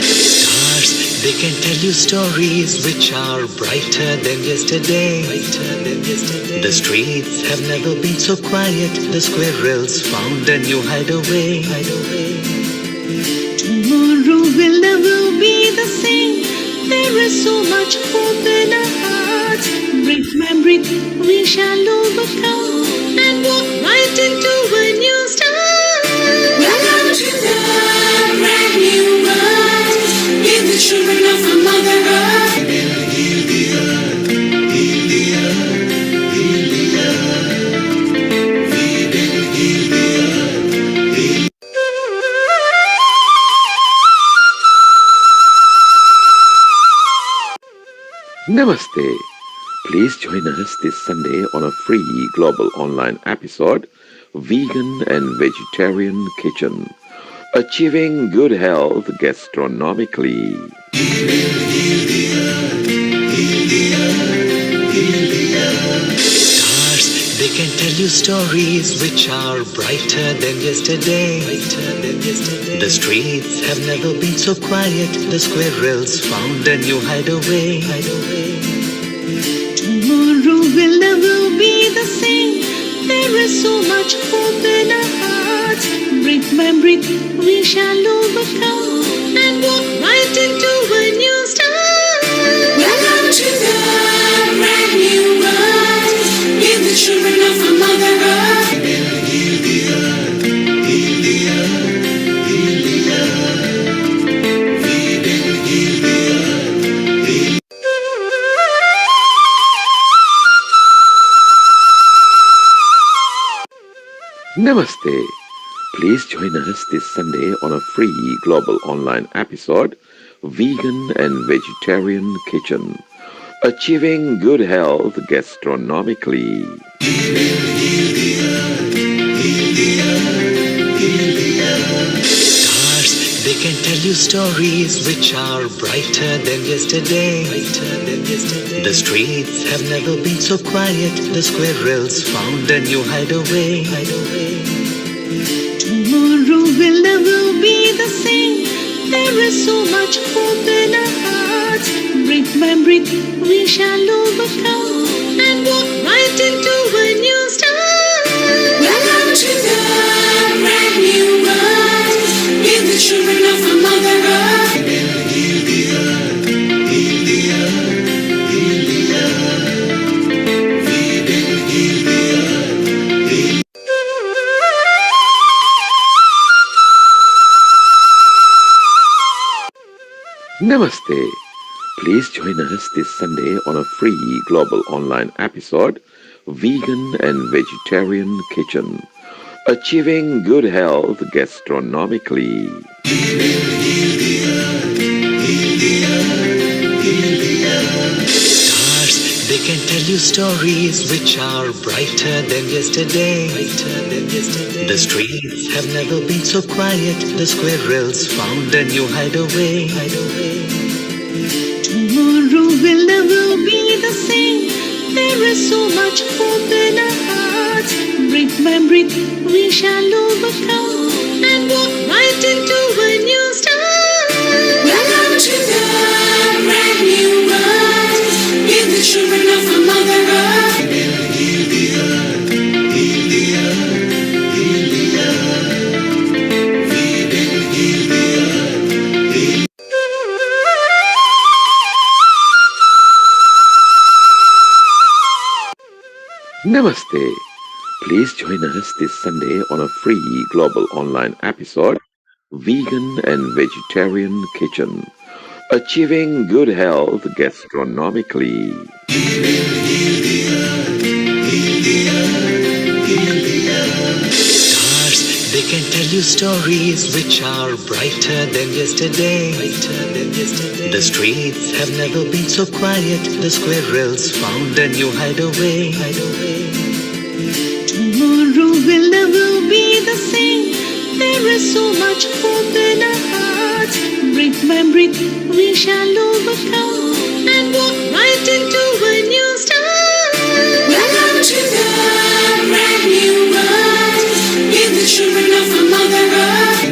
Stars, they can tell you stories which are brighter than yesterday. The streets have never been so quiet. The squirrels found a new hideaway. Tomorrow will never be the same. There is so much hope in our hearts. Brick by brick, we shall overcome and walk right into a new start. Welcome to the brand new world. We're the children of our Mother Earth. Heal the earth, heal the earth, heal the earth. We will heal the earth, heal. Namaste. Please join us this Sunday on a free global online episode, Vegan and Vegetarian Kitchen, Achieving Good Health Gastronomically. Heal the earth, heal the earth, heal the earth. Stars, they can tell you stories which are brighter than yesterday. The streets have never been so quiet. The squirrels found a new hideaway. Tomorrow will never be the same. There is so much hope in our hearts. Brick by brick, we shall overcome and walk right into a new start. Welcome to the brand new world. We're the children of our Mother Earth. Heal the earth, heal the earth, heal the earth. We will heal the earth, heal. Namaste. Please join us this Sunday on a free global online episode, Vegan and Vegetarian Kitchen, Achieving Good Health Gastronomically. Heal the earth, heal the earth, heal the earth. Stars, they can tell you stories which are brighter than yesterday. The streets have never been so quiet. The squirrels found a new hideaway. Tomorrow will never be the same. There is so much hope in our hearts. Brick by brick, we shall overcome and walk right into a new start. Welcome to the brand new world. We're the children of our Mother Earth. Heal the earth, heal the earth, heal the earth. We will heal the earth, heal. Namaste. Please join us this Sunday on a free global online episode, Vegan and Vegetarian Kitchen, Achieving Good Health Gastronomically. Heal the earth, heal the earth, heal the earth. Stars, they can tell you stories which are brighter than yesterday. The streets have never been so quiet. The squirrels found a new hideaway. Tomorrow will never be the same. There is so much hope in our hearts. Brick by brick, we shall overcome and walk right into a new start. Welcome to the brand new world. We're the children of our Mother Earth. Heal the earth, heal the earth, heal the earth. We will heal the earth, heal. Namaste. Please join us this Sunday on a free global online episode, Vegan and Vegetarian Kitchen, Achieving Good Health Gastronomically. Heal the earth, heal the earth, heal the earth. Stars, they can tell you stories which are brighter than yesterday. The streets have never been so quiet. The squirrels found a new hideaway. Tomorrow will never be the same. There is so much hope in our hearts. Brick by brick, we shall overcome and walk right into a new start. Welcome to the brand new world. We're the children of our Mother Earth.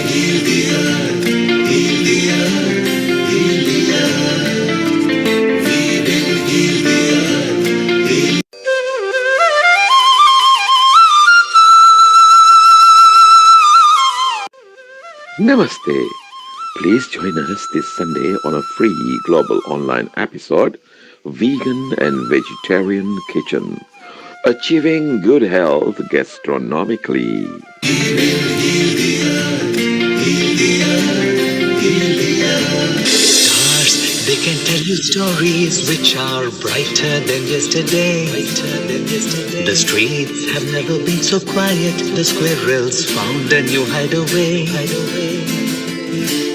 Heal the earth, Namaste. Please join us this Sunday on a free global online episode, Vegan and Vegetarian Kitchen, achieving good health gastronomically. Stars, they can tell you stories which are brighter than yesterday. The streets have never been so quiet. The squirrels found a new hideaway.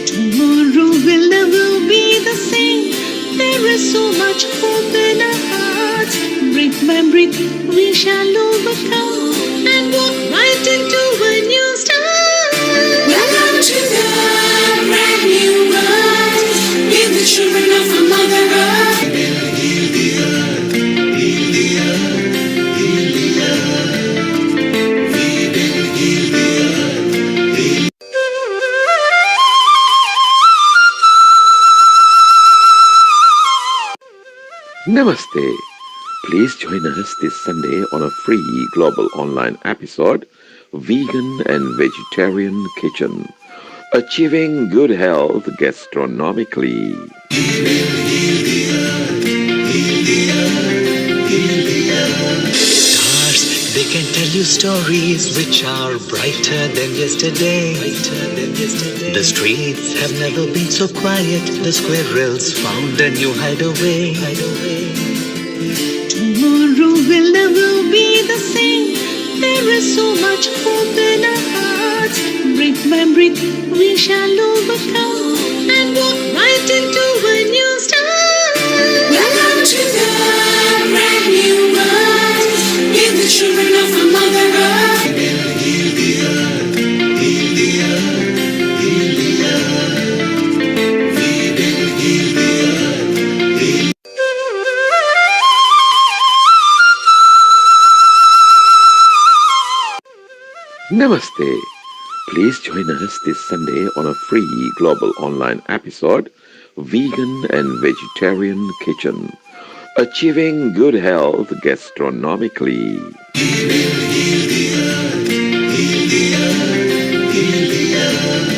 Tomorrow will never be the same. There is so much hope in our hearts. Brick by brick, we shall overcome and walk right into a new start. Welcome to the brand new world. We're the children of a mother earth. Namaste. Please join us this Sunday on a free global online episode, Vegan and Vegetarian Kitchen, achieving good health gastronomically. Stars, they can tell you stories which are brighter than yesterday. The streets have never been so quiet. The squirrels found a new hideaway. Tomorrow will never be the same. There is so much hope in our hearts. Brick by brick, we shall overcome and walk right into a new start. Welcome to the brand new world. We're the children of a mother earth. Namaste. Please join us this Sunday on a free global online episode, Vegan and Vegetarian Kitchen, achieving good health gastronomically.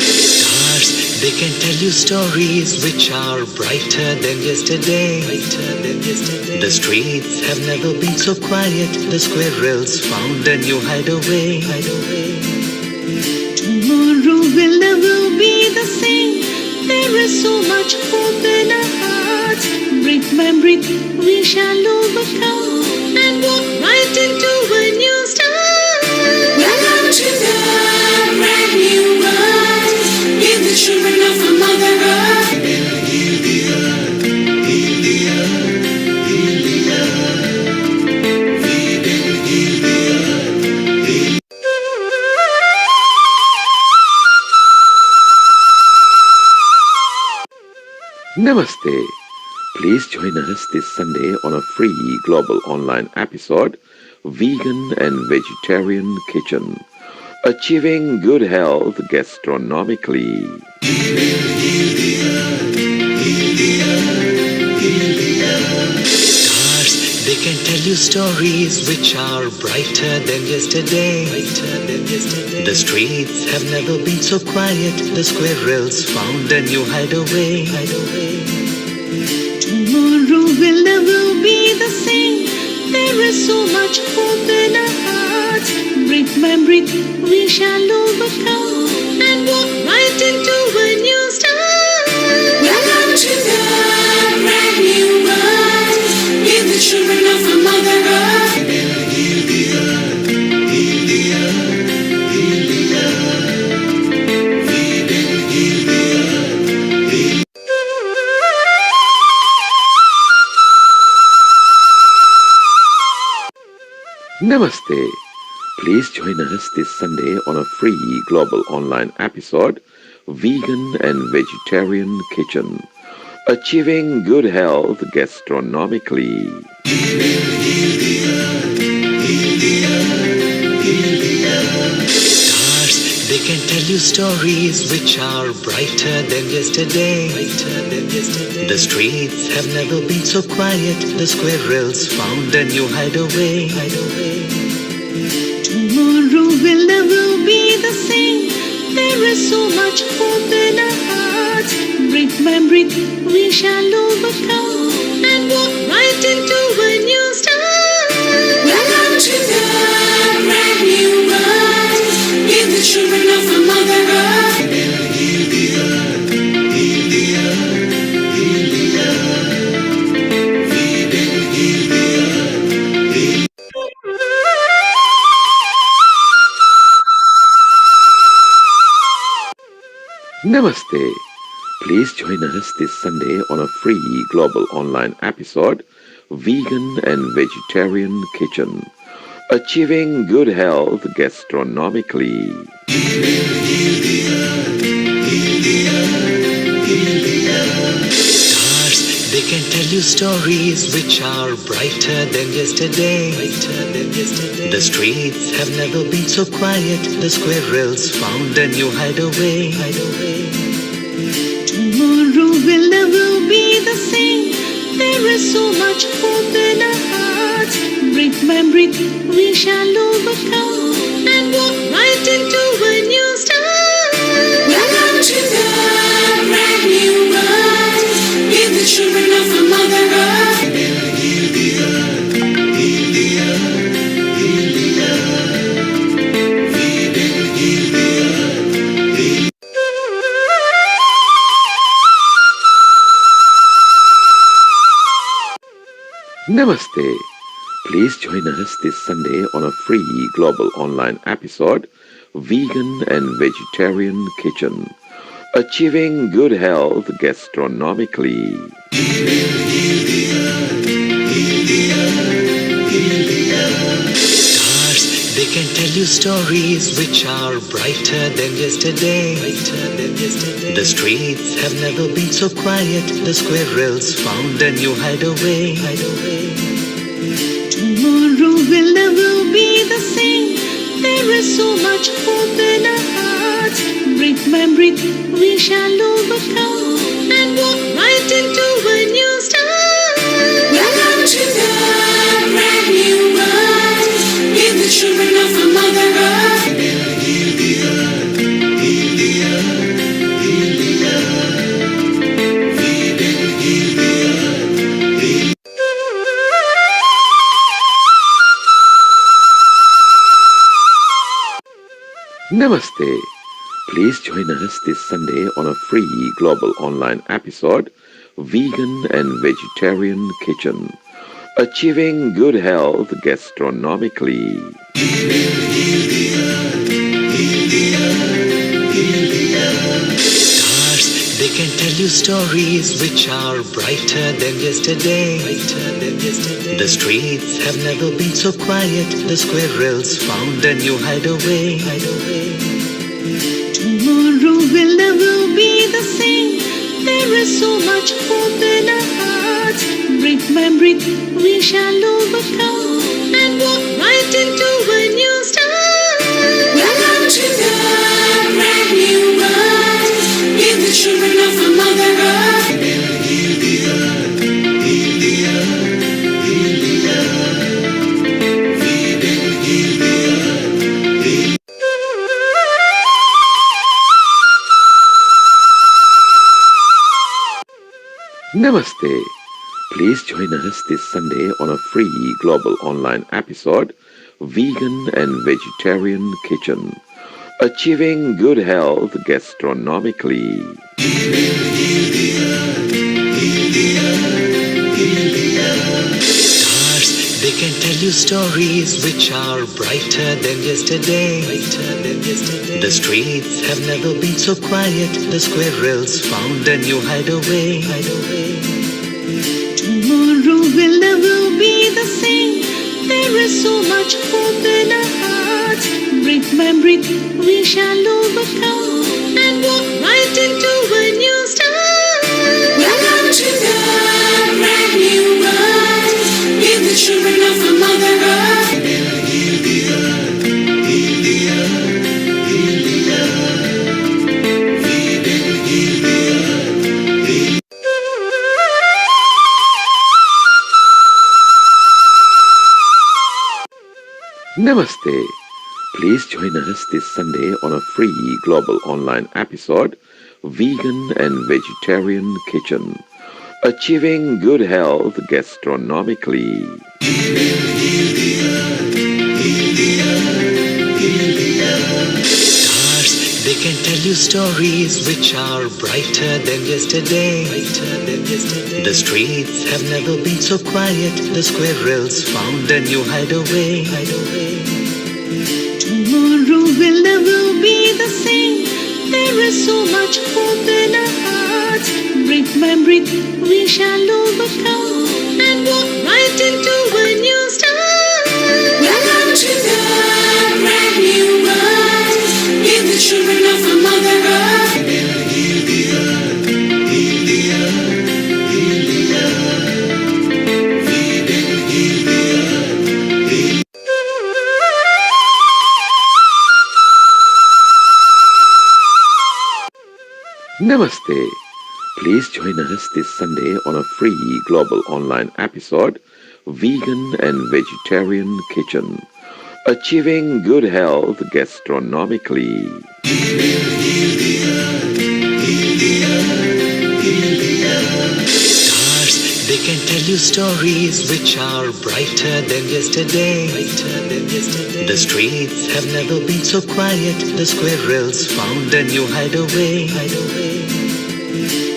Stars, they can tell you stories which are brighter than yesterday. The streets have never been so quiet. The squirrels found a new hideaway. Tomorrow will never be the same. There is so much hope in our hearts. Brick by brick, we shall overcome and walk right into a new start. Welcome to the brand new world. We're the children of a mother earth. Namaste. Please join us this Sunday on a free global online episode, Vegan and Vegetarian Kitchen, achieving good health gastronomically. Stars, they can tell you stories which are brighter than yesterday. The streets have never been so quiet. The squirrels found a new hideaway. Tomorrow will never be the same. There is so much hope in our hearts. Brick by brick, we shall overcome and walk right into a new start. Welcome to the brand new world. We're the children of a mother earth. Namaste. Please join us this Sunday on a free global online episode, Vegan and Vegetarian Kitchen, achieving good health gastronomically. Stars, they can tell you stories which are brighter than yesterday. The streets have never been so quiet. The squirrels found a new hideaway. Tomorrow will never be the same. There is so much hope in our hearts. Breathe, man, breathe, we shall overcome and walk right into a new start. Welcome to the brand new world. Give the children of our Mother Earth. Heal the earth, heal the earth, heal the earth. We will heal the earth, heal. Namaste. Please join us this Sunday on a free global online episode, Vegan and Vegetarian Kitchen, achieving good health gastronomically. Stars, they can tell you stories which are brighter than yesterday. The streets have never been so quiet. The squirrels found a new hideaway. Tomorrow will never be the same. There is so much hope in our hearts. Breathe, man, breathe, we shall overcome and walk right into a new start. Welcome to the brand new world. Give the children of our Mother Earth. Heal the earth, heal the earth, heal the earth. We will heal the earth, heal. Namaste. Please join us this Sunday on a free global online episode, Vegan and Vegetarian Kitchen, achieving good health gastronomically. Stars, they can tell you stories which are brighter than yesterday. The streets have never been so quiet. The squirrels found a new hideaway. Tomorrow will never be the same. There is so much hope in our hearts. Breathe, man, breathe, we shall overcome and walk right into a new start. Welcome to the brand new world. Give the children of our Mother Earth. Heal the earth, heal the earth, heal the earth. We will heal the earth, heal. Namaste. Please join us this Sunday on a free global online episode, Vegan and Vegetarian Kitchen, achieving good health gastronomically. Stars, they can tell you stories which are brighter than yesterday. The streets have never been so quiet. The squirrels found a new hideaway. Tomorrow will never be the same. There is so much hope in our hearts. Breathe, man, breathe, we shall overcome and walk right into a new start. Welcome to the brand new world. Give the children of our Mother Earth. Heal the earth, heal the earth, heal the earth. We will heal the earth, heal. Namaste. Please join us this Sunday on a free global online episode, Vegan and Vegetarian Kitchen, achieving good health gastronomically. Stars, they can tell you stories which are brighter than yesterday. The streets have never been so quiet. The squirrels found a new hideaway. Tomorrow will never be the same. There is so much hope in our hearts. Breathe, man, breathe, we shall overcome and walk right into a new start. Welcome to the brand new world. Give the children of our Mother Earth. Heal the earth, heal the earth, heal the earth. We will heal the earth, heal. Namaste. Please join us this Sunday on a free global online episode, Vegan and Vegetarian Kitchen, achieving good health gastronomically. Stars, they can tell you stories which are brighter than yesterday. The streets have never been so quiet. The squirrels found a new hideaway. Tomorrow will never be the same. There is so much hope in our hearts. Brick by brick, we shall overcome and walk right into a new start. Welcome to the brand new world. We're the children of a mother earth. Namaste. Please join us this Sunday on a free global online episode, Vegan and Vegetarian Kitchen, achieving good health gastronomically. Stars, they can tell you stories which are brighter than yesterday. The streets have never been so quiet. The squirrels found a new hideaway.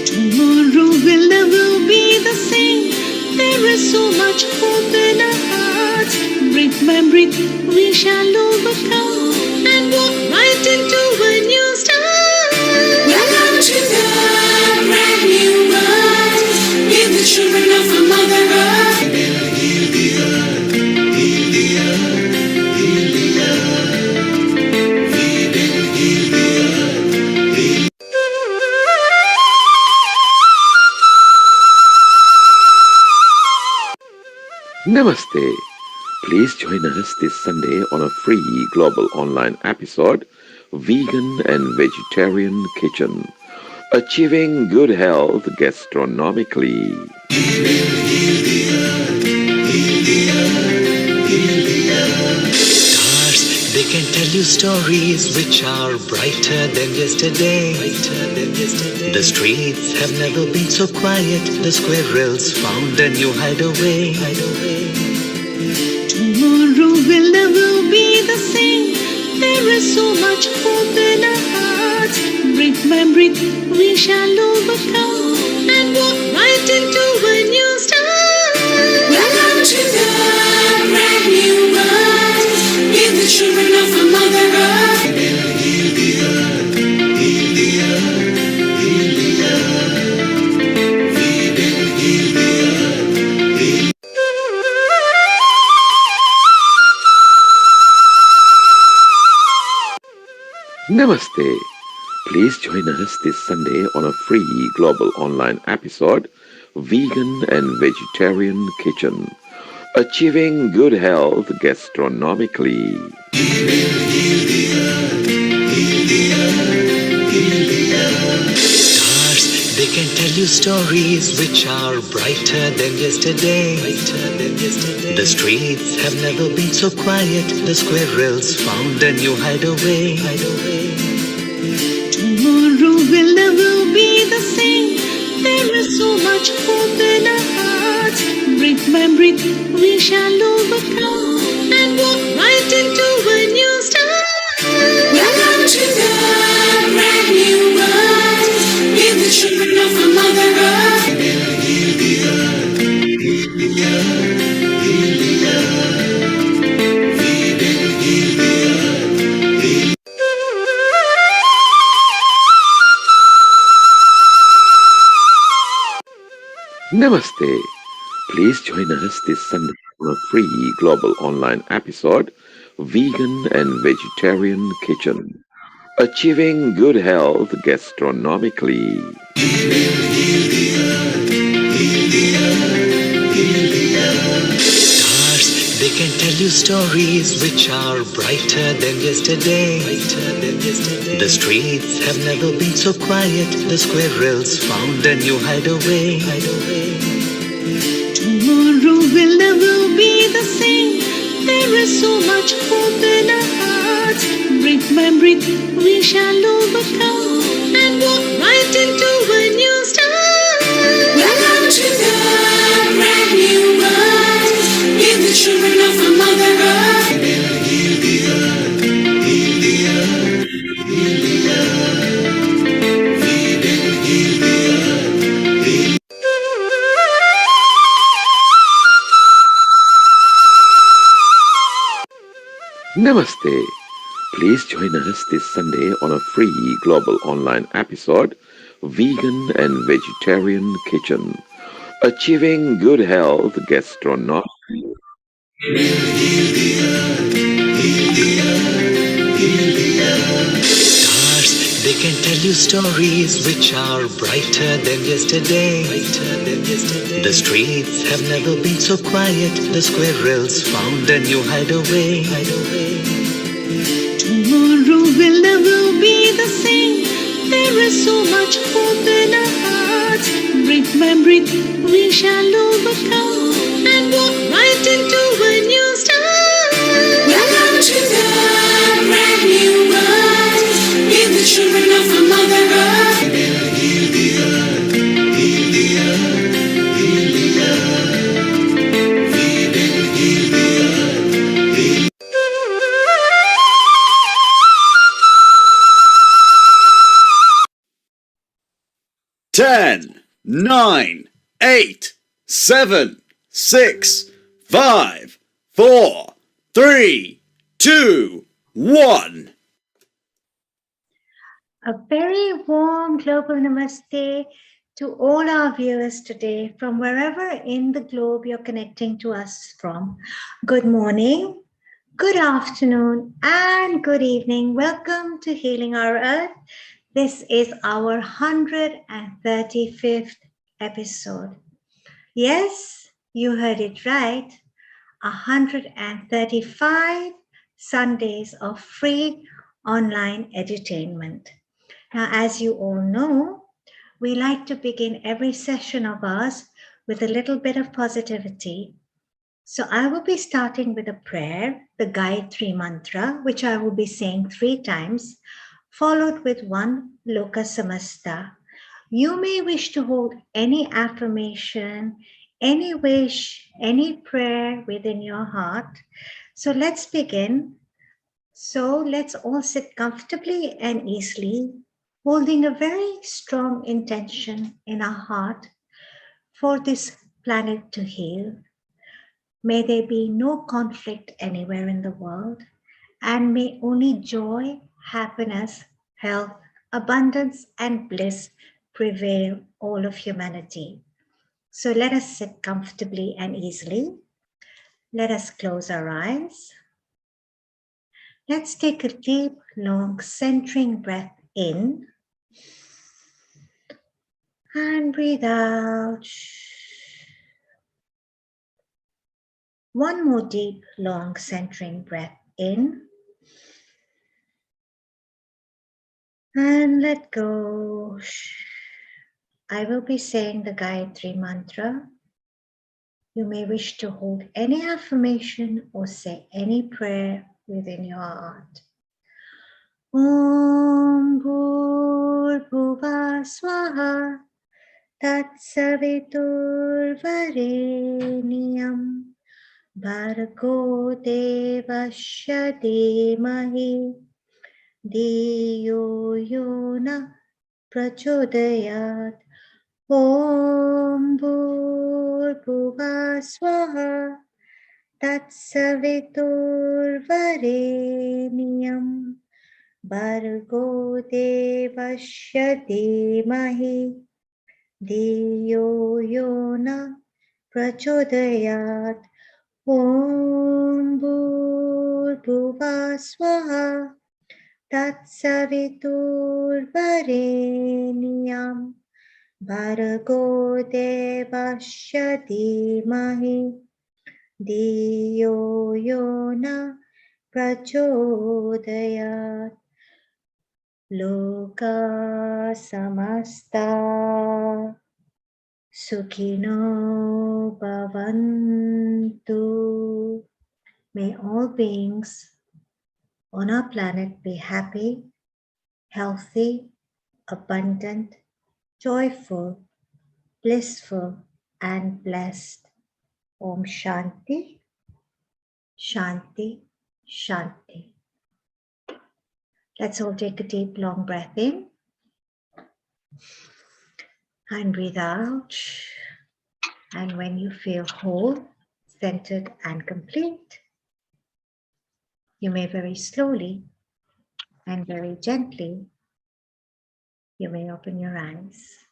Tomorrow will never be the same. There is so much hope in our hearts. Brick by brick, we shall overcome and walk right into a new start. Welcome to the brand new world. We're the children of a mother earth. Namaste. Please join us this Sunday on a free global online episode, Vegan and Vegetarian Kitchen, achieving good health gastronomically. Stars, they can tell you stories which are brighter than yesterday. The streets have never been so quiet. The squirrels found a new hideaway. Tomorrow will never be the same. There is so much hope in our hearts. Brick by brick, we shall overcome and walk right into a new start. Welcome to the brand new world. We're the children of a mother earth. Namaste. Please join us this Sunday on a free global online episode, Vegan and Vegetarian Kitchen, achieving good health gastronomically. Stars, they can tell you stories which are brighter than yesterday. The streets have never been so quiet. The squirrels found a new hideaway. Tomorrow will never be the same. There is so much hope in our hearts. Brick by brick, we shall overcome and walk right into a new start. Welcome to the brand new world. We're the children of a mother earth. Namaste. Please join us this Sunday on a free global online episode, Vegan and Vegetarian Kitchen, achieving good health gastronomically. Stars, they can tell you stories which are brighter than yesterday. The streets have never been so quiet. The squirrels found a new hideaway. Tomorrow will never be the same. There is so much hope in our hearts. hearts. Breathe, man, breathe, we shall overcome and walk right into a new start. Welcome to the brand new world. Give the children of our Mother Earth. Heal the earth, heal the earth, heal the earth. We will heal the earth, heal. Namaste. Please join us this Sunday on a free global online episode, Vegan and Vegetarian Kitchen, Achieving Good Health Gastronomy. Stars, they can tell you stories which are brighter than yesterday. The streets have never been so quiet. The squirrels found a new hideaway. Tomorrow will never be the same. There is so much hope in our hearts. Breathe, man, breathe, we shall overcome and walk right into a new start. Welcome to the brand new world. Give the children of our Mother Earth. Heal the earth, heal the earth, heal the earth. We will heal the earth, heal. 10, 9, 8, 7, 6, 5, 4, 3, 2, 1. A very warm global namaste to all our viewers today from wherever in the globe you're connecting to us from. Good morning, good afternoon, and good evening. Welcome to Healing Our Earth. This is our 135th episode. Yes, you heard it right. 135 Sundays of free online edutainment. Now, as you all know, we like to begin every session of ours with a little bit of positivity. So I will be starting with a prayer, the Gayatri Mantra, which I will be saying 3 times, followed with one Loka Samasta. You may wish to hold any affirmation, any wish, any prayer within your heart. So let's begin. So let's all sit comfortably and easily, holding a very strong intention in our heart for this planet to heal. May there be no conflict anywhere in the world, and may only joy, happiness, health, abundance, and bliss prevail all of humanity. So let us sit comfortably and easily. Let us close our eyes. Let's take a deep, long, centering breath in and breathe out. One more deep, long, centering breath in and let go. I will be saying the Gayatri Mantra. You may wish to hold any affirmation or say any prayer within your heart. Om Bhurбhuva Swaha Tatsavitur Vareniyam Bhargo Devasya Dhimahi Dhiyo Yona Prachodayat. Om Bhurбhuva Swaha Tatsavitur Vareniyam Bhargo Devasya Dhimahi Dhiyo Yona Prachodayat. Om Bhurбhuva Swaha Tatsavitur Vareniyam Bhargo Devasya Dhimahi Dhiyo Yona Prachodayat. Loka Samasta Sukhino Bhavantu. May all beings on our planet be happy, healthy, abundant, joyful, blissful, and blessed. Om Shanti, Shanti, Shanti. Let's all take a deep, long breath in and breathe out. And when you feel whole, centered, and complete, you may very slowly and very gently, you may open your eyes.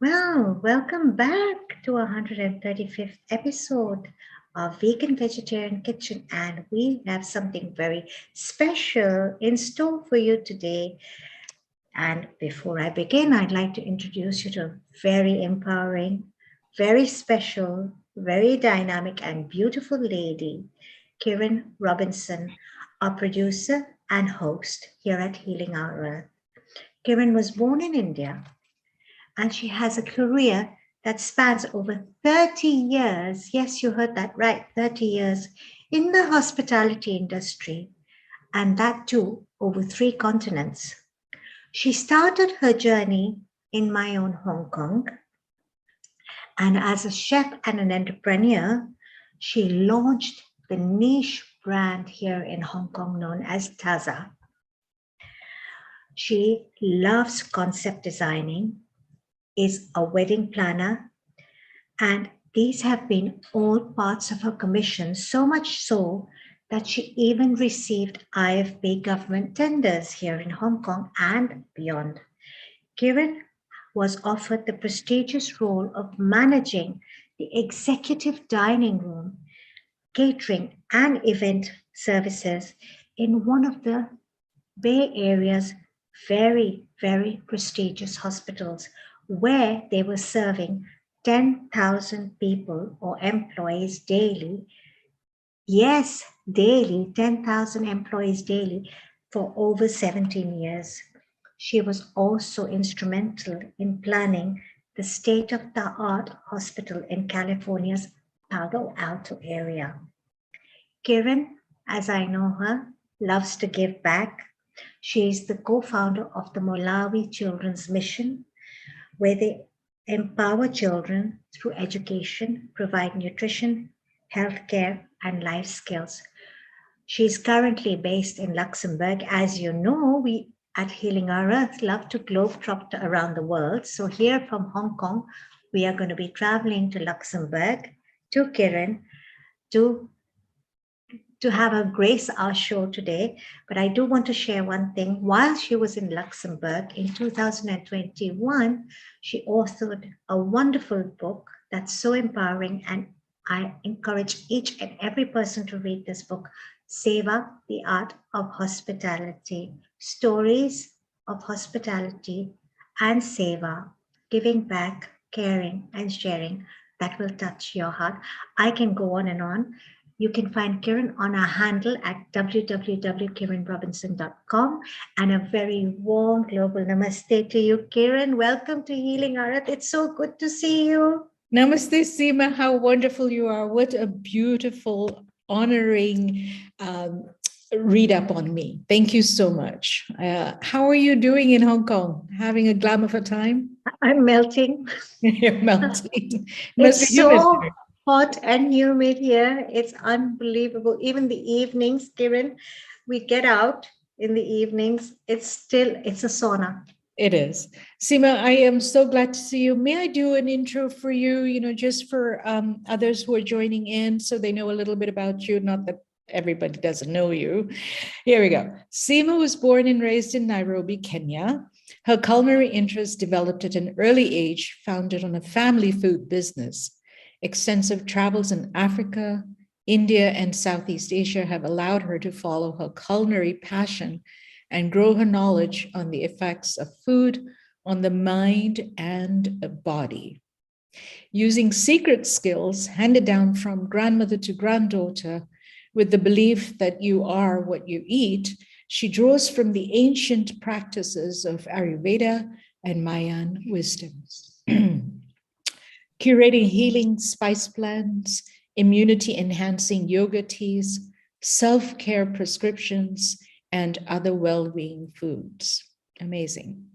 Well, welcome back to our 135th episode of Vegan Vegetarian Kitchen, and we have something very special in store for you today. And before I begin, I'd like to introduce you to a very empowering, very special, very dynamic and beautiful lady, Kiran Robinson, our producer and host here at Healing Our Earth. Kiran was born in India, and she has a career that spans over 30 years. Yes, you heard that right, 30 years in the hospitality industry, and that too over 3 continents. She started her journey in my own Hong Kong, and as a chef and an entrepreneur, she launched the niche brand here in Hong Kong known as Taza. She loves concept designing, is a wedding planner, and these have been all parts of her commission, so much so that she even received IFB government tenders here in Hong Kong and beyond. Kiran was offered the prestigious role of managing the executive dining room, catering, and event services in one of the Bay Area's very, very prestigious hospitals, where they were serving 10,000 people or employees daily. Yes, daily, 10,000 employees daily for over 17 years. She was also instrumental in planning the state-of-the-art hospital in California's Palo Alto area. Kiran, as I know her, loves to give back. She is the co-founder of the Malawi Children's Mission, where they empower children through education, provide nutrition, healthcare, and life skills. She's currently based in Luxembourg. As you know, we at Healing Our Earth love to globetrot around the world. So here from Hong Kong, we are going to be traveling to Luxembourg, to Kiran, to have her grace our show today. But I do want to share one thing. While she was in Luxembourg in 2021, she authored a wonderful book that's so empowering, and I encourage each and every person to read this book, Seva, the Art of Hospitality, Stories of Hospitality and Seva, giving back, caring, and sharing that will touch your heart. I can go on and on. You can find Kiran on our handle at www.kiranrobinson.com. And a very warm global namaste to you, Kiran. Welcome to Healing Our Earth. It's so good to see you. Namaste, Seema. How wonderful you are. What a beautiful, honoring read up on me. Thank you so much. How are you doing in Hong Kong? Having a glam of a time? I'm melting. You're melting. It's so hot and humid here. It's unbelievable. Even the evenings, Kiran, we get out in the evenings. It's a sauna. It is. Seema, I am so glad to see you. May I do an intro for you, just for others who are joining in so they know a little bit about you, not that everybody doesn't know you. Here we go. Seema was born and raised in Nairobi, Kenya. Her culinary interest developed at an early age, founded on a family food business. Extensive travels in Africa, India, and Southeast Asia have allowed her to follow her culinary passion and grow her knowledge on the effects of food on the mind and body. Using secret skills handed down from grandmother to granddaughter, with the belief that you are what you eat, she draws from the ancient practices of Ayurveda and Mayan wisdoms. Curating healing spice blends, immunity-enhancing yoga teas, self-care prescriptions, and other well-being foods. Amazing.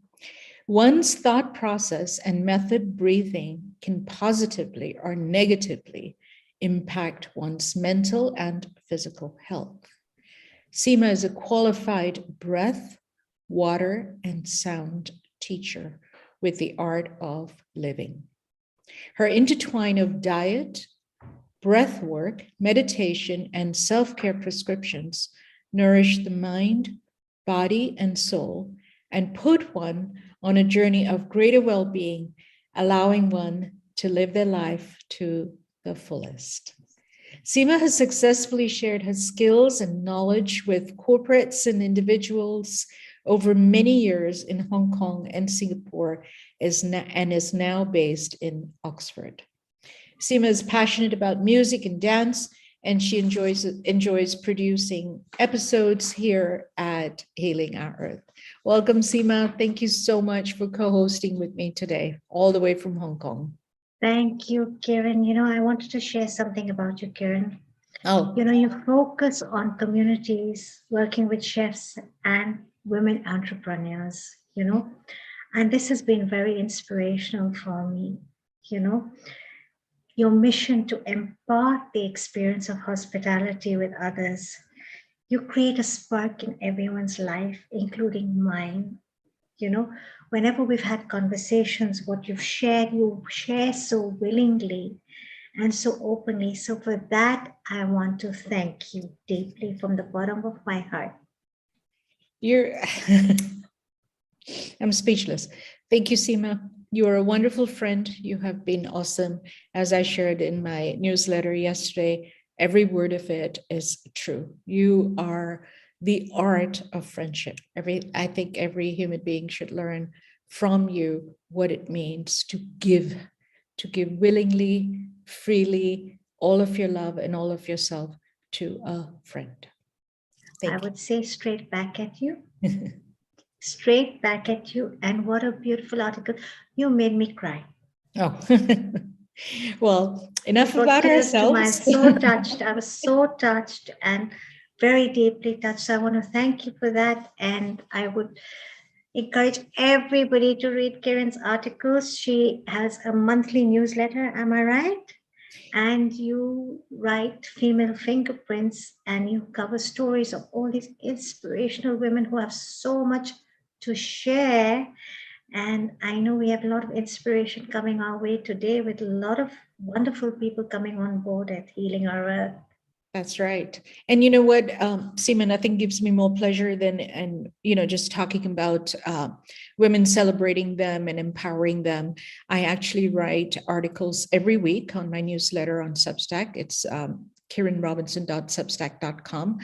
One's thought process and method breathing can positively or negatively impact one's mental and physical health. Seema is a qualified breath, water, and sound teacher with the art of living. Her intertwine of diet, breath work, meditation, and self-care prescriptions nourish the mind, body, and soul, and put one on a journey of greater well-being, allowing one to live their life to the fullest. Seema has successfully shared her skills and knowledge with corporates and individuals over many years in Hong Kong and Singapore, and is now based in Oxford. Seema is passionate about music and dance, and she enjoys producing episodes here at Healing Our Earth. Welcome, Seema. Thank you so much for co-hosting with me today, all the way from Hong Kong. Thank you, Kiran. I wanted to share something about you, Kiran. Oh, You focus on communities, working with chefs and women entrepreneurs, and this has been very inspirational for me, your mission to impart the experience of hospitality with others. You create a spark in everyone's life, including mine. Whenever we've had conversations, what you share so willingly and so openly. So for that, I want to thank you deeply from the bottom of my heart. I'm speechless. Thank you, Seema. You are a wonderful friend. You have been awesome. As I shared in my newsletter yesterday, every word of it is true. You are the art of friendship. I think every human being should learn from you what it means to give willingly, freely, all of your love and all of yourself to a friend. I would say straight back at you. Straight back at you. And what a beautiful article. You made me cry. Oh, well, enough about ourselves. I was so touched and very deeply touched. So I want to thank you for that. And I would encourage everybody to read Kiran's articles. She has a monthly newsletter. Am I right? And you write female fingerprints and you cover stories of all these inspirational women who have so much to share. And I know we have a lot of inspiration coming our way today with a lot of wonderful people coming on board at Healing Our Earth. That's right. And you know what, Seema, nothing gives me more pleasure than, just talking about women, celebrating them and empowering them. I actually write articles every week on my newsletter on Substack. It's kiranrobinson.substack.com.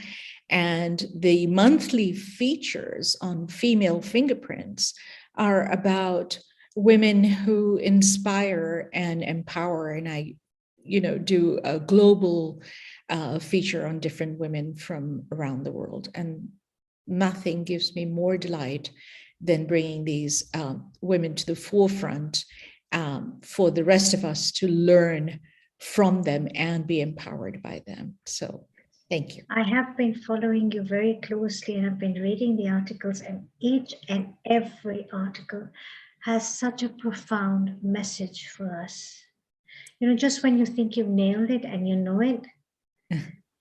And the monthly features on female fingerprints are about women who inspire and empower. And I, do a global feature on different women from around the world. And nothing gives me more delight than bringing these women to the forefront for the rest of us to learn from them and be empowered by them. So thank you. I have been following you very closely and I've been reading the articles, and each and every article has such a profound message for us. Just when you think you've nailed it and you know it,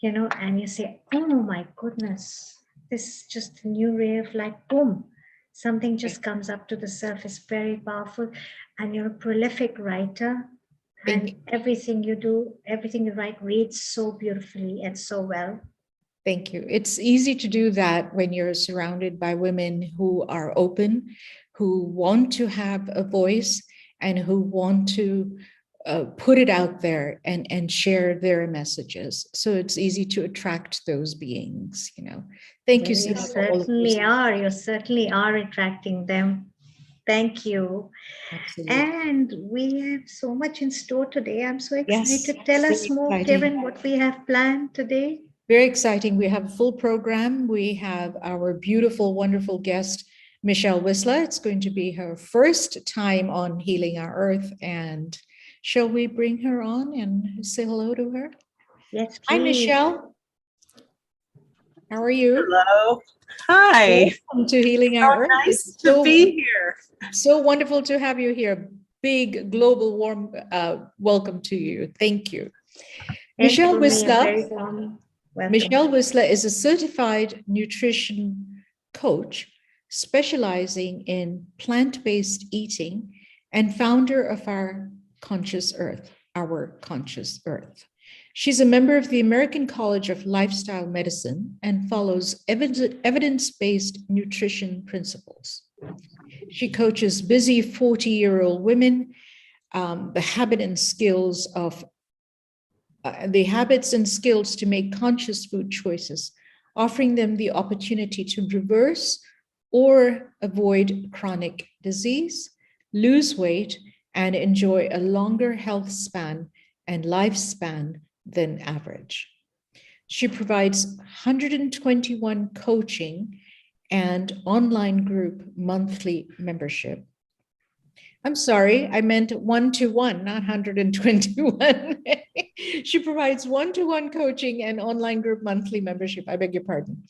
and you say, oh my goodness, this is just a new ray of light, boom, something just comes up to the surface, very powerful. And you're a prolific writer, and everything you do, everything you write reads so beautifully and so well. Thank you. It's easy to do that when you're surrounded by women who are open, who want to have a voice and who want to put it out there and share their messages. So it's easy to attract those beings, Thank you so much. You certainly are attracting them. Thank you. Absolutely. And we have so much in store today. I'm so excited. Yes, Tell us more, Kevin, what we have planned today. Very exciting. We have a full program. We have our beautiful, wonderful guest, Michelle Whistler. It's going to be her first time on Healing Our Earth. And shall we bring her on and say hello to her? Yes, please. Hi, Michelle. How are you? Hello. Hi. Welcome to Healing So Our Earth. nice It's to be here. so wonderful to have you here. Big global warm welcome to you. Thank you. Michelle Whistler. Michelle Whistler is a certified nutrition coach specializing in plant-based eating and founder of Our Conscious Earth. She's a member of the American College of Lifestyle Medicine and follows evidence-based nutrition principles. She coaches busy 40-year-old women, the habits and skills to make conscious food choices, offering them the opportunity to reverse or avoid chronic disease, lose weight, and enjoy a longer health span and lifespan than average. She provides 121 coaching and online group monthly membership. I'm sorry, I meant 1-to-1, not 121. She provides 1-to-1 coaching and online group monthly membership. I beg your pardon.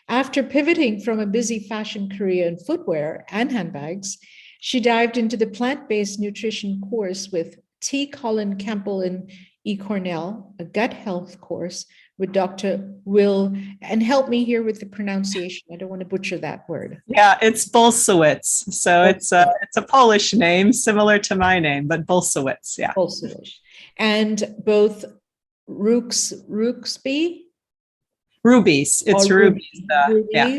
After pivoting from a busy fashion career in footwear and handbags, she dived into the plant-based nutrition course with T. Colin Campbell and E. Cornell, a gut health course with Dr. Will, and help me here with the pronunciation. I don't want to butcher that word. Yeah, it's Bolsewicz. So it's a Polish name, similar to my name, but Bolsewicz, yeah. Bolsewicz. And both Ruby's, it's Ruby's. Yeah.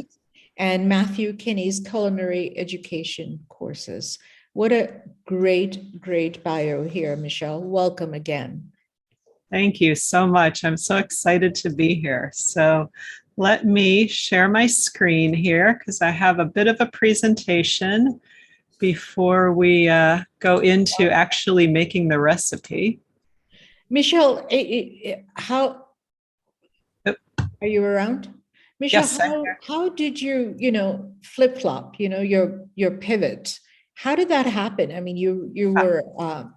And Matthew Kinney's culinary education courses. What a great, great bio here, Michelle. Welcome again. Thank you so much. I'm so excited to be here. So let me share my screen here because I have a bit of a presentation before we go into actually making the recipe. Michelle, how are you around? Michelle, Yes, how did you, flip-flop, your pivot? How did that happen? I mean, you were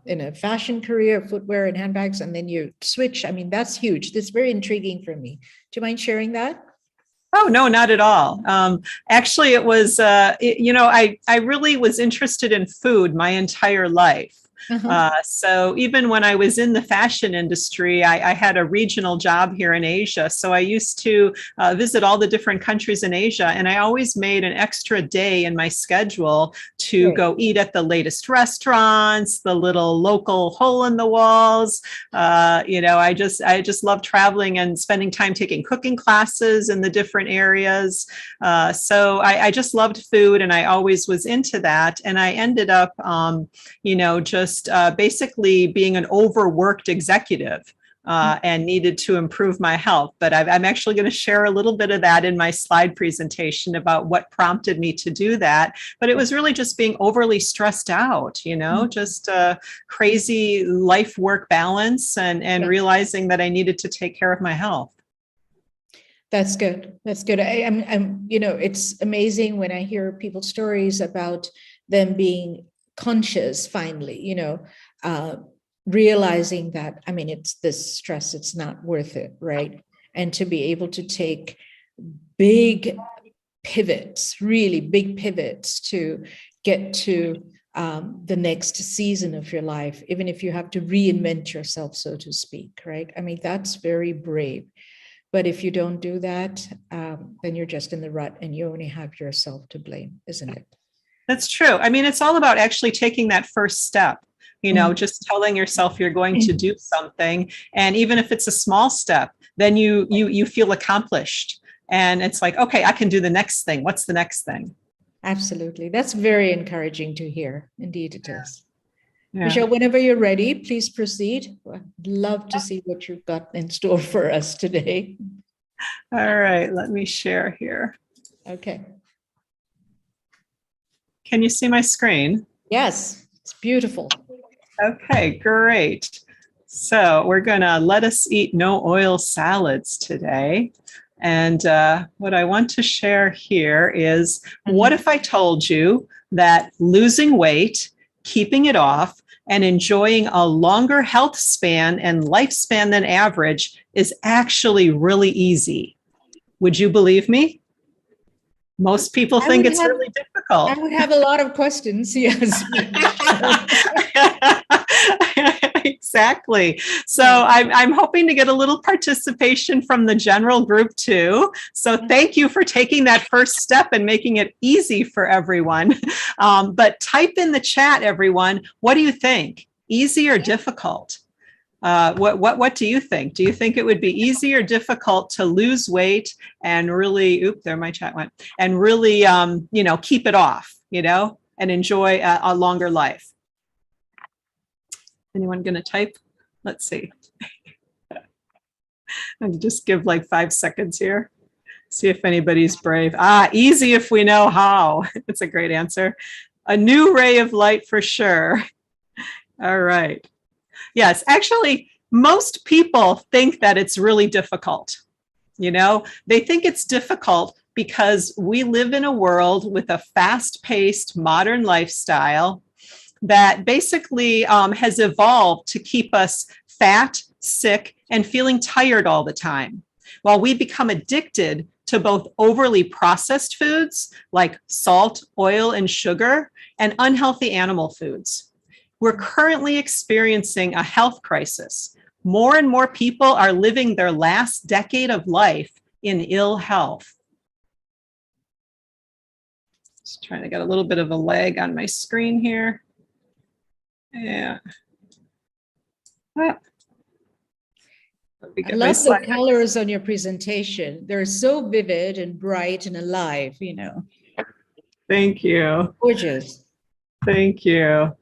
in a fashion career, footwear and handbags, and then you switch. I mean, that's huge. That's very intriguing for me. Do you mind sharing that? Oh, no, not at all. Actually, it was, I really was interested in food my entire life. So even when I was in the fashion industry, I had a regional job here in Asia. So I used to visit all the different countries in Asia, and I always made an extra day in my schedule to go eat at the latest restaurants, the little local hole in the walls. I just love traveling and spending time taking cooking classes in the different areas. So I just loved food, and I always was into that. And I ended up, just basically being an overworked executive and needed to improve my health. But I'm actually going to share a little bit of that in my slide presentation about what prompted me to do that. But it was really just being overly stressed out, just crazy life-work balance and realizing that I needed to take care of my health. That's good. That's good. It's amazing when I hear people's stories about them being conscious finally, realizing that, it's this stress, it's not worth it, right? And to be able to take big pivots, really big pivots to get to the next season of your life, even if you have to reinvent yourself, so to speak, right? That's very brave. But if you don't do that, then you're just in the rut and you only have yourself to blame, isn't it? That's true. It's all about actually taking that first step, just telling yourself you're going to do something. And even if it's a small step, then you feel accomplished. And it's like, okay, I can do the next thing. What's the next thing? Absolutely. That's very encouraging to hear. Indeed, it is. Yeah. Michelle, whenever you're ready, please proceed. I'd love to see what you've got in store for us today. All right, let me share here. Okay. Can you see my screen? Yes, it's beautiful. Okay, great. So we're going to let us eat no oil salads today. And what I want to share here is, what if I told you that losing weight, keeping it off, and enjoying a longer health span and lifespan than average is actually really easy? Would you believe me? Most people I think would it's have- really difficult. I would have a lot of questions. Yes. Exactly. So I'm hoping to get a little participation from the general group too. So thank you for taking that first step and making it easy for everyone. But type in the chat, everyone. What do you think? Easy or difficult? What do you think? Do you think it would be easy or difficult to lose weight and really, there my chat went, and really, keep it off, and enjoy a longer life? Anyone going to type? Let's see. I'll just give like 5 seconds here. See if anybody's brave. Easy if we know how. That's a great answer. A new ray of light for sure. All right. Yes, actually, most people think that it's really difficult. They think it's difficult because we live in a world with a fast-paced modern lifestyle that basically has evolved to keep us fat, sick, and feeling tired all the time, while we become addicted to both overly processed foods like salt, oil, and sugar, and unhealthy animal foods. We're currently experiencing a health crisis. More and more people are living their last decade of life in ill health. Just trying to get a little bit of a lag on my screen here. Yeah. I love the colors on your presentation. They're so vivid and bright and alive, Thank you. Gorgeous. Thank you.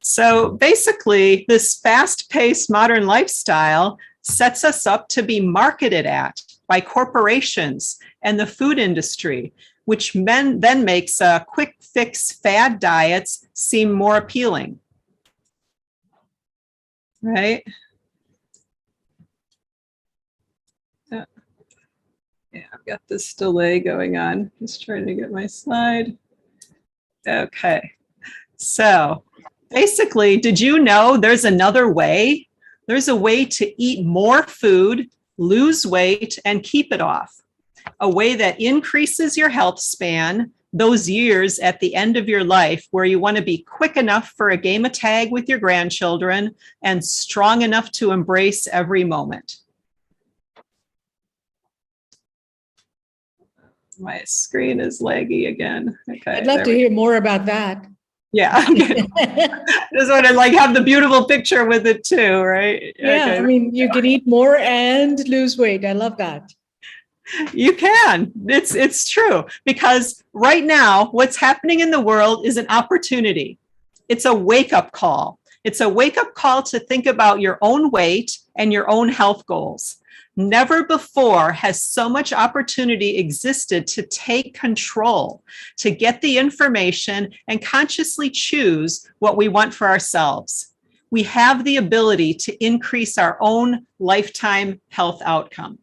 So basically, this fast-paced modern lifestyle sets us up to be marketed at by corporations and the food industry, which then makes quick fix fad diets seem more appealing. Right? Yeah, I've got this delay going on. Just trying to get my slide. Okay. So basically, did you know there's another way? There's a way to eat more food, lose weight, and keep it off. A way that increases your health span, those years at the end of your life where you want to be quick enough for a game of tag with your grandchildren and strong enough to embrace every moment. My screen is laggy again. Okay. I'd love to hear more about that. Yeah. Just want to have the beautiful picture with it too, right? Yeah. Okay. I mean, you can eat more and lose weight. I love that. You can. It's true, because right now what's happening in the world is an opportunity. It's a wake-up call. It's a wake-up call to think about your own weight and your own health goals. Never before has so much opportunity existed to take control, to get the information and consciously choose what we want for ourselves. We have the ability to increase our own lifetime health outcome.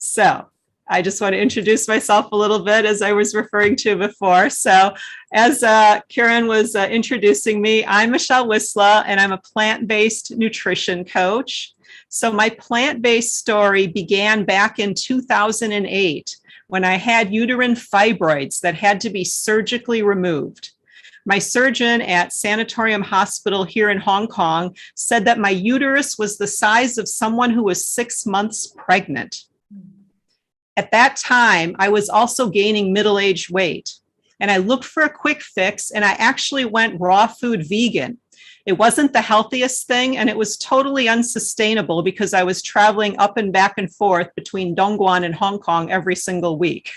So I just want to introduce myself a little bit, as I was referring to before. So as Karen was introducing me, I'm Michelle Wisla, and I'm a plant-based nutrition coach. So my plant-based story began back in 2008 when I had uterine fibroids that had to be surgically removed. My surgeon at Sanatorium Hospital here in Hong Kong said that my uterus was the size of someone who was 6 months pregnant. At that time, I was also gaining middle-aged weight, and I looked for a quick fix, and I actually went raw food vegan. It wasn't the healthiest thing, and it was totally unsustainable because I was traveling up and back and forth between Dongguan and Hong Kong every single week.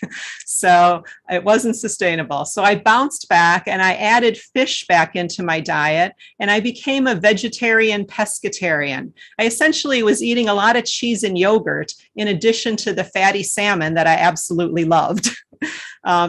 So it wasn't sustainable. So I bounced back and I added fish back into my diet, and I became a vegetarian pescatarian. I essentially was eating a lot of cheese and yogurt in addition to the fatty salmon that I absolutely loved.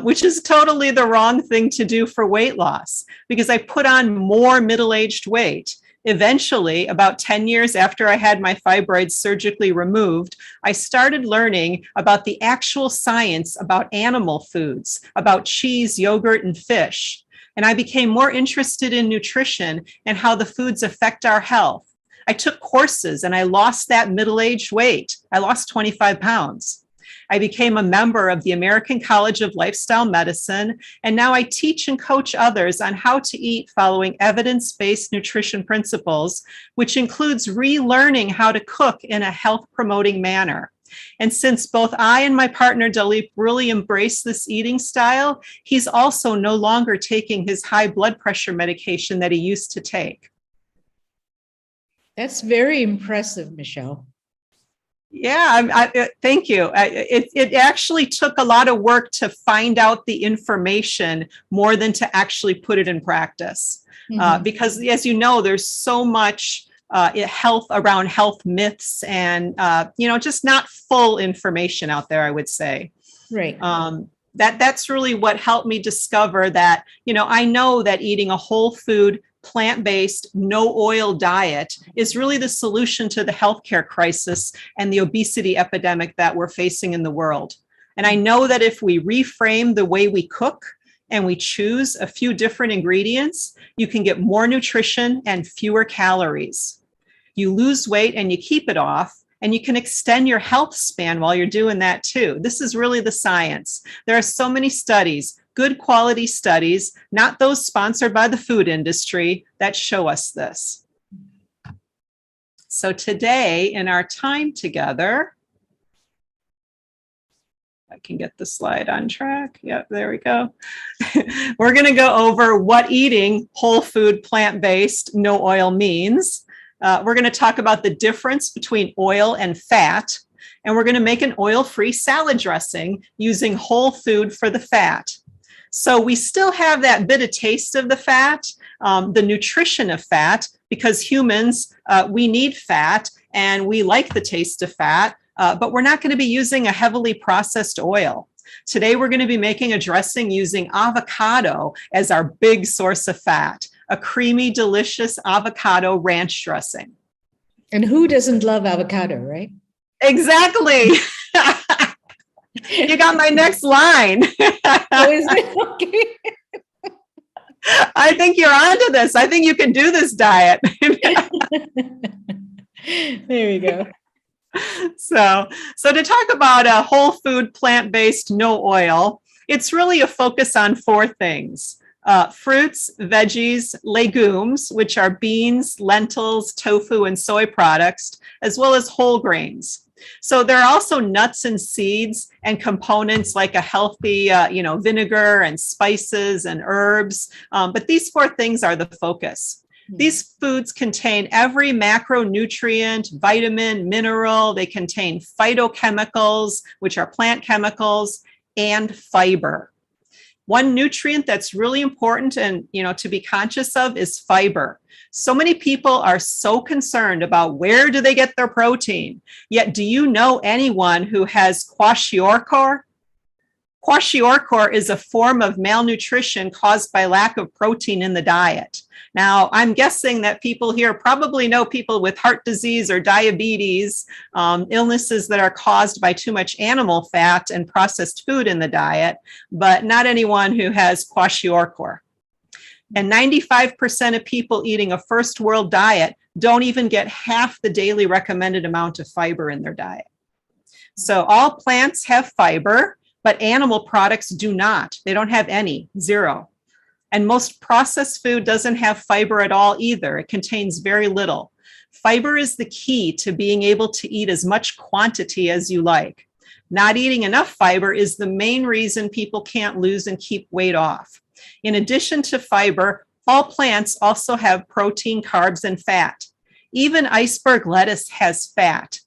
Which is totally the wrong thing to do for weight loss, because I put on more middle-aged weight. Eventually, about 10 years after I had my fibroids surgically removed, I started learning about the actual science about animal foods, about cheese, yogurt, and fish. And I became more interested in nutrition and how the foods affect our health. I took courses and I lost that middle-aged weight. I lost 25 pounds. I became a member of the American College of Lifestyle Medicine, and now I teach and coach others on how to eat following evidence-based nutrition principles, which includes relearning how to cook in a health-promoting manner. And since both I and my partner, Dalip, really embrace this eating style, he's also no longer taking his high blood pressure medication that he used to take. That's very impressive, Michelle. Yeah, thank you. It actually took a lot of work to find out the information more than to actually put it in practice. Because as you know, there's so much health around health myths and, just not full information out there, I would say. Right. That's really what helped me discover that, I know that eating a whole food, plant-based, no oil diet is really the solution to the healthcare crisis and the obesity epidemic that we're facing in the world. And I know that if we reframe the way we cook and we choose a few different ingredients, you can get more nutrition and fewer calories. You lose weight and you keep it off, and you can extend your health span while you're doing that too. This is really the science. There are so many studies, good quality studies, not those sponsored by the food industry, that show us this. So today in our time together, I can get the slide on track. Yep, there we go. We're going to go over what eating whole food, plant-based, no oil means. We're going to talk about the difference between oil and fat, and we're going to make an oil-free salad dressing using whole food for the fat. So we still have that bit of taste of the fat, the nutrition of fat, because humans, we need fat and we like the taste of fat, but we're not going to be using a heavily processed oil. Today, we're going to be making a dressing using avocado as our big source of fat, a creamy, delicious avocado ranch dressing. And who doesn't love avocado, right? Exactly. You got my next line. Oh, is it? Okay. I think you're onto this. I think you can do this diet. There we go. So to talk about a whole food, plant-based, no oil, it's really a focus on four things. Fruits, veggies, legumes, which are beans, lentils, tofu, and soy products, as well as whole grains. So there are also nuts and seeds and components like a healthy, vinegar and spices and herbs. But these four things are the focus. These foods contain every macronutrient, vitamin, mineral. They contain phytochemicals, which are plant chemicals, and fiber. One nutrient that's really important and, to be conscious of is fiber. So many people are so concerned about where do they get their protein. Yet, do you know anyone who has kwashiorkor? Kwashiorkor is a form of malnutrition caused by lack of protein in the diet. Now, I'm guessing that people here probably know people with heart disease or diabetes, illnesses that are caused by too much animal fat and processed food in the diet, but not anyone who has kwashiorkor. And 95% of people eating a first world diet don't even get half the daily recommended amount of fiber in their diet. So all plants have fiber, but animal products do not. They don't have any, zero. And most processed food doesn't have fiber at all either. It contains very little. Fiber is the key to being able to eat as much quantity as you like. Not eating enough fiber is the main reason people can't lose and keep weight off. In addition to fiber, all plants also have protein, carbs, and fat. Even iceberg lettuce has fat.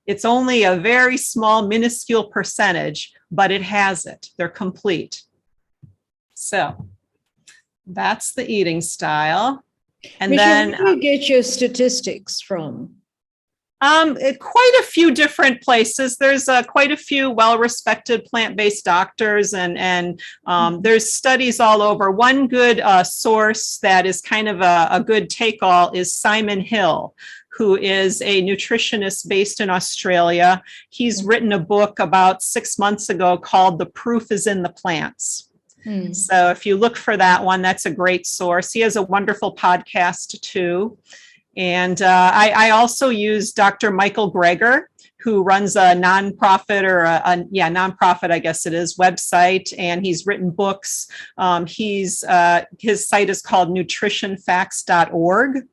It's only a very small, minuscule percentage, but it has it. They're complete. So that's the eating style. And Michelle, then where do you get your statistics from? Quite a few different places. There's quite a few well-respected plant-based doctors, and there's studies all over. One good source that is kind of a good take-all is Simon Hill, who is a nutritionist based in Australia. He's written a book about 6 months ago called The Proof is in the Plants. So if you look for that one, that's a great source. He has a wonderful podcast too. And I also use Dr. Michael Greger, who runs a nonprofit or nonprofit, I guess it is, website, and he's written books. His site is called nutritionfacts.org.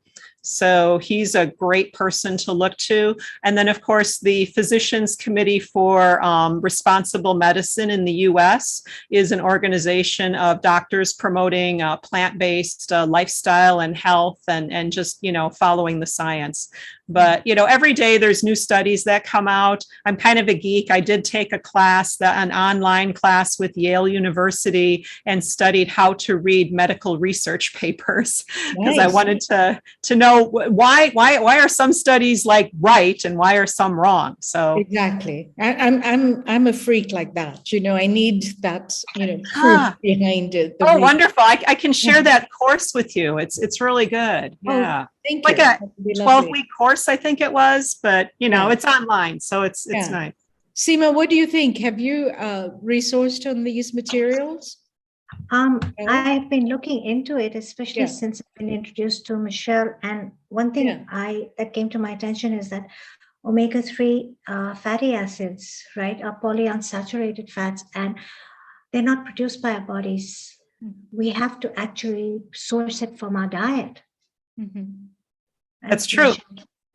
So he's a great person to look to. And then, of course, the Physicians Committee for Responsible Medicine in the U.S. is an organization of doctors promoting plant-based lifestyle and health and just, following the science. But, every day there's new studies that come out. I'm kind of a geek. I did take a class, an online class with Yale University, and studied how to read medical research papers because I wanted to know why are some studies right and why are some wrong. So exactly, I'm a freak like that. I need that proof behind it. Oh, wonderful! I can share that course with you. It's really good. Yeah, thank you. Like a 12-week course, I think it was, but it's online, so it's nice. Seema, what do you think? Have you resourced on these materials? I've been looking into it, especially since I've been introduced to Michelle. And one thing that came to my attention is that omega-3 fatty acids, right, are polyunsaturated fats, and they're not produced by our bodies. We have to actually source it from our diet. That's true.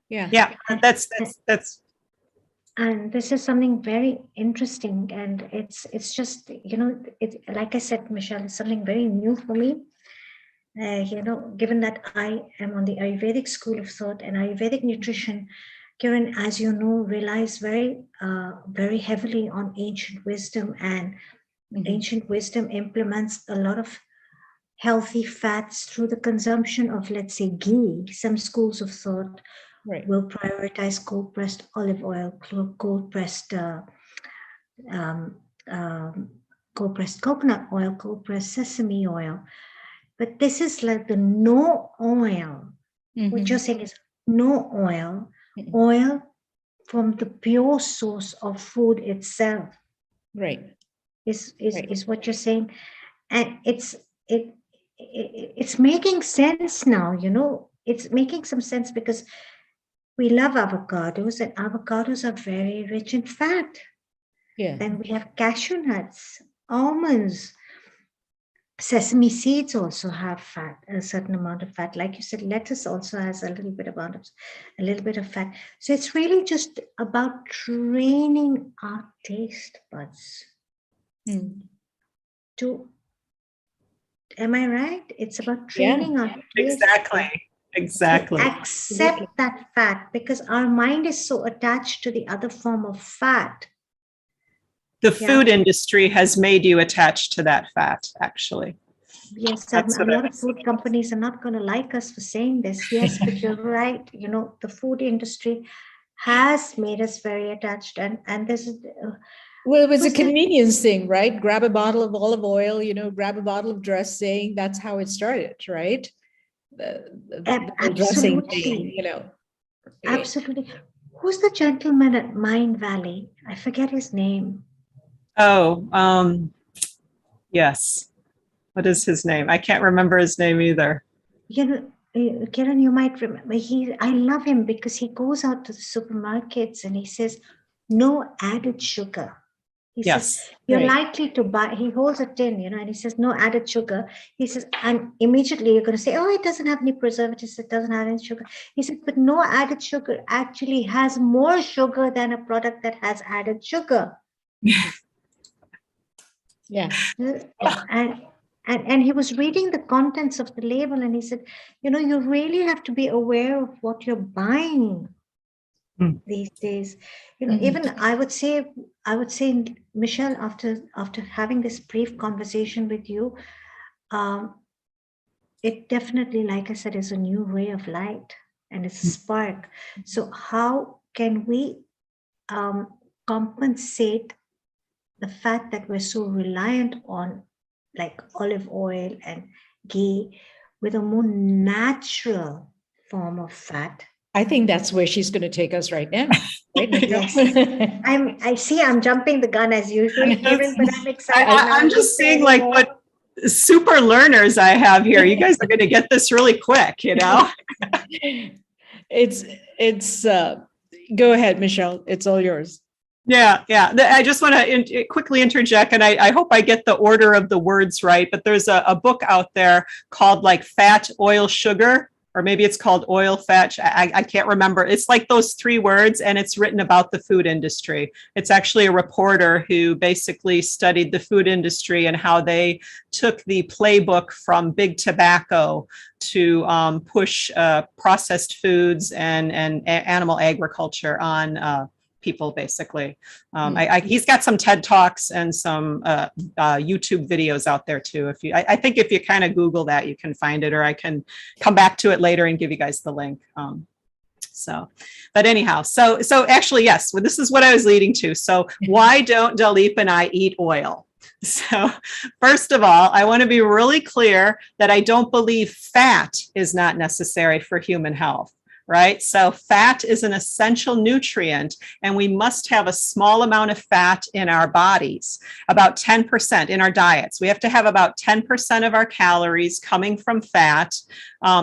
Yeah. That's. And this is something very interesting, and it's just, like I said, Michelle, it's something very new for me. Given that I am on the Ayurvedic school of thought, and Ayurvedic nutrition, Kiran, as you know, relies very, very heavily on ancient wisdom, and ancient wisdom implements a lot of healthy fats through the consumption of, let's say, ghee. Some schools of thought will prioritize cold-pressed olive oil, cold-pressed coconut oil, cold-pressed sesame oil. But this is like the no oil. What you're saying is no oil, oil from the pure source of food itself. Right. Is what you're saying. And it's making sense now, it's making some sense, because we love avocados, and avocados are very rich in fat. Then we have cashew nuts, almonds, sesame seeds also have fat, a certain amount of fat. Like you said, lettuce also has a little bit of fat. So it's really just about training our taste buds to. Am I right? It's about training our taste buds. Exactly. Accept that fat, because our mind is so attached to the other form of fat. The food industry has made you attached to that fat, actually. Yes, a lot of food companies are not going to like us for saying this. Yes, but you're right. The food industry has made us very attached, and this is. Well, it was a convenience thing, right? Grab a bottle of olive oil, grab a bottle of dressing. That's how it started, right? The dressing thing, Absolutely. Who's the gentleman at Mind Valley? I forget his name. Oh, yes. What is his name? I can't remember his name either. Kiran, you might remember. I love him because he goes out to the supermarkets and he says, no added sugar. He says, you're likely to buy, he holds a tin, and he says, no added sugar. He says, and immediately you're going to say, oh, it doesn't have any preservatives, it doesn't have any sugar. He said, but no added sugar actually has more sugar than a product that has added sugar. Yeah. And he was reading the contents of the label, and he said, you really have to be aware of what you're buying these days. Even I would say, Michelle, after having this brief conversation with you, it definitely, like I said, is a new ray of light, and it's a spark. So how can we compensate the fact that we're so reliant on, like, olive oil and ghee, with a more natural form of fat? I think that's where she's going to take us right now. Right? Yes. I see I'm jumping the gun as usual, Karen, but I'm excited. I'm just seeing what super learners I have here. You guys are going to get this really quick, it's go ahead, Michelle. It's all yours. Yeah. I just want to quickly interject, and I hope I get the order of the words right, but there's a book out there called like Fat, Oil, Sugar, or maybe it's called Oil, Fat. I can't remember. It's like those three words, and it's written about the food industry. It's actually a reporter who basically studied the food industry and how they took the playbook from big tobacco to push processed foods and animal agriculture on people, basically. He's got some TED Talks and some YouTube videos out there too. I think if you kind of Google that, you can find it, or I can come back to it later and give you guys the link. But anyhow, so actually, yes, well, this is what I was leading to. So why don't Dalip and I eat oil? So first of all, I want to be really clear that I don't believe fat is not necessary for human health. Right? So fat is an essential nutrient, and we must have a small amount of fat in our bodies, about 10% in our diets. We have to have about 10% of our calories coming from fat.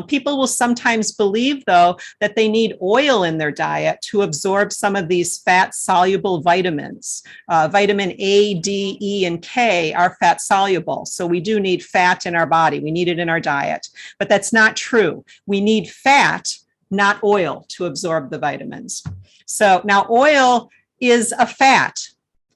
People will sometimes believe, though, that they need oil in their diet to absorb some of these fat-soluble vitamins. Vitamin A, D, E, and K are fat-soluble, so we do need fat in our body. We need it in our diet, but that's not true. We need fat, not oil, to absorb the vitamins. So now oil is a fat,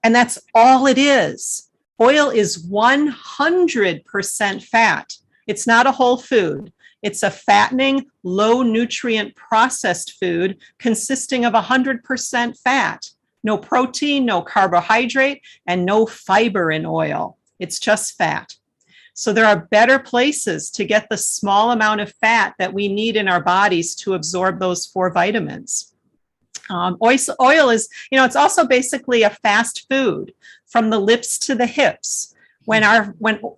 and that's all it is. Oil is 100% fat. It's not a whole food. It's a fattening, low nutrient processed food consisting of 100% fat. No protein, no carbohydrate, and no fiber in oil. It's just fat. So there are better places to get the small amount of fat that we need in our bodies to absorb those 4 vitamins. Oil is, it's also basically a fast food from the lips to the hips. When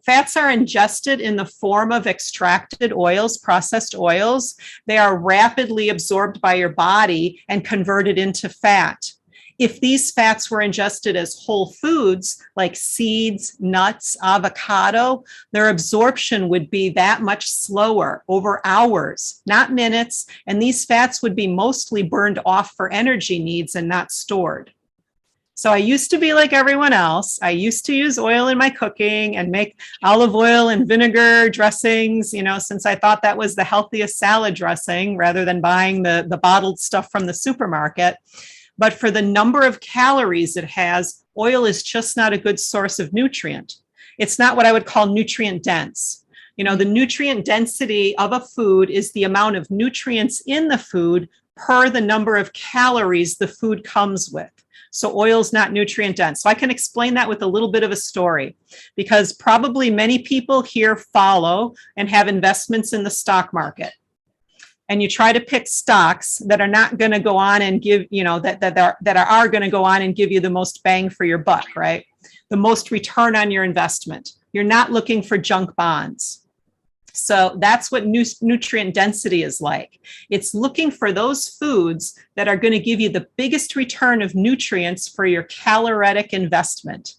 fats are ingested in the form of extracted oils, processed oils, they are rapidly absorbed by your body and converted into fat. If these fats were ingested as whole foods like seeds, nuts, avocado, their absorption would be that much slower, over hours, not minutes, and these fats would be mostly burned off for energy needs and not stored. So I used to be like everyone else. I used to use oil in my cooking and make olive oil and vinegar dressings, since I thought that was the healthiest salad dressing rather than buying the bottled stuff from the supermarket. But for the number of calories it has, oil is just not a good source of nutrient. It's not what I would call nutrient dense. The nutrient density of a food is the amount of nutrients in the food per the number of calories the food comes with. So oil is not nutrient dense. So I can explain that with a little bit of a story, because probably many people here follow and have investments in the stock market. And you try to pick stocks that are not going to go on and give, that are going to go on and give you the most bang for your buck, right? The most return on your investment. You're not looking for junk bonds. So that's what nutrient density is like. It's looking for those foods that are going to give you the biggest return of nutrients for your caloric investment.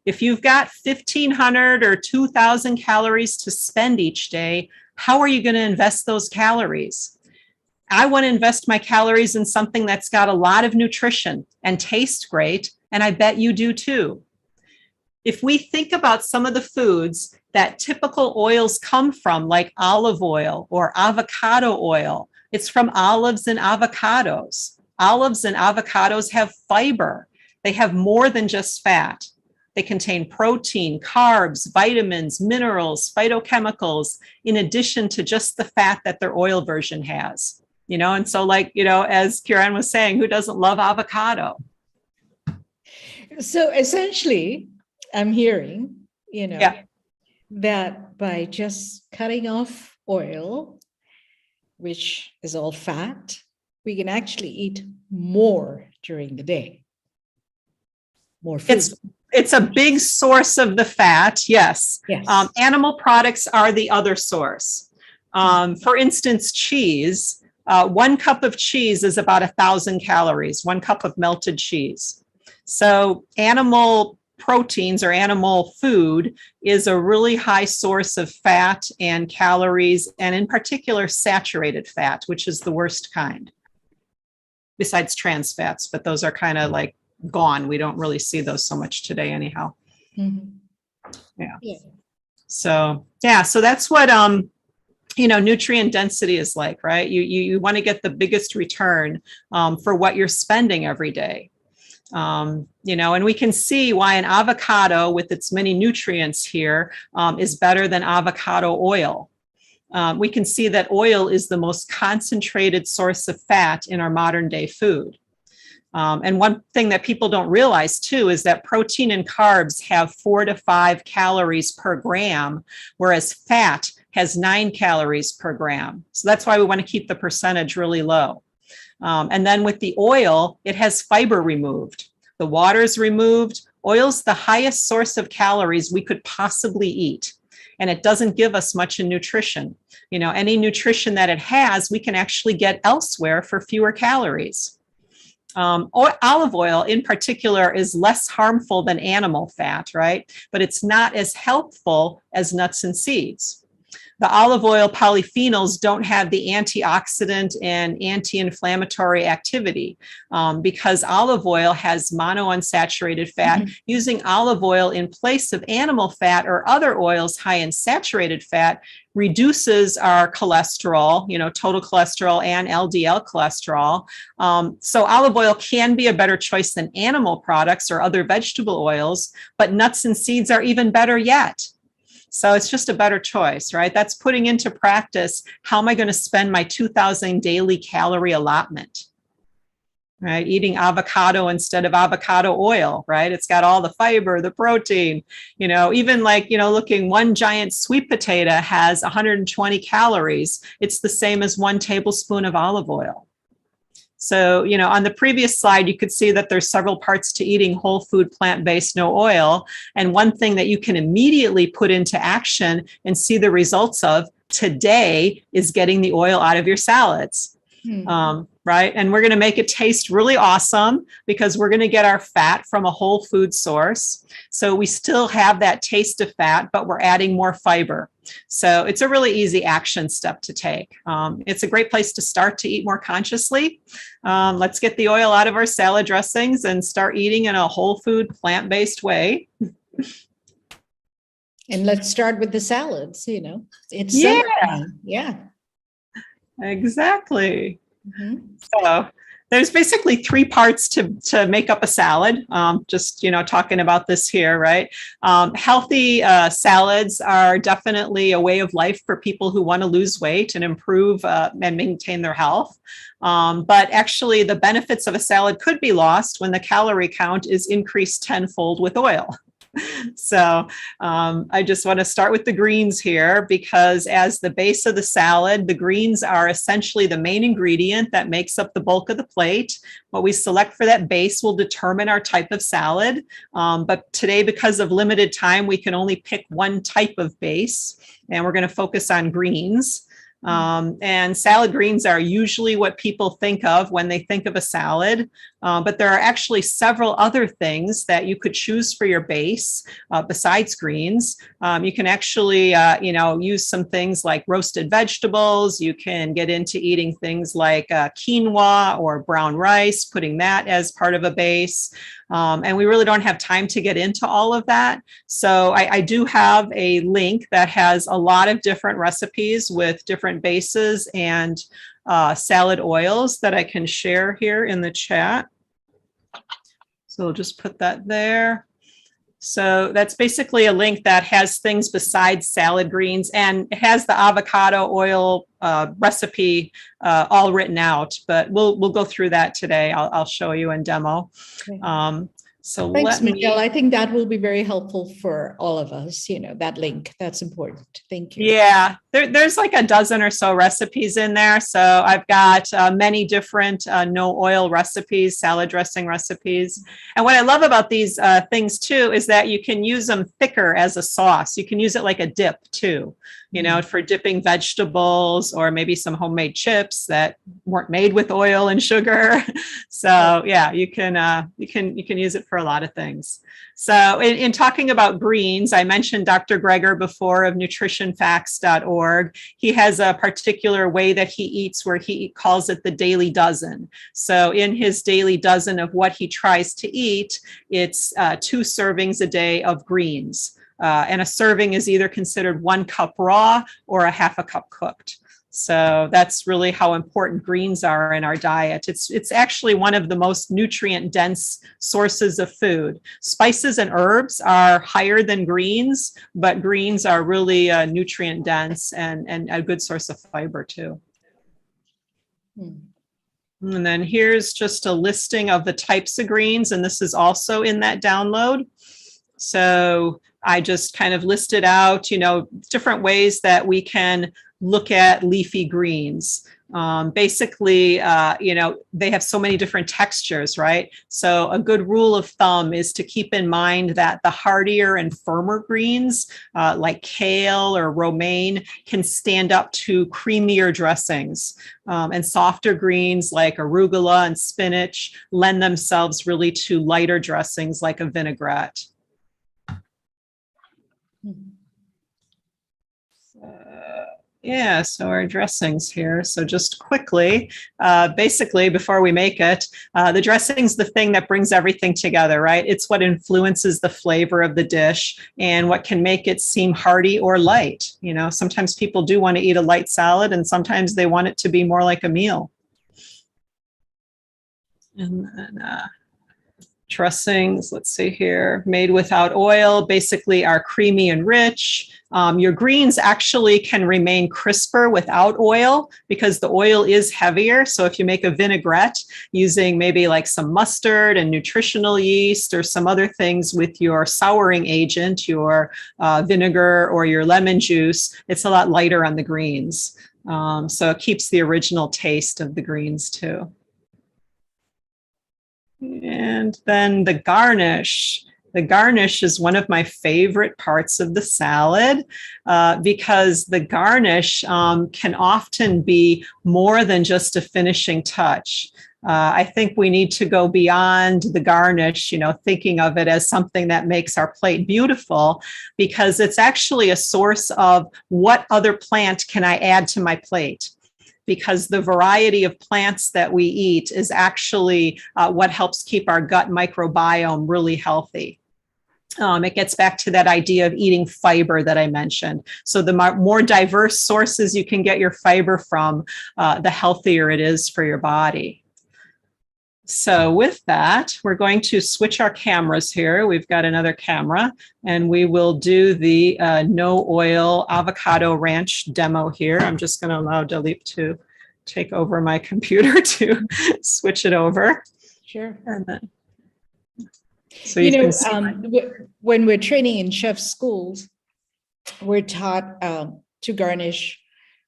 If you've got 1,500 or 2,000 calories to spend each day, how are you going to invest those calories? I want to invest my calories in something that's got a lot of nutrition and tastes great, and I bet you do too. If we think about some of the foods that typical oils come from, like olive oil or avocado oil, it's from olives and avocados. Olives and avocados have fiber. They have more than just fat. They contain protein, carbs, vitamins, minerals, phytochemicals, in addition to just the fat that their oil version has. And so as Kieran was saying, who doesn't love avocado? So essentially, I'm hearing, that by just cutting off oil, which is all fat, we can actually eat more during the day. More food. It's a big source of the fat, yes. Animal products are the other source. For instance, cheese. 1 cup of cheese is about 1,000 calories, 1 cup of melted cheese. So animal proteins or animal food is a really high source of fat and calories, and in particular, saturated fat, which is the worst kind, besides trans fats, but those are kind of like gone. We don't really see those so much today anyhow. Mhm. Yeah. Yeah. So, yeah, so that's what, nutrient density is like, right? You want to get the biggest return for what you're spending every day. And we can see why an avocado with its many nutrients here is better than avocado oil. We can see that oil is the most concentrated source of fat in our modern day food. And one thing that people don't realize too is that protein and carbs have 4 to 5 calories per gram, whereas fat has 9 calories per gram. So that's why we want to keep the percentage really low. And then with the oil, it has fiber removed. The water's removed. Oil's the highest source of calories we could possibly eat. And it doesn't give us much in nutrition. Any nutrition that it has, we can actually get elsewhere for fewer calories. Olive oil in particular is less harmful than animal fat, right? But it's not as helpful as nuts and seeds. The olive oil polyphenols don't have the antioxidant and anti-inflammatory activity because olive oil has monounsaturated fat. Mm-hmm. Using olive oil in place of animal fat or other oils high in saturated fat reduces our cholesterol, total cholesterol and LDL cholesterol. So olive oil can be a better choice than animal products or other vegetable oils, but nuts and seeds are even better yet. So it's just a better choice, right? That's putting into practice, how am I going to spend my 2,000 daily calorie allotment, right? Eating avocado instead of avocado oil, right? It's got all the fiber, the protein, even looking, one giant sweet potato has 120 calories. It's the same as 1 tablespoon of olive oil. So, on the previous slide, you could see that there's several parts to eating whole food, plant-based, no oil. And one thing that you can immediately put into action and see the results of today is getting the oil out of your salads. Right? And we're going to make it taste really awesome because we're going to get our fat from a whole food source. So we still have that taste of fat, but we're adding more fiber. So it's a really easy action step to take. It's a great place to start to eat more consciously. Let's get the oil out of our salad dressings and start eating in a whole food, plant-based way. And let's start with the salads, It's summertime. Yeah. Exactly. Mm-hmm. So there's basically 3 parts to make up a salad. Just, talking about this here, right? Healthy salads are definitely a way of life for people who want to lose weight and improve and maintain their health. But actually the benefits of a salad could be lost when the calorie count is increased tenfold with oil. So I just want to start with the greens here because as the base of the salad, the greens are essentially the main ingredient that makes up the bulk of the plate. What we select for that base will determine our type of salad. But today, because of limited time, we can only pick one type of base, and we're going to focus on greens. And salad greens are usually what people think of when they think of a salad, but there are actually several other things that you could choose for your base besides greens. You can actually, use some things like roasted vegetables. You can get into eating things like quinoa or brown rice, putting that as part of a base. And we really don't have time to get into all of that. So I do have a link that has a lot of different recipes with different bases and salad oils that I can share here in the chat. So we'll just put that there. So that's basically a link that has things besides salad greens, and it has the avocado oil recipe all written out, but we'll go through that today. I'll show you in demo. Okay. So thanks, Miguel. I think that will be very helpful for all of us, that link. That's important. Thank you. Yeah, there's like a dozen or so recipes in there. So I've got many different no oil recipes, salad dressing recipes. And what I love about these things too is that you can use them thicker as a sauce. You can use it like a dip too. for dipping vegetables, or maybe some homemade chips that weren't made with oil and sugar. So yeah, you can use it for a lot of things. So in talking about greens, I mentioned Dr. Greger before of nutritionfacts.org. He has a particular way that he eats where he calls it the daily dozen. So in his daily dozen of what he tries to eat, it's 2 servings a day of greens. And a serving is either considered 1 cup raw or a half a cup cooked. So that's really how important greens are in our diet. It's actually one of the most nutrient dense sources of food. Spices and herbs are higher than greens, but greens are really nutrient dense and a good source of fiber too. And then here's just a listing of the types of greens, and this is also in that download. So I just kind of listed out, different ways that we can look at leafy greens. Basically, they have so many different textures, right? So a good rule of thumb is to keep in mind that the hardier and firmer greens, like kale or romaine, can stand up to creamier dressings. And softer greens like arugula and spinach lend themselves really to lighter dressings like a vinaigrette. So our dressings here. So just quickly, basically, before we make it, the dressing's the thing that brings everything together, right? It's what influences the flavor of the dish and what can make it seem hearty or light. Sometimes people do want to eat a light salad, and sometimes they want it to be more like a meal. And then dressings, let's see here, made without oil, basically are creamy and rich. Your greens actually can remain crisper without oil because the oil is heavier. So if you make a vinaigrette using maybe like some mustard and nutritional yeast or some other things with your souring agent, your vinegar or your lemon juice, it's a lot lighter on the greens. So it keeps the original taste of the greens too. And then the garnish. The garnish is one of my favorite parts of the salad because the garnish can often be more than just a finishing touch. I think we need to go beyond the garnish, thinking of it as something that makes our plate beautiful, because it's actually a source of what other plant can I add to my plate. Because the variety of plants that we eat is actually what helps keep our gut microbiome really healthy. It gets back to that idea of eating fiber that I mentioned. So the more diverse sources you can get your fiber from, the healthier it is for your body. So with that, we're going to switch our cameras here. We've got another camera, and we will do the no oil avocado ranch demo here. I'm just going to allow Dalip to take over my computer to switch it over. Sure. And then, so you can see when we're training in chef schools, we're taught to garnish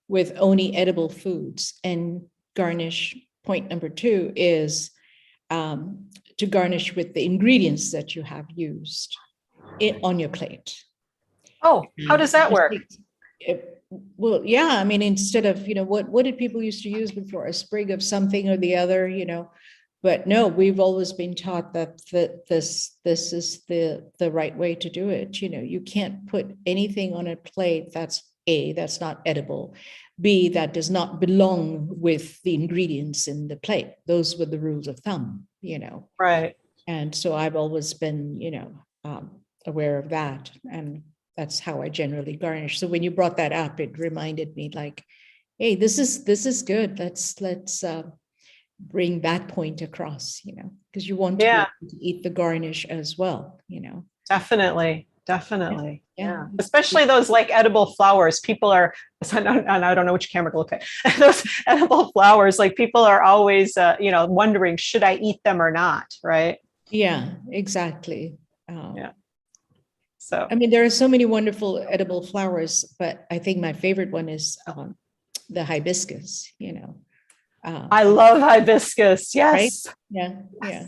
with only edible foods. And garnish, point number 2 is to garnish with the ingredients that you have used on your plate. Oh, how does that work? Well, yeah, I mean, instead of, what did people used to use before? A sprig of something or the other, but no, we've always been taught that this is the right way to do it. You can't put anything on a plate that's not edible, B, that does not belong with the ingredients in the plate. Those were the rules of thumb, Right. And so I've always been, aware of that. And that's how I generally garnish. So when you brought that up, it reminded me like, hey, this is good. Let's bring that point across, because you want to be able to eat the garnish as well, Definitely. Yeah. Especially those like edible flowers. People are, and I don't know which camera to look at. Those edible flowers, like people are always, wondering, should I eat them or not? Right. Yeah, exactly. So, I mean, there are so many wonderful edible flowers, but I think my favorite one is the hibiscus, I love hibiscus. Yes. Right? Yeah.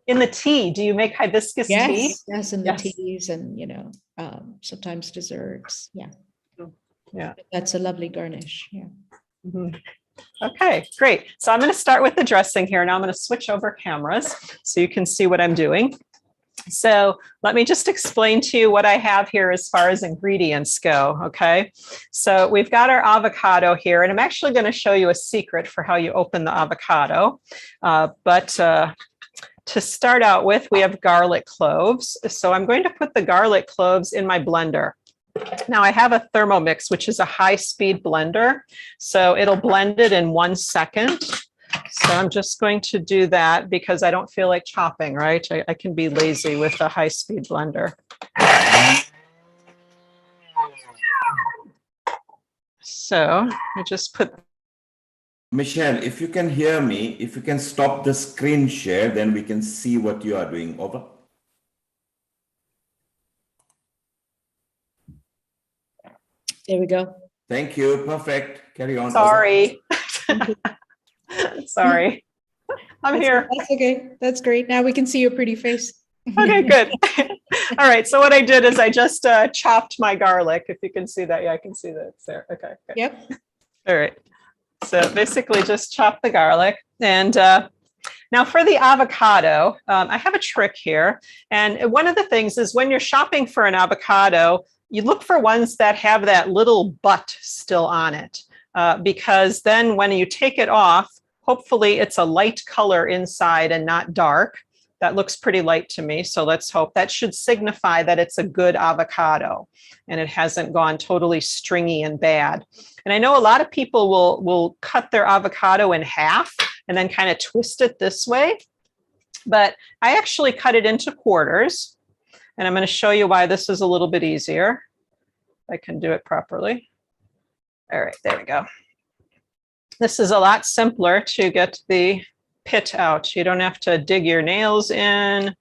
In the tea, do you make hibiscus tea? Yes, in the teas and, sometimes desserts. Yeah. Yeah. That's a lovely garnish. Yeah. Mhm. Okay, great. So I'm going to start with the dressing here. Now I'm going to switch over cameras so you can see what I'm doing. So let me just explain to you what I have here as far as ingredients go, okay? So we've got our avocado here, and I'm actually going to show you a secret for how you open the avocado. But to start out with, we have garlic cloves. So I'm going to put the garlic cloves in my blender. Now I have a Thermomix, which is a high-speed blender. So it'll blend it in 1 second. So I'm just going to do that because I don't feel like chopping, right? I can be lazy with a high-speed blender. So I just put. Michelle, if you can hear me, if you can stop the screen share, then we can see what you are doing. Over. There we go. Thank you. Perfect. Carry on. Sorry. Sorry. I'm here. That's okay. That's great. Now we can see your pretty face. Okay, good. All right. So what I did is I just chopped my garlic. If you can see that. Yeah, I can see that it's there. Okay. Good. Yep. All right. So basically just chop the garlic. And now for the avocado, I have a trick here. And one of the things is when you're shopping for an avocado, you look for ones that have that little butt still on it, because then when you take it off, hopefully it's a light color inside and not dark. That looks pretty light to me. So let's hope that should signify that it's a good avocado and it hasn't gone totally stringy and bad. And I know a lot of people will cut their avocado in half and then kind of twist it this way. But I actually cut it into quarters. And I'm going to show you why this is a little bit easier. I can do it properly. All right, there we go. This is a lot simpler to get the pit out. You don't have to dig your nails in.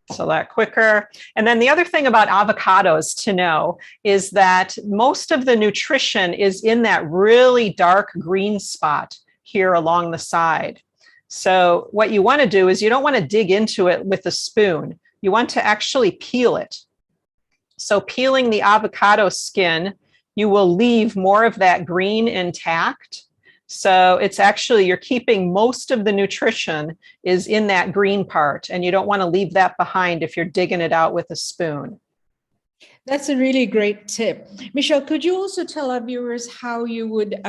It's a lot quicker. And then the other thing about avocados to know is that most of the nutrition is in that really dark green spot here along the side. So what you want to do is you don't want to dig into it with a spoon. You want to actually peel it. So peeling the avocado skin, you will leave more of that green intact. So it's actually, you're keeping most of the nutrition is in that green part, and you don't want to leave that behind if you're digging it out with a spoon. That's a really great tip. Michelle, could you also tell our viewers how you would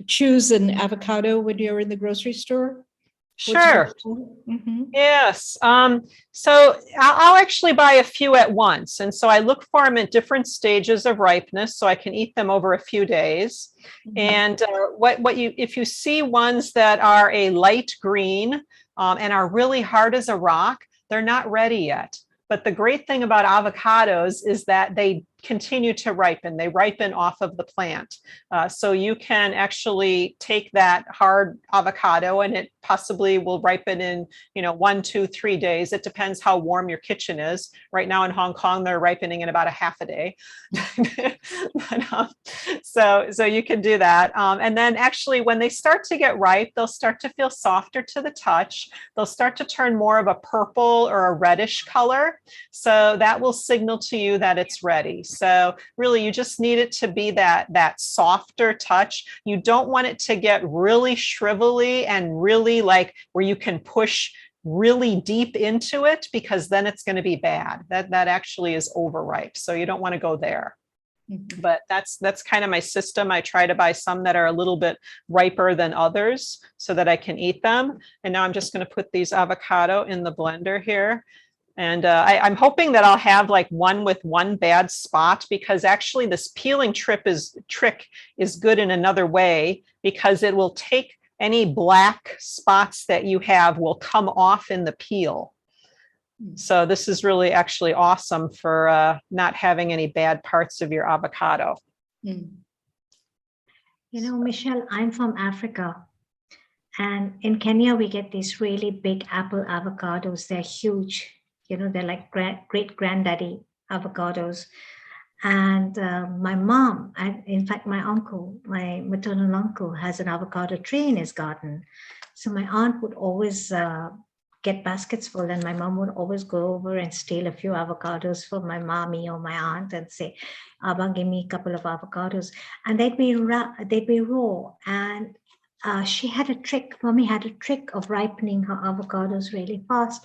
choose an avocado when you're in the grocery store? Sure. Mm-hmm. Yes. So I'll actually buy a few at once. And so I look for them at different stages of ripeness so I can eat them over a few days. Mm-hmm. And if you see ones that are a light green and are really hard as a rock, they're not ready yet. But the great thing about avocados is that they continue to ripen. They ripen off of the plant. So you can actually take that hard avocado and it possibly will ripen in, 1, 2, 3 days. It depends how warm your kitchen is. Right now in Hong Kong, they're ripening in about a half a day. So you can do that. And then actually when they start to get ripe, they'll start to feel softer to the touch. They'll start to turn more of a purple or a reddish color. So that will signal to you that it's ready. So really, you just need it to be that softer touch. You don't want it to get really shrivelly and really like where you can push really deep into it, because then it's going to be bad. That actually is overripe. So you don't want to go there. Mm-hmm. But that's kind of my system. I try to buy some that are a little bit riper than others so that I can eat them. And now I'm just going to put these avocado in the blender here. And I'm hoping that I'll have like one with one bad spot, because actually this peeling trick is good in another way, because it will take any black spots that you have will come off in the peel. So this is really actually awesome for not having any bad parts of your avocado. Michelle, I'm from Africa. And in Kenya, we get these really big apple avocados. They're huge. They're like great granddaddy avocados. And my mom, in fact, my uncle, my maternal uncle, has an avocado tree in his garden. So my aunt would always get baskets full, and my mom would always go over and steal a few avocados from my mommy or my aunt and say, Abba, give me a couple of avocados. And they'd be raw. And she had a trick, mommy had a trick of ripening her avocados really fast.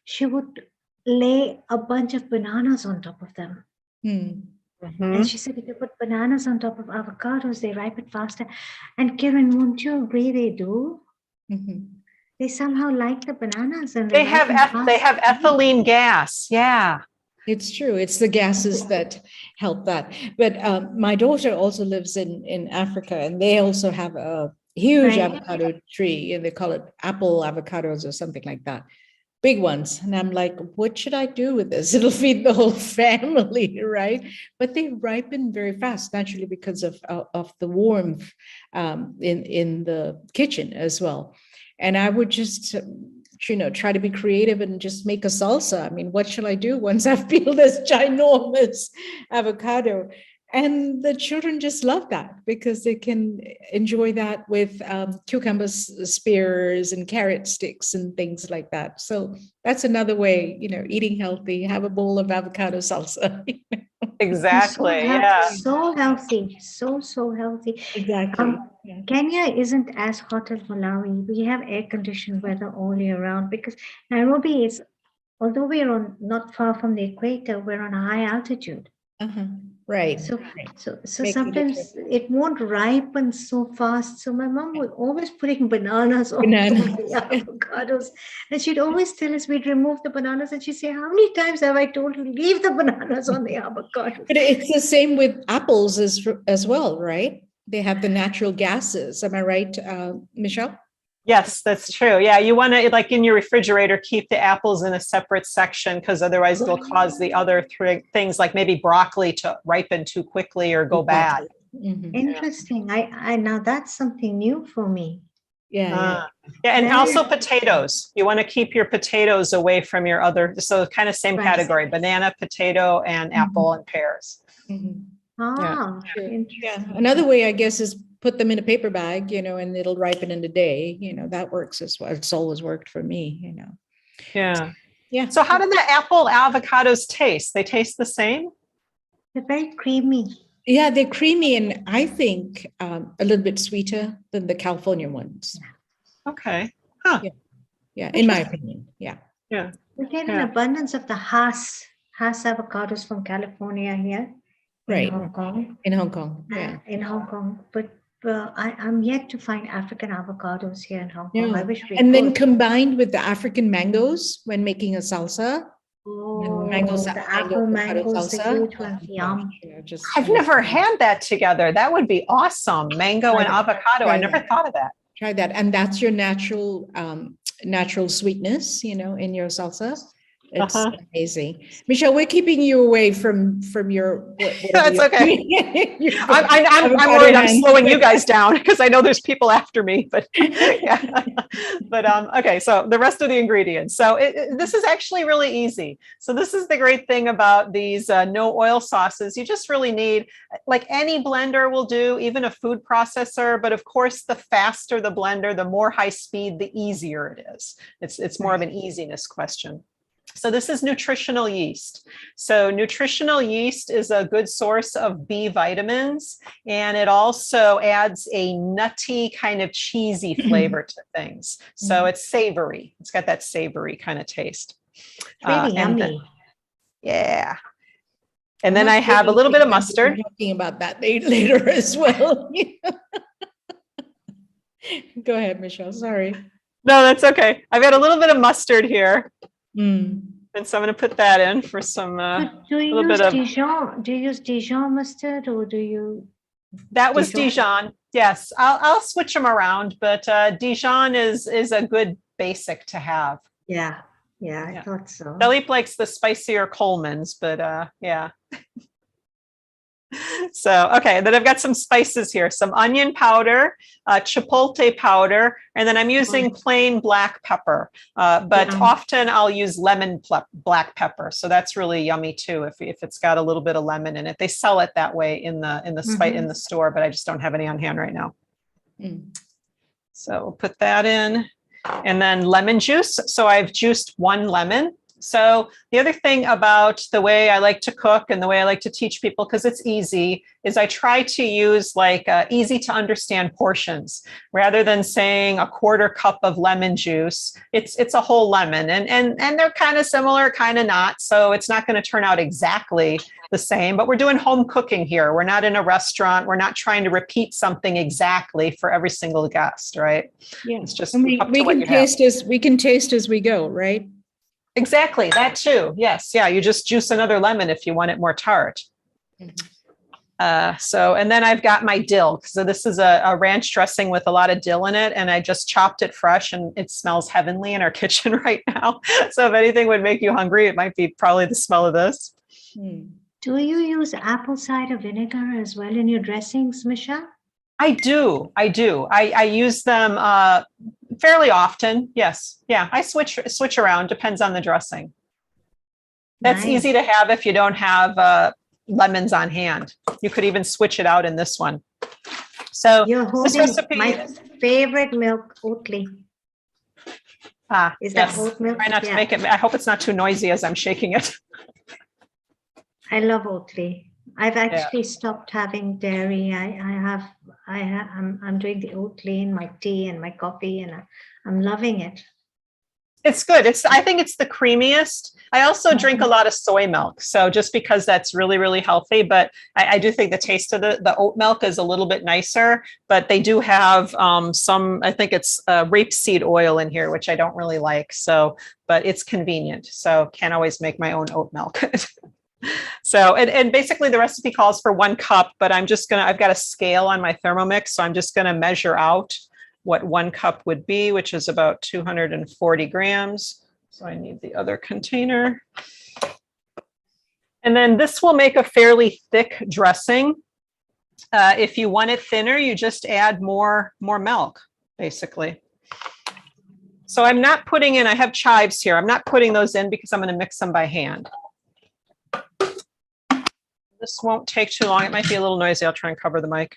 She would lay a bunch of bananas on top of them. And she said, if you put bananas on top of avocados, they ripen faster. And Kiran, won't you agree they do? They somehow like the bananas, and They have ethylene gas. Yeah. It's true. It's the gases that help that. But my daughter also lives in Africa, and they also have a huge avocado tree, and they call it apple avocados or something like that. Big ones. And I'm like, what should I do with this? It'll feed the whole family, right? But they ripen very fast, naturally, because of the warmth in the kitchen as well. And I would just, try to be creative and just make a salsa. I mean, what shall I do once I've peeled this ginormous avocado? And the children just love that because they can enjoy that with cucumbers, spears, and carrot sticks and things like that. So that's another way, eating healthy, have a bowl of avocado salsa. Exactly. So healthy. So healthy. Exactly. Kenya isn't as hot as Malawi. We have air-conditioned weather all year round because Nairobi is, although we're not far from the equator, we're on a high altitude. Right. So sometimes it won't ripen so fast. So my mom was always putting bananas on the avocados. And she'd always tell us we'd remove the bananas. And she'd say, how many times have I told you, leave the bananas on the avocados? But it's the same with apples as well, right? They have the natural gases. Am I right, Michelle? Yes, that's true. Yeah, you want to, like in your refrigerator, keep the apples in a separate section because otherwise it'll cause the other things like maybe broccoli to ripen too quickly or go bad. Interesting. I now that's something new for me. Yeah, and also potatoes. You want to keep your potatoes away from your other, so kind of same category, banana, potato, and apple and pears. Another way, I guess, is put them in a paper bag, and it'll ripen in a day. That works as well. It's always worked for me, Yeah. So how do the apple avocados taste? They taste the same? They're very creamy. Yeah, they're creamy, and I think a little bit sweeter than the California ones. Okay. Yeah, in my opinion. Yeah. We get an abundance of the Hass avocados from California here. Right. In Hong Kong. In Hong Kong. In Hong Kong. But I'm yet to find African avocados here in Hong Kong. I wish we could. Then combined with the African mangoes when making a salsa. The apple mangoes, the huge ones. Yum. I've never had that together. That would be awesome. Mango and avocado. I never thought of that. Try that. And that's your natural sweetness, in your salsa. It's amazing. Michelle, we're keeping you away from your. That's okay. I'm worried I'm slowing you guys down because I know there's people after me. But okay. So the rest of the ingredients. So this is actually really easy. So this is the great thing about these no oil sauces. You just really need, like any blender will do, even a food processor. But of course, the faster the blender, the more high speed, the easier it is. It's more of an easiness question. So this is nutritional yeast. So nutritional yeast is a good source of B vitamins, and it also adds a nutty kind of cheesy flavor to things. So it's savory. It's got that savory kind of taste. Really yummy. And then I have a little bit of mustard. Talking about that later as well. Go ahead, Michelle. Sorry. No, that's okay. I've got a little bit of mustard here. And so I'm going to put that in for some do you use Dijon mustard, or do you? That was Dijon. Yes, I'll switch them around, but Dijon is a good basic to have. Yeah, I thought so. Philippe likes the spicier Coleman's, but yeah. So, okay, then I've got some spices here, some onion powder, chipotle powder, and then I'm using plain black pepper, but often I'll use lemon black pepper. So that's really yummy too, if it's got a little bit of lemon in it. They sell it that way in the store, but I just don't have any on hand right now. So we'll put that in. And then lemon juice. So I've juiced 1 lemon. So the other thing about the way I like to cook and the way I like to teach people, because it's easy, is I try to use like easy to understand portions rather than saying a 1/4 cup of lemon juice. It's a whole lemon, and they're kind of similar, kind of not. So it's not going to turn out exactly the same, but we're doing home cooking here. We're not in a restaurant. We're not trying to repeat something exactly for every single guest, right? Yeah. It's just And we up to what can you have. taste as we go, right? Exactly, that too. Yes, yeah. You just juice another lemon if you want it more tart. And then I've got my dill. So this is a ranch dressing with a lot of dill in it, and I just chopped it fresh, and it smells heavenly in our kitchen right now. So if anything would make you hungry, it might be probably the smell of this. Do you use apple cider vinegar as well in your dressings, Michelle? I do. I use them fairly often. Yes. Yeah. I switch around. Depends on the dressing. That's Nice. easy to have if you don't have lemons on hand. You could even switch it out in this one. So You're this holding recipe, my favorite milk, Oatly. Is that yes. oat milk? Try not to Yeah. make it. I hope it's not too noisy as I'm shaking it. I love Oatly. I've actually stopped having dairy. I'm doing the Oatly in my tea and my coffee, and I'm loving it. It's good. I think it's the creamiest. I also drink a lot of soy milk. So just because that's really, really healthy, but I do think the taste of the oat milk is a little bit nicer, but they do have I think it's rapeseed oil in here, which I don't really like. So, but it's convenient. So can't always make my own oat milk. So, and basically the recipe calls for 1 cup, but I've got a scale on my Thermomix. So I'm just going to measure out what 1 cup would be, which is about 240 grams. So I need the other container. And then this will make a fairly thick dressing. If you want it thinner, you just add more milk, basically. So I'm not putting in, I have chives here. I'm not putting those in because I'm going to mix them by hand. This won't take too long. It might be a little noisy. I'll try and cover the mic.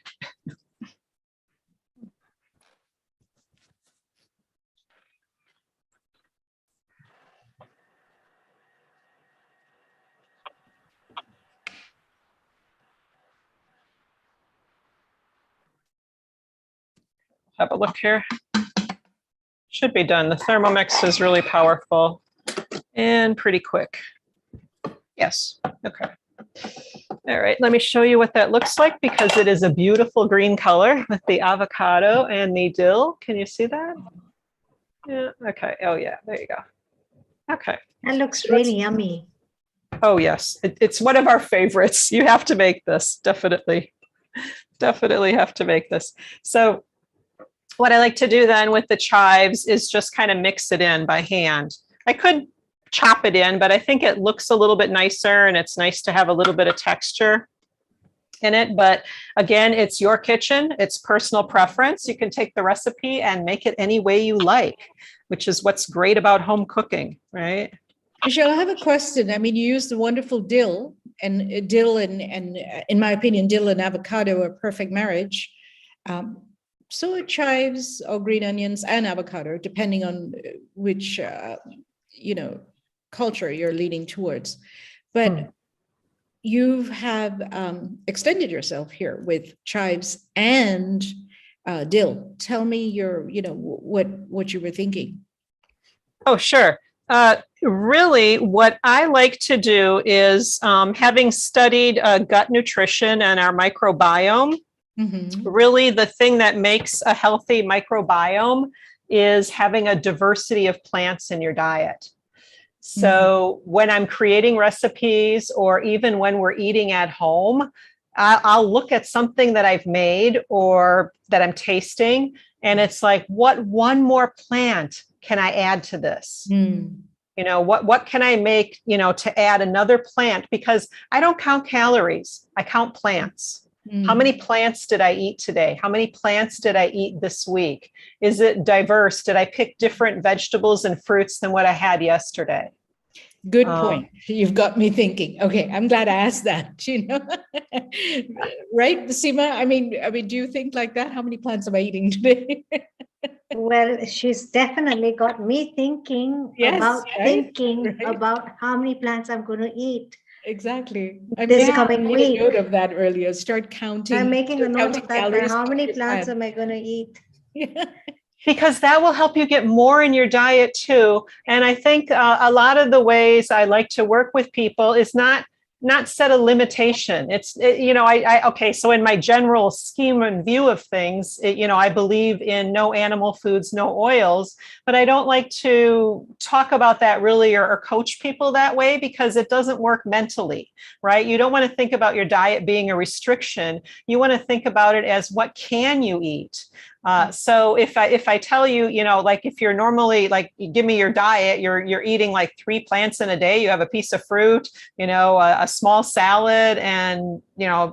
Have a look here. Should be done. The Thermomix is really powerful and pretty quick. Yes. Okay. All right. Let me show you what that looks like, because it is a beautiful green color with the avocado and the dill. Can you see that? Yeah. Okay. Oh, yeah. There you go. Okay. That looks really yummy. Oh, yes. It's one of our favorites. You have to make this. Definitely. Definitely have to make this. So what I like to do then with the chives is just kind of mix it in by hand. I could chop it in, but I think it looks a little bit nicer, and it's nice to have a little bit of texture in it. But again, it's your kitchen. It's personal preference. You can take the recipe and make it any way you like, which is what's great about home cooking, right? Michelle, I have a question. I mean, you used the wonderful dill, and in my opinion, dill and avocado are a perfect marriage. So are chives or green onions and avocado, depending on which, culture you're leaning towards. But you have extended yourself here with chives and dill. Tell me what you were thinking. Oh, sure. Really, what I like to do is, having studied gut nutrition and our microbiome, really the thing that makes a healthy microbiome is having a diversity of plants in your diet. So when I'm creating recipes, or even when we're eating at home, I'll look at something that I've made or that I'm tasting, and it's like, what one more plant can I add to this? What can I make, to add another plant? Because I don't count calories. I count plants. How many plants did I eat today? How many plants did I eat this week? Is it diverse? Did I pick different vegetables and fruits than what I had yesterday? Good point. You've got me thinking. Okay, I'm glad I asked that. Right, Seema? I mean, do you think like that? How many plants am I eating today? Well, she's definitely got me thinking Yes, right? Right. about how many plants I'm going to eat Exactly. I this made, Yeah. coming made a week. note of that earlier. I'm making a Start note counting of that. calories, How count many your plants plan. am I going to eat? Yeah. Because that will help you get more in your diet too. And I think a lot of the ways I like to work with people is not set a limitation. Okay, so in my general scheme and view of things, I believe in no animal foods, no oils, but I don't like to talk about that really or coach people that way because it doesn't work mentally, right? You don't want to think about your diet being a restriction. You want to think about it as what can you eat? So if I tell you, like if you're normally like, give me your diet, you're eating like 3 plants in a day, you have a piece of fruit, a small salad and,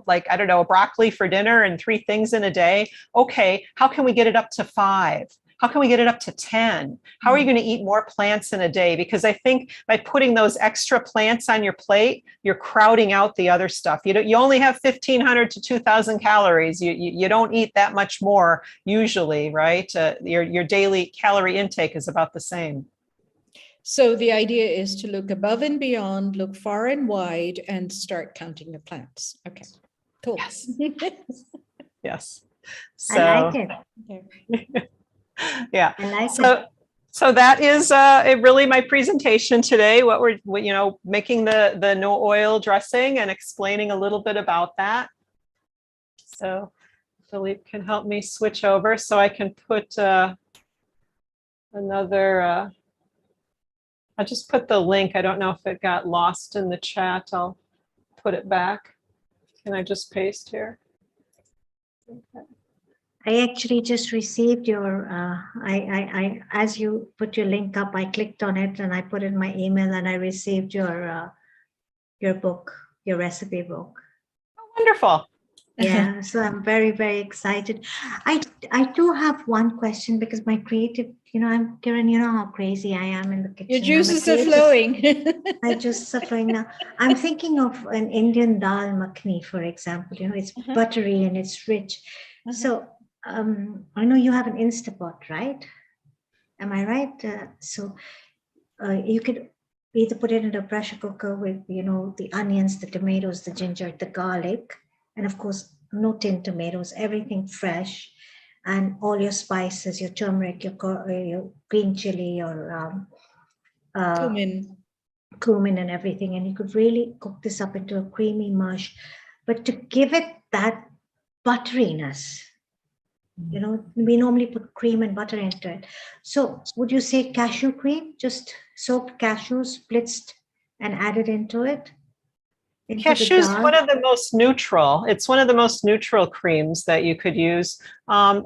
like, I don't know, broccoli for dinner and 3 things in a day. Okay, how can we get it up to 5? How can we get it up to 10? How are you going to eat more plants in a day? Because I think by putting those extra plants on your plate, you're crowding out the other stuff. You only have 1,500 to 2,000 calories. You don't eat that much more usually, right? Your daily calorie intake is about the same. So the idea is to look above and beyond, look far and wide, and start counting the plants. Okay, cool. Yes. Yes. I like it. Okay. Yeah. I like So it. so that is really my presentation today. What we're making the no oil dressing and explaining a little bit about that. So Philippe can help me switch over so I can put another. I'll just put the link. I don't know if it got lost in the chat. I'll put it back. Can I just paste here? Okay. I actually just received your, as you put your link up, I clicked on it and I put in my email and I received your book, your recipe book. Oh, wonderful. Yeah, so I'm very, very excited. I do have one question because my creative, I'm Kiran, you know how crazy I am in the kitchen. Your juices are flowing. I just suffering now. I'm thinking of an Indian dal makhni, for example. It's buttery and it's rich. So I know you have an Instapot, right? Am I right? So you could either put it in a pressure cooker with, the onions, the tomatoes, the ginger, the garlic, and of course, no tinned tomatoes, everything fresh, and all your spices, your turmeric, your green chili, your cumin and everything. And you could really cook this up into a creamy mush. But to give it that butteriness, we normally put cream and butter into it. So would you say cashew cream, just soaked cashews, blitzed and added into it? Cashew is one of the most neutral. It's one of the most neutral creams that you could use. I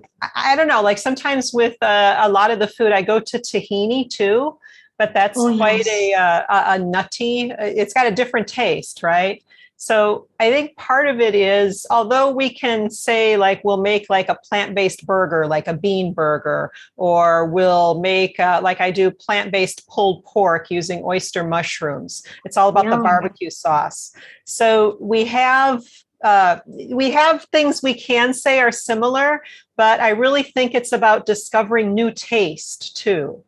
don't know, like sometimes with a lot of the food, I go to tahini too, but that's quite a nutty, it's got a different taste, right? So I think part of it is, although we can say like, we'll make like a plant-based burger, like a bean burger, or we'll make, like I do plant-based pulled pork using oyster mushrooms. It's all about the barbecue sauce. So we have things we can say are similar, but I really think it's about discovering new taste too.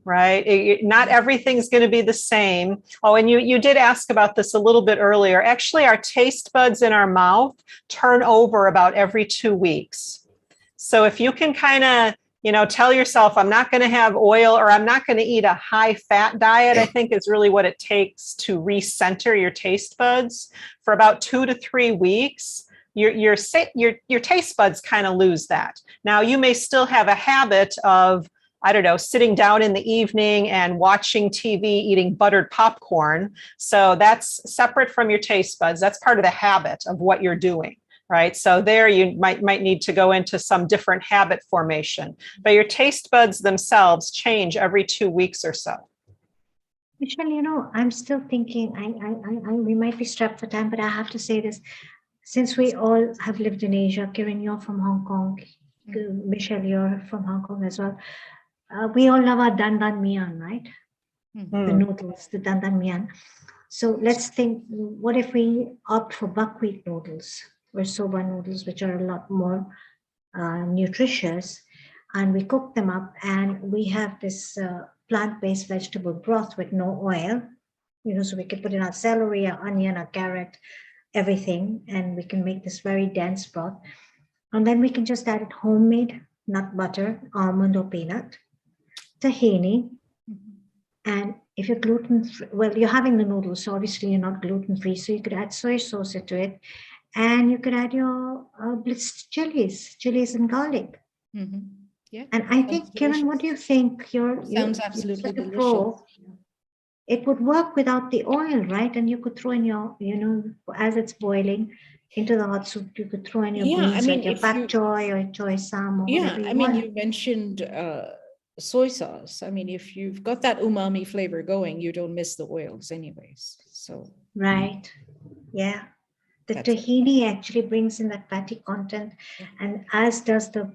Right? Not everything's going to be the same. Oh, and you did ask about this a little bit earlier. Actually, our taste buds in our mouth turn over about every 2 weeks. So if you can kind of, tell yourself, I'm not going to have oil or I'm not going to eat a high fat diet, I think is really what it takes to recenter your taste buds for about 2 to 3 weeks. Your taste buds kind of lose that. Now, you may still have a habit of, I don't know, sitting down in the evening and watching TV, eating buttered popcorn. So that's separate from your taste buds. That's part of the habit of what you're doing, right? So there you might need to go into some different habit formation. But your taste buds themselves change every 2 weeks or so. Michelle, I'm still thinking, we might be strapped for time, but I have to say this. Since we all have lived in Asia, Kiran, you're from Hong Kong, Michelle, you're from Hong Kong as well. We all love our dandan mian, right? The noodles, the dandan mian. So let's think, what if we opt for buckwheat noodles or soba noodles, which are a lot more nutritious? and we cook them up, and we have this plant-based vegetable broth with no oil, so we can put in our celery, our onion, our carrot, everything, and we can make this very dense broth. And then we can just add it homemade nut butter, almond or peanut, tahini, and if you're gluten-free, well, you're having the noodles, so obviously you're not gluten-free, so you could add soy sauce to it, and you could add your blitzed chilies and garlic. Yeah. And I think, Kiran, what do you think? Sounds absolutely you're delicious. pro. It would work without the oil, right? And you could throw in your, as it's boiling into the hot soup, you could throw in your beans, like your pak choy or choy sam or whatever you want. You mentioned soy sauce. I mean, if you've got that umami flavor going, you don't miss the oils anyways. So right. Yeah. The tahini actually brings in that fatty content, and as does the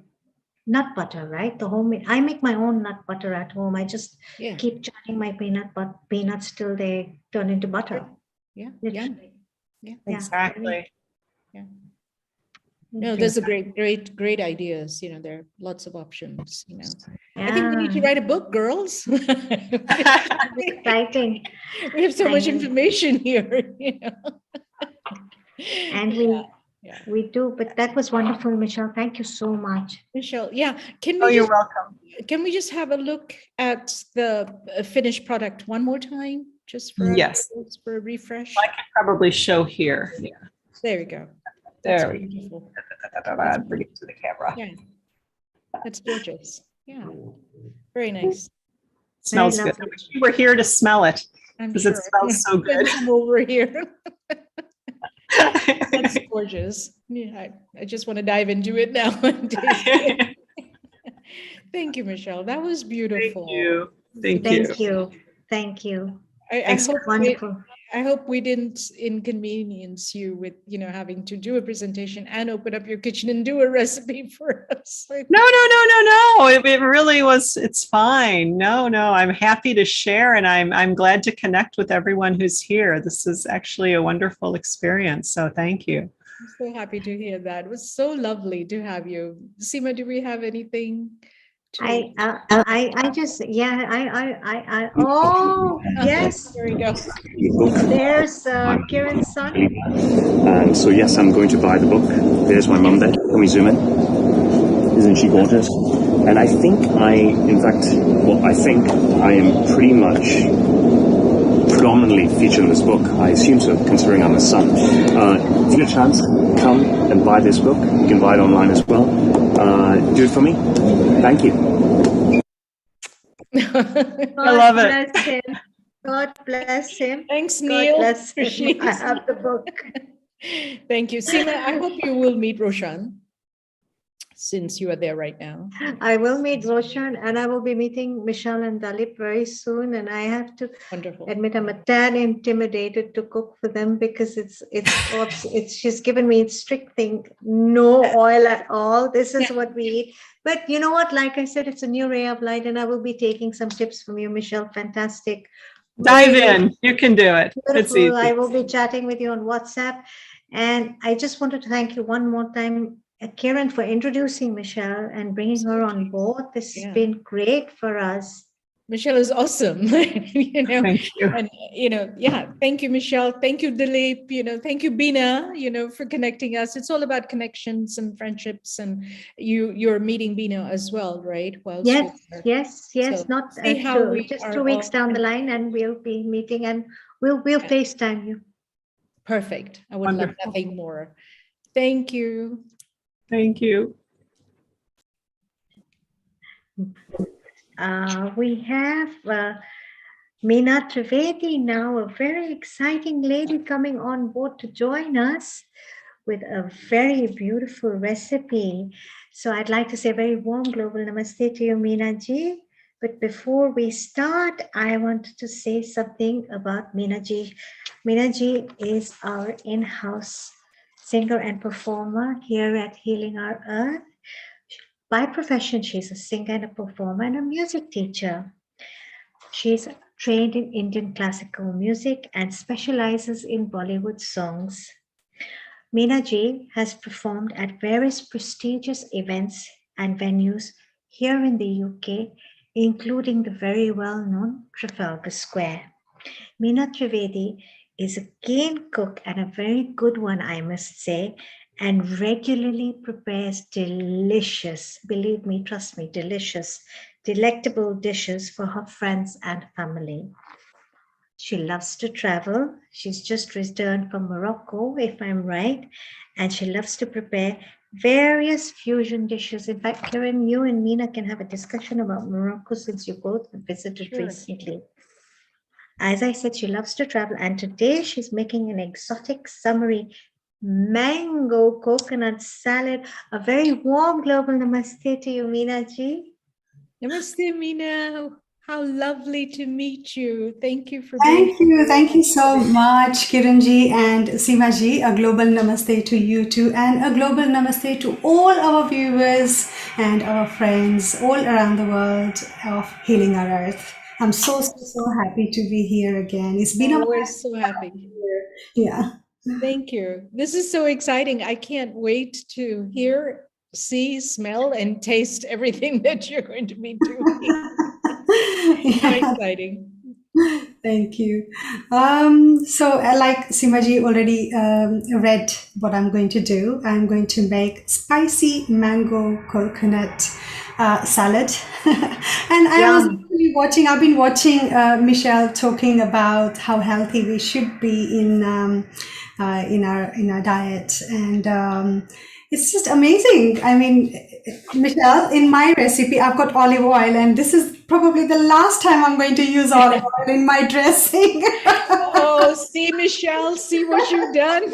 nut butter, right? The homemade. I make my own nut butter at home. I just keep chatting my peanuts till they turn into butter. Yeah. Literally. Yeah. Exactly. Yeah. No, those are great ideas. There are lots of options. I think we need to write a book, girls. Exciting. We have so much information here. And we do, but that was wonderful, Michelle. Thank you so much. Michelle, yeah. You're welcome. Can we just have a look at the finished product one more time, just for for a refresh? I could probably show here. Yeah. There we go. There we go. Bring it to the camera. Yeah, that's gorgeous. Yeah, very nice. Smells good. I wish you were here to smell it, because it smells so good. I'm over here. That's gorgeous. Yeah, I just want to dive into it now and taste it. Thank you, Michelle. That was beautiful. Thank you. I hope wonderful. I hope we didn't inconvenience you with, having to do a presentation and open up your kitchen and do a recipe for us. No. It really was. It's fine. No. I'm happy to share, and I'm glad to connect with everyone who's here. This is actually a wonderful experience. So thank you. I'm so happy to hear that. It was so lovely to have you. Seema, do we have anything? I just oh yes, there we go. There's Kiran's son. And so yes, I'm going to buy the book. There's my mum there. Can we zoom in? Isn't she gorgeous? And I think I am pretty much predominantly featured in this book. I assume so, considering I'm a son. If you get a chance, come and buy this book. You can buy it online as well. Do it for me. Thank you. I love it. God bless him. Thanks, Neil. God bless him. I have the book. Thank you. Seema, I hope you will meet Roshan, since you are there right now. I will meet Roshan, and I will be meeting Michelle and Dalip very soon. And I have to admit, I'm a tad intimidated to cook for them, because it's she's given me a strict thing, no oil at all. This is what we eat. But you know what? Like I said, it's a new ray of light, and I will be taking some tips from you, Michelle. Fantastic. Dive in. You can do it. Beautiful. It's easy. I will be chatting with you on WhatsApp. And I just wanted to thank you one more time, Kiran, for introducing Michelle and bringing her on board. This has been great for us. Michelle is awesome. Thank you. And thank you, Michelle. Thank you, Dilip. Thank you, Bina, for connecting us. It's all about connections and friendships, and you're meeting Bina as well, right? Yes. So not just 2 weeks down the line, and we'll be meeting, and we'll FaceTime you. Perfect. I would love nothing more. Thank you. Thank you. We have Meena Trivedi now, a very exciting lady coming on board to join us with a very beautiful recipe. So I'd like to say a very warm global namaste to you, Meena ji. But before we start, I wanted to say something about Meena ji. Meena ji is our in-house singer and performer here at Healing Our Earth. By profession, she's a singer and a performer and a music teacher. She's trained in Indian classical music and specializes in Bollywood songs. Meena ji has performed at various prestigious events and venues here in the UK, including the very well-known Trafalgar Square. Meena Trivedi is a keen cook and a very good one, I must say, and regularly prepares delicious, believe me, trust me, delicious, delectable dishes for her friends and family. She loves to travel. She's just returned from Morocco, if I'm right, and she loves to prepare various fusion dishes. In fact, Karen, you and Meena can have a discussion about Morocco since you both visited Sure. recently. As I said, she loves to travel, and today she's making an exotic summery mango coconut salad. A very warm global namaste to you, Meena ji. Namaste, Meena. How lovely to meet you. Thank you for being Thank you. Thank you so much, Kiranji and Seemaji. A global namaste to you too, and a global namaste to all our viewers and our friends all around the world of Healing Our Earth. I'm so happy to be here again. It's been a Oh, we're while. so happy. Yeah. Thank you. This is so exciting. I can't wait to hear, see, smell, and taste everything that you're going to be doing. So Yeah. exciting. Thank you. Like Simaji already read what I'm going to do. I'm going to make spicy mango coconut salad. And I was Yum. actually watching, I've been watching Michelle talking about how healthy we should be in our diet. And it's just amazing. I mean, Michelle, in my recipe, I've got olive oil, and this is probably the last time I'm going to use olive oil in my dressing. Oh, see, Michelle, see what you've done.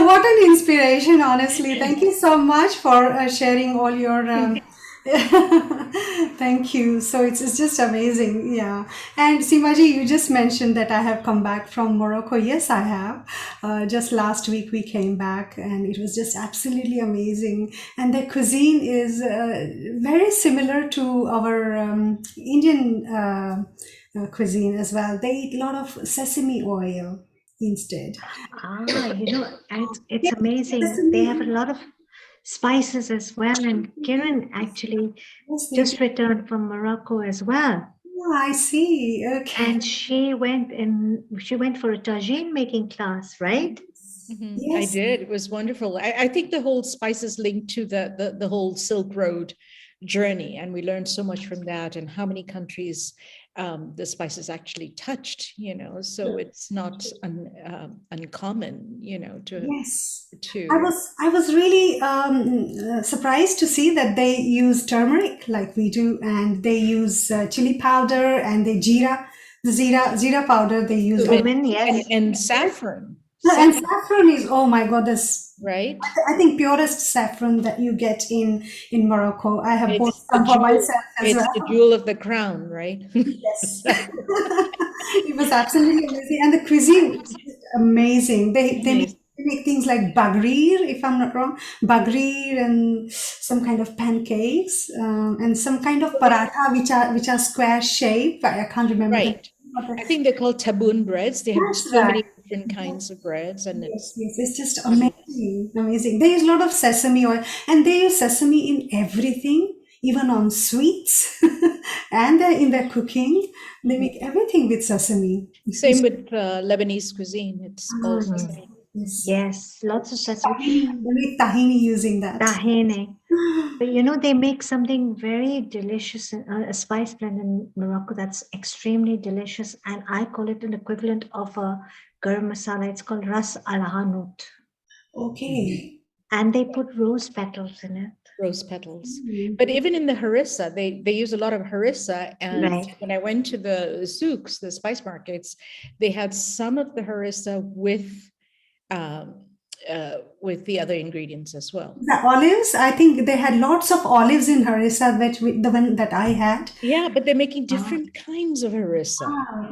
What an inspiration, honestly. Thank you so much for sharing all your. Thank you. So it's just amazing. Yeah. And Simaji, you just mentioned that I have come back from Morocco. Yes, I have. Just last week we came back, and it was just absolutely amazing. And their cuisine is very similar to our Indian cuisine as well. They eat a lot of sesame oil instead. It's amazing. They have a lot of spices as well. And Kiran actually Yes, they just do. returned from Morocco as well. Oh, I see. Okay. And she went for a tagine making class, right? I Yes. did. It was wonderful. I think the whole spices linked to the whole Silk Road journey, and we learned so much from that, and how many countries the spices actually touched. So it's not uncommon. Yes. To I was really surprised to see that they use turmeric like we do, and they use chili powder, and the zira powder they use. Cumin, yes. and saffron. And saffron is, oh my God, this, Right? I think, purest saffron that you get in Morocco. I have bought It's the some for jewel. myself as It's well. the jewel of the crown, right? Yes. It was absolutely amazing. And the cuisine is just amazing. They make things like bagrir, if I'm not wrong, bagrir, and some kind of pancakes, and some kind of paratha, which are square shape. I can't remember the Right. I think they're called taboon breads. They have That's so right. many different kinds of breads, and Yes, it's yes, it's just wonderful. amazing, amazing. They use a lot of sesame oil, and they use sesame in everything, even on sweets, and in their cooking. They make everything with sesame. Same with Lebanese cuisine. It's all Mhm. sesame. Yes. Yes, lots of sesame. They make tahini using that. Tahine. But they make something very delicious, a spice blend in Morocco that's extremely delicious. And I call it an equivalent of a garam masala. It's called ras al hanout. Okay. And they put rose petals in it. Rose petals. But even in the harissa, they use a lot of harissa. And Right. when I went to the souks, the spice markets, they had some of the harissa with the other ingredients as well. The olives, I think they had lots of olives in harissa, the one that I had. Yeah, but they're making different kinds of harissa.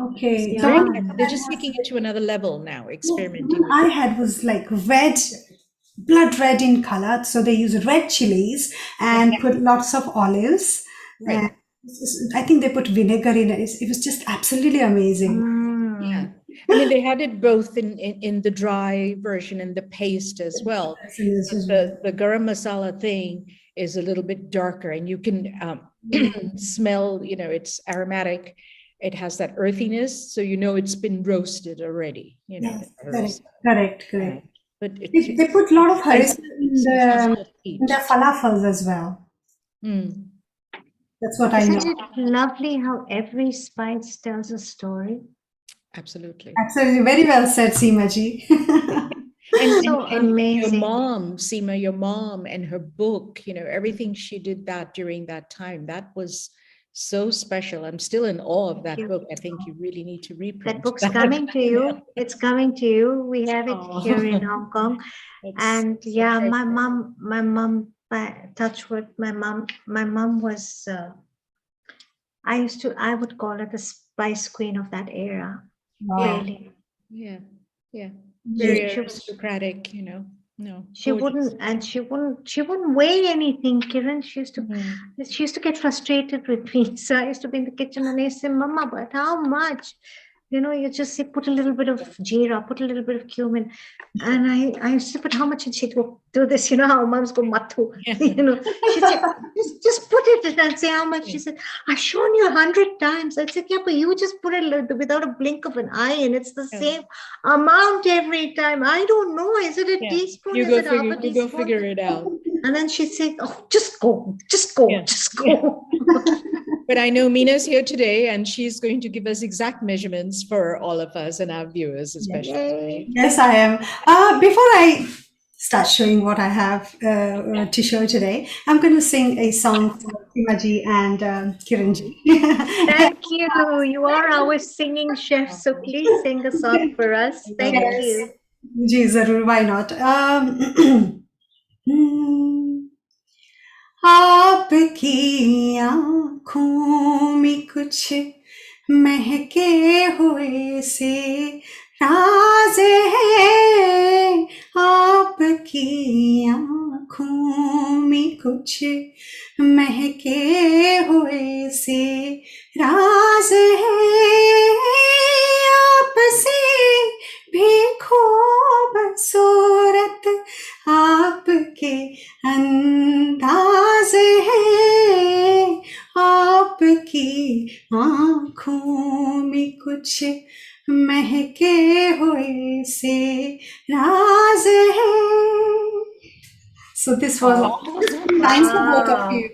Okay. It's The very one clever. They're just taking it to another level now, the experimenting. one I had was like red, blood red in color. So they use red chilies and put lots of olives. Right. And I think they put vinegar in it. It was just absolutely amazing. Yeah. I mean, they had it both in the dry version and the paste as well. But the garam masala thing is a little bit darker, and you can smell, it's aromatic. It has that earthiness, so it's been roasted already. Yes, Herbs. correct. But They put a lot of spicy, harissa in the falafels as well. Mm. That's what I know. Isn't it lovely how every spice tells a story? Absolutely. Absolutely. Very well said, Seema ji. And So amazing. Your mom, Seema, your mom and her book, everything she did that during that time, that was so special. I'm still in awe of that book. I think you really need to reprint That book's coming to you. It's coming to you. We have it here in Hong Kong. And yeah, my mom, touch wood, my mom was, I would call her the spice queen of that era. Wow. Really. Yeah. Very Very aristocratic, No. She wouldn't weigh anything, Kiran. She used to get frustrated with me. So I used to be in the kitchen and I used to say, Mama, but how much? You just say, put a little bit of jeera, put a little bit of cumin. And I used to say, but how much? And she'd go, do this, how moms go mattu. She'd say, just put it and I'd say, how much? She said, I've shown you 100 times. I said, yeah, but you just put it without a blink of an eye and it's the same amount every time. I don't know. Is it a teaspoon? You Is go it half a figure, you go teaspoon? figure it out. And then she'd say, oh, just go. But I know Mina's here today and she's going to give us exact measurements for all of us and our viewers, especially. Yes, I am. Before I start showing what I have to show today, I'm going to sing a song for Seema and Kiran ji. Thank you. You are our singing chef, so please sing a song for us. Thank you. Ji, zarur, why not? आपकी आँखों में कुछ महके हुए से राज है आपकी आँखों में कुछ महके हुए से राज है आपसे भी खूबसूरत आपके अंदाज है आपकी आँखों में कुछ महके हुए से राज है. So this was nice for both of you.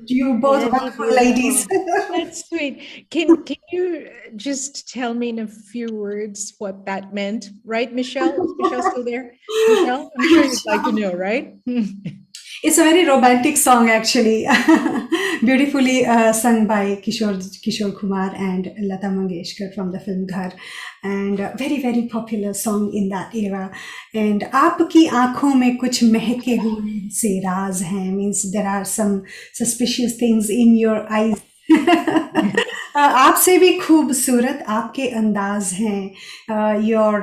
You both wonderful ladies. That's sweet. Can you just tell me in a few words what that meant, right, Michelle? Is Michelle still there? Michelle, I'm sure you'd like to know, right? It's a very romantic song, actually. Beautifully sung by Kishore Kumar and Lata Mangeshkar from the film Ghar, and a very, very popular song in that era. And Aapki aankhon mein kuch mehke hue se raaz hai means there are some suspicious things in your eyes. आपसे भी खूबसूरत आपके अंदाज हैं. Your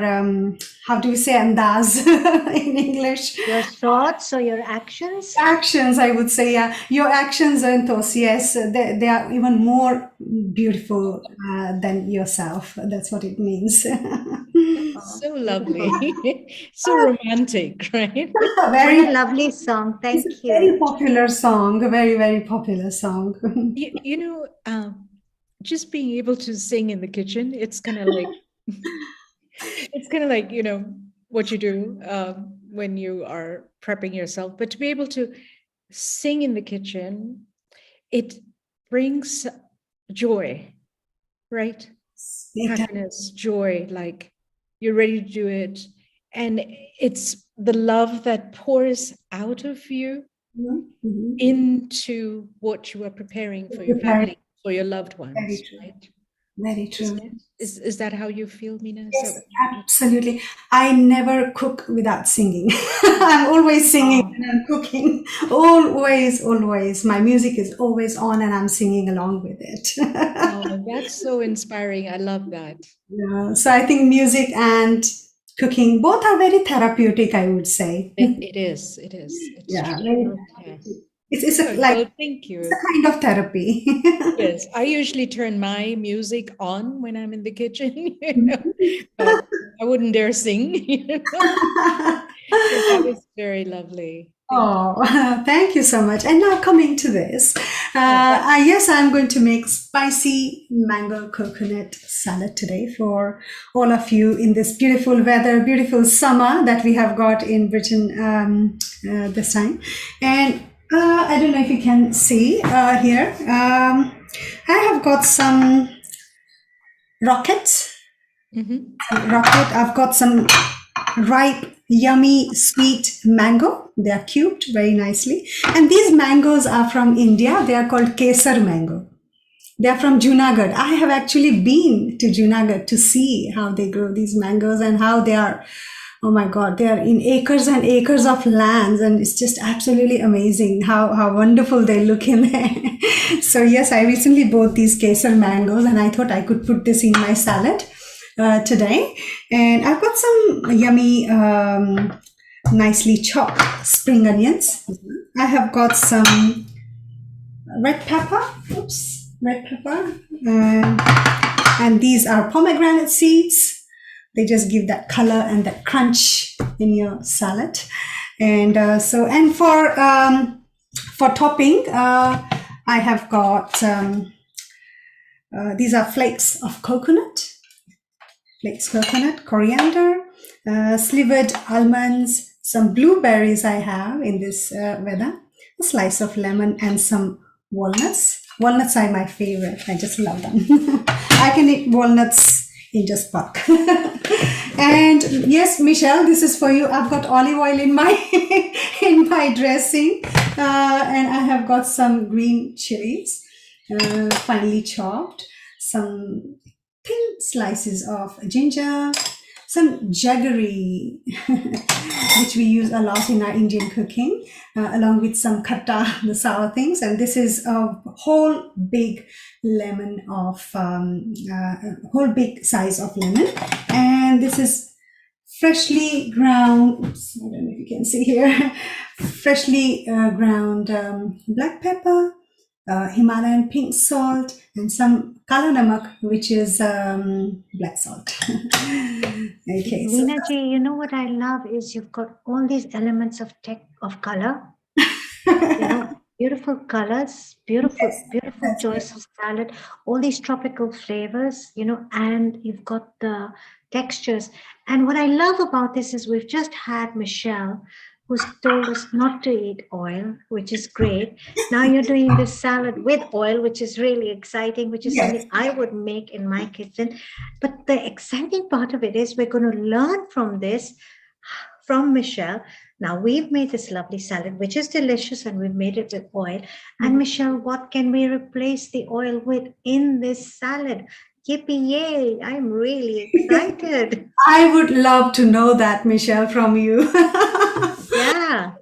how do you say andaz in English? Your thoughts or your actions? Actions, I would say, yeah. Your actions, Antos, yes, they are even more beautiful than yourself. That's what it means. So lovely. So romantic, right? Very lovely song. Thank you. Very popular song. Very, very popular song. Just being able to sing in the kitchen, it's kind of like what you do when you are prepping yourself, but to be able to sing in the kitchen, it brings joy, right? Happiness, joy, like you're ready to do it. And it's the love that pours out of you into what you are preparing for your family, for your loved ones. Very true. Right? Very true. Is that how you feel, Meena? Yes, absolutely. I never cook without singing. I'm always singing when I'm cooking. Always. My music is always on and I'm singing along with it. Oh, that's so inspiring. I love that. Yeah. So I think music and cooking both are very therapeutic, I would say. It is. It's yeah. true. It's thank you. It's a kind of therapy. Yes, I usually turn my music on when I'm in the kitchen, but I wouldn't dare sing. That was very lovely. Oh, thank you so much. And now coming to this, yes, I'm going to make spicy mango coconut salad today for all of you in this beautiful weather, beautiful summer that we have got in Britain this time. And I don't know if you can see here. I have got some rockets. Rocket. I've got some ripe, yummy, sweet mango. They are cubed very nicely. And these mangoes are from India. They are called Kesar mango. They are from Junagadh. I have actually been to Junagadh to see how they grow these mangoes and how they are, oh my God, they are in acres and acres of lands. And it's just absolutely amazing how wonderful they look in there. So yes, I recently bought these Kesar mangoes and I thought I could put this in my salad today. And I've got some yummy, nicely chopped spring onions. I have got some red pepper. Red pepper. And these are pomegranate seeds. They just give that color and that crunch in your salad. And for topping, I have got these are flakes of coconut. Coriander, slivered almonds, some blueberries I have in this weather, a slice of lemon, and some walnuts. Walnuts are my favorite. I just love them. I can eat walnuts in just bulk. And yes, Michelle, this is for you. I've got olive oil in my in my dressing, and I have got some green chilies, finely chopped, some thin slices of ginger, some jaggery, which we use a lot in our Indian cooking, along with some khatta, the sour things. And this is a whole big lemon of, whole big size of lemon. And this is freshly ground, oops, I don't know if you can see here, freshly ground black pepper, Himalayan pink salt, and some kala namak, which is black salt. Okay, so Leena ji, you know what I love is you've got all these elements of color. Beautiful colors, beautiful choice of salad, all these tropical flavors, and you've got the textures. And what I love about this is we've just had Michelle, who's told us not to eat oil, which is great. Now you're doing this salad with oil, which is really exciting, which is something I would make in my kitchen. But the exciting part of it is we're going to learn from this, from Michelle. Now we've made this lovely salad, which is delicious, and we've made it with oil. And Michelle, what can we replace the oil with in this salad? Yippee yay, I'm really excited. I would love to know that, Michelle, from you. Yeah.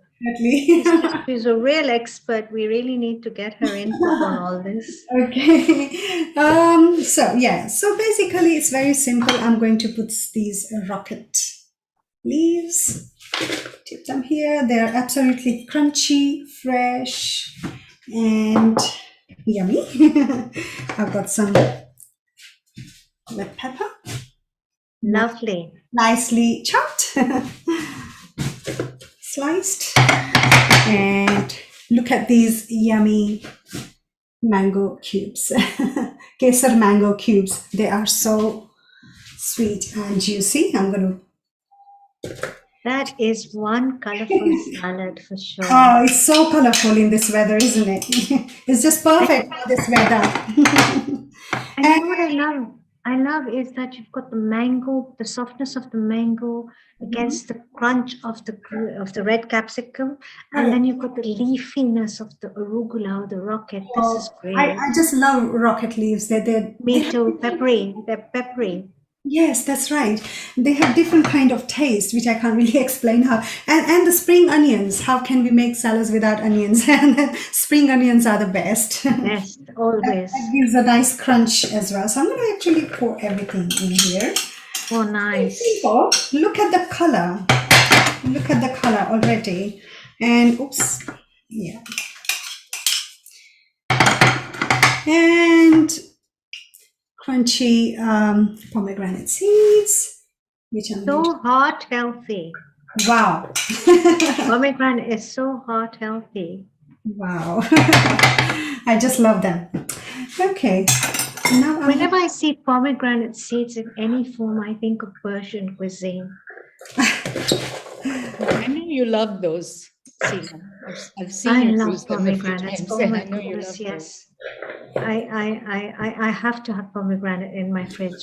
She's a real expert. We really need to get her input on all this. Okay. So basically it's very simple. I'm going to put these rocket leaves, tip them here. They're absolutely crunchy, fresh, and yummy. I've got some red pepper. Lovely. Nicely chopped. Sliced. And look at these yummy mango cubes. Kesar mango cubes. They are so sweet and juicy. I'm going to... That is one colorful salad for sure. Oh, it's so colorful in this weather, isn't it? It's just perfect for this weather. And you know what I love is that you've got the mango, the softness of the mango against the crunch of the red capsicum, and then you've got the leafiness of the arugula or the rocket. This is great. I just love rocket leaves. Me too. Peppery. They're peppery. Yes, that's right. They have different kind of taste, which I can't really explain how. And the spring onions. How can we make salads without onions? And spring onions are the best. Best, always. That gives a nice crunch as well. So I'm going to actually pour everything in here. Oh, nice. Look at the color. Look at the color already. And oops, yeah. And crunchy pomegranate seeds, which I'm so hot, healthy. Wow. Pomegranate is so heart healthy. Wow. I just love them. Okay. Now Whenever I see pomegranate seeds in any form, I think of Persian cuisine. I know you love those, Seema. I've seen I you love use them a few pomegranates. times, Oh and my I know you goodness, love those. yes. I have to have pomegranate in my fridge.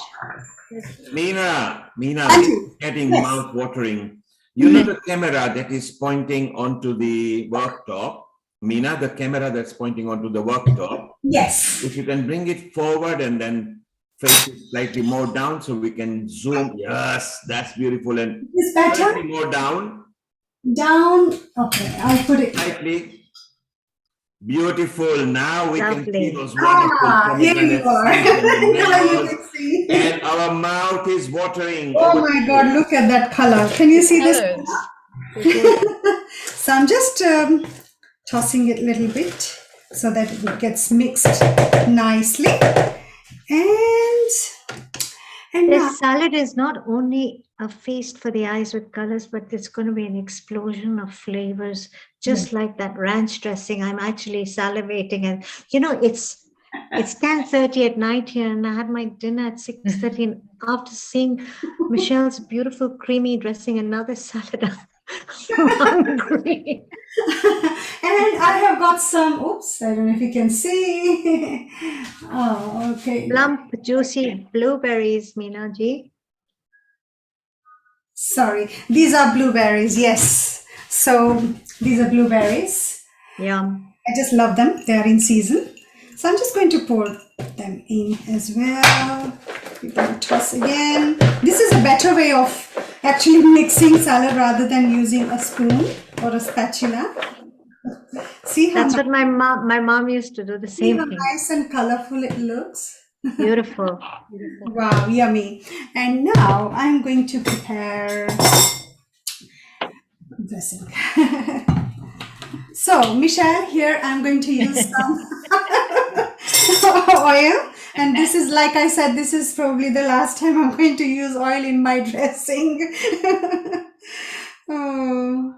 Meena, Thank you. getting Yes. mouth watering. You know the camera that is pointing onto the worktop? Meena, the camera that's pointing onto the worktop. Yes. If you can bring it forward and then face it slightly more down so we can zoom. Yes, that's beautiful. And Is better? slightly more down. Down. Okay, I'll put it. Slightly. Beautiful. Now we can see Lovely. those wonderful Here you pomegranate are. seeds and the Now you melons. can see. And our mouth is watering. Oh Over my to God, you. look at that color. Can you see this? Colors. So I'm just tossing it a little bit so that it gets mixed nicely. And now, This salad is not only a feast for the eyes with colors, but it's going to be an explosion of flavors, just like that ranch dressing. I'm actually salivating, and you know, it's 10:30 at night here, and I had my dinner at 6:30. And after seeing Michelle's beautiful creamy dressing, another salad, I'm hungry. and I have got some, oops, I don't know if you can see. Oh, okay. Plump, juicy blueberries, Meena ji. Sorry, these are blueberries, yes. So these are blueberries. Yum. I just love them. They are in season. So I'm just going to pour them in as well. We're going to toss again. This is a better way of actually mixing salad rather than using a spoon or a spatula. See how, That's what my mom used to do, the see how same thing. nice and colorful it looks. Beautiful. Wow, yummy. And now I'm going to prepare dressing. So, Michelle, here I'm going to use some oil. And this is, like I said, this is probably the last time I'm going to use oil in my dressing. Oh.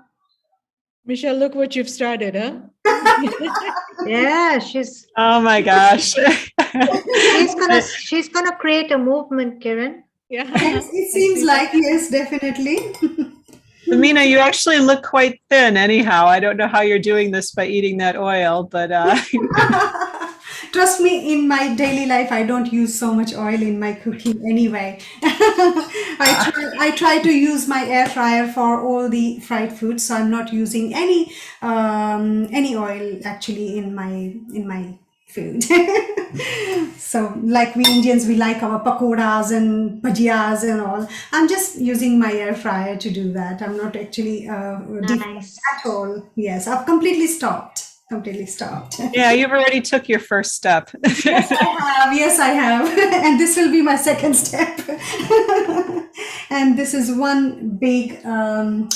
Michelle, look what you've started, huh? Yeah, she's Oh my gosh. she's gonna create a movement, Kiran. Yeah. Yes, it seems like, yes, definitely. Amina, you actually look quite thin anyhow. I don't know how you're doing this by eating that oil, but Trust me, in my daily life, I don't use so much oil in my cooking anyway. I try to use my air fryer for all the fried foods, so I'm not using any oil actually in my food. So, like we Indians, we like our pakoras and bhajiyas and all. I'm just using my air fryer to do that. I'm not actually Nice. at all. Yes, I've completely stopped. yeah, you've already took your first step. Yes, I have. And this will be my second step. And this is one big lemon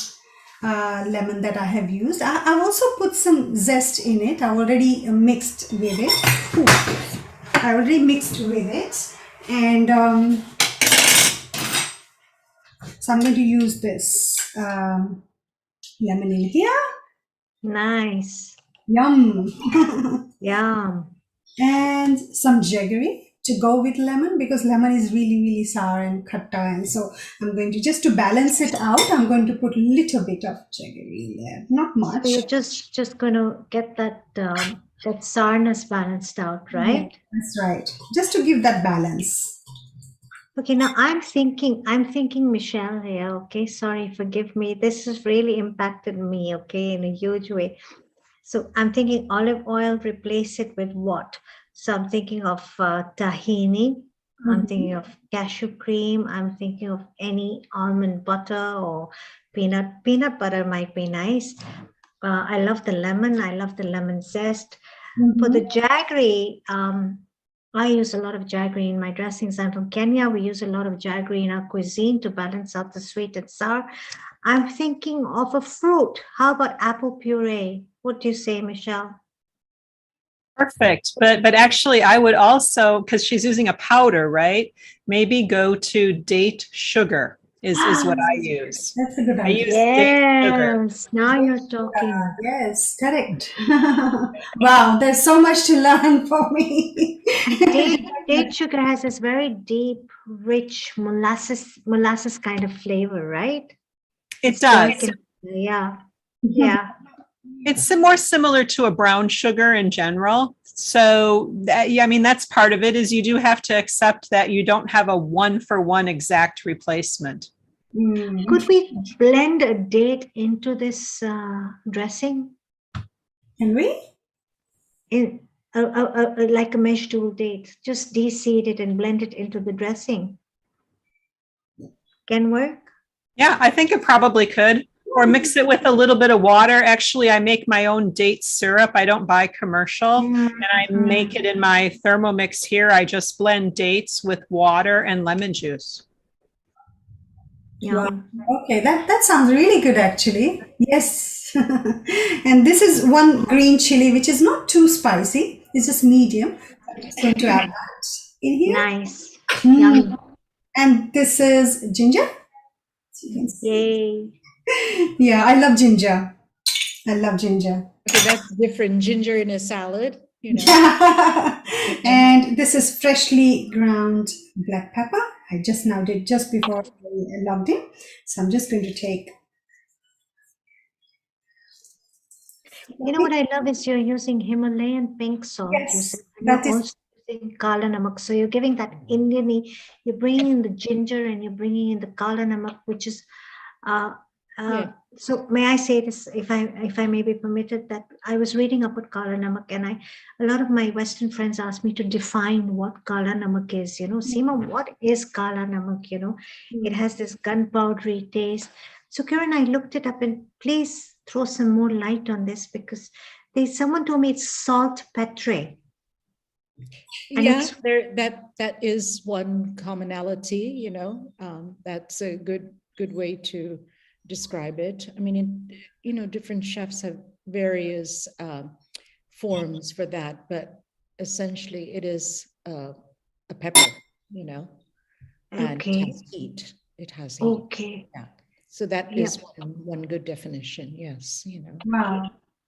that I have used. I've also put some zest in it. I already mixed with it. And so I'm going to use this lemon in here. Nice. Yum. Yum. And some jaggery to go with lemon, because lemon is really, really sour and khatta. And so I'm going to, just to balance it out, I'm going to put a little bit of jaggery in there. Not much. So you're just going to get that that sourness balanced out, right? Yeah, that's right. Just to give that balance. Okay, now I'm thinking Michelle here, okay? Sorry, forgive me. This has really impacted me, okay, in a huge way. So I'm thinking olive oil, replace it with what? So I'm thinking of tahini. I'm thinking of cashew cream. I'm thinking of any almond butter or peanut butter might be nice. I love the lemon. I love the lemon zest. For the jaggery, I use a lot of jaggery in my dressings. I'm from Kenya. We use a lot of jaggery in our cuisine to balance out the sweet and sour. I'm thinking of a fruit. How about apple puree? What do you say, Michelle? Perfect. But actually I would also, because she's using a powder, right? Maybe go to date sugar is what I use. That's a good I idea. use date sugar. Yes, now you're talking. Yes, correct. Wow, there's so much to learn for me. Date sugar has this very deep, rich molasses kind of flavor, right? It It's dark does. and yeah, yeah. It's more similar to a brown sugar in general. So, yeah, I mean, that's part of it is you do have to accept that you don't have a one-for-one exact replacement. Could we blend a date into this dressing? Can we? In like a vegetable date, just de-seed it and blend it into the dressing. Can work? Yeah, I think it probably could. Or mix it with a little bit of water. Actually, I make my own date syrup. I don't buy commercial. And I make it in my Thermomix here. I just blend dates with water and lemon juice. Wow. Okay, that sounds really good actually. Yes. And this is one green chili, which is not too spicy. It's just medium. I'm just going to add that in here. Nice. Mm. And this is ginger. Yay. Yeah, I love ginger. I love ginger. Okay, that's different. Ginger in a salad, you know. Yeah. And this is freshly ground black pepper. I just now did just before I logged in. So I'm just going to take. You know what I love is you're using Himalayan pink salt. Yes, You're that is. also using kala namak. So you're giving that Indian, you're bringing in the ginger and you're bringing in the kala namak, which is, so may I say this, if I may be permitted, that I was reading up with kala namak and a lot of my Western friends asked me to define what kala namak is, you know, Seema, what is kala namak, you know, it has this gunpowdery taste. So Karen, I looked it up and please throw some more light on this because someone told me it's salt petre. And Yeah, that is one commonality, you know, that's a good way to describe it. I mean, you know, different chefs have various forms for that, but essentially it is a pepper, you know, and it has heat. It has heat. Okay. Yeah. So that is one good definition. Yes, you know.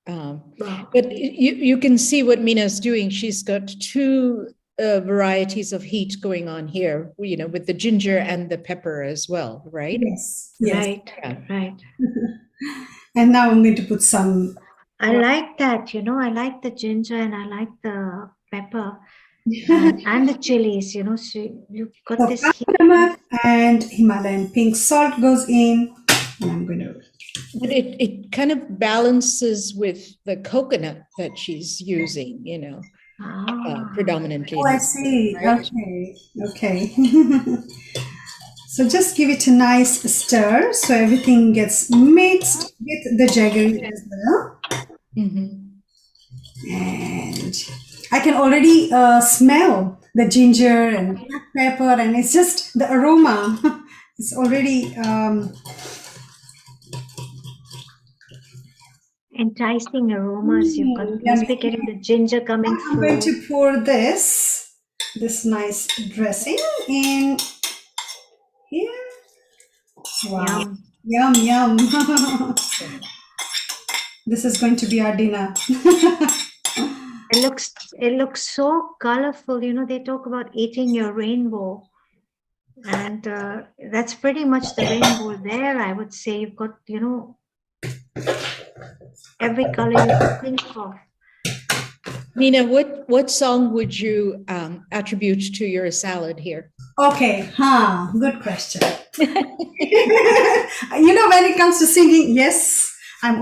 Wow. But you can see what Mina's doing. She's got two varieties of heat going on here, you know, with the ginger and the pepper as well, right? Yes. Yes. Right. Yeah. Right. And now I'm going to put some. I like that, you know, I like the ginger and I like the pepper and the chilies, you know, so you've got So this heat. and Himalayan pink salt goes in. And I'm going to. But it kind of balances with the coconut that she's using, you know, predominantly. Oh, I see. Okay. Okay. So just give it a nice stir so everything gets mixed with the jaggery as well. And I can already smell the ginger and black pepper, and it's just the aroma. It's already enticing aromas. You must be getting the ginger coming through. I'm going to pour this nice dressing in here. Wow. Yum, yum. This is going to be our dinner. It looks so colorful. You know, they talk about eating your rainbow. And that's pretty much the rainbow there, I would say. You've got, you know, every color you can think of. Nina, what song would you attribute to your salad here? Okay, good question. You know, when it comes to singing, yes, I'm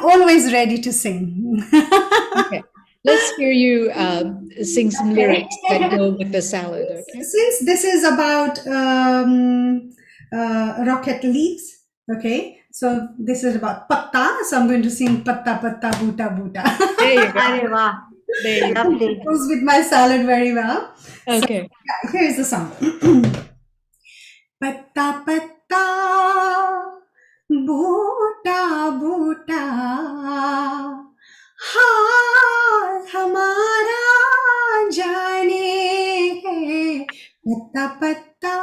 always ready to sing. Okay, let's hear you sing some lyrics that go with the salad. Okay? Since this is about rocket leaves, okay, so this is about patta, so I'm going to sing patta patta boota boota. There you go. There you go. It goes with my salad very well. Okay. So, here is the song. Patta patta boota boota, हाल हमारा जाने है पत्ता पत्ता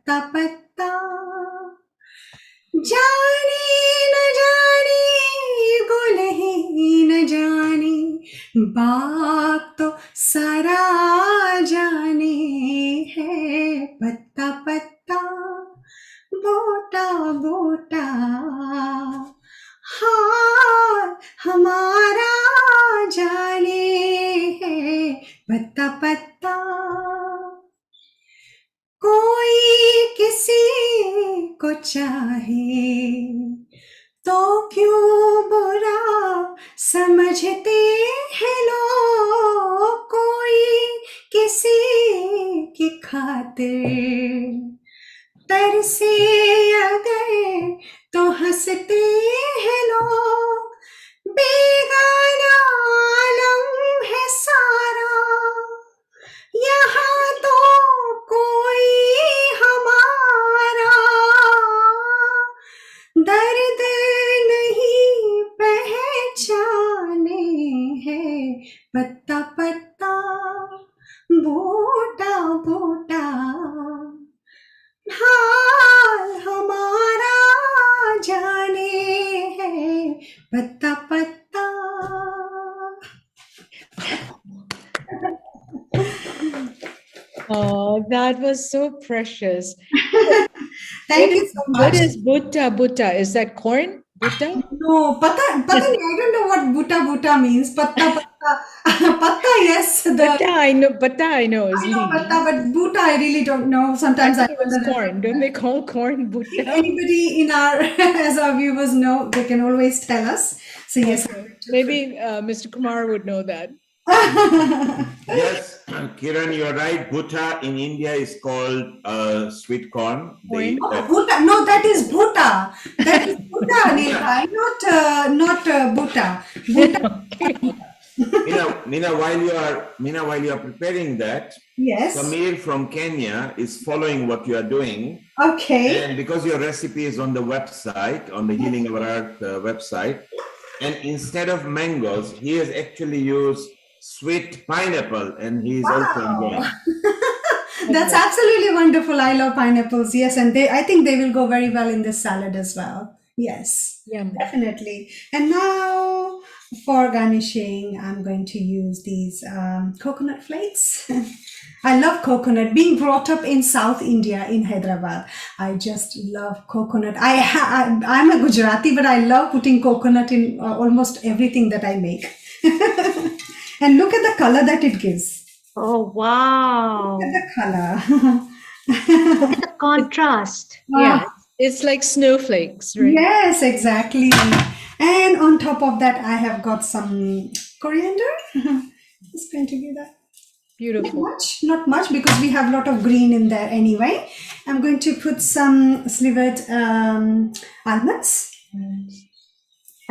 पत्ता पत्ता जाने न जाने गुल ही न जाने बाग तो सारा जाने है पत्ता पत्ता बोटा बोटा हाल हमारा जाने है पत्ता पत्ता कोई किसी को चाहे तो क्यों बुरा समझते हैं लोग कोई किसी की खातिर तरसे अगर तो हंसते हैं लोग बेगाना आलम है सारा यहाँ तो कोई हमारा दर्द नहीं पहचाने है पत्ता पत्ता बूटा बूटा हाल हमारा जाने है पत्ता पत्ता Oh, that was so precious. Thank you so much. What is butta butta? Is that corn? Butta? No, pata, I don't know what butta butta means. Patta, patta. Patta, yes. Butta, I know. Butta, I know is I know leaf. patta, but butta, I really don't know. Sometimes I It's wonder. corn. Don't they call corn If butta? anybody in our, as our viewers know, they can always tell us. So yes. Maybe Mr. Kumar would know that. Yes, Kiran, you're right. Bhutta in India is called sweet corn. Bhutta, no, that is bhutta. That is bhutta, Neha, not bhutta. Bhutta. Meena, while you are preparing that, Yes. Samir from Kenya is following what you are doing. Okay. And because your recipe is on the website, on the Healing Our Earth website, and instead of mangoes, he has actually used sweet pineapple, and he is also enjoying. That's absolutely wonderful. I love pineapples. Yes, and I think they will go very well in this salad as well. Yes, Yum. definitely. And now for garnishing, I'm going to use these coconut flakes. I love coconut. Being brought up in South India, in Hyderabad, I just love coconut. I'm a Gujarati, but I love putting coconut in almost everything that I make. And look at the color that it gives. Oh, wow. Look at the color. Look at the contrast. Yeah, it's like snowflakes, right? Yes, exactly. And on top of that, I have got some coriander. Just going to give that. Beautiful. Not much, because we have a lot of green in there anyway. I'm going to put some slivered almonds.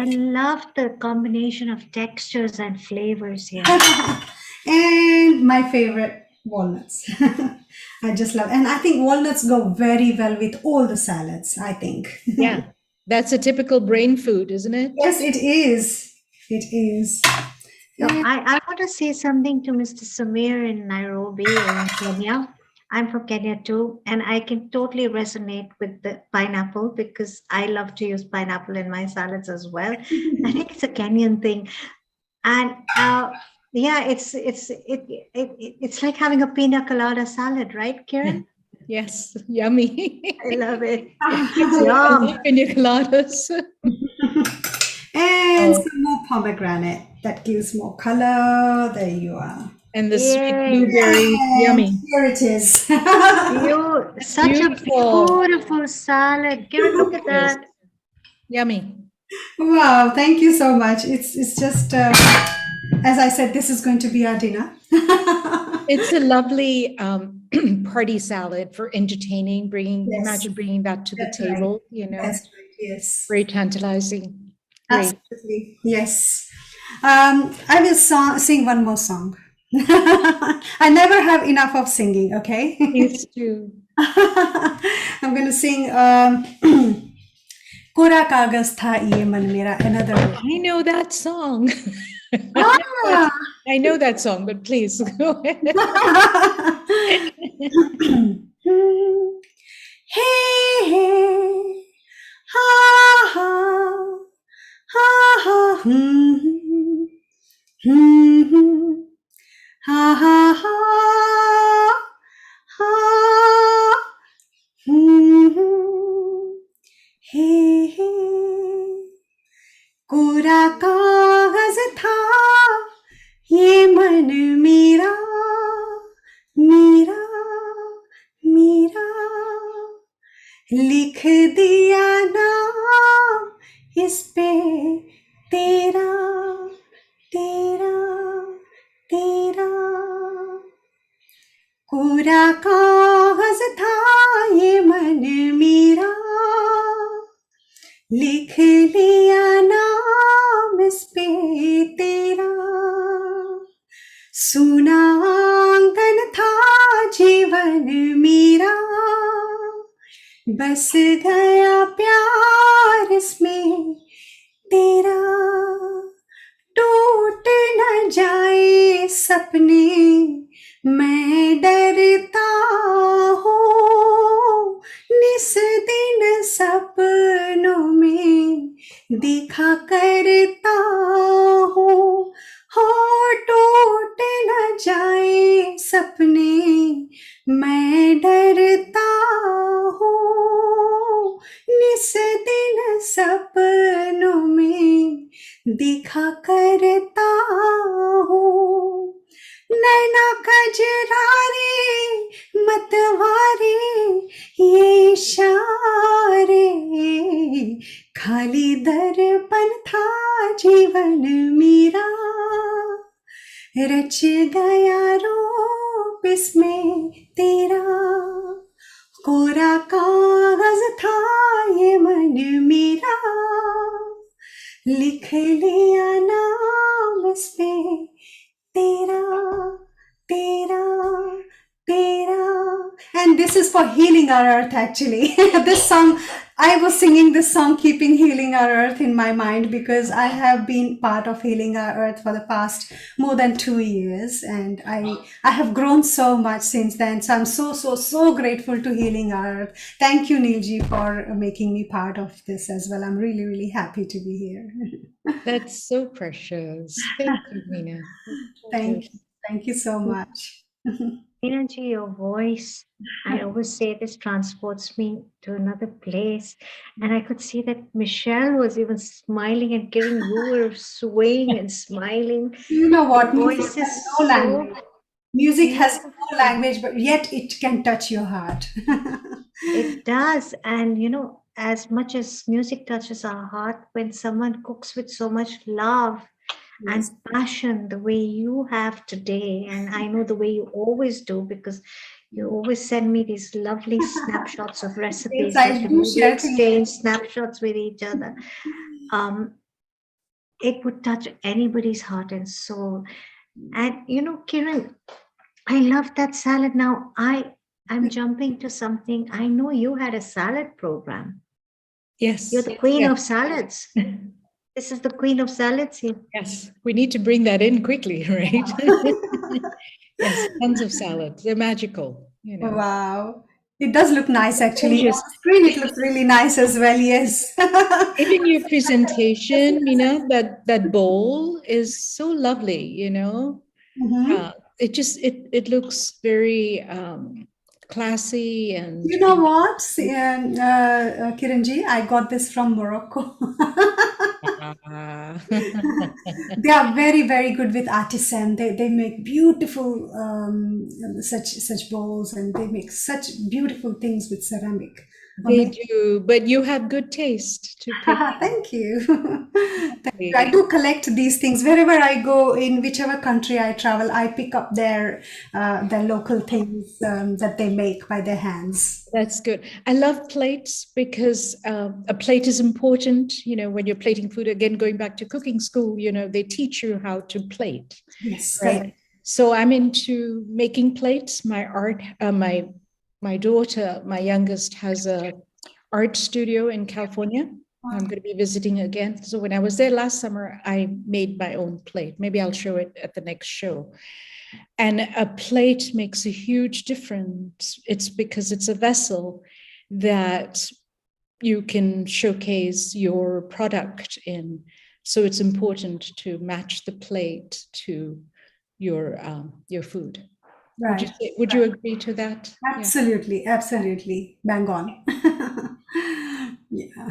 I love the combination of textures and flavors here. And my favorite, walnuts. I just love, and I think walnuts go very well with all the salads, I think. Yeah, that's a typical brain food, isn't it? Yes, it is. It is. So I want to say something to Mr. Samir in Nairobi in Kenya. I'm from Kenya too, and I can totally resonate with the pineapple because I love to use pineapple in my salads as well. I think it's a Kenyan thing, and yeah, it's like having a pina colada salad, right, Kiran? Yes, yummy. I love it. Yum. Pina coladas. And some more pomegranate that gives more color. There you are. And the sweet blueberries, yummy. Here it is. Such Beautiful. a beautiful salad. Kiran, look at that. Yummy. Wow, thank you so much. It's just, as I said, this is going to be our dinner. It's a lovely party salad for entertaining, Yes. imagine bringing that to the That's table, you know. That's right, yes. Very tantalizing. Great. Absolutely, yes. I will sing one more song. I never have enough of singing, okay? Please do. I'm going to sing Kora Kaagaz Tha Ye Man Mera, another one. I know that song. Ah! I know that song, but please go ahead. Ha ha ha ha. He he. कोरा कागज था ये मन मेरा मेरा मेरा लिख दिया नाम इस पे तेरा तेरा तेरा कोरा कागज था ये मन मेरा लिख लिया नाम इस पे तेरा सुना आंगन था जीवन मेरा बस गया प्यार इसमें तेरा टूट न जाए सपने मैं डरता हूँ निस दिन सपनों में देखा करता हूँ हो टूट न जाए सपने मैं डरता हूँ निस दिन सपनों में देखा करता हूँ नैना कजरारे मतवारे ये इशारे खाली दर्पण था जीवन मेरा रच गया रूप इसमें तेरा कोरा कागज था ये मन मेरा लिख लिया नाम इस पे तेरा तेरा तेरा. And this is for healing our earth actually. This song, I was singing this song keeping healing our earth in my mind because I have been part of healing our earth for the past more than 2 years, and I have grown so much since then. So I'm so grateful to healing our earth. Thank you, Neelji, for making me part of this as well. I'm really happy to be here. That's so precious. Thank you, Meena. Thank you so much. Energy, your voice, I always say this transports me to another place. And I could see that Michelle was even smiling, and Kiran, you were swaying and smiling. You know what? Your Music voice has is no so language. Music has beautiful. no language, but yet it can touch your heart. It does. And, you know, as much as music touches our heart, when someone cooks with so much love and passion, the way you have today, and I know the way you always do, because you always send me these lovely snapshots of recipes I that do we share exchange snapshots with each other. It would touch anybody's heart and soul. And you know, Kiran, I love that salad. Now I'm jumping to something. I know you had a salad program. Yes. You're the queen of salads. This is the queen of salads here. Yes, we need to bring that in quickly, right? Yes, tons of salads. They're magical, you know. Wow. It does look nice actually. On Gorgeous. the screen it looks really nice as well, yes. Even your presentation, Meena, that bowl is so lovely, you know. It looks very classy. And you know what, Kiranji, I got this from Morocco. They are very good with artisan. They make beautiful such bowls, and they make such beautiful things with ceramic. They do, but you have good taste to pick. Thank you. Thank you. I do collect these things wherever I go, in whichever country I travel. I pick up their local things that they make by their hands. That's good. I love plates because a plate is important. You know, when you're plating food, again, going back to cooking school, you know, they teach you how to plate. Yes. Right. So I'm into making plates. My daughter, my youngest, has a art studio in California. I'm going to be visiting again. So when I was there last summer, I made my own plate. Maybe I'll show it at the next show. And a plate makes a huge difference. It's because it's a vessel that you can showcase your product in. So it's important to match the plate to your food. Right. Would you agree to that? Absolutely, absolutely. Bang on. Yeah.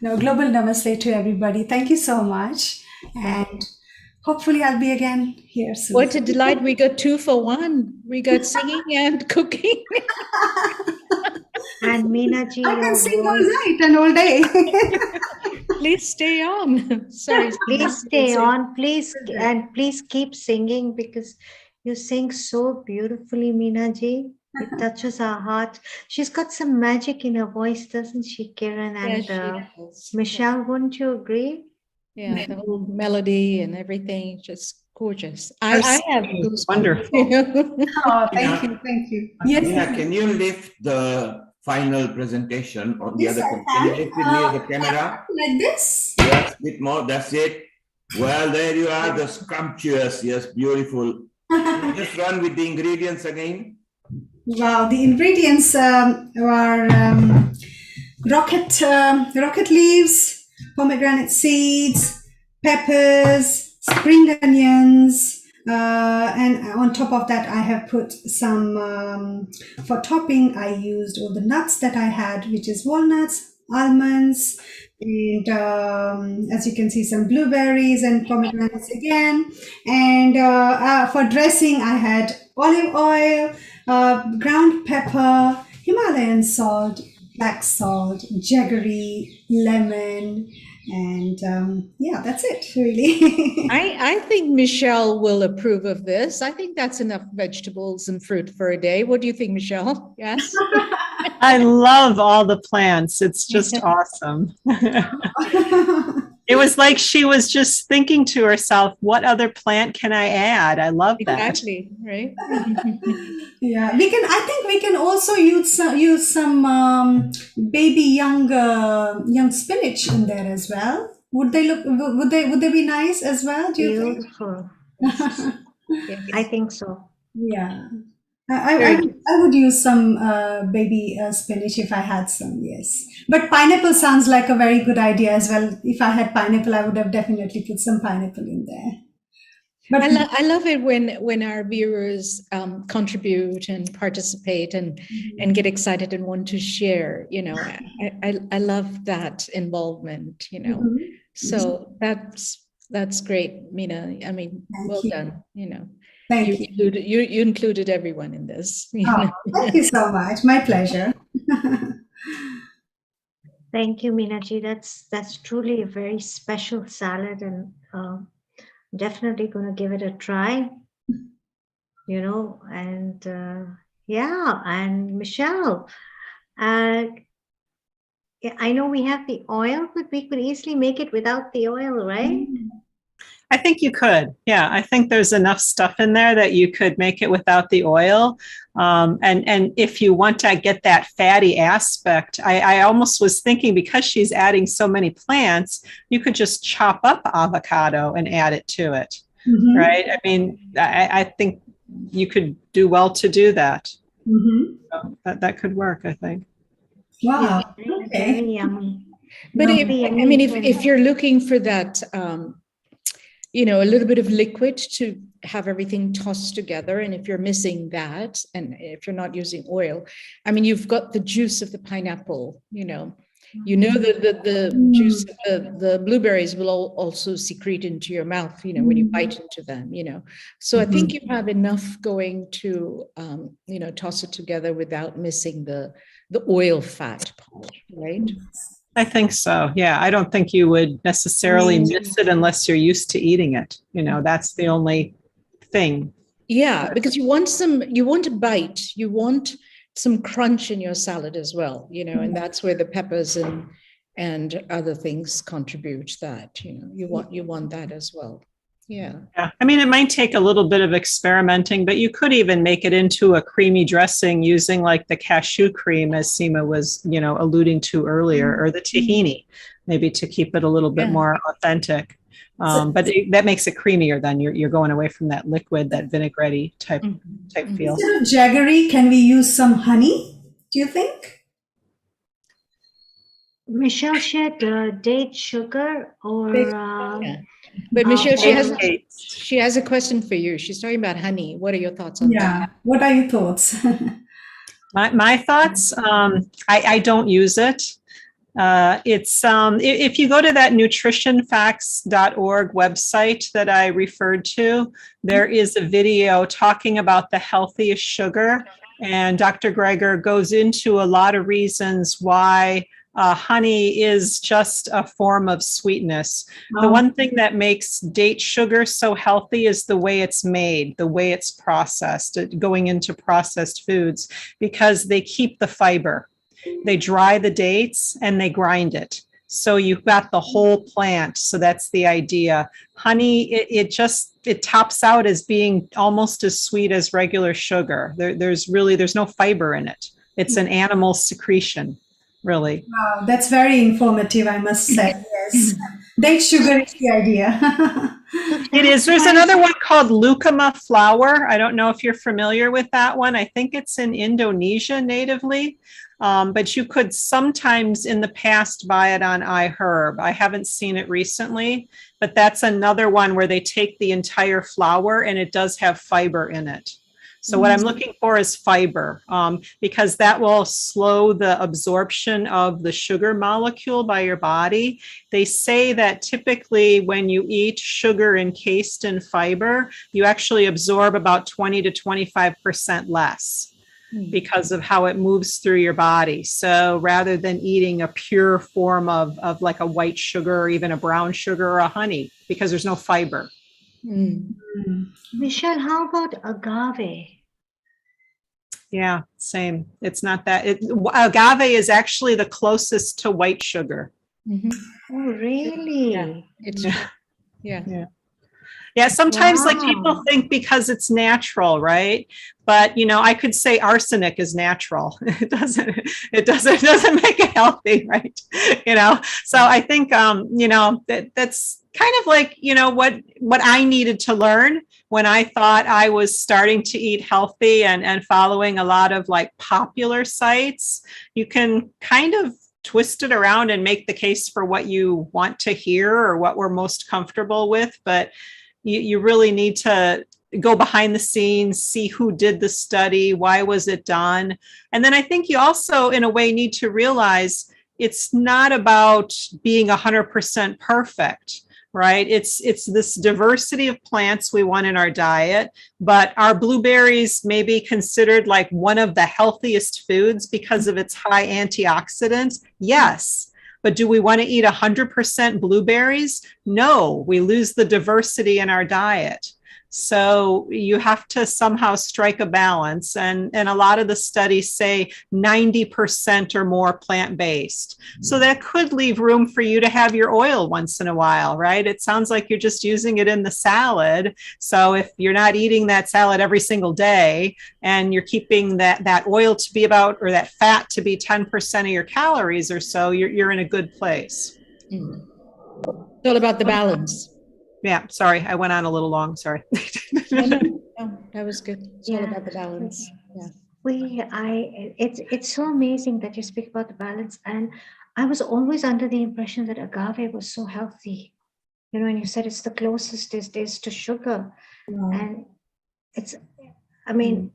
No, global namaste to everybody. Thank you so much. And hopefully I'll be again here soon. What a delight. We got 2 for 1. We got singing and cooking. And Meenaji, I can your sing all voice. night and all day. Please stay on. Sorry. Please stay on, please, and please keep singing because you sing so beautifully, Meenaji. It touches our heart. She's got some magic in her voice, doesn't she, Kiran? Yeah, And she does. Michelle, wouldn't you agree? Yeah, the whole melody and everything, just gorgeous. I have those wonderful. Oh, thank you, thank you. Yes, Tina, can you lift the final presentation on the yes, other? I Can you can. lift it near the camera? Like this. Yes, a bit more. That's it. Well, there you are, the scrumptious. Yes, beautiful. Just run with the ingredients again. Wow, the ingredients are rocket leaves, pomegranate seeds, peppers, spring onions, and on top of that, I have put some, for topping, I used all the nuts that I had, which is walnuts, almonds, and as you can see, some blueberries and pomegranates again. And for dressing, I had olive oil, ground pepper, Himalayan salt, black salt, jaggery, lemon, and yeah, that's it, really. I think Michelle will approve of this. I think that's enough vegetables and fruit for a day. What do you think, Michelle? Yes? I love all the plants. It's just awesome. It was like she was just thinking to herself, what other plant can I add? I love that. Exactly, right? Yeah, I think we can also use some baby young spinach in there as well. Would they be nice as well? Do you think? Beautiful. Yes. I think so. Yeah. I would use some baby spinach if I had some, yes. But pineapple sounds like a very good idea as well. If I had pineapple, I would have definitely put some pineapple in there. But I love it when our viewers contribute and participate and get excited and want to share. You know, I love that involvement. You know, so that's great, Meena. I mean, well done. You know. Thank you. You included everyone in this. Oh, thank you so much. My pleasure. Thank you, Meenaji. That's truly a very special salad, and definitely going to give it a try. You know, and yeah, and Michelle, yeah, I know we have the oil, but we could easily make it without the oil, right? I think you could. Yeah, I think there's enough stuff in there that you could make it without the oil. And if you want to get that fatty aspect, I almost was thinking because she's adding so many plants, you could just chop up avocado and add it to it, right? I mean, I think you could do well to do that. So that could work, I think. Wow. Yeah, Okay. very yummy. But Lovely, if you're looking for that, you know, a little bit of liquid to have everything tossed together, and if you're missing that, and if you're not using oil, I mean, you've got the juice of the pineapple. You know the juice of the blueberries will also secrete into your mouth. You know, when you bite into them. You know, so I think you have enough going to you know, toss it together without missing the oil fat part, right? I think so. Yeah. I don't think you would necessarily miss it unless you're used to eating it. You know, that's the only thing. Yeah, because you want a bite, you want some crunch in your salad as well, you know, and that's where the peppers and other things contribute that, you know, you want that as well. Yeah. I mean, it might take a little bit of experimenting, but you could even make it into a creamy dressing using like the cashew cream, as Seema was, you know, alluding to earlier, or the tahini, maybe to keep it a little bit more authentic. But that makes it creamier. Then you're going away from that liquid, that vinaigrette type feel. Instead of jaggery, can we use some honey? Do you think? Michelle shared date sugar or Yeah. But Michelle, or she has a question for you. She's talking about honey. What are your thoughts on that? Yeah. What are your thoughts? My thoughts, I don't use it. It's if you go to that nutritionfacts.org website that I referred to, there is a video talking about the healthiest sugar. And Dr. Greger goes into a lot of reasons why honey is just a form of sweetness. The one thing that makes date sugar so healthy is the way it's made, the way it's processed, going into processed foods, because they keep the fiber. They dry the dates and they grind it. So you've got the whole plant. So that's the idea. Honey, it tops out as being almost as sweet as regular sugar. There's no fiber in it. It's an animal secretion, really. Wow, that's very informative, I must say. Yes. Date sugar is the idea. It is. There's another one called lucuma flour. I don't know if you're familiar with that one. I think it's in Indonesia natively. But you could sometimes in the past buy it on iHerb. I haven't seen it recently, but that's another one where they take the entire flour and it does have fiber in it. So what I'm looking for is fiber, because that will slow the absorption of the sugar molecule by your body. They say that typically when you eat sugar encased in fiber, you actually absorb about 20 to 25% less because of how it moves through your body. So rather than eating a pure form of like a white sugar or even a brown sugar or a honey, because there's no fiber. Michelle, how about agave? Yeah, same. It's not that. Agave is actually the closest to white sugar. Oh, really? Yeah. It's yeah. Yeah, sometimes like people think because it's natural, right? But I could say arsenic is natural. It doesn't make it healthy, right? So I think that's kind of like what I needed to learn when I thought I was starting to eat healthy and following a lot of like popular sites. You can kind of twist it around and make the case for what you want to hear or what we're most comfortable with, but you really need to go behind the scenes, see who did the study, why was it done. And then I think you also, in a way, need to realize it's not about being 100% perfect, right? It's this diversity of plants we want in our diet, but are blueberries may be considered like one of the healthiest foods because of its high antioxidants? Yes. But do we want to eat 100% blueberries? No, we lose the diversity in our diet. So you have to somehow strike a balance. And a lot of the studies say 90% or more plant-based. So that could leave room for you to have your oil once in a while, right? It sounds like you're just using it in the salad. So if you're not eating that salad every single day and you're keeping that oil to be about, or that fat to be 10% of your calories or so, you're in a good place. It's all about the balance. Yeah, sorry, I went on a little long. Sorry. No, that was good. It's all about the balance. Yeah. It's so amazing that you speak about the balance. And I was always under the impression that agave was so healthy. And you said it's the closest is to sugar, and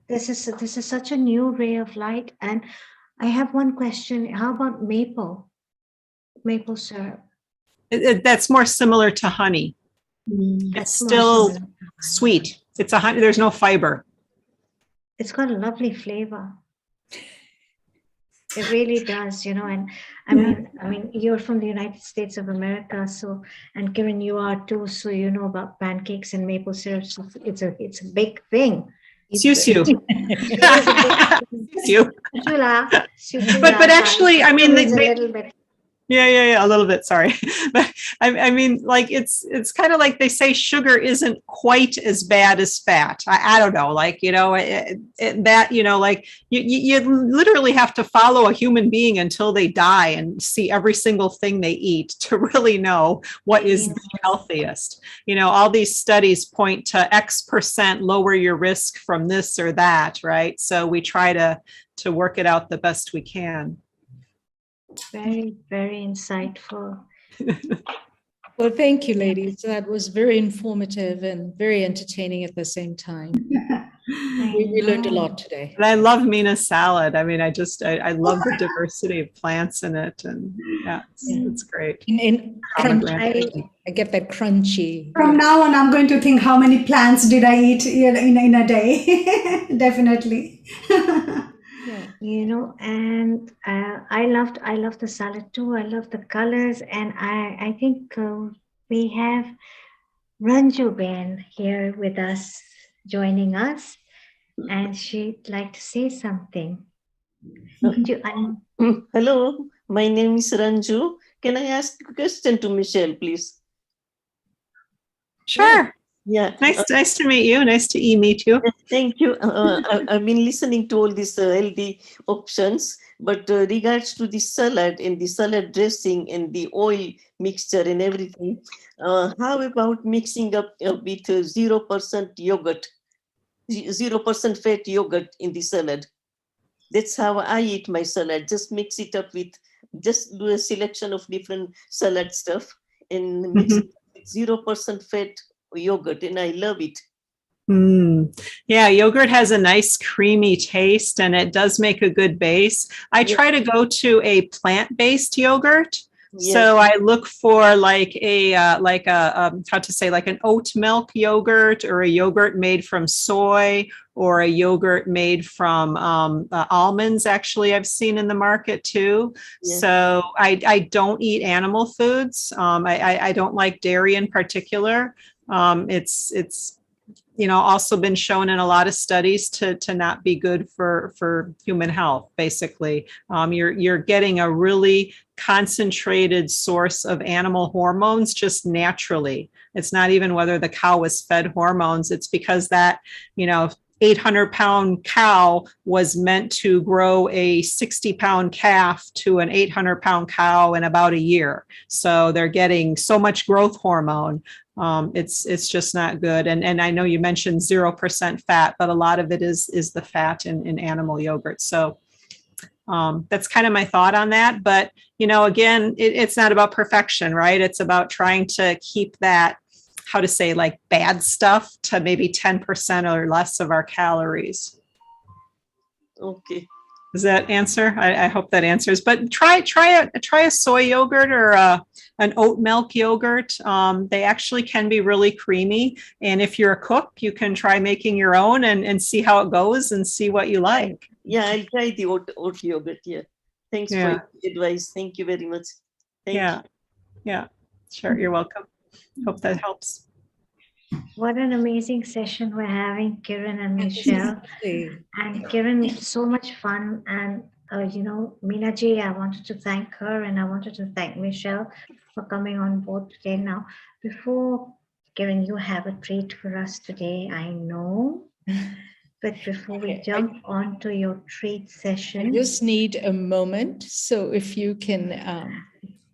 this is such a new ray of light. And I have one question: how about maple syrup? That's more similar to honey. It's still sweet. It's a honey. There's no fiber. It's got a lovely flavor. It really does, and I mean, you're from the United States of America, so, and Kiran, you are too, so you know about pancakes and maple syrup. So it's a big thing. Susu. Susu. But actually, I mean, a little bit. Yeah, a little bit. Sorry, but I mean, like it's kind of like they say sugar isn't quite as bad as fat. I don't know, like like you literally have to follow a human being until they die and see every single thing they eat to really know what is the healthiest. All these studies point to X% lower your risk from this or that, right? So we try to work it out the best we can. Very, very insightful. Well, thank you, ladies. That was very informative and very entertaining at the same time. We learned a lot today. And I love Mina's salad. I mean, I love the diversity of plants in it. And yeah, it's great. I get that crunchy. From now on, I'm going to think how many plants did I eat in a day. Definitely. You know, and I loved the salad too. I love the colors, and I think we have Ranju Ben here with us, joining us, and she'd like to say something. Hello, my name is Ranju. Can I ask a question to Michelle, please? Sure. Yeah. Nice to meet you. Nice to meet you. Thank you. I've been listening to all these healthy options, but regards to the salad and the salad dressing and the oil mixture and everything, how about mixing up with 0% yogurt, 0% fat yogurt in the salad? That's how I eat my salad. Just mix it up with, just do a selection of different salad stuff and mix it with 0% fat yogurt, and I love it. Yeah, yogurt has a nice creamy taste and it does make a good base. I try to go to a plant-based yogurt. So I look for like like an oat milk yogurt, or a yogurt made from soy, or a yogurt made from almonds. Actually, I've seen in the market too. So I don't eat animal foods. I don't like dairy in particular. It's also been shown in a lot of studies to not be good for human health. Basically, you're getting a really concentrated source of animal hormones just naturally. It's not even whether the cow was fed hormones. It's because that 800-pound cow was meant to grow a 60-pound calf to an 800-pound cow in about a year. So they're getting so much growth hormone. It's just not good. And I know you mentioned 0% fat, but a lot of it is the fat in animal yogurt. So that's kind of my thought on that. But, again, it's not about perfection, right? It's about trying to keep that, like bad stuff to maybe 10% or less of our calories. Okay. Does that answer? I hope that answers. But try a soy yogurt or an oat milk yogurt. They actually can be really creamy. And if you're a cook, you can try making your own and see how it goes and see what you like. Yeah, I'll try the oat yogurt. Yeah. Thanks for your advice. Thank you very much. Thank you. Yeah, sure. You're welcome. Hope that helps. What an amazing session we're having, Kiran and Michelle. And Kiran, it's so much fun. And, Meena ji, I wanted to thank her, and I wanted to thank Michelle for coming on board today. Now, before, Kiran, you have a treat for us today, I know. But before we jump on to your treat session. I just need a moment. So if you can...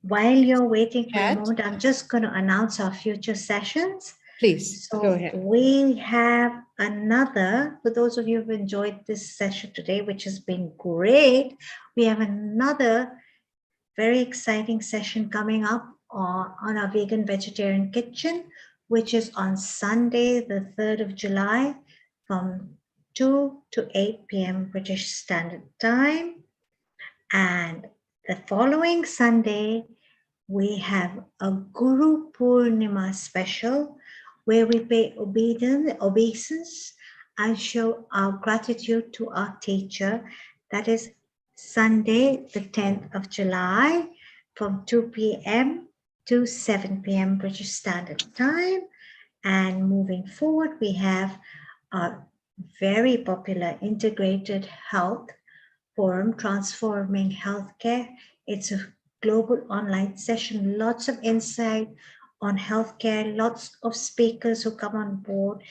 while you're waiting for a moment, I'm just going to announce our future sessions. Please, so go ahead. We have another, for those of you who've enjoyed this session today, which has been great, we have another very exciting session coming up on our Vegan Vegetarian Kitchen, which is on Sunday, the 3rd of July, from 2 to 8 p.m. British Standard Time. And the following Sunday, we have a Guru Purnima special where we pay obeisance and show our gratitude to our teacher. That is Sunday, the 10th of July from 2 p.m. to 7 p.m. British Standard Time. And moving forward, we have a very popular integrated health forum, Transforming Healthcare. It's a global online session, lots of insight on healthcare, lots of speakers who come on board,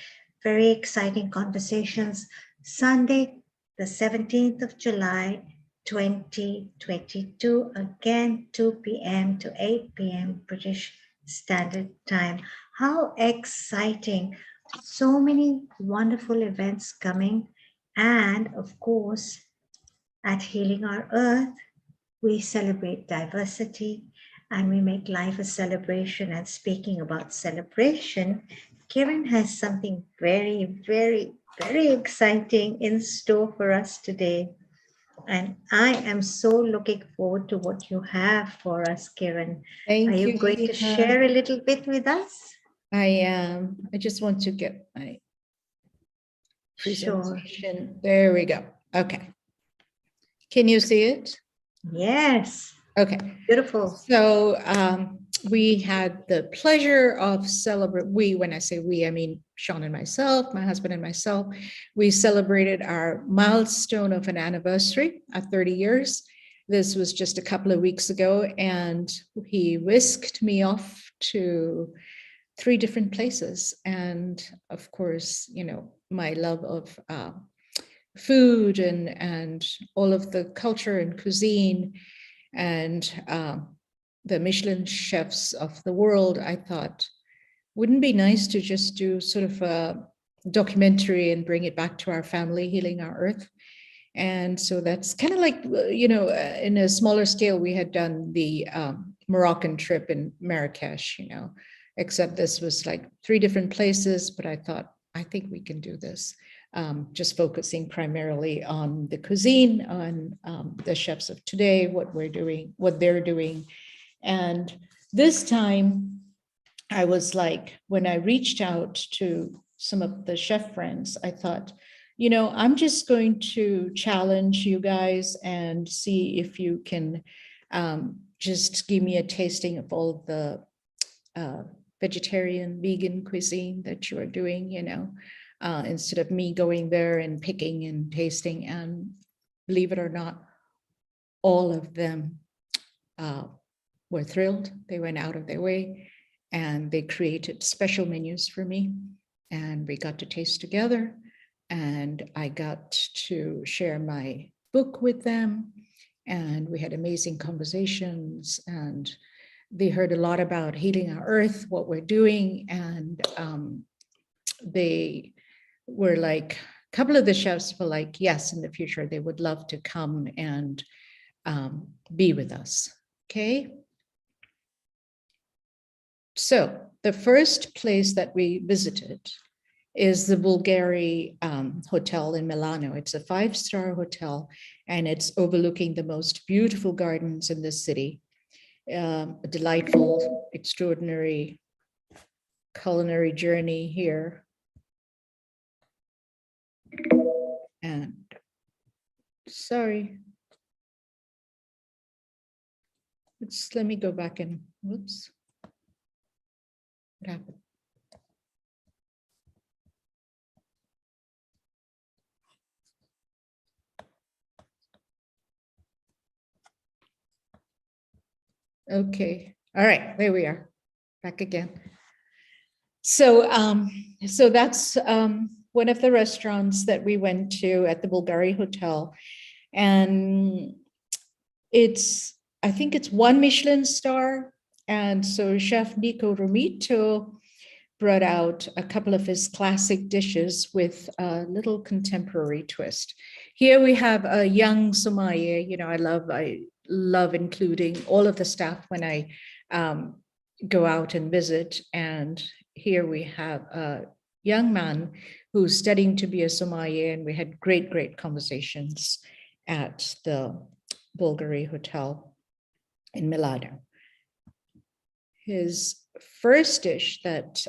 very exciting conversations. Sunday, the 17th of July, 2022, again, 2 p.m. to 8 p.m. British Standard Time. How exciting. So many wonderful events coming. And of course, at Healing Our Earth, we celebrate diversity, and we make life a celebration. And speaking about celebration, Kiran has something very, very, very exciting in store for us today. And I am so looking forward to what you have for us, Kiran. Thank Are you you, going to Lisa. share a little bit with us? I am. I just want to get my Sure. presentation. There we go. Okay. Can you see it? Yes. Okay. Beautiful. So we had the pleasure of when I say we, I mean Sean and myself, my husband and myself, we celebrated our milestone of an anniversary at 30 years. This was just a couple of weeks ago, and he whisked me off to 3 different places. And of course, you know, my love of food and all of the culture and cuisine and the Michelin chefs of the world, I thought, wouldn't it be nice to just do sort of a documentary and bring it back to our family, Healing Our Earth. And so that's kind of like, you know, in a smaller scale, we had done the Moroccan trip in Marrakesh, you know, except this was like 3 different places, but I thought, I think we can do this. Just focusing primarily on the cuisine, on the chefs of today, what we're doing, what they're doing. And this time I was like, when I reached out to some of the chef friends, I thought, you know, I'm just going to challenge you guys and see if you can just give me a tasting of all the vegetarian, vegan cuisine that you are doing, you know, instead of me going there and picking and tasting. And believe it or not, all of them were thrilled. They went out of their way and they created special menus for me. And we got to taste together. And I got to share my book with them. And we had amazing conversations. And they heard a lot about Healing Our Earth, what we're doing. And they were like, a couple of the chefs were like, yes, in the future, they would love to come and be with us. Okay. So the first place that we visited is the Bulgari Hotel in Milano. It's a 5-star hotel, and it's overlooking the most beautiful gardens in the city. A delightful, extraordinary culinary journey here. And sorry. Let me go back and, whoops. What happened? Okay, all right, there we are, back again. So, so that's one of the restaurants that we went to at the Bulgari Hotel, and I think it's 1 Michelin star, and so Chef Nico Romito brought out a couple of his classic dishes with a little contemporary twist. Here we have a young sommelier. You know, I love including all of the staff when I go out and visit. And here we have a young man who's studying to be a sommelier, and we had great conversations at the Bulgari Hotel in Milano. His first dish that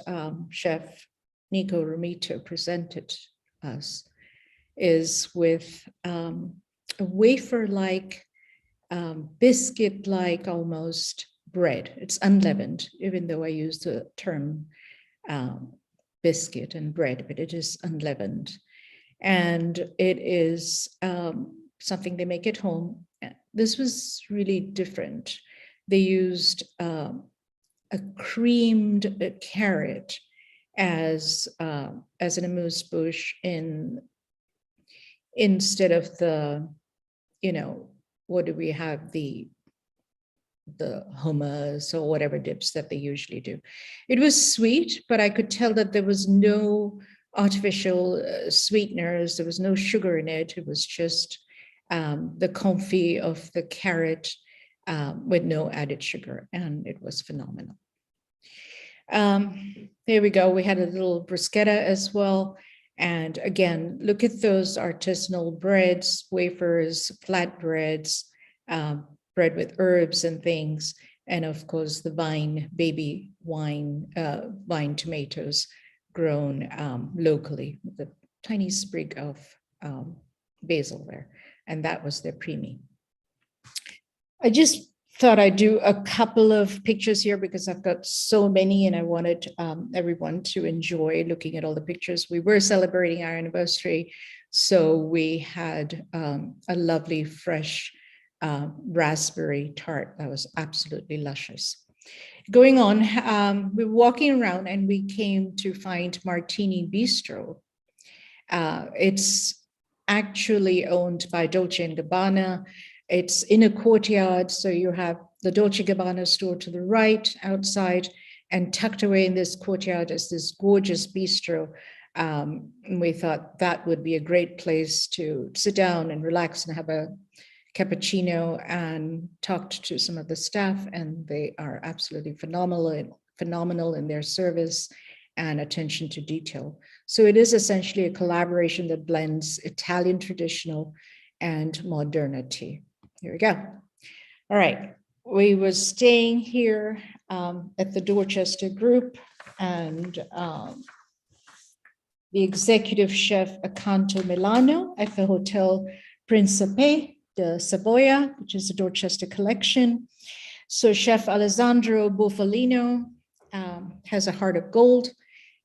Chef Nico Romito presented us is with a wafer-like, biscuit-like almost bread. It's unleavened, even though I use the term biscuit and bread, but it is unleavened. And it is something they make at home. This was really different. They used a creamed carrot as an amuse-bouche instead of the, you know, what do we have, the hummus or whatever dips that they usually do. It was sweet, but I could tell that there was no artificial sweeteners. There was no sugar in it. It was just the confit of the carrot with no added sugar, and it was phenomenal. There we go. We had a little bruschetta as well. And again, look at those artisanal breads, wafers, flatbreads, bread with herbs and things. And of course, the baby wine tomatoes grown locally with a tiny sprig of basil there. And that was their preemie. I just thought I'd do a couple of pictures here because I've got so many and I wanted everyone to enjoy looking at all the pictures. We were celebrating our anniversary, so we had a lovely fresh raspberry tart that was absolutely luscious. Going on, we were walking around and we came to find Martini Bistro. It's actually owned by Dolce & Gabbana. It's in a courtyard, so you have the Dolce & Gabbana store to the right outside, and tucked away in this courtyard is this gorgeous bistro. And we thought that would be a great place to sit down and relax and have a cappuccino, and talked to some of the staff, and they are absolutely phenomenal in their service and attention to detail. So it is essentially a collaboration that blends Italian traditional and modernity. Here we go. All right, we were staying here at the Dorchester Group, and the executive chef Acanto Milano at the Hotel Principe de Savoia, which is a Dorchester collection. So Chef Alessandro Bufalino has a heart of gold.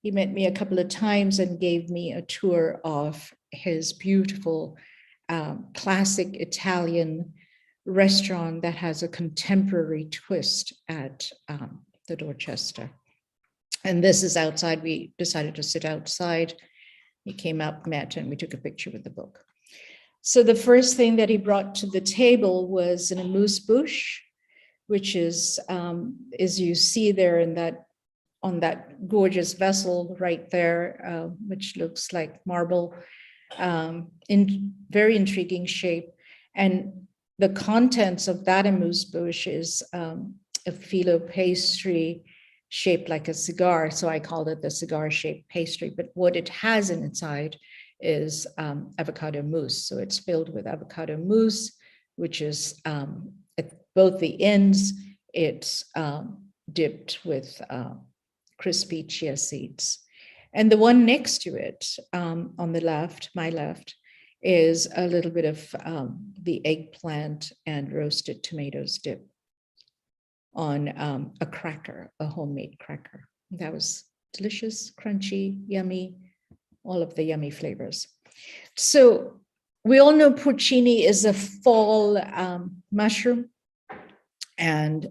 He met me a couple of times and gave me a tour of his beautiful classic Italian restaurant that has a contemporary twist at the Dorchester. And this is outside. We decided to sit outside. He came up, met, and we took a picture with the book. So the first thing that he brought to the table was an amuse-bouche, which is, as you see there in that, on that gorgeous vessel right there, which looks like marble, in very intriguing shape. And the contents of that amuse-bouche is a phyllo pastry shaped like a cigar. So I called it the cigar-shaped pastry. But what it has in inside is avocado mousse. So it's filled with avocado mousse, which is at both the ends, it's dipped with crispy chia seeds. And the one next to it on the left, my left, is a little bit of the eggplant and roasted tomatoes dip on a cracker, a homemade cracker. That was delicious, crunchy, yummy, all of the yummy flavors. So we all know porcini is a fall mushroom, and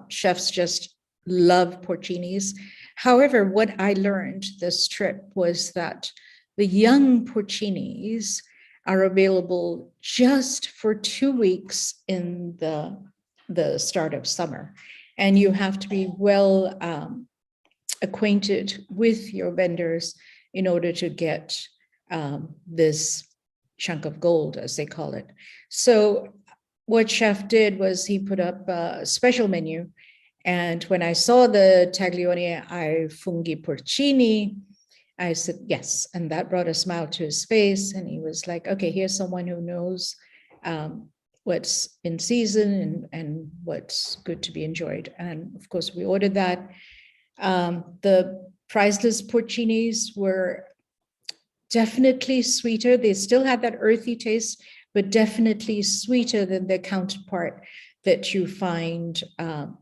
chefs just love porcinis. However, what I learned this trip was that the young porcinis are available just for 2 weeks in the start of summer. And you have to be well acquainted with your vendors in order to get this chunk of gold, as they call it. So what chef did was he put up a special menu. And when I saw the taglione ai funghi porcini, I said, yes. And that brought a smile to his face. And he was like, okay, here's someone who knows what's in season and what's good to be enjoyed. And of course, we ordered that. The priceless porcinis were definitely sweeter. They still had that earthy taste, but definitely sweeter than their counterpart that you find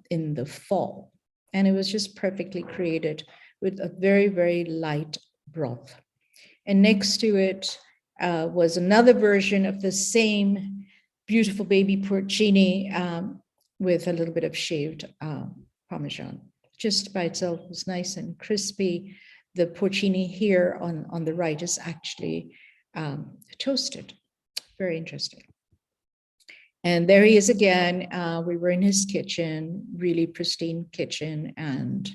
in the fall. And it was just perfectly created with a very, very light broth. And next to it was another version of the same beautiful baby porcini with a little bit of shaved Parmesan. Just by itself was nice and crispy. The porcini here on the right is actually toasted. Very interesting. And there he is again. We were in his kitchen, really pristine kitchen, and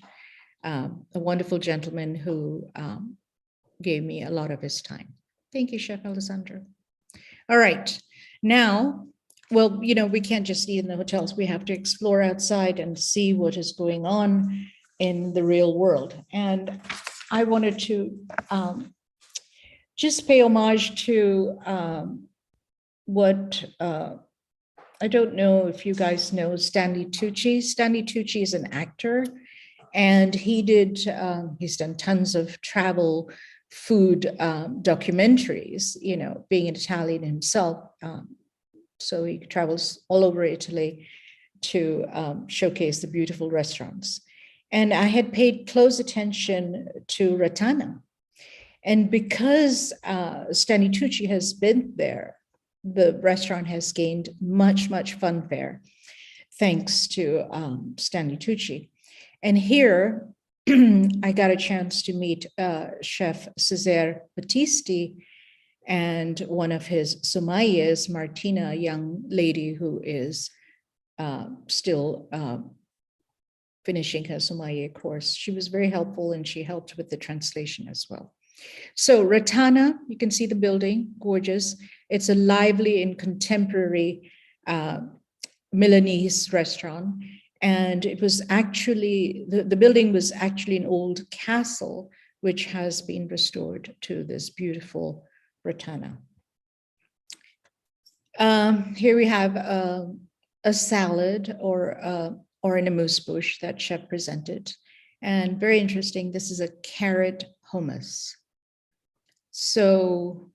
a wonderful gentleman who gave me a lot of his time. Thank you, Chef Alessandro. All right, now well, we can't just eat in the hotels. We have to explore outside and see what is going on in the real world. And I wanted to just pay homage to what I don't know if you guys know Stanley Tucci. Stanley Tucci is an actor, and he's done tons of travel food documentaries, being an Italian himself. So he travels all over Italy to showcase the beautiful restaurants. And I had paid close attention to Ratana. And because Stanley Tucci has been there, the restaurant has gained much, much funfare, thanks to Stanley Tucci. And here, I got a chance to meet Chef Cesare Battisti and one of his sommeliers, Martina, a young lady who is still finishing her sommelier course. She was very helpful, and she helped with the translation as well. So Ratana, you can see the building, gorgeous. It's a lively and contemporary Milanese restaurant. And it was actually, the building was actually an old castle, which has been restored to this beautiful Ratana. Here we have a salad or an amuse bouche that chef presented. And very interesting, this is a carrot hummus. So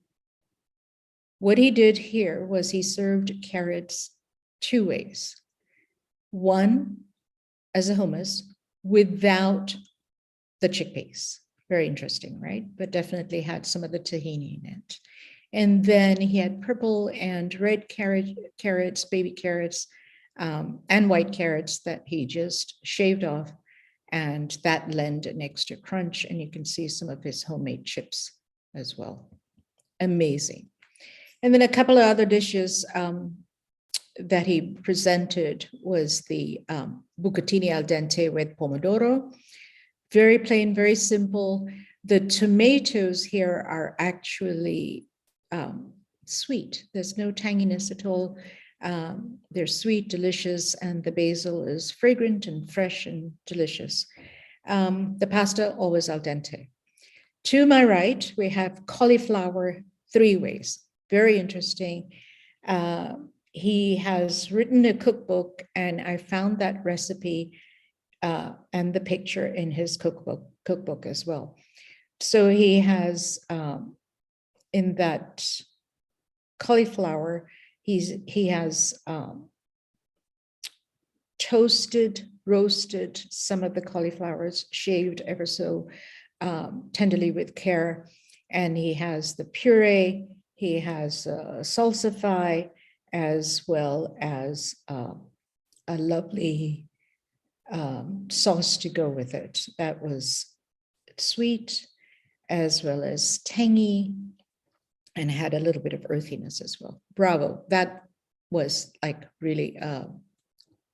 what he did here was he served carrots two ways. One, as a hummus without the chickpeas. Very interesting, right? But definitely had some of the tahini in it. And then he had purple and red carrots, baby carrots, and white carrots that he just shaved off, and that lent an extra crunch. And you can see some of his homemade chips as well. Amazing. And then a couple of other dishes that he presented was the bucatini al dente with pomodoro. Very plain, very simple. The tomatoes here are actually sweet. There's no tanginess at all. They're sweet, delicious, and the basil is fragrant and fresh and delicious. The pasta always al dente. To my right, we have cauliflower three ways. Very interesting. He has written a cookbook, and I found that recipe and the picture in his cookbook as well. So he has in that cauliflower, he has toasted, roasted some of the cauliflowers, shaved ever so tenderly with care, and he has the puree. He has salsify, as well as a lovely sauce to go with it. That was sweet as well as tangy, and had a little bit of earthiness as well. Bravo. That was like really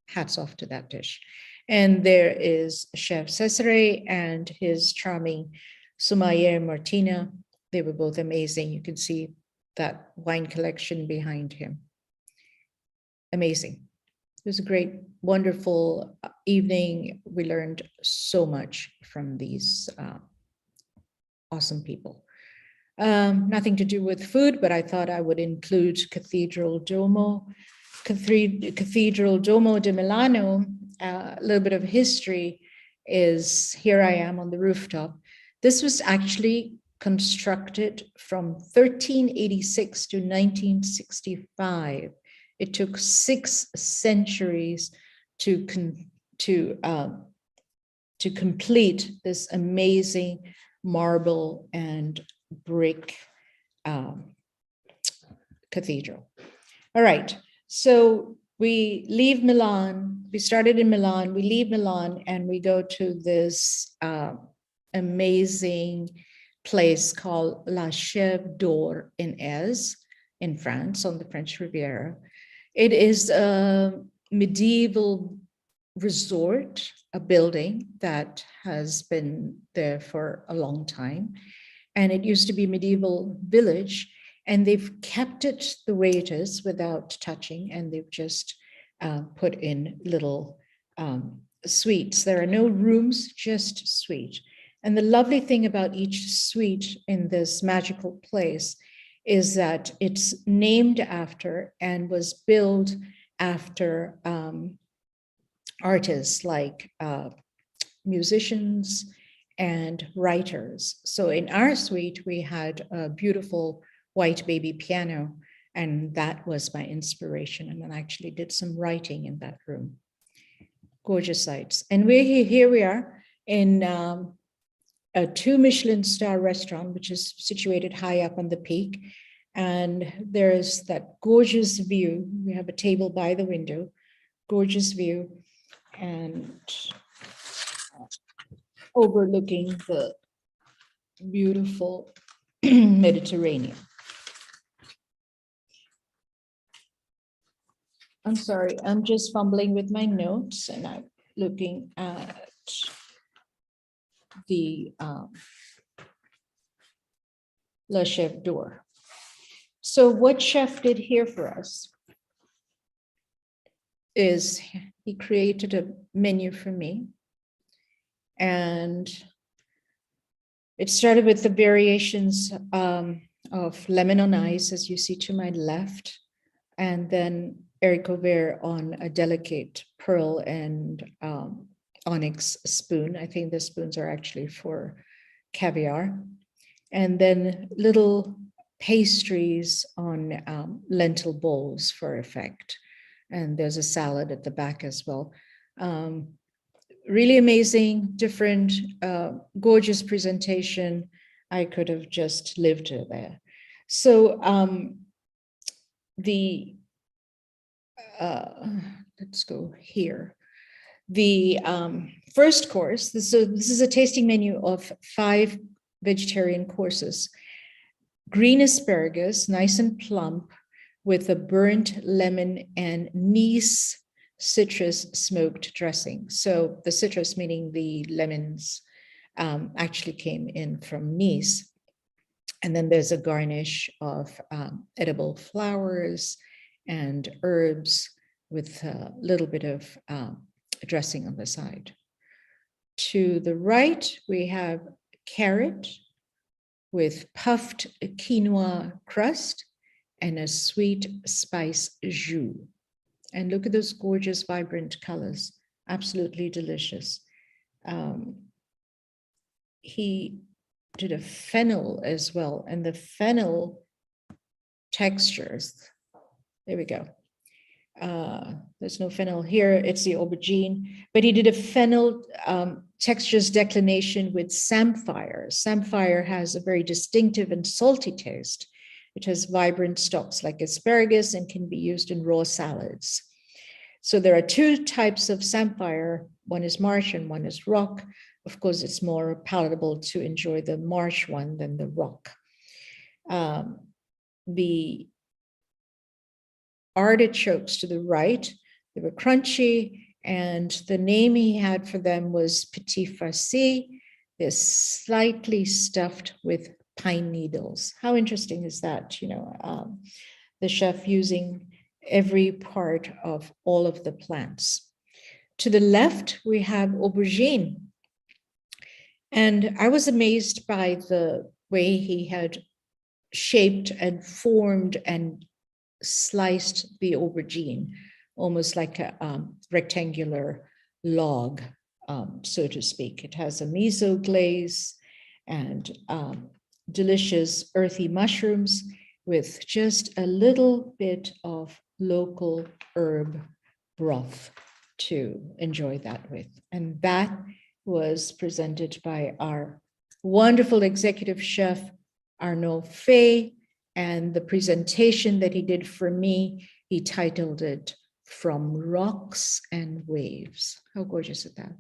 hats off to that dish. And there is Chef Cesare and his charming sommelier Martina. They were both amazing. You can see that wine collection behind him. Amazing. It was a great, wonderful evening. We learned so much from these awesome people. Nothing to do with food, but I thought I would include Cathedral Duomo. Cathedral Duomo di Milano, a little bit of history is, here I am on the rooftop. This was actually constructed from 1386 to 1965. It took 6 centuries to complete this amazing marble and brick cathedral. All right, so we leave Milan. We started in Milan. We leave Milan and we go to this amazing place called La Chèvre d'Or in Aise, in France, on the French Riviera. It is a medieval resort, a building that has been there for a long time. And it used to be a medieval village. And they've kept it the way it is without touching, and they've just put in little suites. There are no rooms, just suite. And the lovely thing about each suite in this magical place is that it's named after and was built after artists like musicians and writers. So in our suite, we had a beautiful white baby piano, and that was my inspiration. And then I actually did some writing in that room. Gorgeous sights. And here we are in a 2 Michelin star restaurant, which is situated high up on the peak. And there's that gorgeous view. We have a table by the window, gorgeous view, and overlooking the beautiful Mediterranean. I'm sorry, I'm just fumbling with my notes and I'm looking at the Le Chef d'Or. So what Chef did here for us is he created a menu for me, and it started with the variations of lemon on ice, as you see to my left, and then Eric Aubert on a delicate pearl and onyx spoon. I think the spoons are actually for caviar. And then little pastries on lentil bowls for effect. And there's a salad at the back as well. Really amazing, different, gorgeous presentation. I could have just lived there. So let's go here. The first course, this is a tasting menu of 5 vegetarian courses. Green asparagus, nice and plump, with a burnt lemon and Nice citrus smoked dressing. So the citrus, meaning the lemons, actually came in from Nice. And then there's a garnish of edible flowers and herbs with a little bit of dressing on the side. To the right, we have carrot with puffed quinoa crust and a sweet spice jus. And look at those gorgeous, vibrant colors, absolutely delicious. He did a fennel as well, and the fennel textures, there we go. There's no fennel here, it's the aubergine, but he did a fennel textures declination with samphire. Samphire has a very distinctive and salty taste. It has vibrant stalks like asparagus and can be used in raw salads. So there are 2 types of samphire. One is marsh and one is rock. Of course, it's more palatable to enjoy the marsh one than the rock. The artichokes to the right, they were crunchy, and the name he had for them was petit farci. They're slightly stuffed with pine needles. How interesting is that? You know, the chef using every part of all of the plants. To the left, we have aubergine. And I was amazed by the way he had shaped and formed and sliced the aubergine, almost like a rectangular log, so to speak. It has a miso glaze and delicious earthy mushrooms with just a little bit of local herb broth to enjoy that with. And that was presented by our wonderful executive chef, Arnaud Fay, and the presentation that he did for me, he titled it From Rocks and Waves. How gorgeous is that?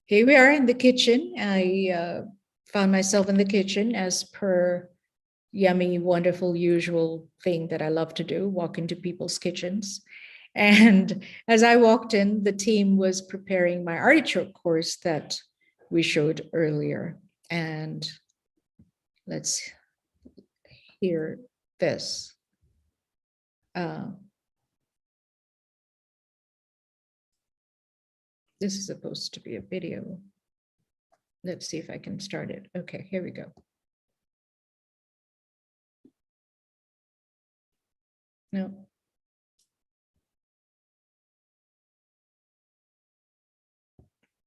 Here we are in the kitchen. I found myself in the kitchen as per yummy, wonderful, usual thing that I love to do, walk into people's kitchens. And as I walked in, the team was preparing my artichoke course that we showed earlier. And let's hear this. This is supposed to be a video. Let's see if I can start it. Okay, here we go. No.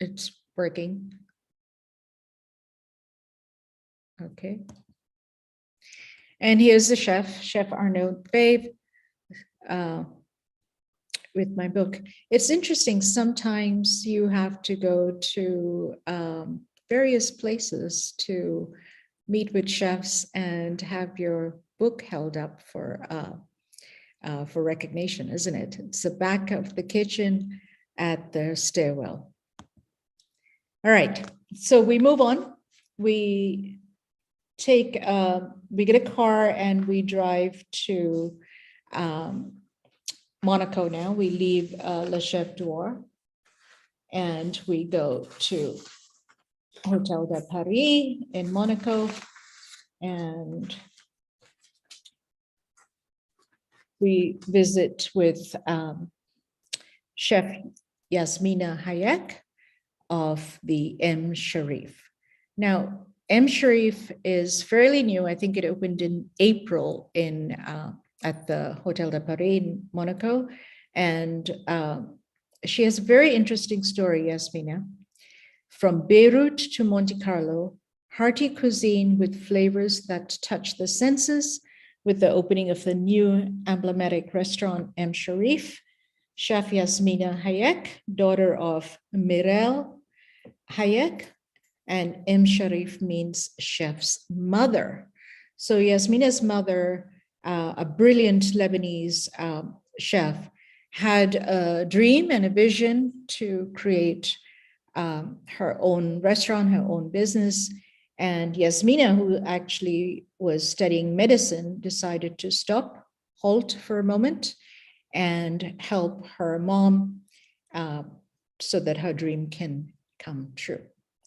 It's working. Okay. And here's the chef, Chef Arnaud Babe, with my book. It's interesting, sometimes you have to go to various places to meet with chefs and have your book held up for recognition, isn't it? It's the back of the kitchen at the stairwell. All right, so we move on. We take, we get a car and we drive to Monaco now. We leave Le Chef d'Or and we go to Hotel de Paris in Monaco, and we visit with Chef Yasmina Hayek of the M Sharif. Now, M Sharif is fairly new. I think it opened in April in at the Hotel de Paris in Monaco. And she has a very interesting story, Yasmina. From Beirut to Monte Carlo, hearty cuisine with flavors that touch the senses, with the opening of the new emblematic restaurant M Sharif, Chef Yasmina Hayek, daughter of Mirel Hayek, and M Sharif means chef's mother. So Yasmina's mother, a brilliant Lebanese chef, had a dream and a vision to create her own restaurant, her own business. And Yasmina, who actually was studying medicine, decided to stop, halt for a moment, and help her mom so that her dream can come true.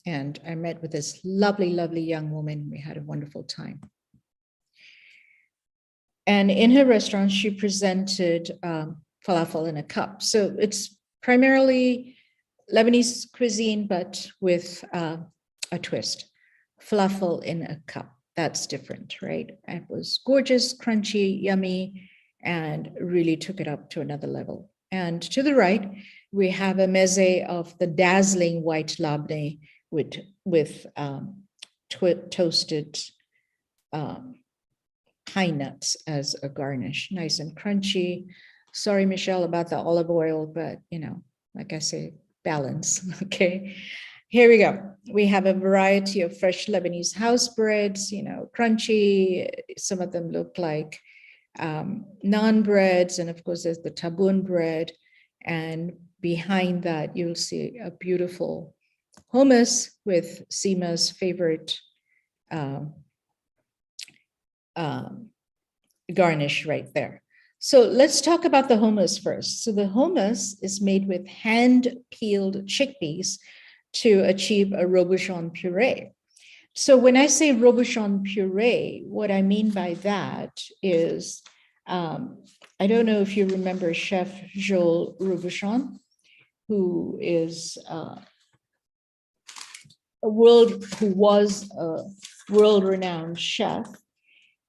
And I met with this lovely, lovely young woman. We had a wonderful time. And in her restaurant, she presented falafel in a cup. So it's primarily Lebanese cuisine, but with a twist. Falafel in a cup. That's different, right? It was gorgeous, crunchy, yummy, and really took it up to another level. And to the right, we have a meze of the dazzling white labneh with toasted pine nuts as a garnish, nice and crunchy. Sorry, Michelle, about the olive oil, but you know, like I say, balance, okay? Here we go. We have a variety of fresh Lebanese house breads, you know, crunchy. Some of them look like naan breads. And of course, there's the taboon bread. And behind that, you'll see a beautiful hummus with Seema's favorite garnish right there. So let's talk about the hummus first. So the hummus is made with hand-peeled chickpeas to achieve a Robuchon puree. So when I say Robuchon puree, what I mean by that is, I don't know if you remember Chef Joel Robuchon, who is who was a world-renowned chef,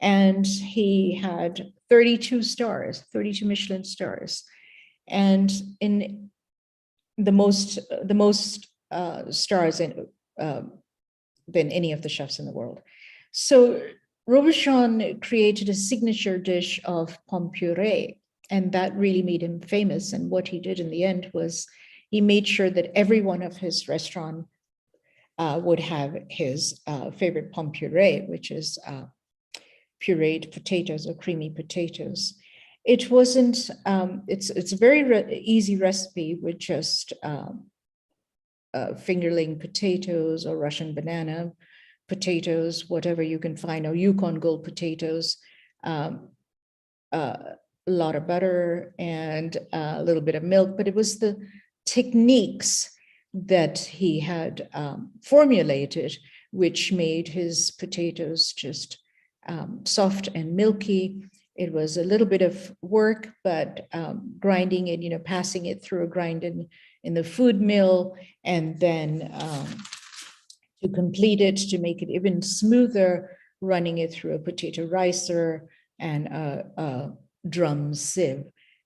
and he had 32 stars, 32 Michelin stars, and in the most stars in, than any of the chefs in the world. So Robuchon created a signature dish of pomme puree, and that really made him famous. And what he did in the end was he made sure that every one of his restaurant would have his favorite pomme puree, which is pureed potatoes or creamy potatoes. It wasn't, it's a very easy recipe with just fingerling potatoes or Russian banana potatoes, whatever you can find, or Yukon Gold potatoes, a lot of butter and a little bit of milk, but it was the techniques that he had formulated which made his potatoes just soft and milky. It was a little bit of work, but grinding it, passing it through a grind in the food mill, and then to complete it, to make it even smoother, running it through a potato ricer and a drum sieve.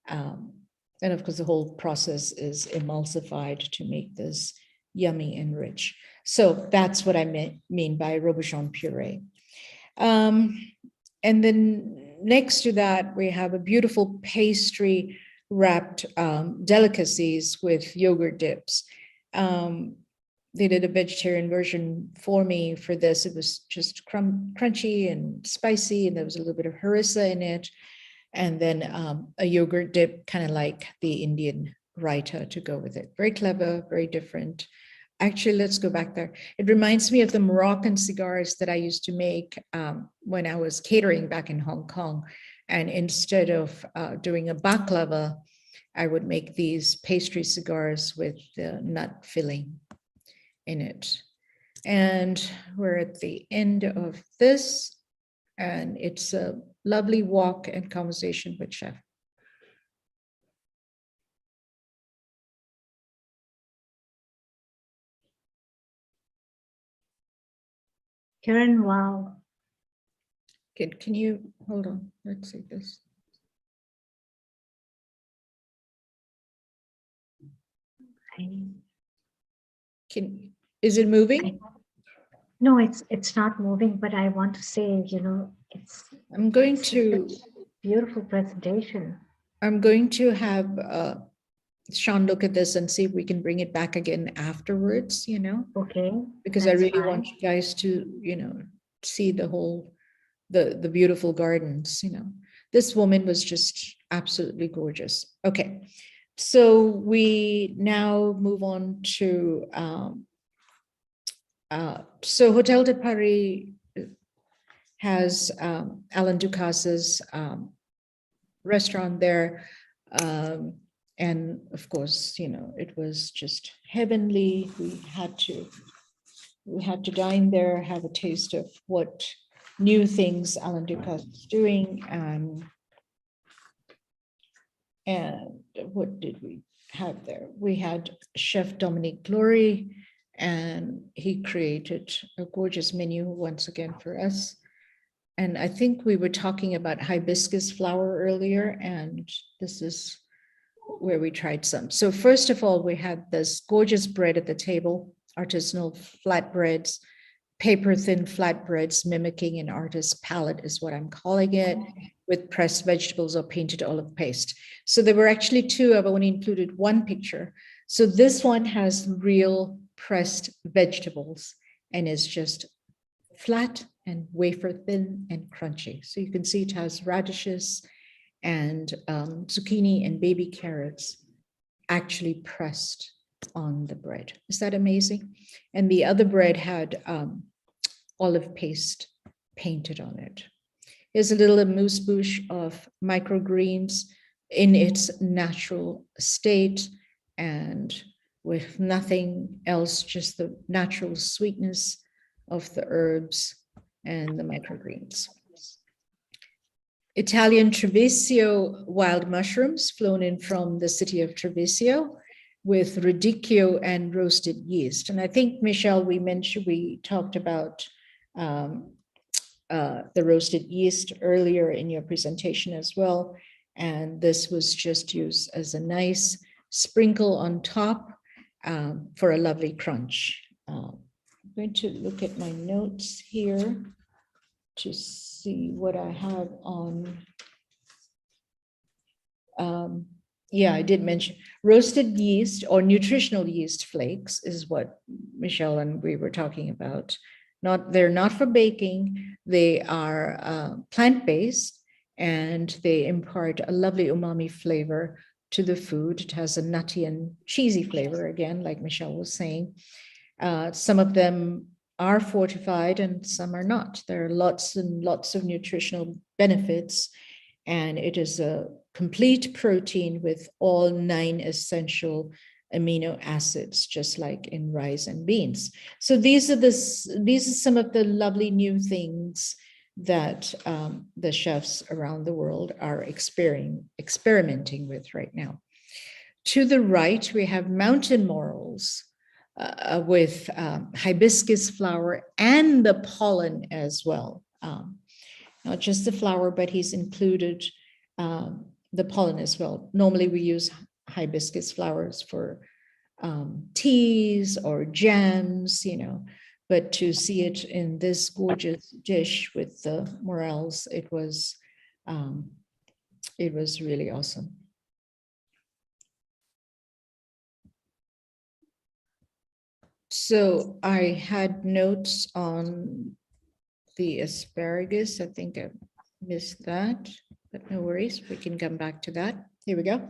And of course, the whole process is emulsified to make this yummy and rich. So that's what I mean by Robuchon puree. And then next to that, we have a beautiful pastry wrapped delicacies with yogurt dips. They did a vegetarian version for me for this. It was just crunchy and spicy, and there was a little bit of harissa in it. And then a yogurt dip, kind of like the Indian raita to go with it. Very clever, very different. Actually, let's go back there. It reminds me of the Moroccan cigars that I used to make when I was catering back in Hong Kong. And instead of doing a baklava, I would make these pastry cigars with the nut filling in it. And we're at the end of this, and it's a lovely walk and conversation with Chef. Kiran, wow. Can you hold on? Let's see this. Is it moving? No, it's not moving, but I want to say, I'm going to beautiful presentation. I'm going to have Sean look at this and see if we can bring it back again afterwards, Okay. because I really want you guys to, see the whole, the beautiful gardens, This woman was just absolutely gorgeous. Okay. So we now move on to, so Hotel de Paris has Alan Ducasse's restaurant there. And of course, it was just heavenly. We had to dine there, have a taste of what new things Alan Ducasse is doing. And what did we have there? We had Chef Dominique Glory, and he created a gorgeous menu once again for us. And I think we were talking about hibiscus flower earlier, and this is where we tried some. So first of all, we had this gorgeous bread at the table, artisanal flatbreads, paper thin flatbreads, mimicking an artist's palette is what I'm calling it, with pressed vegetables or painted olive paste. So there were actually two. I've only included one picture. So this one has real pressed vegetables and is just flat and wafer thin and crunchy. So you can see it has radishes and zucchini and baby carrots actually pressed on the bread. Is that amazing? And the other bread had olive paste painted on it. Here's a little amuse-bouche of microgreens in its natural state and with nothing else, just the natural sweetness of the herbs and the microgreens. Italian Treviso wild mushrooms flown in from the city of Treviso with radicchio and roasted yeast. And I think, Michelle, we talked about the roasted yeast earlier in your presentation as well. And this was just used as a nice sprinkle on top for a lovely crunch. I'm going to look at my notes here to see what I have on. Yeah, I did mention roasted yeast or nutritional yeast flakes is what Michelle and we were talking about. They're not for baking. They are plant-based and they impart a lovely umami flavor to the food. It has a nutty and cheesy flavor, again, like Michelle was saying. Some of them are fortified and some are not. There are lots and lots of nutritional benefits, and it is a complete protein with all 9 essential amino acids, just like in rice and beans. So these are some of the lovely new things that the chefs around the world are experimenting with right now. To the right, we have mountain morels with hibiscus flower and the pollen as well. Not just the flower, but he's included the pollen as well. Normally we use hibiscus flowers for teas or jams, but to see it in this gorgeous dish with the morels, it was really awesome. So I had notes on the asparagus. I think I missed that, but no worries. We can come back to that. Here we go.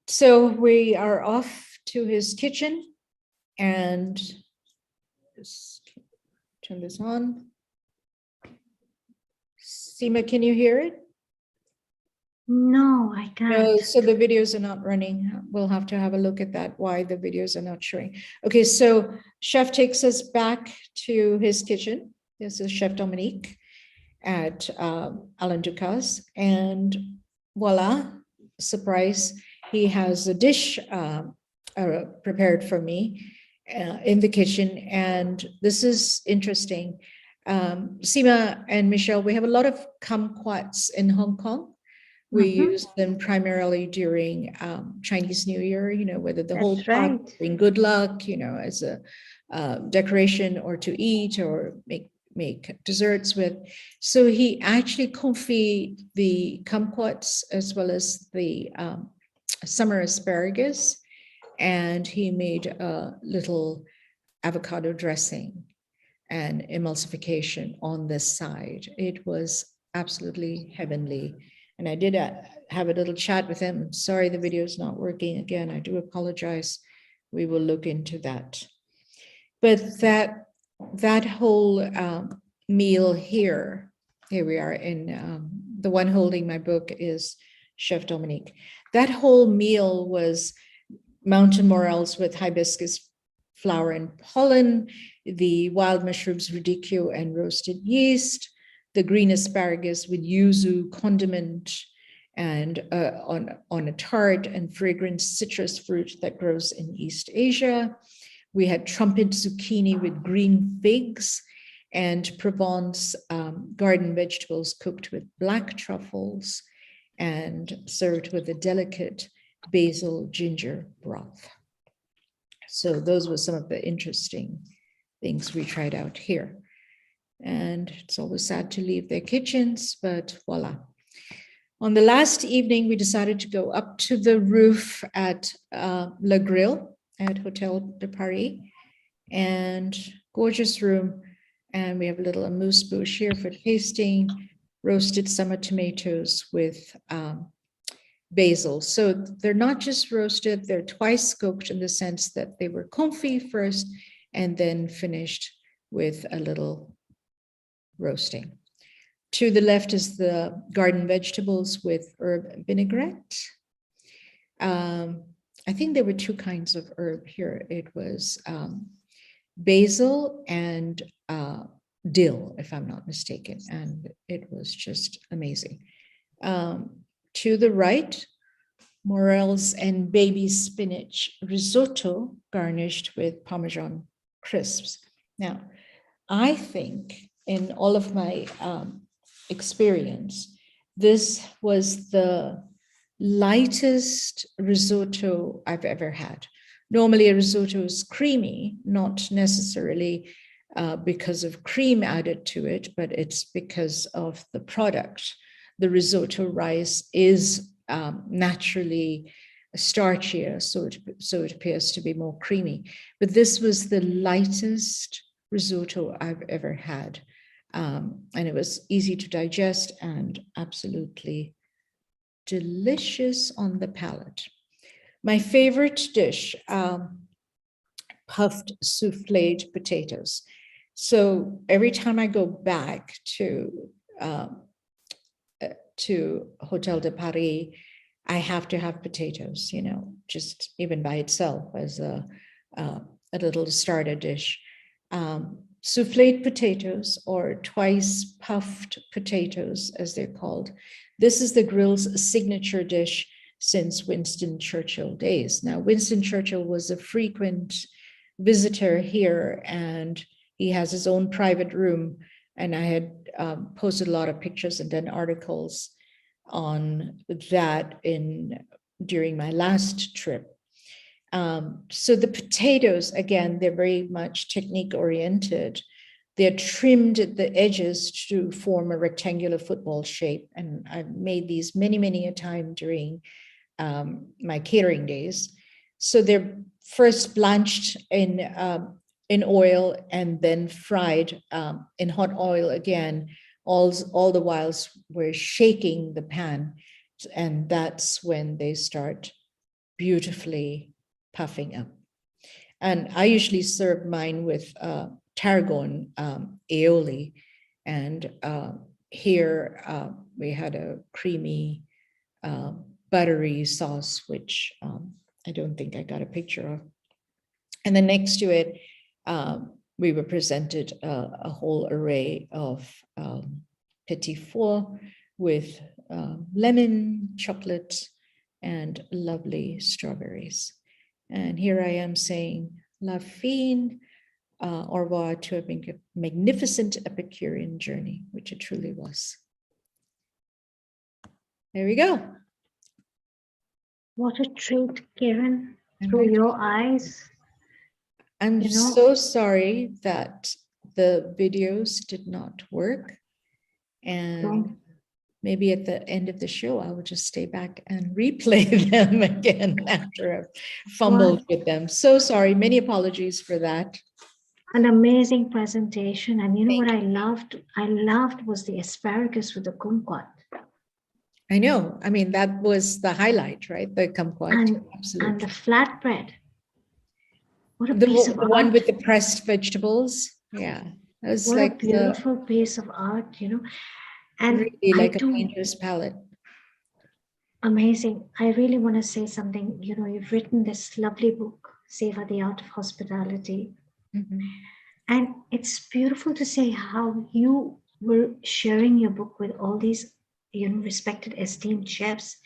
So we are off to his kitchen, and just turn this on. Seema, can you hear it? No, I can't. No, so the videos are not running. We'll have to have a look at that, why the videos are not showing. Okay, so Chef takes us back to his kitchen. This is Chef Dominique at Alain Ducasse, and voila, surprise, he has a dish prepared for me in the kitchen, and this is interesting. Seema and Michelle, we have a lot of kumquats in Hong Kong. We use them primarily during Chinese New Year, whether the whole pot bring good luck, as a decoration or to eat or make desserts with. So he actually confit the kumquats as well as the summer asparagus, and he made a little avocado dressing and emulsification on this side. It was absolutely heavenly. And I did have a little chat with him. Sorry, the video is not working again. I do apologize. We will look into that. But that whole meal here we are in, the one holding my book is Chef Dominique. That whole meal was mountain morels with hibiscus flower and pollen, the wild mushrooms radicchio and roasted yeast, the green asparagus with yuzu condiment, and on a tart and fragrant citrus fruit that grows in East Asia. We had trumpet zucchini with green figs and Provence garden vegetables cooked with black truffles and served with a delicate basil ginger broth. So those were some of the interesting things we tried out here. And it's always sad to leave their kitchens, but voila. On the last evening, we decided to go up to the roof at Le Grill at Hotel de Paris, and gorgeous room. And we have a little amuse bouche here for tasting, roasted summer tomatoes with basil. So they're not just roasted, they're twice cooked in the sense that they were confit first and then finished with a little roasting. To the left is the garden vegetables with herb vinaigrette. I think there were two kinds of herb here. It was basil and dill, if I'm not mistaken, and it was just amazing. To the right, morels and baby spinach risotto garnished with Parmesan crisps. Now, I think in all of my experience, this was the lightest risotto I've ever had. Normally a risotto is creamy, not necessarily because of cream added to it, but it's because of the product. The risotto rice is naturally starchier, so it appears to be more creamy. But this was the lightest risotto I've ever had. And it was easy to digest and absolutely delicious on the palate. My favorite dish, puffed souffled potatoes. So every time I go back to Hotel de Paris, I have to have potatoes, just even by itself as a little starter dish. souffled potatoes, or twice puffed potatoes, as they're called. This is the grill's signature dish since Winston Churchill days. Now, Winston Churchill was a frequent visitor here, and he has his own private room. And I had posted a lot of pictures and done articles on that during my last trip. So the potatoes, again, they're very much technique oriented. They're trimmed at the edges to form a rectangular football shape. And I've made these many, many a time during my catering days. So they're first blanched in oil and then fried in hot oil again. All the whiles we're shaking the pan. And that's when they start beautifully puffing up. And I usually serve mine with tarragon aioli. And here we had a creamy, buttery sauce, which I don't think I got a picture of. And then next to it, we were presented a whole array of petit four with lemon, chocolate, and lovely strawberries. And here I am saying, La fine, au revoir to a magnificent Epicurean journey, which it truly was. There we go. What a treat, Kiran, through your eyes. I'm so sorry that the videos did not work. And maybe at the end of the show, I will just stay back and replay them again after I've fumbled with them. So sorry, many apologies for that. An amazing presentation. And you know what I loved? I loved was the asparagus with the kumquat. I know. I mean, that was the highlight, right? The kumquat. Absolutely. And the flatbread. What a piece of art. The one with the pressed vegetables. Yeah. That was what like a beautiful piece of art, And really like a painter's palette. Amazing. I really want to say something. You've written this lovely book, Seva, the Art of Hospitality. Mm-hmm. And it's beautiful to say how you were sharing your book with all these, respected, esteemed chefs,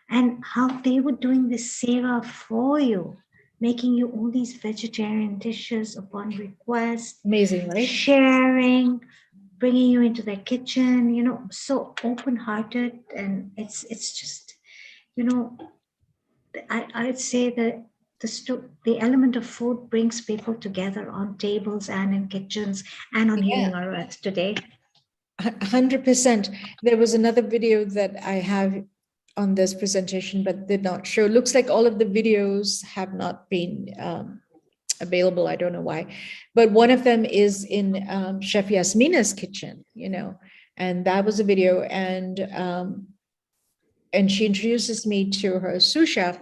and how they were doing this Seva for you, making you all these vegetarian dishes upon request. Amazing, right? Sharing, bringing you into their kitchen, so open-hearted. And it's just, I'd say that the element of food brings people together on tables and in kitchens and on Healing Our Earth today. 100%. There was another video that I have on this presentation, but did not show. Looks like all of the videos have not been available. I don't know why, but one of them is in Chef Yasmina's kitchen, and that was a video. And she introduces me to her sous chef,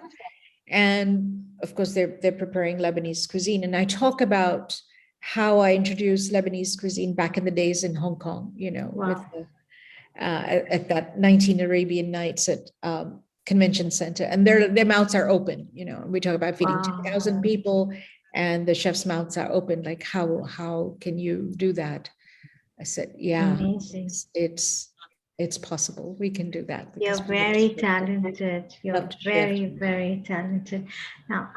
and of course they're preparing Lebanese cuisine. And I talk about how I introduced Lebanese cuisine back in the days in Hong Kong, with at that 19 Arabian Nights at Convention Center, and their mouths are open. We talk about feeding 2,000 people, and the chef's mouths are open. Like, how can you do that? I said, yeah, amazing. It's possible. We can do that. You're very talented. You're very, very talented. Now,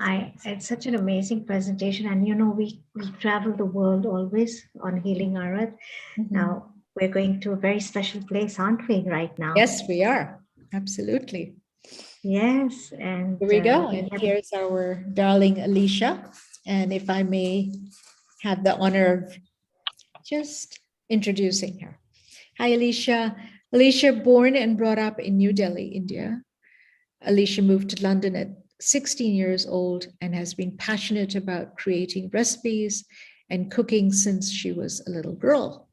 it's such an amazing presentation. And, we travel the world always on Healing Our Earth. Mm-hmm. Now, we're going to a very special place, aren't we, right now? Yes, we are. Absolutely. Yes. And here we go. And here's our darling Alicia. And if I may have the honor of just introducing her. Hi, Alicia. Alicia, born and brought up in New Delhi, India. Alicia moved to London at 16 years old and has been passionate about creating recipes and cooking since she was a little girl.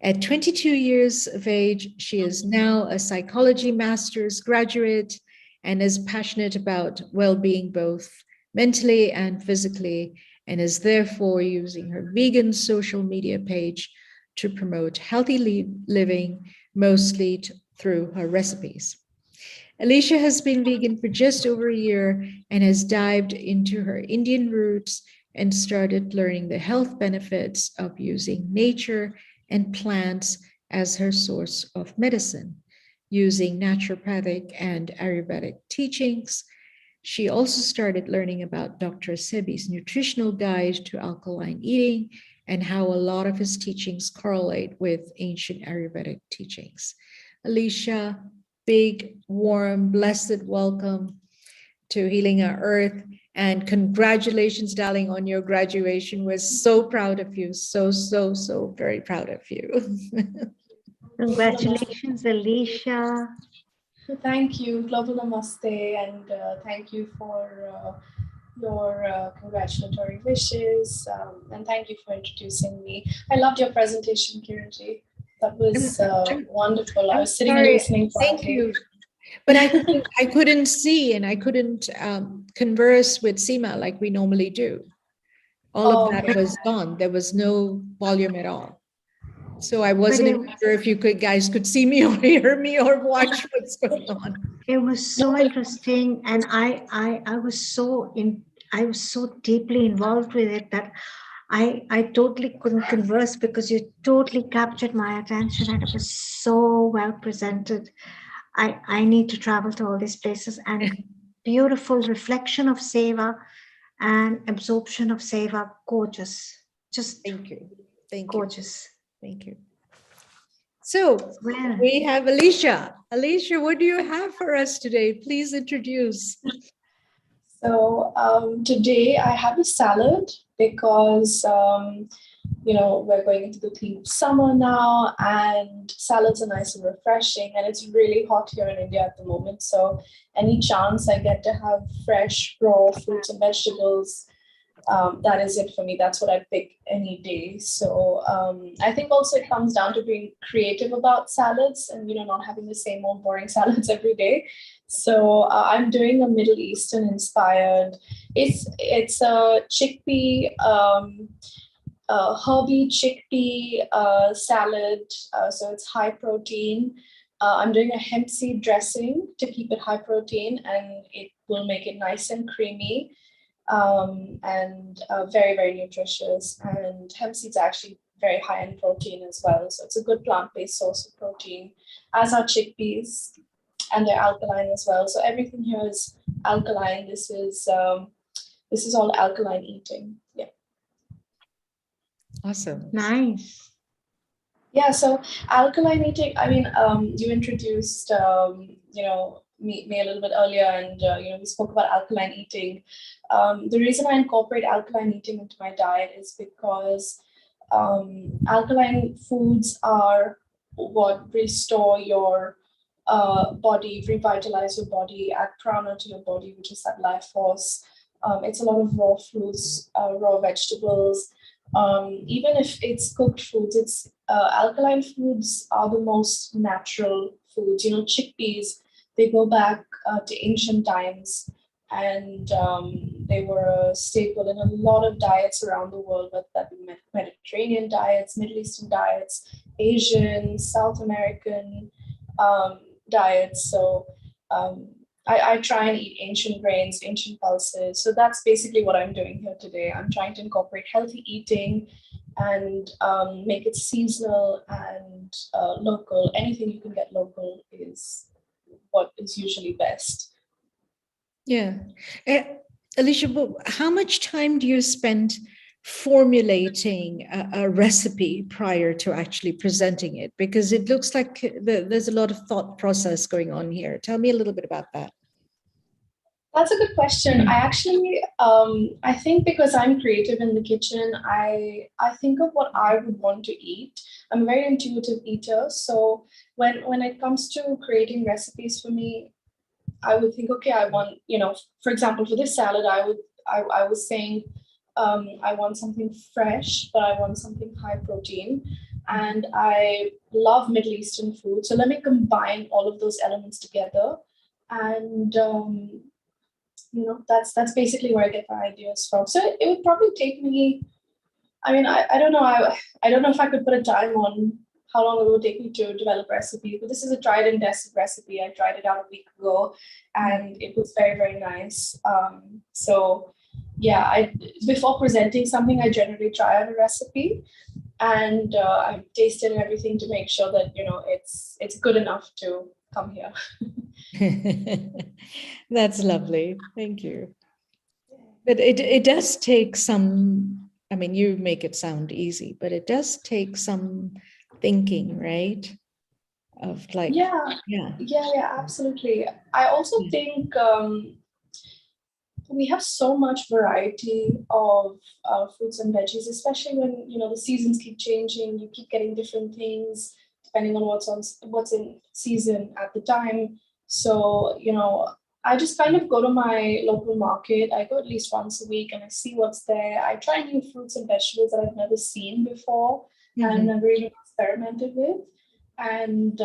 At 22 years of age, she is now a psychology master's graduate and is passionate about well-being both mentally and physically, and is therefore using her vegan social media page to promote healthy living, mostly through her recipes. Alicia has been vegan for just over a year and has dived into her Indian roots and started learning the health benefits of using nature and plants as her source of medicine, using naturopathic and Ayurvedic teachings. She also started learning about Dr. Sebi's nutritional guide to alkaline eating and how a lot of his teachings correlate with ancient Ayurvedic teachings. Alicia, big, warm, blessed welcome to Healing Our Earth. And congratulations, darling, on your graduation. We're so proud of you. So very proud of you. Congratulations, Alicia. Thank you, Global Namaste, and thank you for your congratulatory wishes, and thank you for introducing me. I loved your presentation, Kiranji. That was wonderful. I was sitting and listening quietly. Thank you. But I couldn't see and I couldn't converse with Seema like we normally do. All of that was gone. There was no volume at all. So I wasn't even sure if you guys could see me or hear me or watch what's going on. It was so interesting, and I was so deeply involved with it that I totally couldn't converse because you totally captured my attention, and it was so well presented. I need to travel to all these places, and beautiful reflection of Seva and absorption of Seva, gorgeous. Just thank you. Gorgeous. Thank you. So we have Alicia. Alicia, what do you have for us today? Please introduce. So today I have a salad because we're going into the theme of summer now, and salads are nice and refreshing, and it's really hot here in India at the moment. So any chance I get to have fresh, raw fruits and vegetables, that is it for me. That's what I pick any day. So I think also it comes down to being creative about salads and, not having the same old boring salads every day. So I'm doing a Middle Eastern inspired, it's a chickpea, herby chickpea salad. So it's high protein. I'm doing a hemp seed dressing to keep it high protein, and it will make it nice and creamy. And very, very nutritious. And hemp seeds are actually very high in protein as well. So it's a good plant-based source of protein, as are chickpeas, and they're alkaline as well. So everything here is alkaline. This is all alkaline eating. Yeah. Awesome. Nice. Yeah. So alkaline eating. I mean, you introduced, me a little bit earlier, and we spoke about alkaline eating. The reason I incorporate alkaline eating into my diet is because alkaline foods are what restore your body, revitalize your body, add prana to your body, which is that life force. It's a lot of raw fruits, raw vegetables. Even if it's cooked foods, it's alkaline foods are the most natural foods. Chickpeas, they go back to ancient times, and they were a staple in a lot of diets around the world, whether that be Mediterranean diets, Middle Eastern diets, Asian, South American diets. So I try and eat ancient grains, ancient pulses. So that's basically what I'm doing here today. I'm trying to incorporate healthy eating and make it seasonal and local. Anything you can get local is what is usually best. Yeah. Alicia, how much time do you spend formulating a recipe prior to actually presenting it? Because it looks like there's a lot of thought process going on here. Tell me a little bit about that. That's a good question. I actually, I think because I'm creative in the kitchen, I think of what I would want to eat. I'm a very intuitive eater. So when it comes to creating recipes for me, I would think, okay, I want, for example, for this salad, I was saying, I want something fresh, but I want something high protein. And I love Middle Eastern food. So let me combine all of those elements together. And, that's basically where I get my ideas from. So it would probably take me, I don't know. I don't know if I could put a time on how long it will take me to develop a recipe, but this is a tried and tested recipe. I tried it out a week ago and it was very, very nice. So yeah, before presenting something, I generally try out a recipe, and I tasted everything to make sure that it's good enough to come here. That's lovely. Thank you. But it does take some, I mean, you make it sound easy, but it does take some thinking, right? Of like, Yeah, absolutely. I also think we have so much variety of fruits and veggies, especially when the seasons keep changing. You keep getting different things depending on what's in season at the time. So I just kind of go to my local market. I go at least once a week and I see what's there. I try new fruits and vegetables that I've never seen before and never even experimented with. And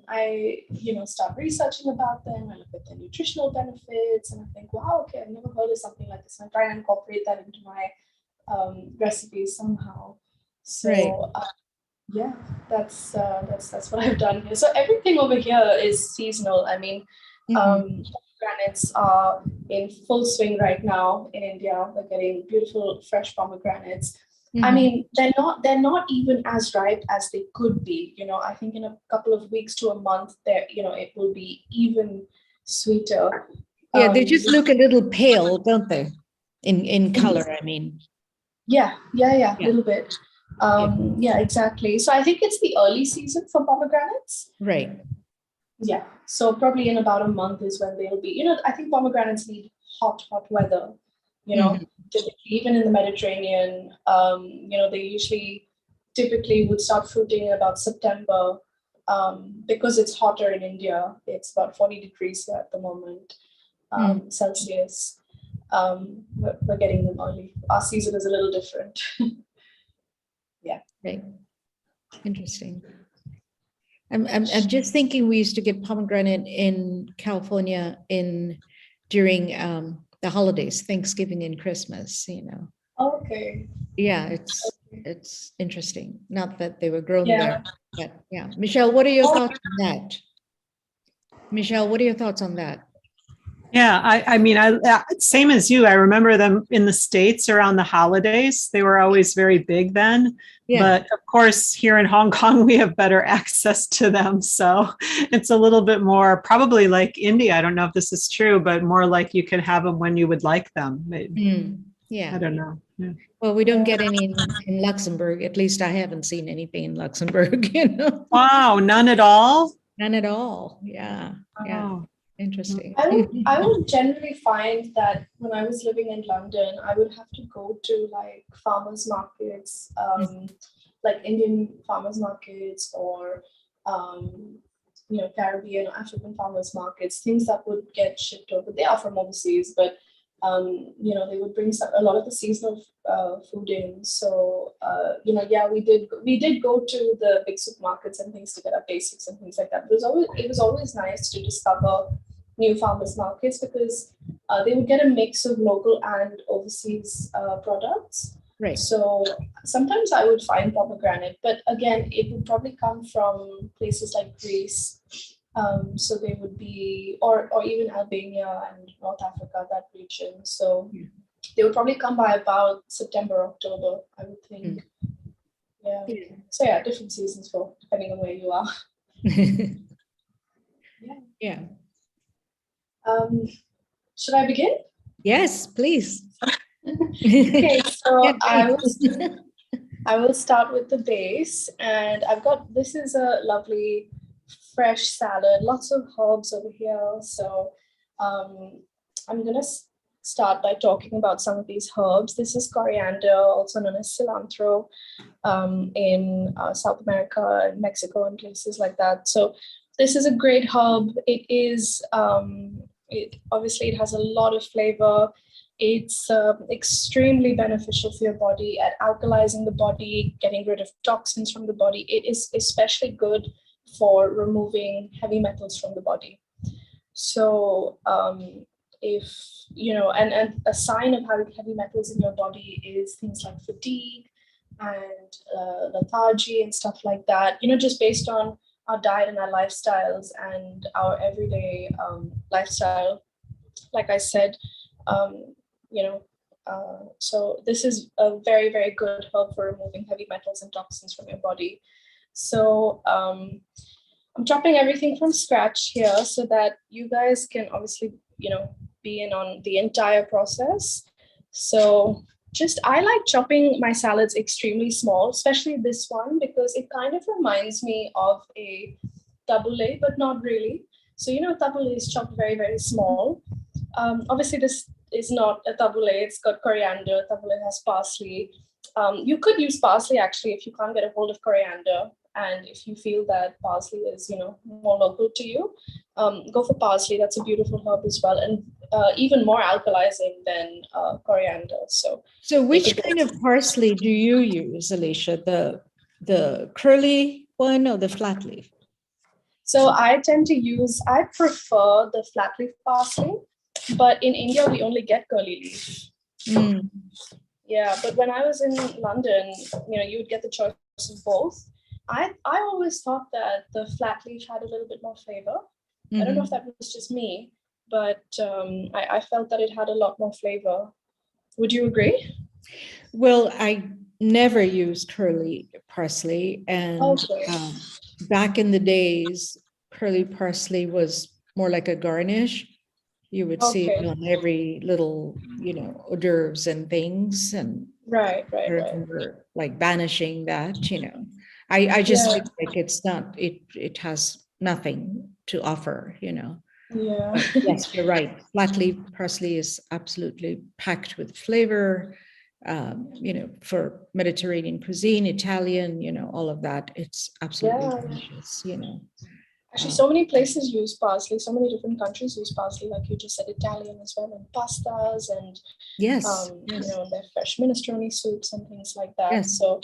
I start researching about them. I look at their nutritional benefits and I think, wow, okay, I've never heard of something like this, and I try and incorporate that into my recipes somehow. So yeah, that's what I've done here. So everything over here is seasonal. I mean, pomegranates are in full swing right now in India. We're getting beautiful fresh pomegranates. I mean, they're not even as ripe as they could be. I think in a couple of weeks to a month, it will be even sweeter. Yeah, they just look a little pale, don't they? In color, I mean. Yeah, a little bit. Yeah, exactly. So I think it's the early season for pomegranates. Right. Yeah. So probably in about a month is when they'll be, I think pomegranates need hot weather, typically, even in the Mediterranean, they usually typically would start fruiting in about September, because it's hotter in India. It's about 40 degrees here at the moment, Celsius. We're getting them early. Our season is a little different. Yeah. Right. Interesting. I'm just thinking we used to get pomegranate in California during the holidays, Thanksgiving and Christmas, Okay. Yeah, it's interesting. Not that they were grown there, but yeah. Michelle, what are your thoughts on that? Michelle, what are your thoughts on that? Yeah, I mean, same as you. I remember them in the States around the holidays. They were always very big then. Yeah. But of course, here in Hong Kong, we have better access to them. So it's a little bit more probably like India. I don't know if this is true, but more like you can have them when you would like them. Yeah. I don't know. Yeah. Well, we don't get any in Luxembourg. At least I haven't seen anything in Luxembourg. Wow, none at all? None at all. Yeah. Oh. Yeah. Interesting. I would generally find that when I was living in London, I would have to go to like farmers markets, like Indian farmers markets or Caribbean or African farmers markets, things that would get shipped over. They are from overseas, but they would bring a lot of the seasonal food in. So we did go to the big supermarkets and things to get our basics and things like that. It was always nice to discover new farmers markets because they would get a mix of local and overseas products. Right. So sometimes I would find pomegranate, but again, it would probably come from places like Greece. So they would be, or even Albania and North Africa, that region. So they would probably come by about September, October, I would think. Yeah. So yeah, different seasons depending on where you are. Yeah. Should I begin? Yes, please. Okay, so I will start with the base, and this is a lovely fresh salad, lots of herbs over here. So I'm gonna start by talking about some of these herbs. This is coriander, also known as cilantro, in South America and Mexico and places like that. So this is a great herb. It is it has a lot of flavor. It's extremely beneficial for your body at alkalizing the body, getting rid of toxins from the body. It is especially good for removing heavy metals from the body. So if and a sign of having heavy metals in your body is things like fatigue and lethargy and stuff like that, just based on our diet and our lifestyles and our everyday lifestyle. Like I said, So this is a very, very good herb for removing heavy metals and toxins from your body. So I'm chopping everything from scratch here so that you guys can obviously, be in on the entire process. So I like chopping my salads extremely small, especially this one, because it kind of reminds me of a tabbouleh, but not really. So, tabbouleh is chopped very, very small. Obviously, this is not a tabbouleh. It's got coriander. Tabbouleh has parsley. You could use parsley, actually, if you can't get a hold of coriander. And if you feel that parsley is, more local to you, go for parsley. That's a beautiful herb as well, and even more alkalizing than coriander. So which kind of parsley do you use, Alicia? The curly one or the flat leaf? So I prefer the flat leaf parsley, but in India we only get curly leaf. Mm. Yeah, but when I was in London, you would get the choice of both. I always thought that the flat leaf had a little bit more flavor. Mm-hmm. I don't know if that was just me, but I felt that it had a lot more flavor. Would you agree? Well, I never used curly parsley, and back in the days, curly parsley was more like a garnish. You would see it on every little, hors d'oeuvres and things, and right. I remember like banishing that. I just feel like it has nothing to offer. Yeah. Yes, you're right. Flat leaf parsley is absolutely packed with flavor. For Mediterranean cuisine, Italian, all of that, it's absolutely delicious. Actually, so many places use parsley. So many different countries use parsley, like you just said, Italian as well, and pastas, and their fresh minestrone soups and things like that. Yes. So,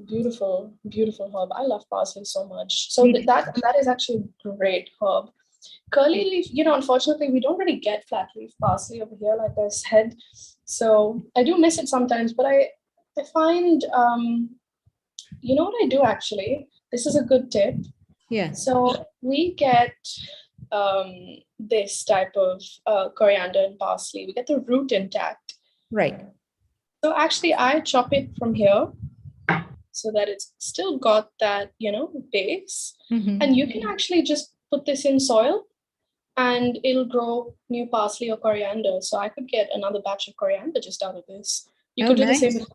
beautiful, beautiful herb. I love parsley so much. So that is actually a great herb. Curly leaf, unfortunately, we don't really get flat leaf parsley over here, like I said. So I do miss it sometimes, but I find, what I do actually? This is a good tip. Yeah. So we get this type of coriander and parsley. We get the root intact. Right. So actually, I chop it from here so that it's still got that, base. Mm-hmm. And you can actually just put this in soil and it'll grow new parsley or coriander. So I could get another batch of coriander just out of this. You could do the same with.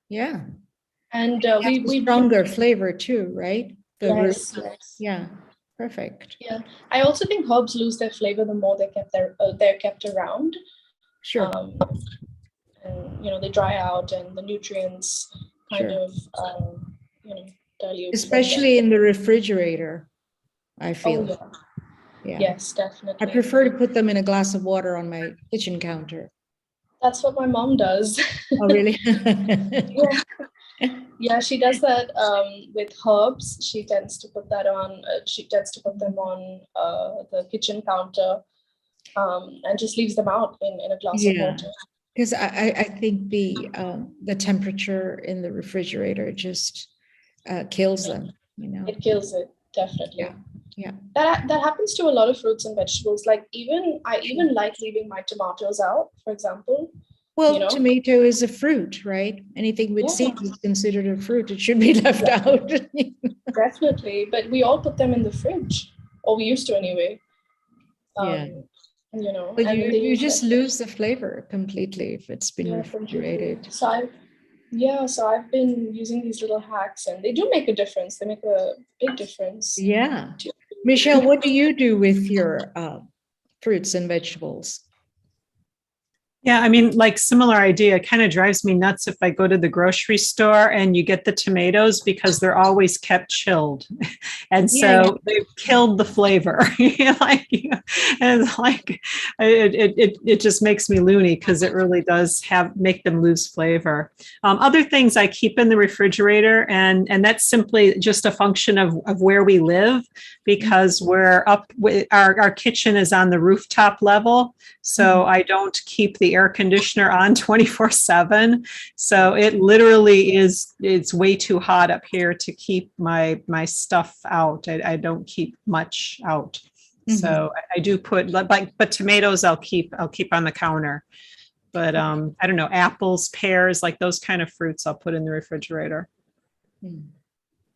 Yeah. And we stronger flavor too, right? Yes. Yeah. Perfect. Yeah. I also think herbs lose their flavor the more they're kept around. Sure. And they dry out and the nutrients kind of dilute. Especially in the refrigerator, I feel. Oh, yeah. Yes, definitely. I prefer to put them in a glass of water on my kitchen counter. That's what my mom does. Oh, really? Yeah, she does that with herbs. She tends to put that on. She tends to put them on the kitchen counter, and just leaves them out in a glass of water. Because I think the temperature in the refrigerator just kills them. It kills it, definitely. Yeah. That happens to a lot of fruits and vegetables. Like I even like leaving my tomatoes out, for example. Well, tomato is a fruit, right? Anything with seeds is considered a fruit. It should be left out. Definitely. But we all put them in the fridge, or we used to anyway. But you just lose the flavor completely if it's been refrigerated. So I've been using these little hacks, and they do make a difference. They make a big difference. Yeah. Michelle, what do you do with your fruits and vegetables? Yeah, I mean, like similar idea. It kind of drives me nuts if I go to the grocery store and you get the tomatoes because they're always kept chilled, and so they've killed the flavor. It just makes me loony because it really does make them lose flavor. Other things I keep in the refrigerator, and that's simply just a function of where we live, because we're up. Our kitchen is on the rooftop level, so I don't keep the air conditioner on 24/7. So it literally it's way too hot up here to keep my stuff out. I don't keep much out. Mm-hmm. So I do put, but tomatoes I'll keep on the counter. But I don't know, apples, pears, like those kind of fruits I'll put in the refrigerator.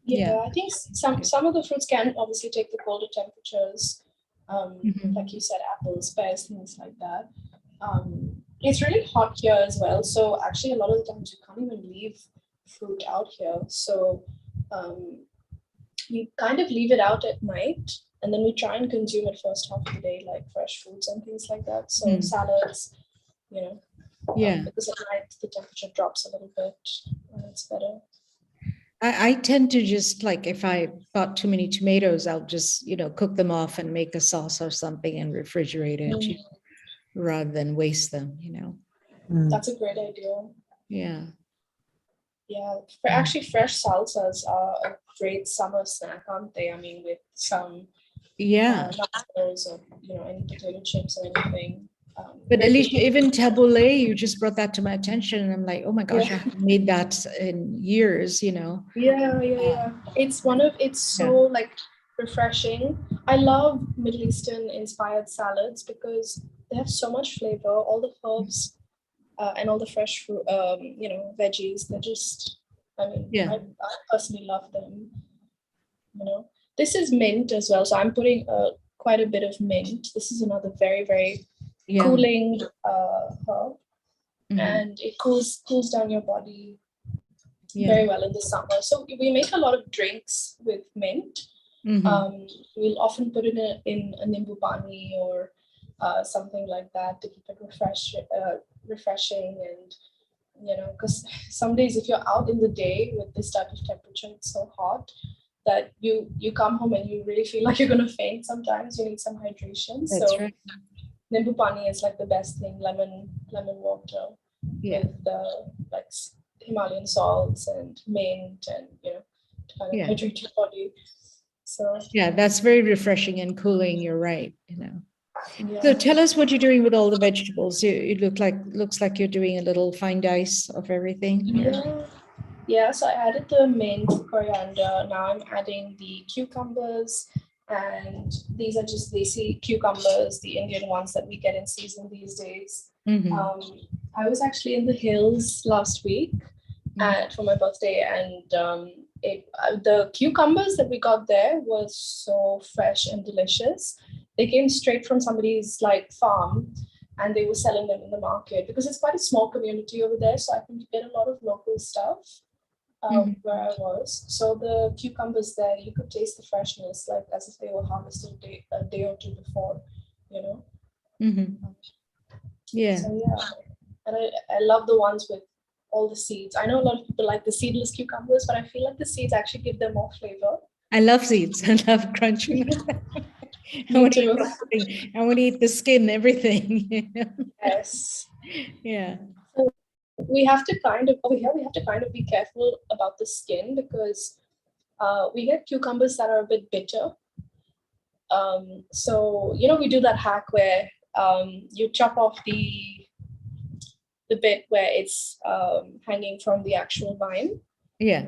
Yeah, I think some of the fruits can obviously take the colder temperatures. Like you said, apples, pears, things like that. It's really hot here as well. So actually a lot of the times you can't even leave fruit out here. So we kind of leave it out at night, and then we try and consume it first half of the day, like fresh fruits and things like that. So salads, you know, because at night the temperature drops a little bit and it's better. I tend to just, like, if I bought too many tomatoes, I'll just, cook them off and make a sauce or something and refrigerate it rather than waste them, That's a great idea. Yeah. Yeah, actually fresh salsas are a great summer snack, aren't they? I mean, with some nachos or any potato chips or anything. But Alicia, even tabbouleh, you just brought that to my attention, and I'm like, oh my gosh, I haven't made that in years, Yeah. It's so like refreshing. I love Middle Eastern inspired salads because they have so much flavor, all the herbs and all the fresh fruit, veggies. They're just, I personally love them. This is mint as well, so I'm putting quite a bit of mint. This is another very, very cooling herb, and it cools down your body very well in the summer. So we make a lot of drinks with mint. We'll often put it in a nimbu pani or something like that to keep it refreshing, and because some days if you're out in the day with this type of temperature, it's so hot that you come home and you really feel like you're going to faint. Sometimes you need some hydration. That's right. Nimbu pani is like the best thing. Lemon water with like Himalayan salts and mint, and to kind of hydrate your body. So that's very refreshing and cooling. You're right. So tell us what you're doing with all the vegetables. It looks like you're doing a little fine dice of everything. Yeah. So I added the mint, coriander. Now I'm adding the cucumbers, and these are just desi cucumbers, the Indian ones that we get in season these days. I was actually in the hills last week for my birthday, and the cucumbers that we got there was so fresh and delicious. They came straight from somebody's farm, and they were selling them in the market because it's quite a small community over there. So I think you get a lot of local stuff where I was. So the cucumbers there, you could taste the freshness, like as if they were harvested a day or two before, Yeah. So and I love the ones with all the seeds. I know a lot of people like the seedless cucumbers, but I feel like the seeds actually give them more flavor. I love seeds. I love crunching. I want to eat the skin, everything. Yes. Yeah. So we have to kind of be careful about the skin because we get cucumbers that are a bit bitter. So we do that hack where you chop off the bit where it's hanging from the actual vine. Yeah.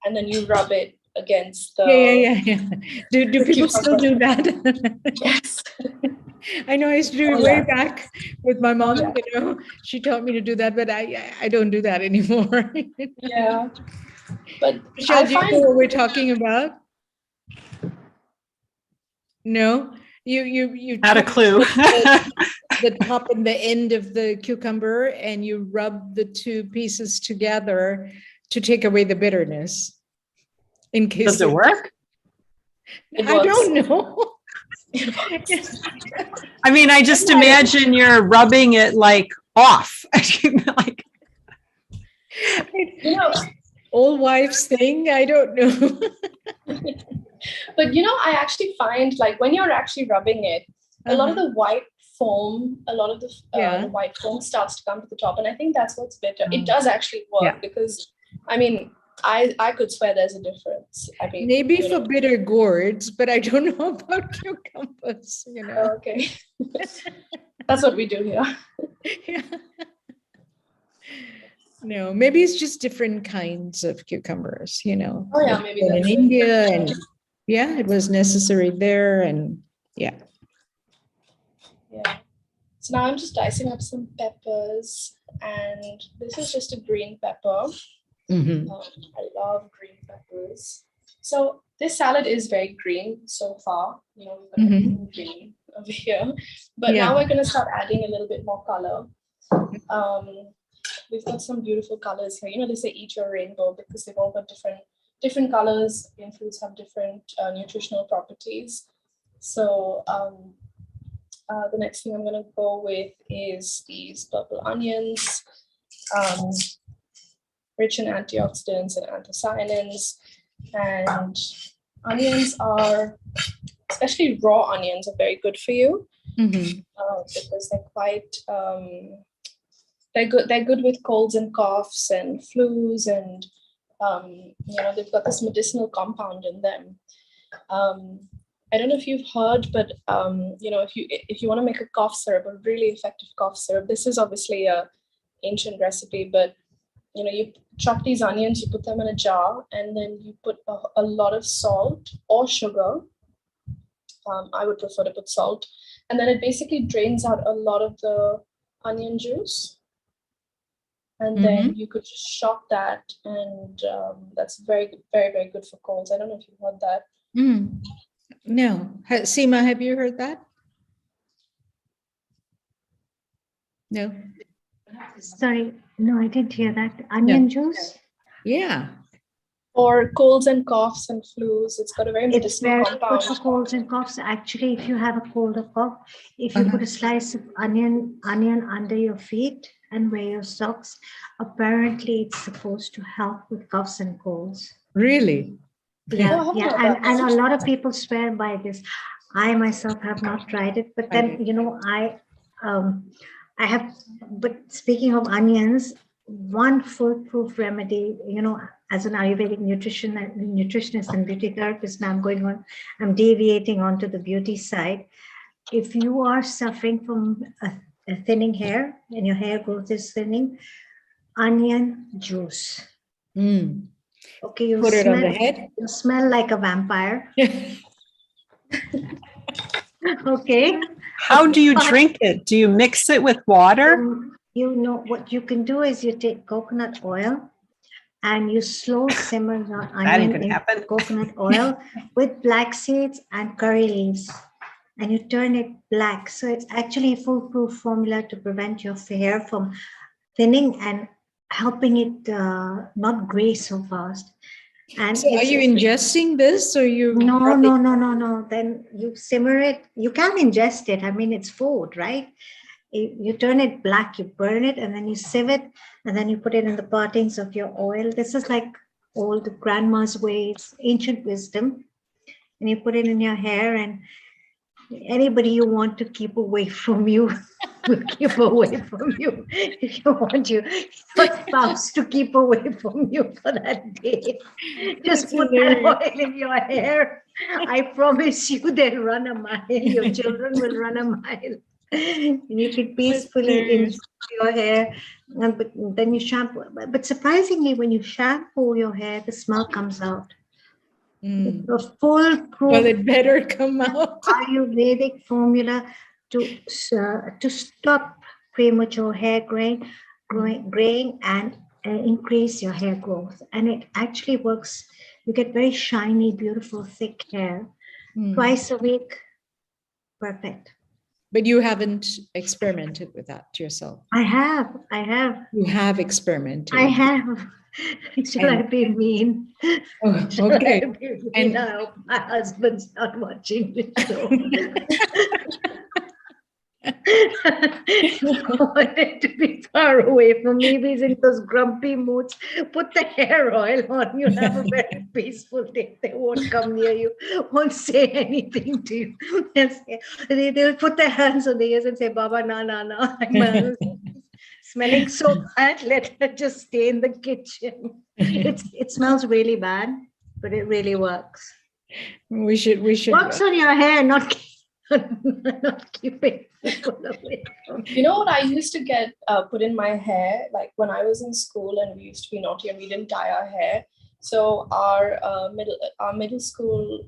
And then you rub it against the Do people still do that? Yes. I know I used to do it way back with my mom. She taught me to do that, but I don't do that anymore. Yeah. But Michelle, do you know what we're talking about? No? You not a clue. the top and the end of the cucumber, and you rub the two pieces together to take away the bitterness. In case does it work? It I don't know. I mean, I just imagine you're rubbing it off. Old wives thing. I don't know. But I actually find when you're actually rubbing it, a lot of the white foam, the white foam starts to come to the top, and I think that's what's better. It does actually work because, I mean, I could swear there's a difference. I mean, maybe for bitter gourds, but I don't know about cucumbers. Okay, that's what we do here. Yeah. No, maybe it's just different kinds of cucumbers. Oh yeah, maybe in India, and it was necessary there, and Yeah. So now I'm just dicing up some peppers, and this is just a green pepper. I love green peppers. So this salad is very green so far. We've got everything green over here. But now we're going to start adding a little bit more color. We've got some beautiful colors here. They say eat your rainbow because they've all got different colors. Indian fruits have different nutritional properties. So the next thing I'm going to go with is these purple onions, rich in antioxidants and anthocyanins. And onions are, especially raw onions, are very good for you because they're quite they're good with colds and coughs and flus, and they've got this medicinal compound in them. I don't know if you've heard, but if you want to make a cough syrup, a really effective cough syrup, this is obviously a ancient recipe, but you chop these onions, you put them in a jar, and then you put a lot of salt or sugar. I would prefer to put salt, and then it basically drains out a lot of the onion juice. And then you could just shot that, and that's very, very, very good for colds. I don't know if you've heard that. No. Seema, have you heard that? No. Sorry, no, I didn't hear that. Onion juice? Yeah. Or colds and coughs and flus. It's got a very medicinal compound. Good for colds and coughs. Actually, if you have a cold or cough, if you put a slice of onion under your feet and wear your socks, apparently it's supposed to help with coughs and colds. Really? Yeah, and a lot of people swear by this. I myself have not tried it, but then I have. But speaking of onions, one foolproof remedy, as an Ayurvedic nutritionist and beauty therapist, now I'm deviating onto the beauty side. If you are suffering from a thinning hair and your hair growth is thinning, onion juice. Okay, you put it on the head. You smell like a vampire. Okay. How do you drink it? Do you mix it with water? What you can do is you take coconut oil and you slow simmer your That ain't onion gonna happen. in coconut oil with black seeds and curry leaves, and you turn it black. So it's actually a foolproof formula to prevent your hair from thinning and helping it not gray so fast. And so are you ingesting this, or you? No. Then you simmer it. You can ingest it. I mean, it's food, right? You turn it black, you burn it, and then you sieve it, and then you put it in the partings of your oil. This is like old grandma's ways, ancient wisdom. And you put it in your hair, and anybody you want to keep away from you will keep away from you. If you want your spouse to keep away from you for that day, just put that oil in your hair. I promise you they'll run a mile. Your children will run a mile. And you can peacefully enjoy your hair, but then you shampoo. But surprisingly, when you shampoo your hair, the smell comes out. A foolproof. Well, it better come out. Ayurvedic formula to stop premature hair graying and increase your hair growth. And it actually works. You get very shiny, beautiful, thick hair. Twice a week, perfect. But you haven't experimented with that yourself. I have. You have experimented. I have. Shall I be mean? Oh, okay. And I hope my husband's not watching this show. I want it to be far away from me. He's in those grumpy moods. Put the hair oil on. You'll have a very peaceful day. They won't come near you, won't say anything to you. They'll put their hands on their ears and say, Baba, no. Smelling so bad, let her just stay in the kitchen. It smells really bad, but it really works. We should Works on your hair, not keeping people away. You know what I used to get put in my hair, like when I was in school and we used to be naughty and we didn't dye our hair. So our middle school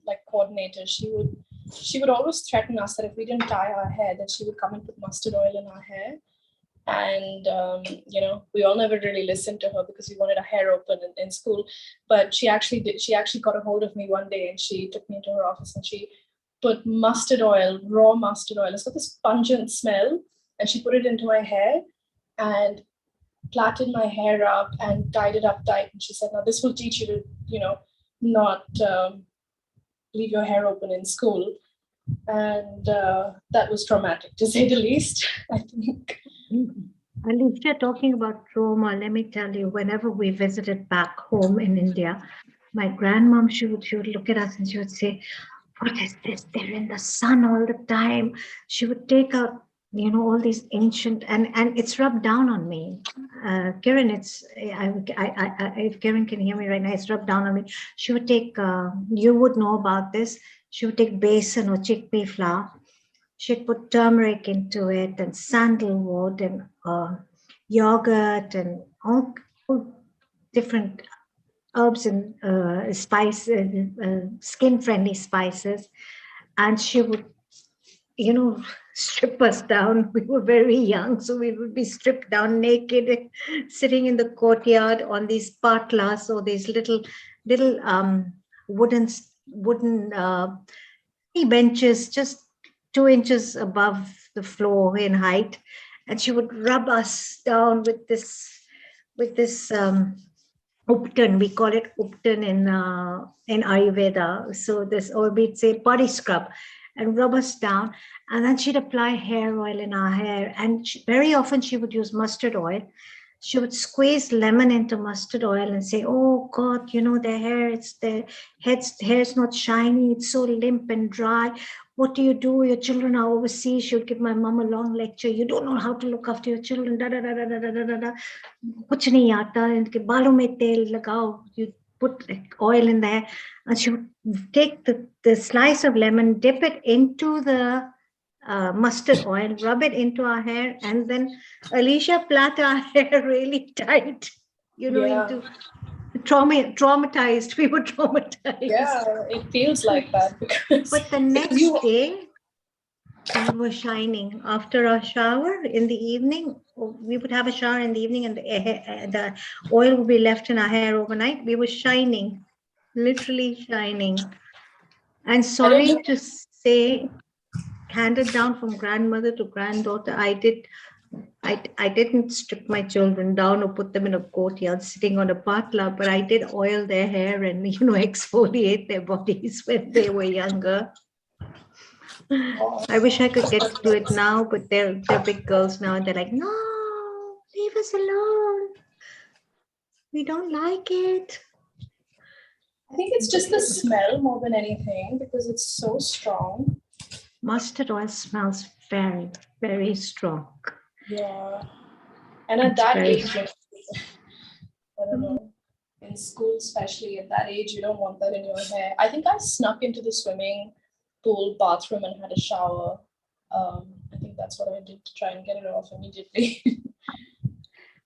like coordinator, she would she would always threaten us that if we didn't tie our hair, that she would come and put mustard oil in our hair. And we all never really listened to her because we wanted our hair open in school. But she actually did. She actually got a hold of me one day and she took me into her office and she put mustard oil, raw mustard oil. It's got this pungent smell, and she put it into my hair and plaited my hair up and tied it up tight. And she said, "Now this will teach you to, not leave your hair open in school." And that was traumatic, to say the least, I think. And if you're talking about trauma, let me tell you, whenever we visited back home in India, my grandmom, she would look at us and she would say, "What is this? They're in the sun all the time." She would take out, all these ancient, and it's rubbed down on me. Kiran, if Kiran can hear me right now, it's rubbed down on me. She would take, you would know about this, she would take besan or chickpea flour. She'd put turmeric into it and sandalwood and yogurt and all different herbs and spices, skin-friendly spices. And she would, strip us down. We were very young, so we would be stripped down naked, sitting in the courtyard on these patlas or these little wooden benches, just 2 inches above the floor in height, and she would rub us down with this upton. We call it upton in Ayurveda. So this, or we'd say body scrub, and rub us down. And then she'd apply hair oil in our hair, and very often she would use mustard oil. She would squeeze lemon into mustard oil and say, "Oh God, their hair's not shiny, it's so limp and dry. What do? Your children are overseas." She would give my mom a long lecture. "You don't know how to look after your children. Da da da da da da da da. Kuch nahi aata. Inke balon mein tel lagao." You put oil in there, and she would take the slice of lemon, dip it into the mustard oil, rub it into our hair, and then Alicia plait our hair really tight, into traumatized. We were traumatized. Yeah, it feels like that. But the next day, we were shining. After our shower in the evening, we would have a shower in the evening, and the oil would be left in our hair overnight. We were shining, literally shining. And sorry to say, handed down from grandmother to granddaughter, I didn't strip my children down or put them in a courtyard sitting on a patla, but I did oil their hair and exfoliate their bodies when they were younger. I wish I could get to do it now, but they're big girls now, and they're like, "No, leave us alone. We don't like it." I think it's just the smell more than anything, because it's so strong. Mustard oil smells very, very strong. Yeah. And at that age, I don't know, in school especially, at that age, you don't want that in your hair. I think I snuck into the swimming pool bathroom and had a shower. I think that's what I did to try and get it off immediately.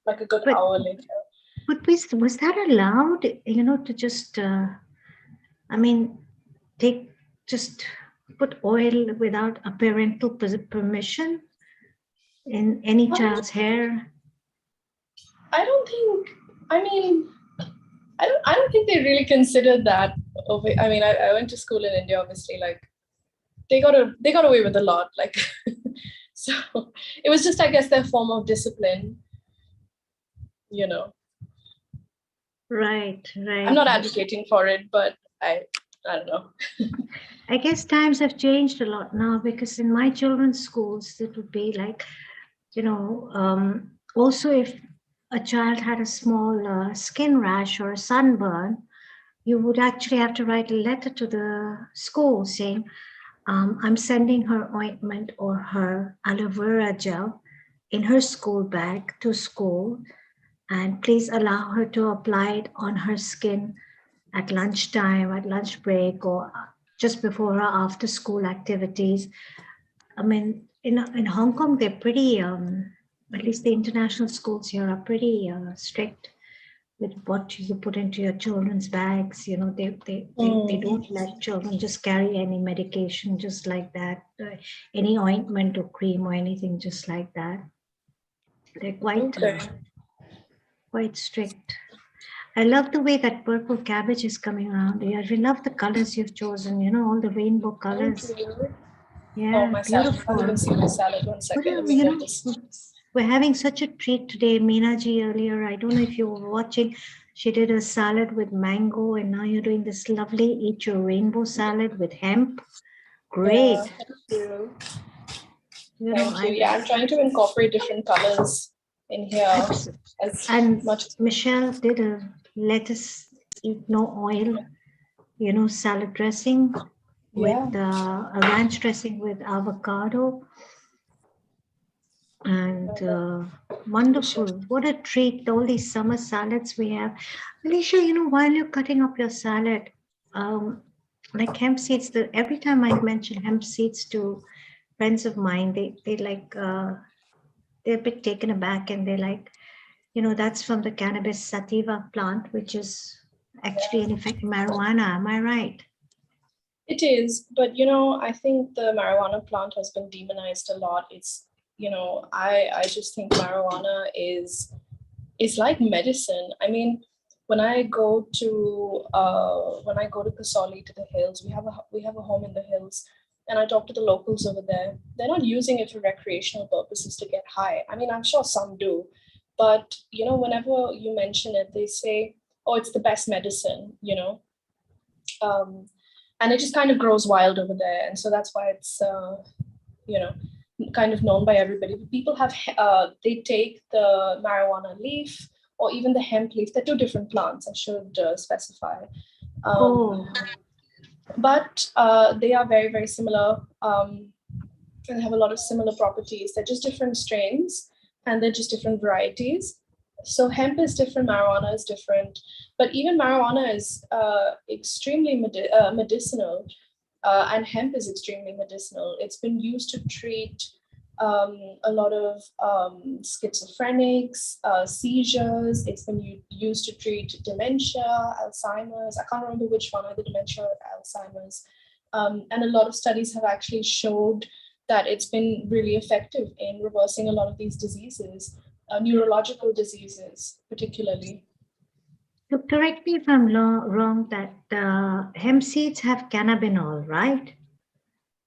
Like a good hour later. But was that allowed, to just, put oil without a parental permission in any child's hair? I don't think they really considered that. I mean, I went to school in India, obviously, like they got away with a lot, like, so it was just, I guess, their form of discipline, Right. I'm not advocating for it, but I don't know. I guess times have changed a lot now, because in my children's schools, it would be like, also if a child had a small skin rash or a sunburn, you would actually have to write a letter to the school saying, "I'm sending her ointment or her aloe vera gel in her school bag to school, and please allow her to apply it on her skin at lunchtime, at lunch break, or just before or after school activities." I mean, in Hong Kong, they're pretty, at least the international schools here are pretty strict with what you put into your children's bags. You know, they don't let children just carry any medication just like that, any ointment or cream or anything just like that. They're quite strict. I love the way that purple cabbage is coming around. I really love the colors you've chosen, you know, all the rainbow colors. Yeah, Oh, my salad. beautiful. I can't even see my salad. 1 second. Let me You get know, this. we're having such a treat today. Meena ji earlier, I don't know if you were watching, she did a salad with mango, and now you're doing this lovely eat your rainbow salad with hemp. Great. Yeah, thank you. You Thank know, you. Yeah, I'm trying to incorporate different colors in here as and much as Michelle did a lettuce eat no oil, you know, salad dressing with a ranch dressing with avocado. And wonderful. What a treat, all these summer salads we have. Alicia, you know, while you're cutting up your salad, like hemp seeds, every time I mention hemp seeds to friends of mine, they like, they're a bit taken aback, and they're like, you know, that's from the cannabis sativa plant, which is actually in effect marijuana. Am I right? It is, but you know, I think the marijuana plant has been demonized a lot. It's, you know, I just think marijuana is like medicine. I mean, when I go to Kasoli, to the hills, we have a home in the hills, and I talk to the locals over there. They're not using it for recreational purposes to get high. I mean, I'm sure some do, but you know, whenever you mention it, they say, "Oh, it's the best medicine," you know. And it just kind of grows wild over there, and so that's why it's you know, kind of known by everybody. People have they take the marijuana leaf or even the hemp leaf. They're two different plants, I should specify. But they are very, very similar, and they have a lot of similar properties. They're just different strains, and they're just different varieties. So hemp is different, marijuana is different, but even marijuana is extremely medicinal, and hemp is extremely medicinal. It's been used to treat a lot of schizophrenics, seizures. It's been used to treat dementia, Alzheimer's. I can't remember which one, either dementia or Alzheimer's. And a lot of studies have actually showed that it's been really effective in reversing a lot of these diseases, neurological diseases particularly. So correct me if I'm wrong, that hemp seeds have cannabinol, right?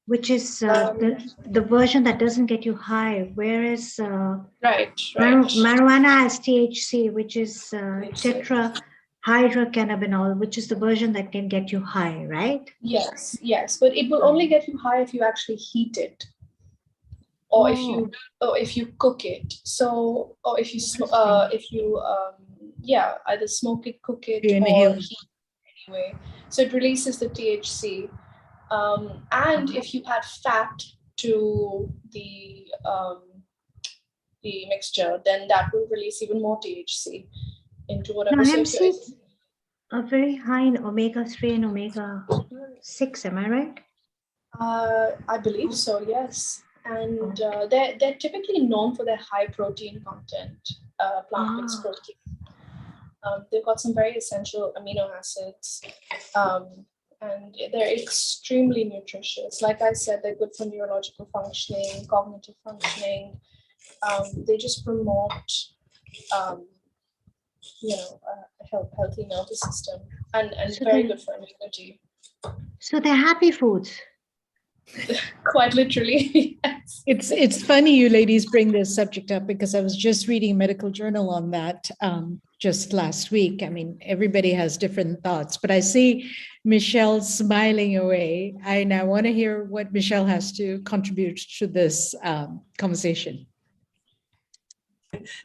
Which is the version that doesn't get you high, whereas marijuana has THC, which is tetrahydrocannabinol, which is the version that can get you high, right? Yes, but it will only get you high if you actually heat it, or if you cook it. So, or if you either smoke it, cook it, or heat it anyway. So it releases the THC. And if you add fat to the mixture, then that will release even more THC into whatever. Now, hemp seeds are very high in omega-3 and omega-6, am I right? I believe so, yes. And they're typically known for their high protein content, plant-based protein. They've got some very essential amino acids, and they're extremely nutritious. Like I said, they're good for neurological functioning, cognitive functioning. They just promote, a healthy nervous system, and so very good for immunity. So they're happy foods. Quite literally. Yes. It's funny you ladies bring this subject up, because I was just reading a medical journal on that just last week. I mean, everybody has different thoughts, but I see Michelle smiling away, and I want to hear what Michelle has to contribute to this conversation.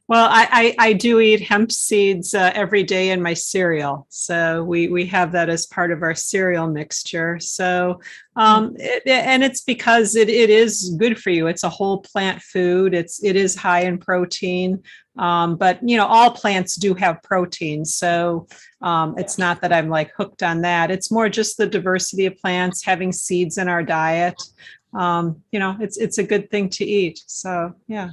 Well, I do eat hemp seeds every day in my cereal. So we have that as part of our cereal mixture. So, and it's because it is good for you. It's a whole plant food. It is high in protein. But, you know, all plants do have protein. So it's not that I'm like hooked on that. It's more just the diversity of plants, having seeds in our diet. You know, it's a good thing to eat. So, yeah.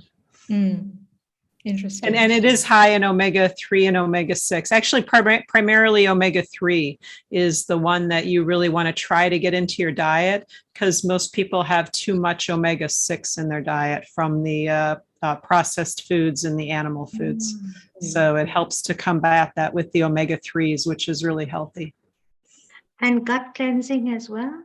Interesting. And it is high in omega-3 and omega-6. Actually, primarily omega-3 is the one that you really want to try to get into your diet, because most people have too much omega-6 in their diet from the processed foods and the animal foods. So it helps to combat that with the omega-3s, which is really healthy. And gut cleansing as well?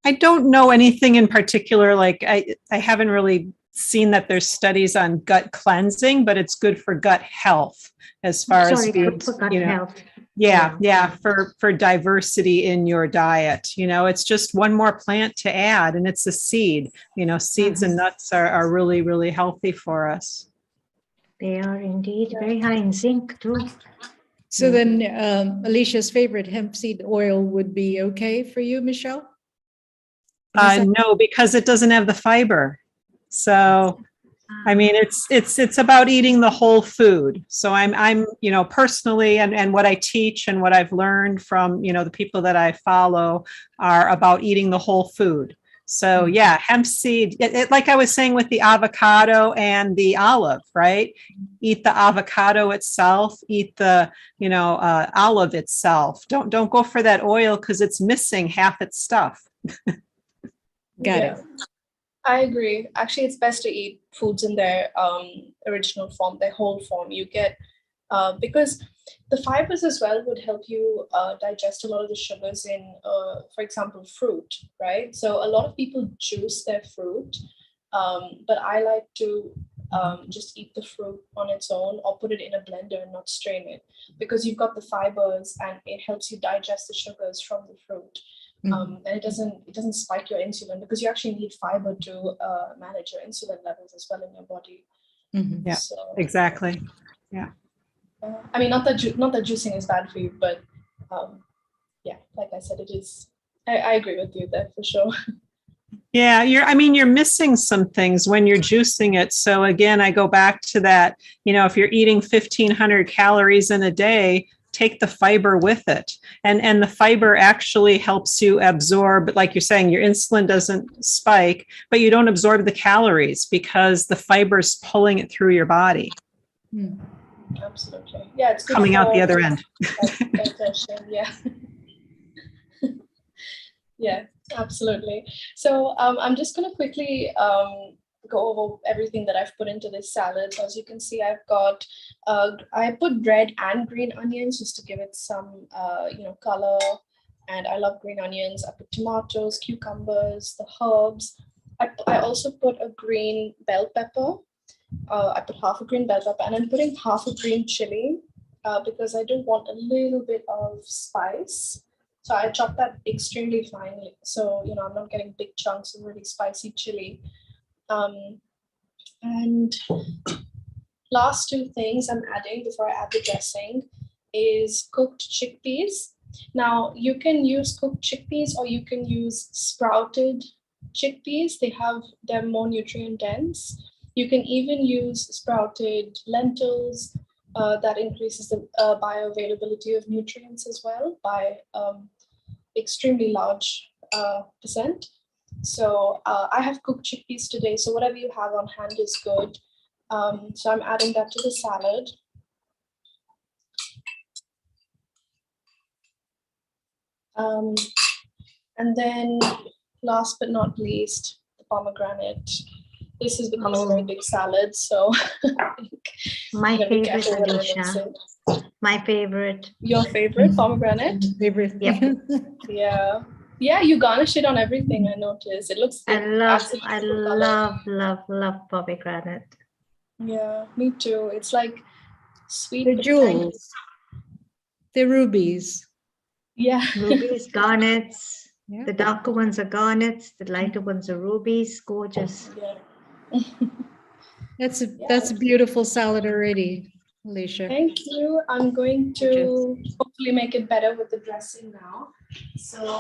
I don't know anything in particular. Like I haven't really seen that there's studies on gut cleansing, but it's good for gut health as far as being, for gut you know, health. yeah, for diversity in your diet. You know, it's just one more plant to add, and it's a seed. You know, seeds and nuts are really, really healthy for us. They are indeed very high in zinc too. So then Alicia's favorite hemp seed oil would be okay for you, Michelle? No, because it doesn't have the fiber. So, I mean, it's about eating the whole food. So I'm, you know, personally, and what I teach and what I've learned from, you know, the people that I follow are about eating the whole food. So yeah, hemp seed, like I was saying with the avocado and the olive, right? Eat the avocado itself, eat the, you know, olive itself. Don't go for that oil because it's missing half its stuff. Got it. I agree. Actually, it's best to eat foods in their original form, their whole form. You get, because the fibers as well would help you digest a lot of the sugars in, for example, fruit, right? So a lot of people juice their fruit, but I like to just eat the fruit on its own or put it in a blender and not strain it, because you've got the fibers and it helps you digest the sugars from the fruit. And it doesn't spike your insulin, because you actually need fiber to manage your insulin levels as well in your body. Yeah, so, exactly. Yeah. I mean, not that juicing is bad for you, but yeah, like I said, it is. I agree with you there for sure. Yeah, you're missing some things when you're juicing it. So again, I go back to that, you know, if you're eating 1,500 calories in a day, take the fiber with it. And the fiber actually helps you absorb, like you're saying, your insulin doesn't spike, but you don't absorb the calories because the fiber's pulling it through your body. Absolutely. Yeah, it's good coming out the other end. Digestion, yeah. Yeah, absolutely. So I'm just going to quickly go over everything that I've put into this salad. So as you can see, I've got, I put red and green onions just to give it some, you know, color. And I love green onions. I put tomatoes, cucumbers, the herbs. I also put a green bell pepper. I put half a green bell pepper, and I'm putting half a green chili because I do want a little bit of spice. So I chopped that extremely finely. So, you know, I'm not getting big chunks of really spicy chili. And last two things I'm adding before I add the dressing is cooked chickpeas. Now you can use cooked chickpeas or you can use sprouted chickpeas. They're more nutrient dense. You can even use sprouted lentils. That increases the bioavailability of nutrients as well by extremely large percent. So I have cooked chickpeas today, so whatever you have on hand is good. So I'm adding that to the salad. And then last but not least, the pomegranate. This has become a very big salad, so my favorite, Alicia. My favorite. Your favorite pomegranate? Favorite. Yeah. Yeah. Yeah, you garnish it on everything, I noticed. It looks I love pomegranate. Yeah, me too. It's like sweet. They're jewels. They're rubies. Yeah. Rubies, garnets. Yeah. The darker ones are garnets, the lighter ones are rubies. Gorgeous. Yeah. That's a beautiful salad already, Alicia. Thank you. I'm going to hopefully make it better with the dressing now. So,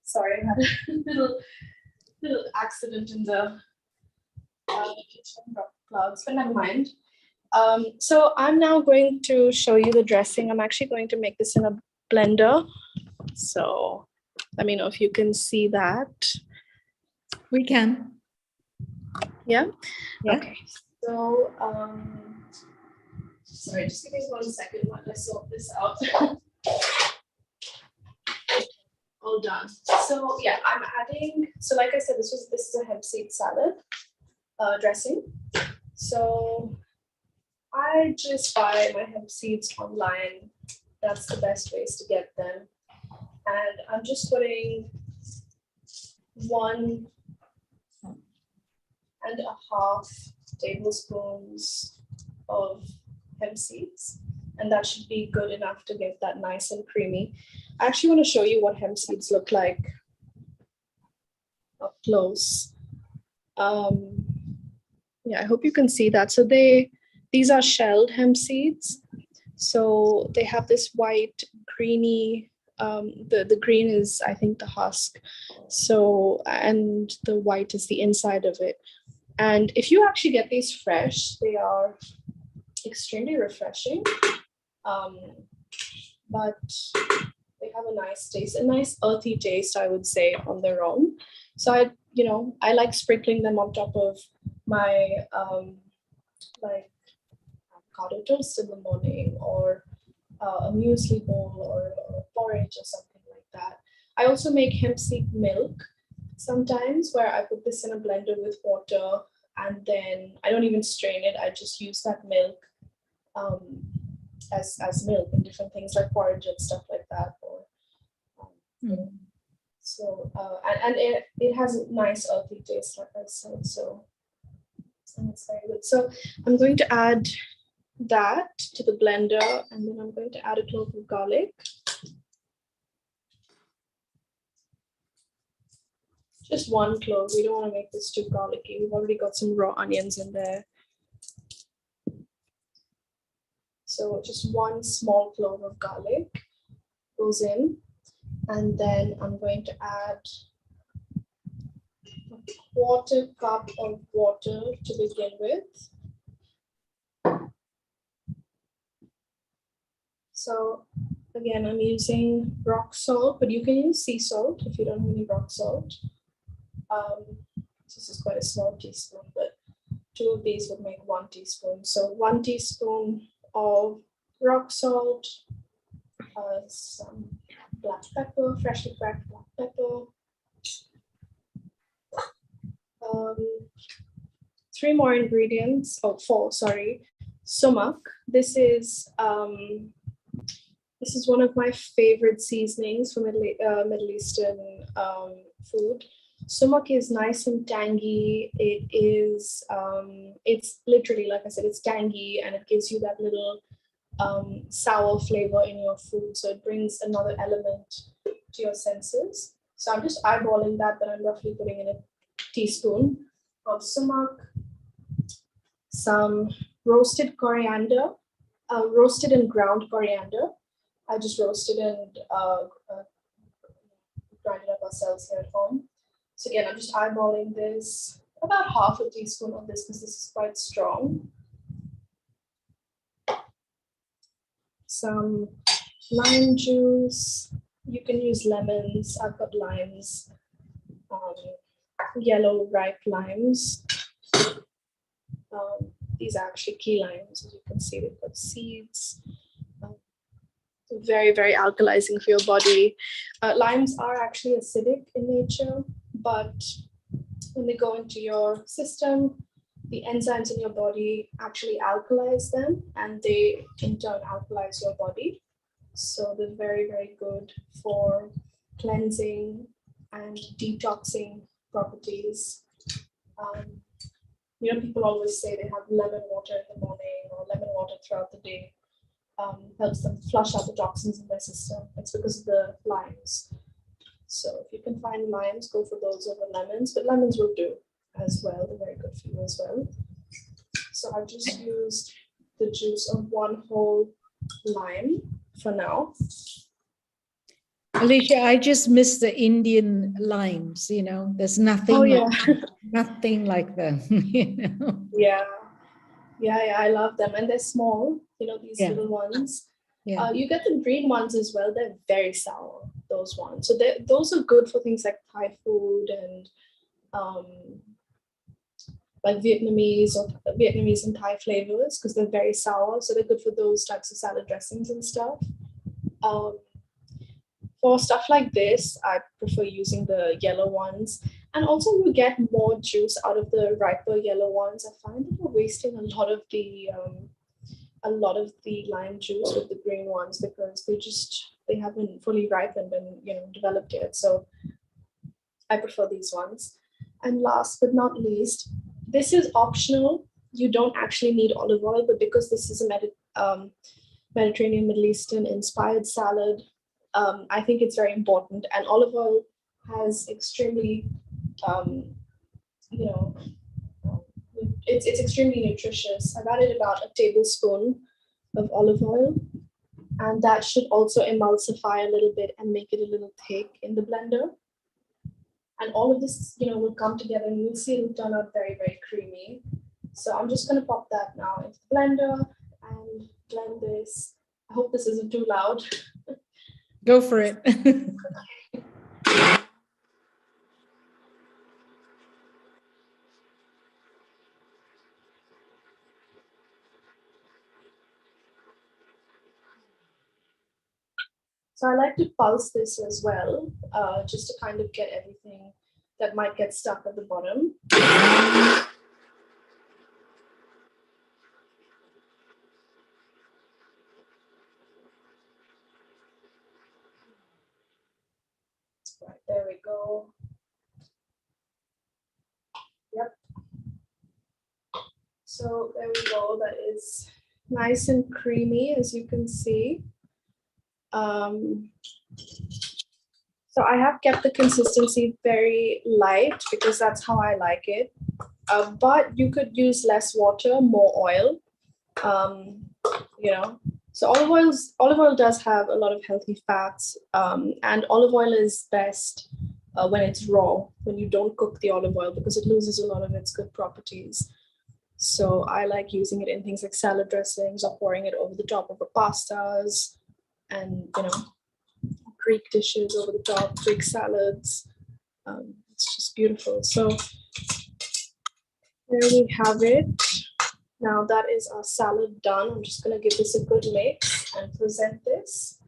sorry, I had a little accident in the kitchen, clouds, but never mind. So I'm now going to show you the dressing. I'm actually going to make this in a blender. So let me know if you can see that. We can. Yeah. Yeah. Okay. So, sorry, just give me 1 second while I sort this out. All done. So yeah, I'm adding. So like I said, this is a hemp seed salad dressing. So I just buy my hemp seeds online. That's the best ways to get them. And I'm just putting 1.5 tablespoons of hemp seeds, and that should be good enough to get that nice and creamy. I actually want to show you what hemp seeds look like up close. Yeah, I hope you can see that. So these are shelled hemp seeds. So they have this white, greeny, the green is, I think, the husk. So, and the white is the inside of it. And if you actually get these fresh, they are extremely refreshing. But they have a nice taste, a nice earthy taste, I would say, on their own. So I like sprinkling them on top of my like avocado toast in the morning, or a muesli bowl, or porridge or something like that. I also make hemp seed milk sometimes, where I put this in a blender with water, and then I don't even strain it. I just use that milk as milk in different things like porridge and stuff like that. Or so and it has a nice earthy taste, like I said. So and it's very good. So I'm going to add that to the blender, and then I'm going to add a clove of garlic. Just 1 clove. We don't want to make this too garlicky. We've already got some raw onions in there. So just 1 small clove of garlic goes in. And then I'm going to add a 1/4 cup of water to begin with. So again, I'm using rock salt, but you can use sea salt if you don't have any rock salt. This is quite a small teaspoon, but 2 of these would make 1 teaspoon. So 1 teaspoon of rock salt, some black pepper, freshly cracked black pepper. 3 more ingredients. Oh, 4, sorry. Sumac. This is one of my favorite seasonings for Middle Eastern food. Sumac is nice and tangy. It is, it's literally, like I said, it's tangy, and it gives you that little sour flavor in your food. So it brings another element to your senses. So I'm just eyeballing that, but I'm roughly putting in a teaspoon of sumac, some roasted coriander, roasted and ground coriander. I just roasted and grind it up ourselves here at home. So again, I'm just eyeballing this, about 1/2 teaspoon of this, because this is quite strong. Some lime juice. You can use lemons. I've got limes, yellow ripe limes. These are actually key limes, as you can see. They've got seeds. Very, very alkalizing for your body. Limes are actually acidic in nature, but when they go into your system, the enzymes in your body actually alkalize them, and they in turn alkalize your body. So they're very, very good for cleansing and detoxing properties. People always say they have lemon water in the morning or lemon water throughout the day. Helps them flush out the toxins in their system. It's because of the limes. So if you can find limes, go for those over lemons, but lemons will do as well. They're very good for you as well. So I've just used the juice of 1 whole lime for now. Alicia, I just miss the Indian limes, there's nothing, nothing like them. Yeah, I love them. And they're small, these little ones. Yeah. You get the green ones as well. They're very sour, those ones. So those are good for things like Thai food and like Vietnamese and Thai flavors because they're very sour, so they're good for those types of salad dressings and stuff. For stuff like this, I prefer using the yellow ones. And also you get more juice out of the riper yellow ones. I find that we're wasting a lot of the lime juice with the green ones because they haven't fully ripened and developed yet. So I prefer these ones. And last but not least, this is optional. You don't actually need olive oil, but because this is a Mediterranean, Middle Eastern inspired salad, I think it's very important. And olive oil has extremely, it's extremely nutritious. I've added about a tablespoon of olive oil, and that should also emulsify a little bit and make it a little thick in the blender. And all of this, will come together and you'll see it'll turn out very, very creamy. So I'm just going to pop that now into the blender and blend this. I hope this isn't too loud. Go for it. So I like to pulse this as well, just to kind of get everything that might get stuck at the bottom. Right, there we go. Yep. So there we go. That is nice and creamy, as you can see. So I have kept the consistency very light because that's how I like it. But you could use less water, more oil. So olive oil does have a lot of healthy fats, and olive oil is best when it's raw, when you don't cook the olive oil, because it loses a lot of its good properties. So I like using it in things like salad dressings or pouring it over the top of the pastas and, Greek dishes over the top, Greek salads. It's just beautiful. So there we have it. Now that is our salad done. I'm just going to give this a good mix and present this.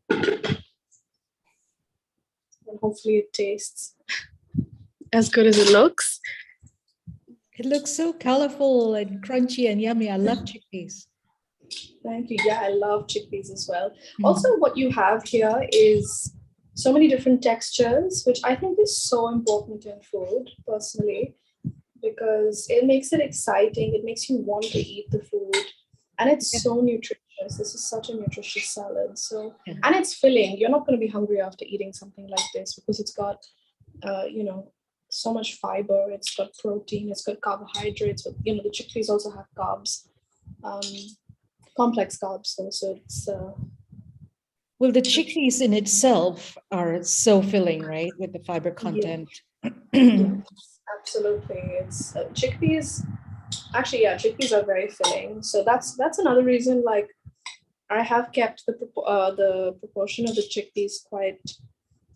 And hopefully it tastes as good as it looks. It looks so colorful and crunchy and yummy. I love chickpeas. Thank you. Yeah, I love chickpeas as well. Also, what you have here is so many different textures, which I think is so important in food, personally, because it makes it exciting. It makes you want to eat the food. And it's so nutritious. This is such a nutritious salad. So, and it's filling. You're not going to be hungry after eating something like this because it's got, so much fiber. It's got protein. It's got carbohydrates. But, the chickpeas also have carbs. Complex carbs though, so it's well, the chickpeas in itself are so filling, right, with the fiber content. Yes, absolutely. It's chickpeas. Actually, yeah, chickpeas are very filling. So that's another reason. Like, I have kept the proportion of the chickpeas quite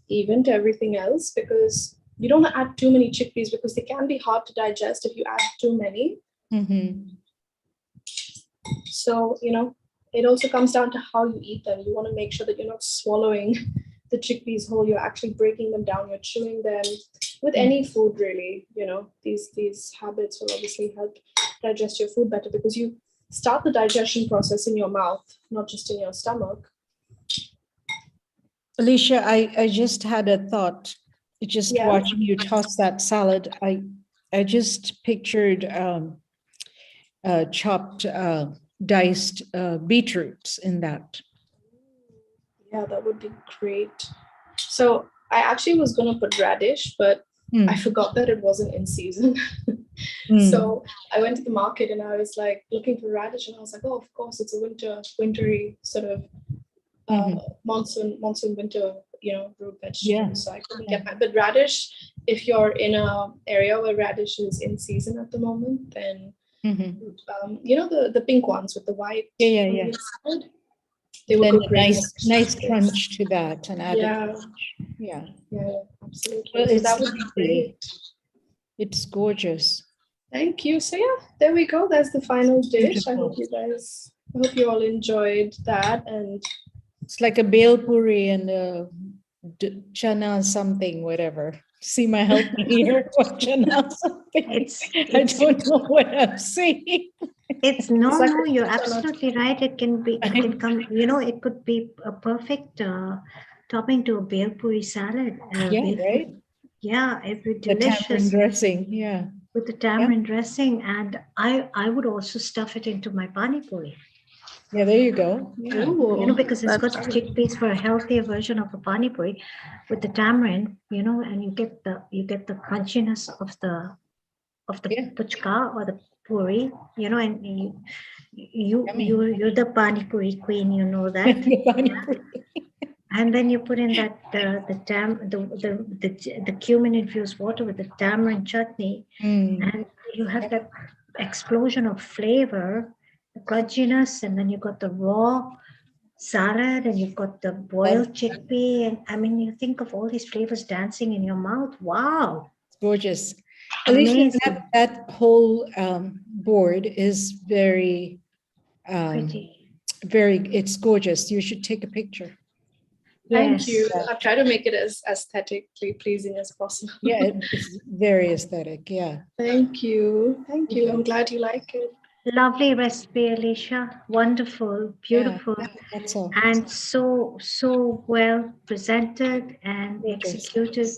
even to everything else because you don't add too many chickpeas because they can be hard to digest if you add too many. Mm-hmm. So, it also comes down to how you eat them. You want to make sure that you're not swallowing the chickpeas whole. You're actually breaking them down. You're chewing them with any food, really. These habits will obviously help digest your food better because you start the digestion process in your mouth, not just in your stomach. Alicia, I just had a thought. Just watching you toss that salad, I just pictured chopped, diced beetroots in that. Yeah, that would be great. So I actually was going to put radish, but I forgot that it wasn't in season. So I went to the market and I was like looking for radish and I was like, oh, of course, it's a wintry sort of monsoon winter, root vegetable. So I couldn't get but radish, if you're in a area where radish is in season at the moment, then the pink ones with the white they will go great. Nice crunch to that and add yeah, absolutely. Well, so that would be great. It's gorgeous. Thank you. So yeah, there we go. That's the final dish. I hope you all enjoyed that. And it's like a bale puri and a chana something, whatever. Seema, help me here. What chana something? I don't know what I'm saying. It's no, you're absolutely right. It can come, it could be a perfect topping to a bale puri salad. Right? Yeah, it would be The delicious. tamarind dressing, yeah. With the tamarind dressing, and I would also stuff it into my pani puri. Yeah, there you go. Yeah. Because it's got the chickpeas for a healthier version of a pani puri with the tamarind, and you get the crunchiness of the puchka or the puri, and you're the pani puri queen, you know that. And then you put in that the cumin infused water with the tamarind chutney, and you have that explosion of flavor, the crunchiness, and then you got the raw salad, and you've got the boiled chickpea, and I mean, you think of all these flavors dancing in your mouth. Wow, it's gorgeous. Alicia, that whole board is very pretty. It's gorgeous. You should take a picture. Thank you. I've tried to make it as aesthetically pleasing as possible. Yeah, it's very aesthetic. Yeah. Thank you. Thank you. I'm glad you like it. Lovely recipe, Alicia. Wonderful, beautiful, and so well presented and executed.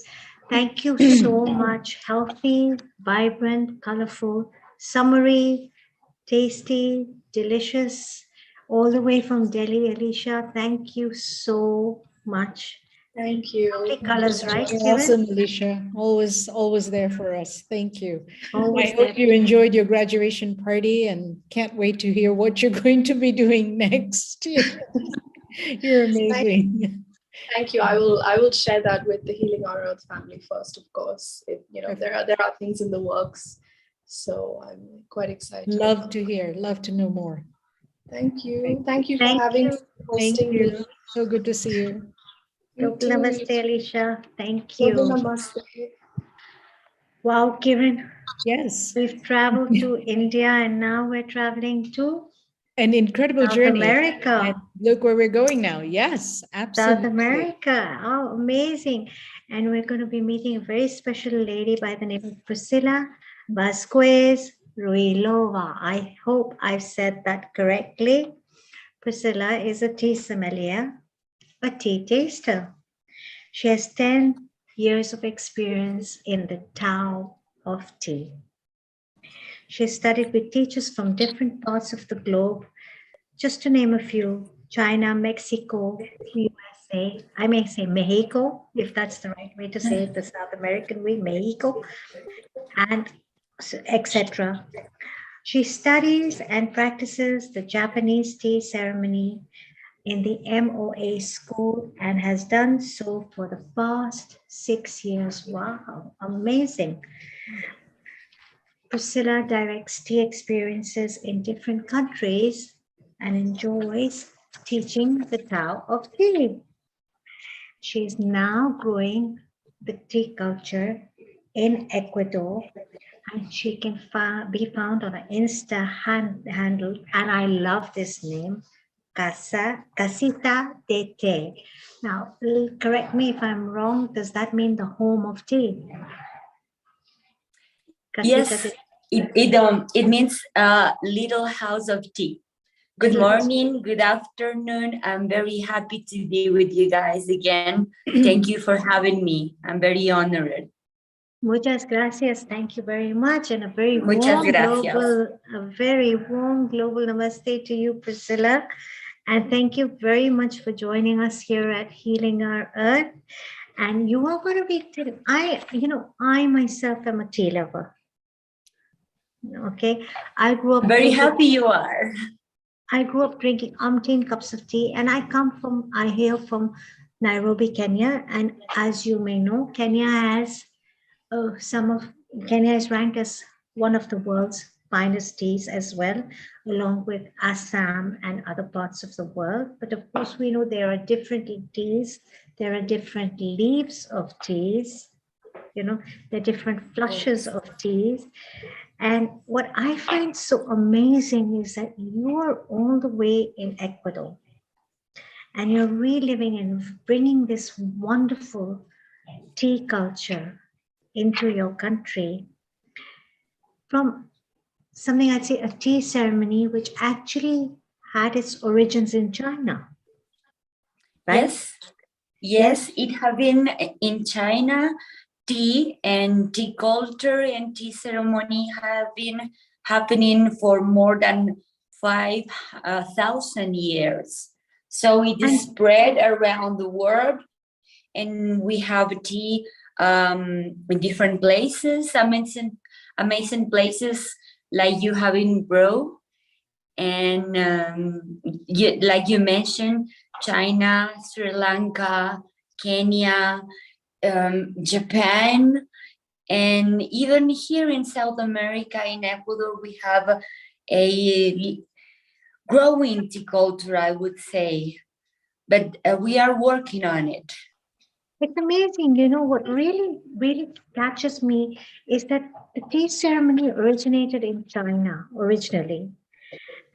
Thank you so much. Healthy, vibrant, colorful, summery, tasty, delicious, all the way from Delhi, Alicia. Thank you so much. Thank you. Lovely colors, right? You're awesome, Alicia. Always there for us. Thank you. Always I hope you enjoyed your graduation party and can't wait to hear what you're going to be doing next. You're amazing. Thank you. I will share that with the Healing Our Earth family first, of course. There are things in the works, so I'm quite excited. Love to hear. Love to know more. Thank you. Thank you for hosting me. So good to see you. Namaste, Alicia. Thank you. Namaste. Wow, Kiran. Yes. We've traveled to India and now we're traveling to an incredible journey. South America. And look where we're going now. Yes, absolutely. South America. Oh, amazing. And we're going to be meeting a very special lady by the name of Priscilla Vasquez Ruilova. I hope I've said that correctly. Priscilla is a tea sommelier, a tea taster. She has 10 years of experience in the Tao of tea. She studied with teachers from different parts of the globe, just to name a few: China, Mexico, USA, I may say Mexico, if that's the right way to say it, the South American way, Mexico, and etc. She studies and practices the Japanese tea ceremony in the MOA school and has done so for the past 6 years. Wow, amazing. Priscilla directs tea experiences in different countries and enjoys teaching the Tao of tea. She is now growing the tea culture in Ecuador, and she can be found on an Insta handle, and I love this name, Casita de Té. Now, correct me if I'm wrong, does that mean the home of tea? Yes, it means little house of tea. Good morning, good afternoon. I'm very happy to be with you guys again. Thank you for having me. I'm very honored. Muchas gracias. Thank you very much. And a very warm global namaste to you, Priscilla. And thank you very much for joining us here at Healing Our Earth. And you are going to be, I myself am a tea lover. Okay. I grew up very happy you are. I grew up drinking umpteen cups of tea, and I hail from Nairobi, Kenya. And as you may know, Kenya has Kenya is ranked as one of the world's finest teas as well, along with Assam and other parts of the world. But of course, we know there are different teas. There are different leaves of teas. the different flushes of teas. And what I find so amazing is that you are all the way in Ecuador and you're reliving and bringing this wonderful tea culture into your country from something I'd say a tea ceremony which actually had its origins in China. Right? Yes, it have been in China. Tea and tea culture and tea ceremony have been happening for more than 5,000 years. So it is spread around the world, and we have tea in different places, amazing places like you have in Bro, and like you mentioned, China, Sri Lanka, Kenya, Japan, and even here in South America, in Ecuador, we have a growing tea culture, I would say, but we are working on it. It's amazing. What really, really catches me is that the tea ceremony originated in China originally.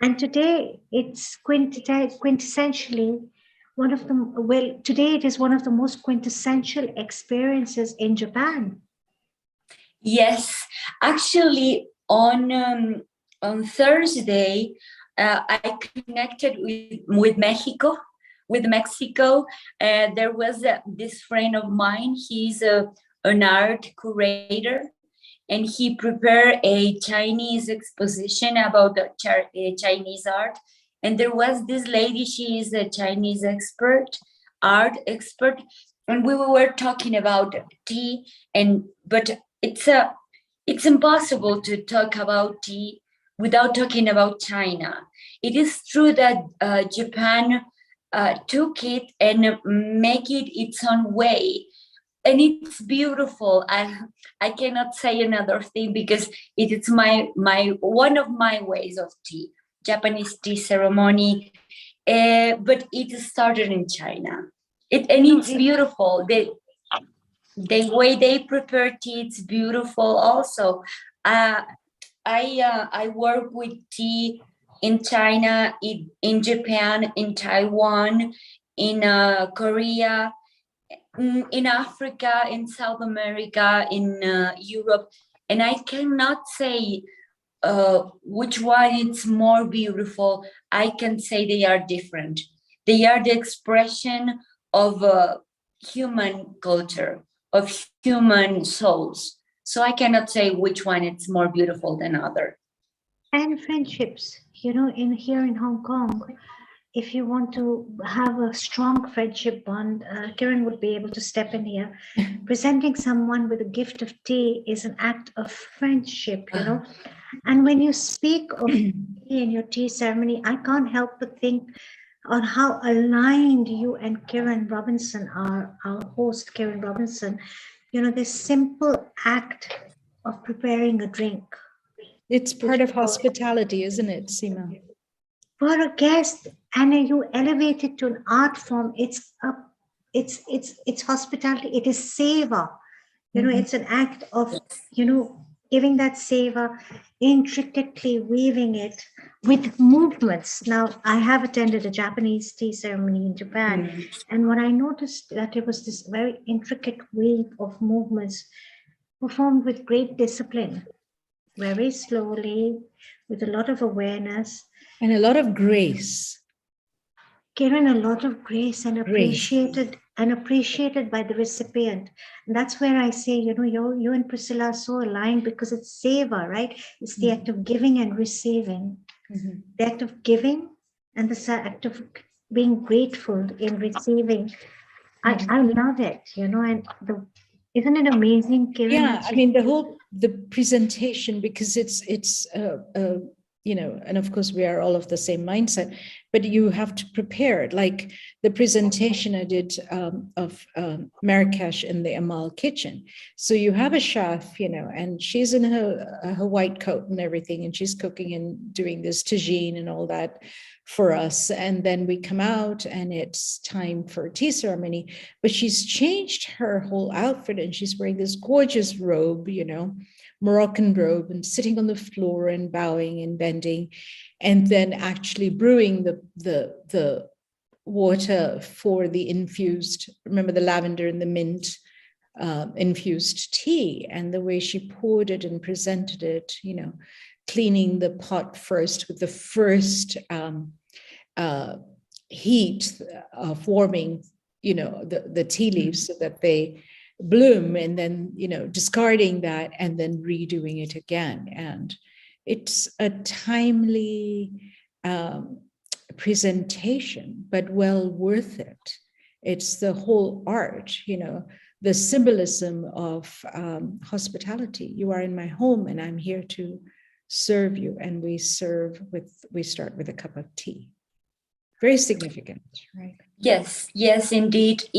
And today it's quintessentially today it is one of the most quintessential experiences in Japan. Yes, actually on Thursday, I connected with Mexico. With Mexico, there was this friend of mine. He's an art curator, and he prepared a Chinese exposition about the Chinese art. And there was this lady, she is a Chinese art expert, and we were talking about tea. But it's impossible to talk about tea without talking about China. It is true that Japan took it and make it its own way. And it's beautiful. I cannot say another thing because it is my one of my ways of tea, Japanese tea ceremony. But it started in China. It's beautiful. The way they prepare tea, it's beautiful also. I work with tea in China, in Japan, in Taiwan, in Korea, in Africa, in South America, in Europe, and I cannot say which one is more beautiful. I can say they are different. They are the expression of human culture, of human souls. So I cannot say which one is more beautiful than other. And friendships, here in Hong Kong, if you want to have a strong friendship bond, Kiran would be able to step in here. Presenting someone with a gift of tea is an act of friendship, And when you speak of tea in your tea ceremony, I can't help but think on how aligned you and Kiran Robinson are, our host, Kiran Robinson. This simple act of preparing a drink. It's part of hospitality, isn't it, Seema? For a guest, and you elevate it to an art form, it's hospitality. It is seva. It's an act of giving that seva, intricately weaving it with movements. Now, I have attended a Japanese tea ceremony in Japan, and what I noticed that it was this very intricate weave of movements performed with great discipline, very slowly, with a lot of awareness. And a lot of grace. Given a lot of grace and appreciated by the recipient. And that's where I say, you and Priscilla are so aligned because it's seva, right? It's the act of giving and receiving. The act of giving and the act of being grateful in receiving. I love it, and isn't it amazing, Kiran? Yeah, I mean, the presentation, because it's and of course we are all of the same mindset, but you have to prepare it. Like the presentation I did of Marrakesh in the Amal kitchen. So you have a chef, and she's in her white coat and everything, and she's cooking and doing this tagine and all that. for us. And then we come out and it's time for a tea ceremony, but she's changed her whole outfit and she's wearing this gorgeous robe, Moroccan robe, and sitting on the floor and bowing and bending, and then actually brewing the water for the infused, remember the lavender and the mint infused tea, and the way she poured it and presented it, cleaning the pot first with the first heat of warming, the tea leaves so that they bloom, and then, discarding that and then redoing it again. And it's a timely presentation, but well worth it. It's the whole art, the symbolism of hospitality. You are in my home and I'm here to serve you. And we start with a cup of tea. Very significant, right? Yes, indeed.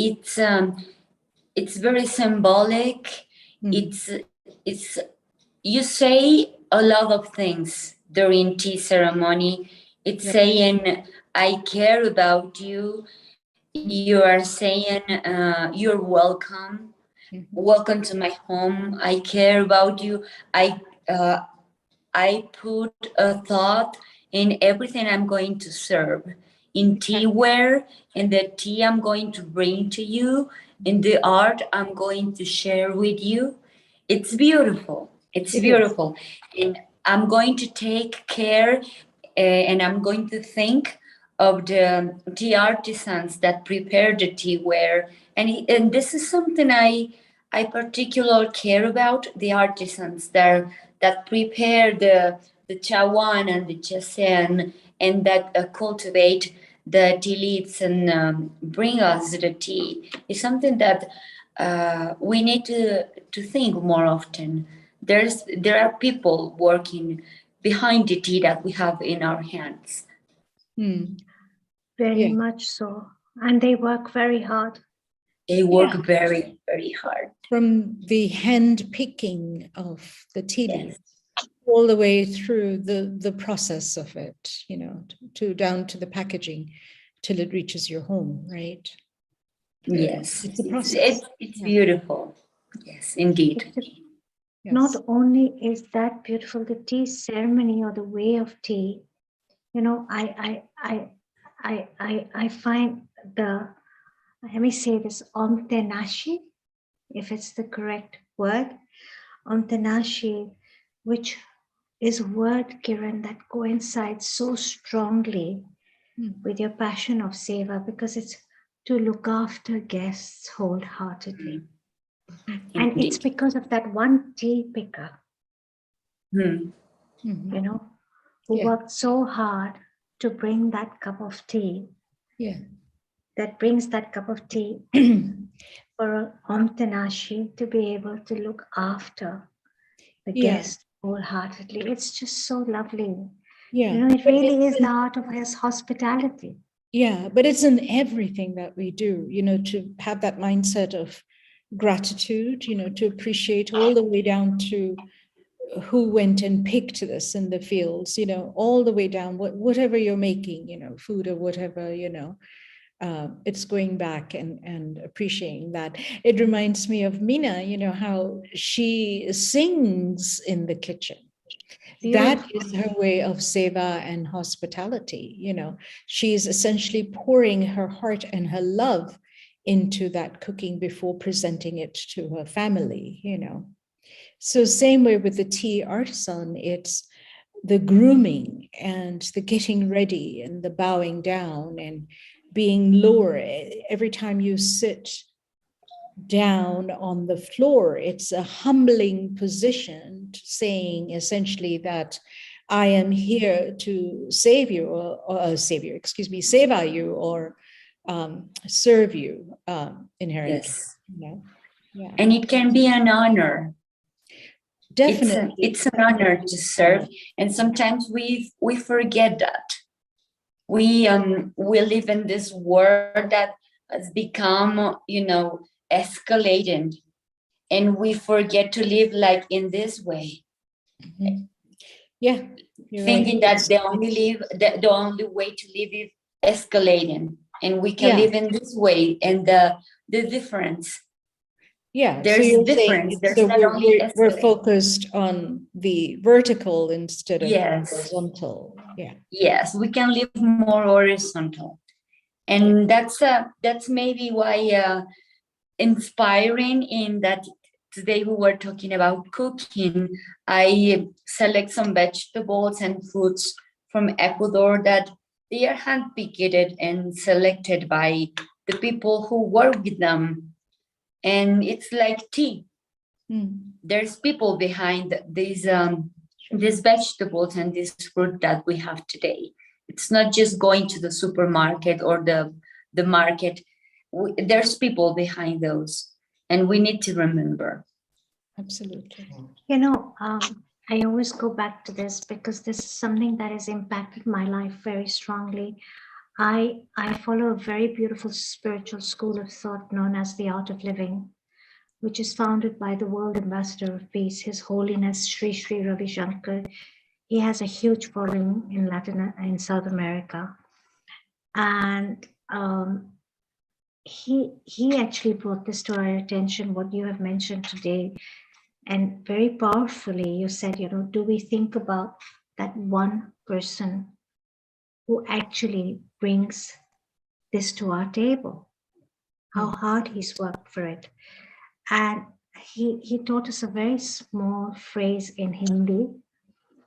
It's very symbolic. It's you say a lot of things during tea ceremony. It's saying, I care about you. You are saying, you're welcome. Welcome to my home. I care about you. I put a thought in everything I'm going to serve, in teaware, in the tea I'm going to bring to you, in the art I'm going to share with you. It's beautiful. It's beautiful. And I'm going to take care and I'm going to think of the tea artisans that prepare the teaware. And this is something I particularly care about, the artisans that prepare the chawan and the chasen, and that cultivate the tea leaves and bring us the tea. Is something that we need to think more often. There are people working behind the tea that we have in our hands. Very much so. And they work very hard. They work very, very hard. From the hand picking of the tea leaves all the way through the process of it, to down to the packaging till it reaches your home, right? Yes, it's a process. It's beautiful. Yes, indeed. Not only is that beautiful, the tea ceremony or the way of tea, I find let me say this, omtenashi, if it's the correct word, omtenashi, which is a word, Kiran, that coincides so strongly with your passion of seva, because it's to look after guests wholeheartedly. And it's because of that one tea picker, who worked so hard to bring that cup of tea. That brings that cup of tea for Omtanashi to be able to look after the guest wholeheartedly. It's just so lovely. It really is the art of his hospitality. Yeah, but it's in everything that we do, to have that mindset of gratitude, to appreciate all the way down to who went and picked this in the fields, all the way down, whatever you're making, food or whatever, it's going back and appreciating that. It reminds me of Mina, how she sings in the kitchen. That is her way of seva and hospitality. She's essentially pouring her heart and her love into that cooking before presenting it to her family, So same way with the tea artisan, it's the grooming and the getting ready and the bowing down and being lower. Every time you sit down on the floor, it's a humbling position, saying essentially that I am here to save you, or seva you, or serve you inherently. Yes. Yeah. And it can be an honor. Definitely. It's an honor to serve. And sometimes we forget that. We live in this world that has become, escalating, and we forget to live like in this way. Yeah, you're right. Thinking that the only way to live is escalating, and we can Yeah. live in this way. And the difference, Yeah, so there's you're difference. saying There's so not only we're escalating. focused on the vertical instead of Yes. horizontal. Yeah. Yes, we can live more horizontal, and that's maybe why inspiring in that today we were talking about cooking. I select some vegetables and fruits from Ecuador that they are handpicked and selected by the people who work with them, and it's like tea. There's people behind these vegetables and this fruit that we have today. It's not just going to the supermarket or the market. There's people behind those, and we need to remember. Absolutely. You know, I always go back to this because this is something that has impacted my life very strongly. I follow a very beautiful spiritual school of thought known as the Art of Living, which is founded by the World Ambassador of Peace, His Holiness Sri Sri Ravi Shankar. He has a huge following in South America, and he actually brought this to our attention, what you have mentioned today, and very powerfully you said, you know, do we think about that one person who actually brings this to our table, how hard he's worked for it. And he taught us a very small phrase in Hindi.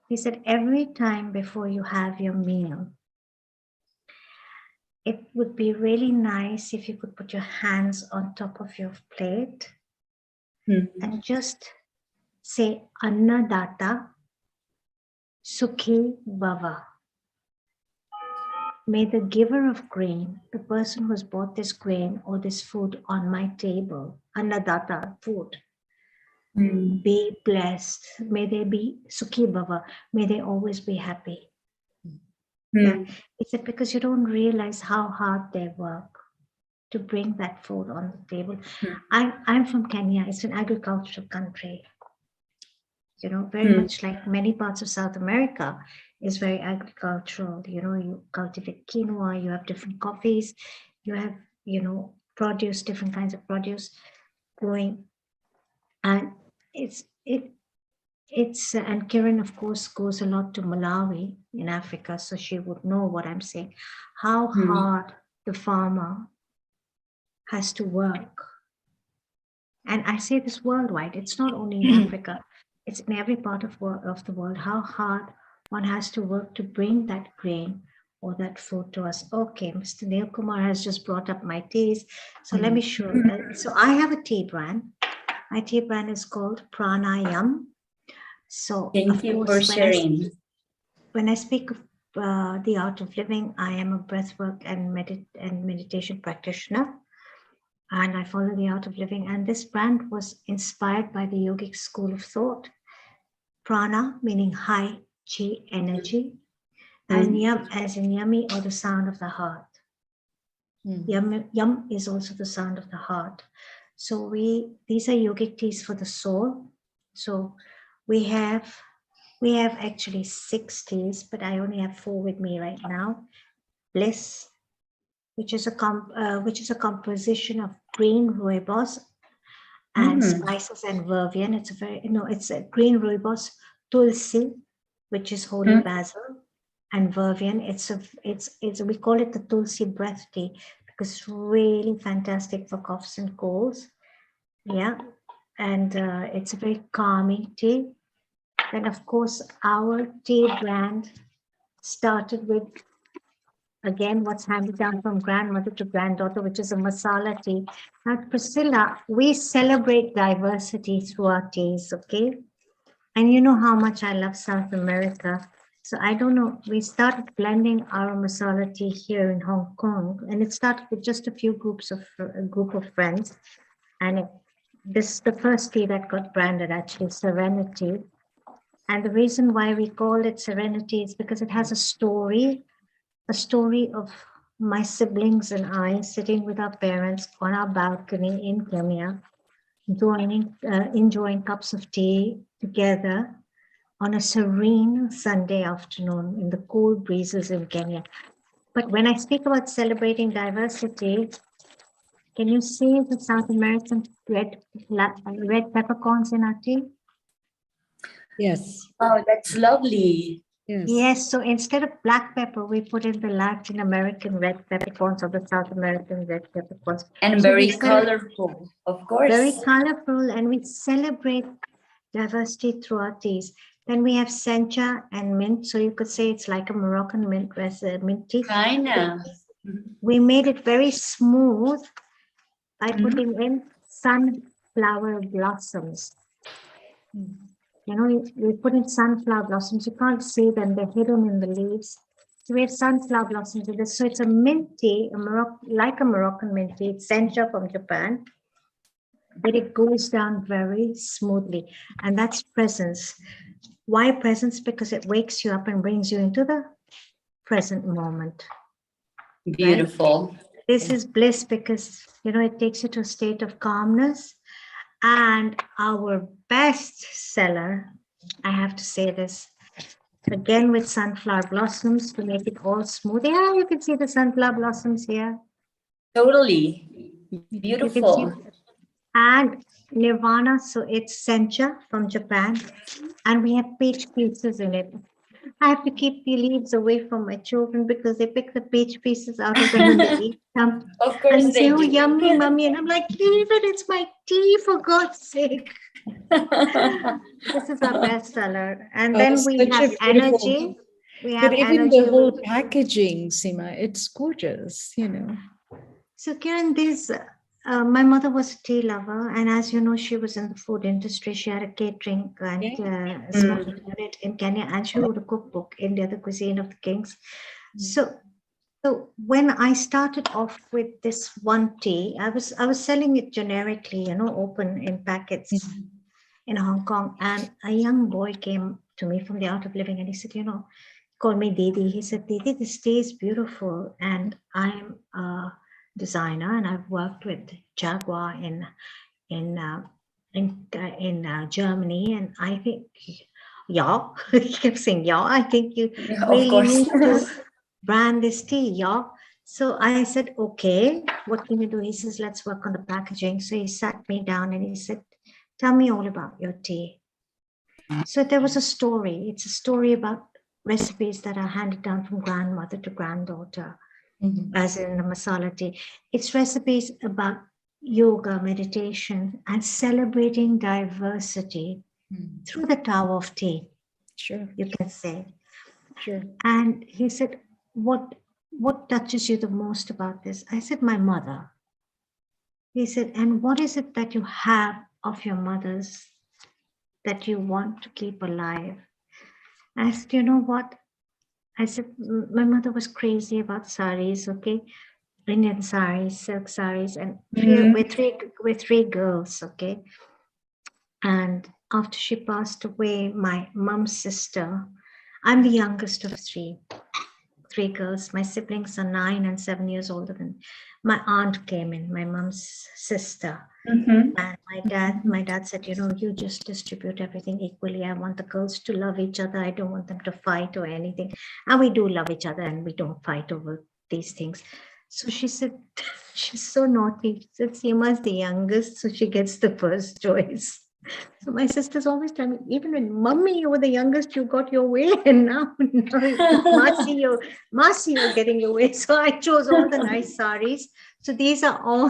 He said, every time before you have your meal, it would be really nice if you could put your hands on top of your plate and just say, Annadata Sukhi Bhava. May the giver of grain, the person who has bought this grain or this food on my table, Annadata, food, be blessed. May they be Sukhi Bhava. May they always be happy. Yeah. It's because you don't realize how hard they work to bring that food on the table. I'm from Kenya. It's an agricultural country. You know, very much like many parts of South America is very agricultural. You know, you cultivate quinoa, you have different coffees, you have, you know, produce, different kinds of produce growing. And and Kiran, of course, goes a lot to Malawi in Africa, so she would know what I'm saying, how hard the farmer has to work. And I say this worldwide, it's not only in Africa, it's in every part of the world, how hard one has to work to bring that grain or that food to us. Okay, Mr. Neil Kumar has just brought up my teas. So let me show you. So I have a tea brand. My tea brand is called Pranayam. So thank you for sharing. When I speak of the art of living, I am a breathwork and meditation practitioner. And I follow the art of living. And this brand was inspired by the yogic school of thought. Prana, meaning high chi energy, and yam as in yummy or the sound of the heart. Yum is also the sound of the heart. So these are yogic teas for the soul. So we have actually 6 teas, but I only have 4 with me right now. Bliss, which is a composition of green rooibos and spices and vervain. It's a green rooibos, tulsi, which is holy basil, and vervain. We call it the tulsi breath tea because it's really fantastic for coughs and colds. Yeah, and it's a very calming tea. Then of course our tea brand started with, again, what's handed down from grandmother to granddaughter, which is a masala tea. Now, Priscilla, we celebrate diversity through our teas, okay? And you know how much I love South America. So I don't know, we started blending our masala tea here in Hong Kong, and it started with just a group of friends. And this is the first tea that got branded, actually, Serenity. And the reason why we call it Serenity is because it has a story of my siblings and I sitting with our parents on our balcony in Kenya, enjoying cups of tea together on a serene Sunday afternoon in the cool breezes in Kenya. But when I speak about celebrating diversity, can you see the South American red peppercorns in our tea? Yes. Oh, that's lovely. Yes, so instead of black pepper, we put in the Latin American red peppercorns or the South American red peppercorns. And So very colorful, of course. very colorful, and we celebrate diversity through our teas. Then we have sencha and mint, so you could say it's like a Moroccan mint tea. Kinda. We made it very smooth by putting in sunflower blossoms. You know, we put in sunflower blossoms. You can't see them; they're hidden in the leaves. So we have sunflower blossoms in this. So it's a mint tea, like a Moroccan mint tea. It's sencha from Japan, but it goes down very smoothly, and that's presence. Why presence? Because it wakes you up and brings you into the present moment. Beautiful. Right? This is bliss because, you know, it takes you to a state of calmness. And our best seller, I have to say this, again with sunflower blossoms to make it all smooth. Yeah, you can see the sunflower blossoms here. Totally. Beautiful. And Nirvana, so it's sencha from Japan, and we have peach pieces in it. I have to keep the leaves away from my children because they pick the peach pieces out of them and they eat them. Of course and they say, they "Oh, do." yummy, mommy," and I'm like, "Leave it, it's my tea, for God's sake." This is our best seller. And then we have energy. We have but even energy. the whole packaging, Seema, it's gorgeous, you know. So Kiran, my mother was a tea lover, and as you know, she was in the food industry. She had a catering and smoking unit in Kenya, and she wrote a cookbook, India, the Cuisine of the Kings. So when I started off with this one tea, I was selling it generically, you know, open in packets in Hong Kong, and a young boy came to me from the Art of Living, and he said, you know, called me Didi. He said, "Didi, this tea is beautiful, and I'm designer, and I've worked with Jaguar in Germany, and I think, yeah," he kept saying, "Yeah, I think you really need to brand this tea, yeah." So I said, "Okay, what can you do?" He says, "Let's work on the packaging." So he sat me down and he said, "Tell me all about your tea." So there was a story. It's a story about recipes that are handed down from grandmother to granddaughter. As in the masala tea. It's recipes about yoga, meditation, and celebrating diversity through the Tao of tea. Sure. You can say. Sure. And he said, what touches you the most about this? I said, my mother. He said, and what is it that you have of your mother's that you want to keep alive? I said, you know what? I said, my mother was crazy about saris, okay? Indian saris, silk saris, and with three girls, okay? And after she passed away, my mom's sister, I'm the youngest of three girls. My siblings are 9 and 7 years older than my aunt came in, my mom's sister. And my dad said, you know, you just distribute everything equally. I want the girls to love each other. I don't want them to fight or anything. And we do love each other and we don't fight over these things. So she said, she's so naughty. She said, Seema's the youngest, so she gets the first choice. So my sisters always tell me, even when mommy, you were the youngest, you got your way, and now Masi, you're getting your way. So I chose all the nice saris. So these are all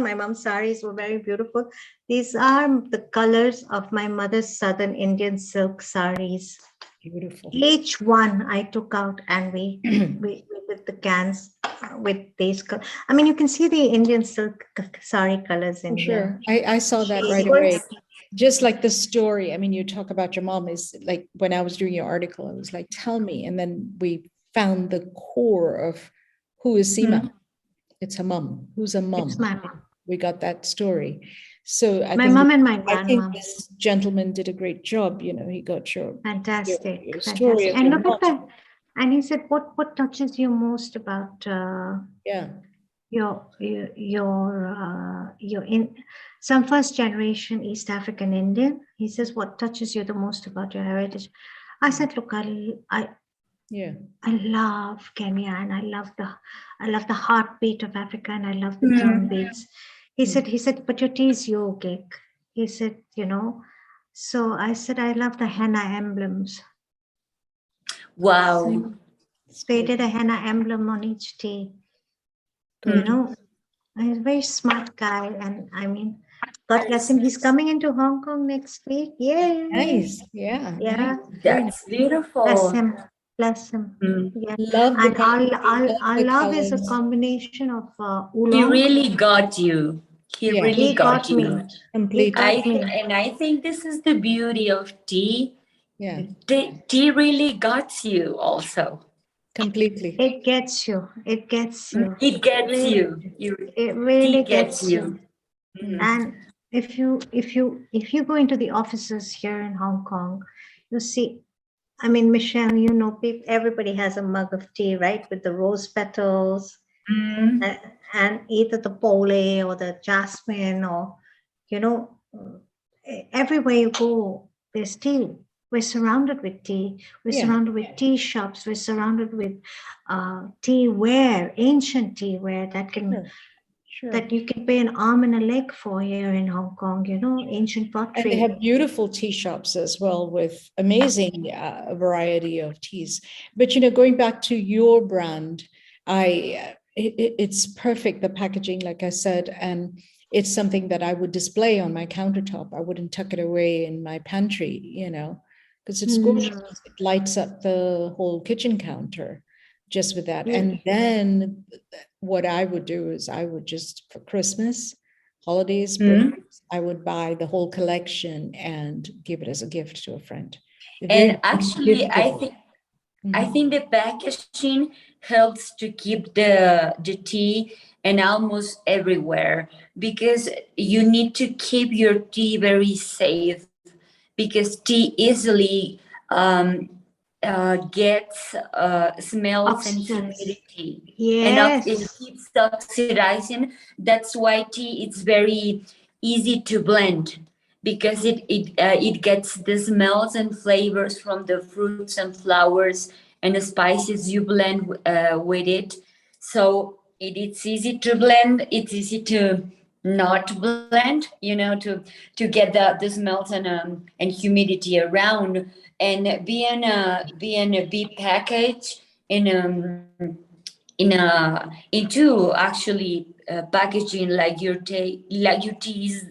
my mom's saris were very beautiful. These are the colors of my mother's southern Indian silk saris. Beautiful. Each one I took out and we with the cans with these. I mean, you can see the Indian silk sari colors in here. Sure, I saw that right away. Just like the story. I mean, you talk about your mom is like when I was doing your article, I was like, tell me. And then we found the core of who is Seema. It's her mom. Who's a mom? It's my mom. We got that story. So my mom and my grandma. I think this gentleman did a great job. You know, he got your fantastic story. And look at that. And he said, "What touches you most about your in some first generation East African Indian. He says, what touches you the most about your heritage? I said, look, I love Kenya, and I love the heartbeat of Africa, and I love the drum beats. He said, but your tea is yogic. He said, so I said, I love the henna emblems. Wow. So they did a henna emblem on each tea. He's a very smart guy, and I mean, God bless him. He's coming into Hong Kong next week. Yay! Nice. Yeah. Yeah. That's beautiful. Bless him. Bless him. Yeah. Love the And our the love is a colors. combination of He oolong. really got you. He really He got you. me. Completely. I think this is the beauty of tea. Yeah. Tea really got you also. Completely. It gets you. It gets you. It gets you. It really Tea gets you. And if you go into the offices here in Hong Kong, you see, I mean, Michelle, everybody has a mug of tea, right, with the rose petals, and either the pole or the jasmine, or everywhere you go, there's tea. We're surrounded with tea. We're surrounded with tea shops. We're surrounded with tea ware, ancient tea ware that can. That you can pay an arm and a leg for here in Hong Kong, ancient pottery. And they have beautiful tea shops as well with amazing variety of teas. But, going back to your brand, it's perfect, the packaging, like I said, and it's something that I would display on my countertop. I wouldn't tuck it away in my pantry, because it's gorgeous. It lights up the whole kitchen counter just with that. And then what I would do is I would just, for Christmas, holidays, I would buy the whole collection and give it as a gift to a friend. And actually, I think the packaging helps to keep the tea and almost everywhere, because you need to keep your tea very safe, because tea easily gets smells and humidity. Yes. And it keeps oxidizing. That's why tea is very easy to blend, because it gets the smells and flavors from the fruits and flowers and the spices you blend with it. So it's easy to blend. It's easy to not blend, to get the smells and humidity around. And being a big package into actually packaging like your tea is,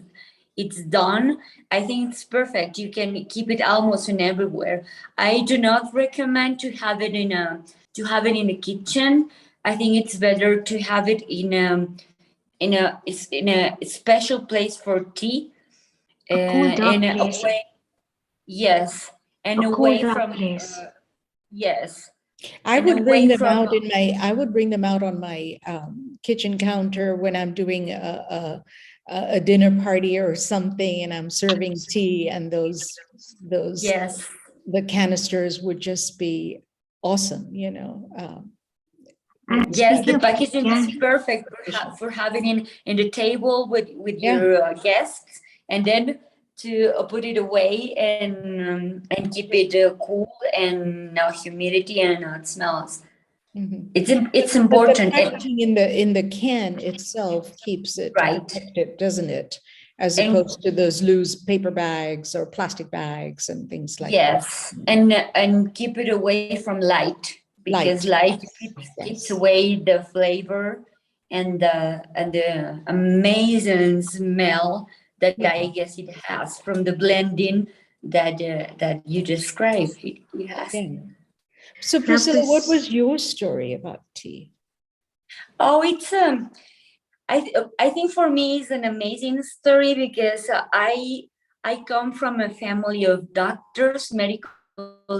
it's done. I think it's perfect. You can keep it almost in everywhere. I do not recommend to have it in the kitchen. I think it's better to have it in a special place for tea. A cool, dark place. Yes, and a away cool, from place. Yes. I would bring them out on my kitchen counter when I'm doing a dinner party or something, and I'm serving tea, and those yes, the canisters would just be awesome, yes, the packaging is perfect for having in the table with your guests, and then to put it away and keep it cool and no humidity and not smells. It's important. But the packaging in the can itself keeps it protected, doesn't it? As opposed to those loose paper bags or plastic bags and things like that. Yes, and keep it away from light, because light keeps away the flavor and the amazing smell that I guess it has from the blending that you described. Yes. So Priscilla, what was your story about tea? Oh, it's I think for me it's an amazing story, because I come from a family of doctors, medical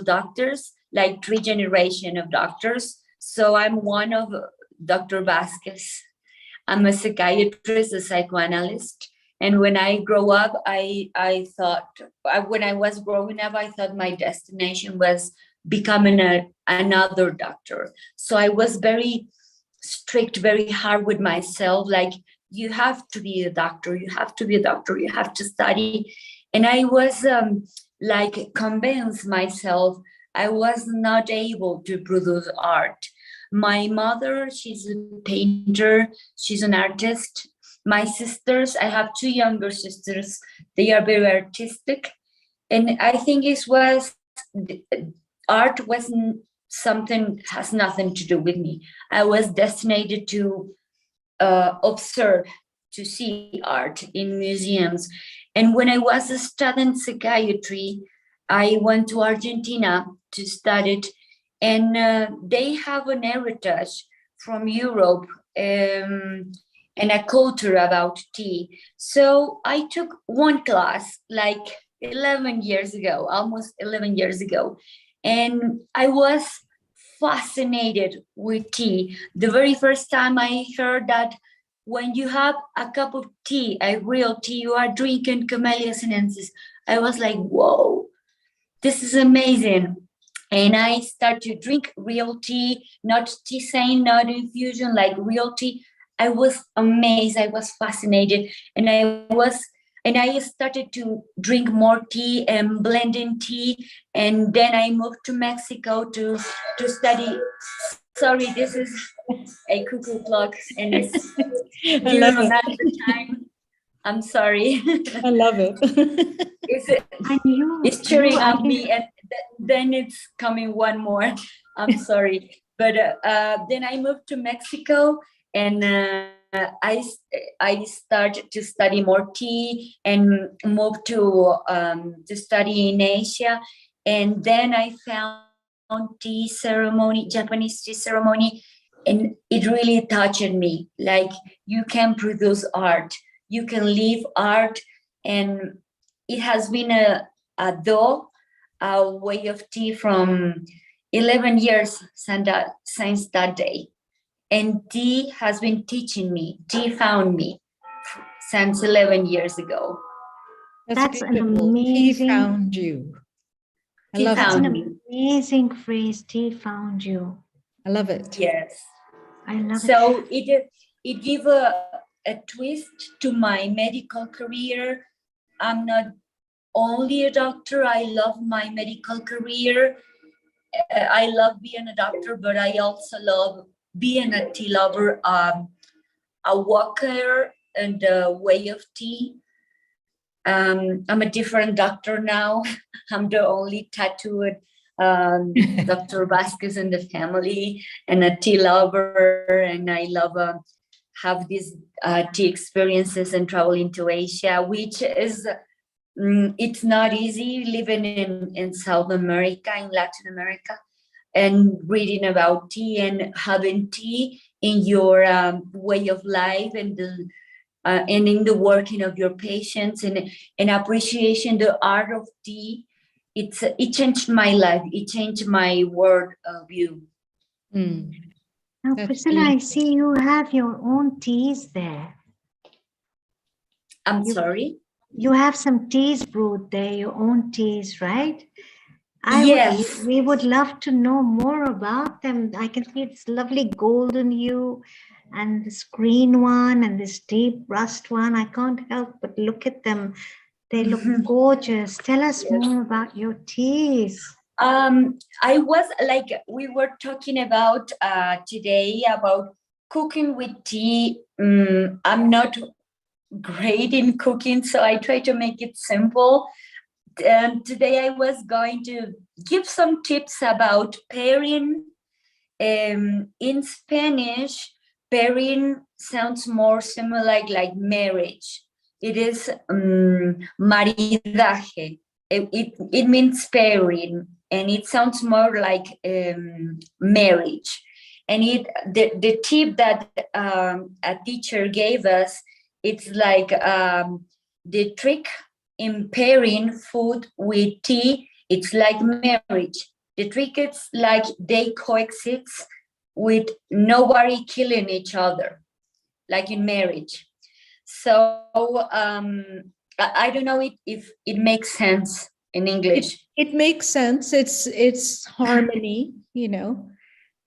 doctors, like 3 generations of doctors. So I'm one of Dr. Vasquez. I'm a psychiatrist, a psychoanalyst. And when I grow up, I thought, when I was growing up, I thought my destination was becoming another doctor. So I was very strict, very hard with myself, like you have to be a doctor, you have to be a doctor, you have to study. And I was like convinced myself I was not able to produce art. My mother, she's a painter, she's an artist. My sisters, I have two younger sisters, they are very artistic. And I think it was, art wasn't something, has nothing to do with me. I was destined to observe, to see art in museums. And when I was studying psychiatry, I went to Argentina to study it, and they have an heritage from Europe and a culture about tea. So I took one class like 11 years ago, almost 11 years ago, and I was fascinated with tea. The very first time I heard that when you have a cup of tea, a real tea, you are drinking Camellia sinensis, I was like, whoa, this is amazing. And I start to drink real tea, not tisane, not infusion, like real tea. I was amazed, I was fascinated, and I started to drink more tea and blending tea. And then I moved to Mexico to study. Sorry, this is a cuckoo clock, and it's I love it. at the time. I'm sorry. I love it. It's cheering on me, and then it's coming one more. I'm sorry, but then I moved to Mexico, and I started to study more tea and moved to study in Asia, and then I found tea ceremony, Japanese tea ceremony, and it really touched me. Like, you can produce art, you can live art, and it has been a way of tea from 11 years since that day. And tea has been teaching me, tea found me since 11 years ago. That's an beautiful. amazing. He found you. I love That's it. an amazing phrase. Tea found you. I love it. Yes. I love it. So it gave a twist to my medical career. I'm not only a doctor, I love my medical career. I love being a doctor, but I also love being a tea lover, a walker, and a way of tea. I'm a different doctor now. I'm the only tattooed Dr. Vasquez in the family, and a tea lover, and I love have these tea experiences and traveling to Asia, which is it's not easy living in South America, in Latin America, and reading about tea and having tea in your way of life, and in the working of your patients, and appreciation the art of tea. It changed my life. It changed my world view. Now, Priscilla, I see you have your own teas there. I'm sorry? You have some teas brewed there, your own teas, right? Yes. We would love to know more about them. I can see this lovely golden hue and this green one and this deep rust one. I can't help but look at them. They look gorgeous. Tell us more about your teas. I was like, we were talking about today about cooking with tea. I'm not great in cooking, so I try to make it simple. And today I was going to give some tips about pairing. In Spanish, pairing sounds more similar like marriage. It is maridaje. It means pairing, and it sounds more like marriage. And the tip that a teacher gave us, it's like the trick in pairing food with tea, it's like marriage. The trick is like they coexist with nobody killing each other, like in marriage. So I don't know if it makes sense in English. It makes sense. It's harmony, you know.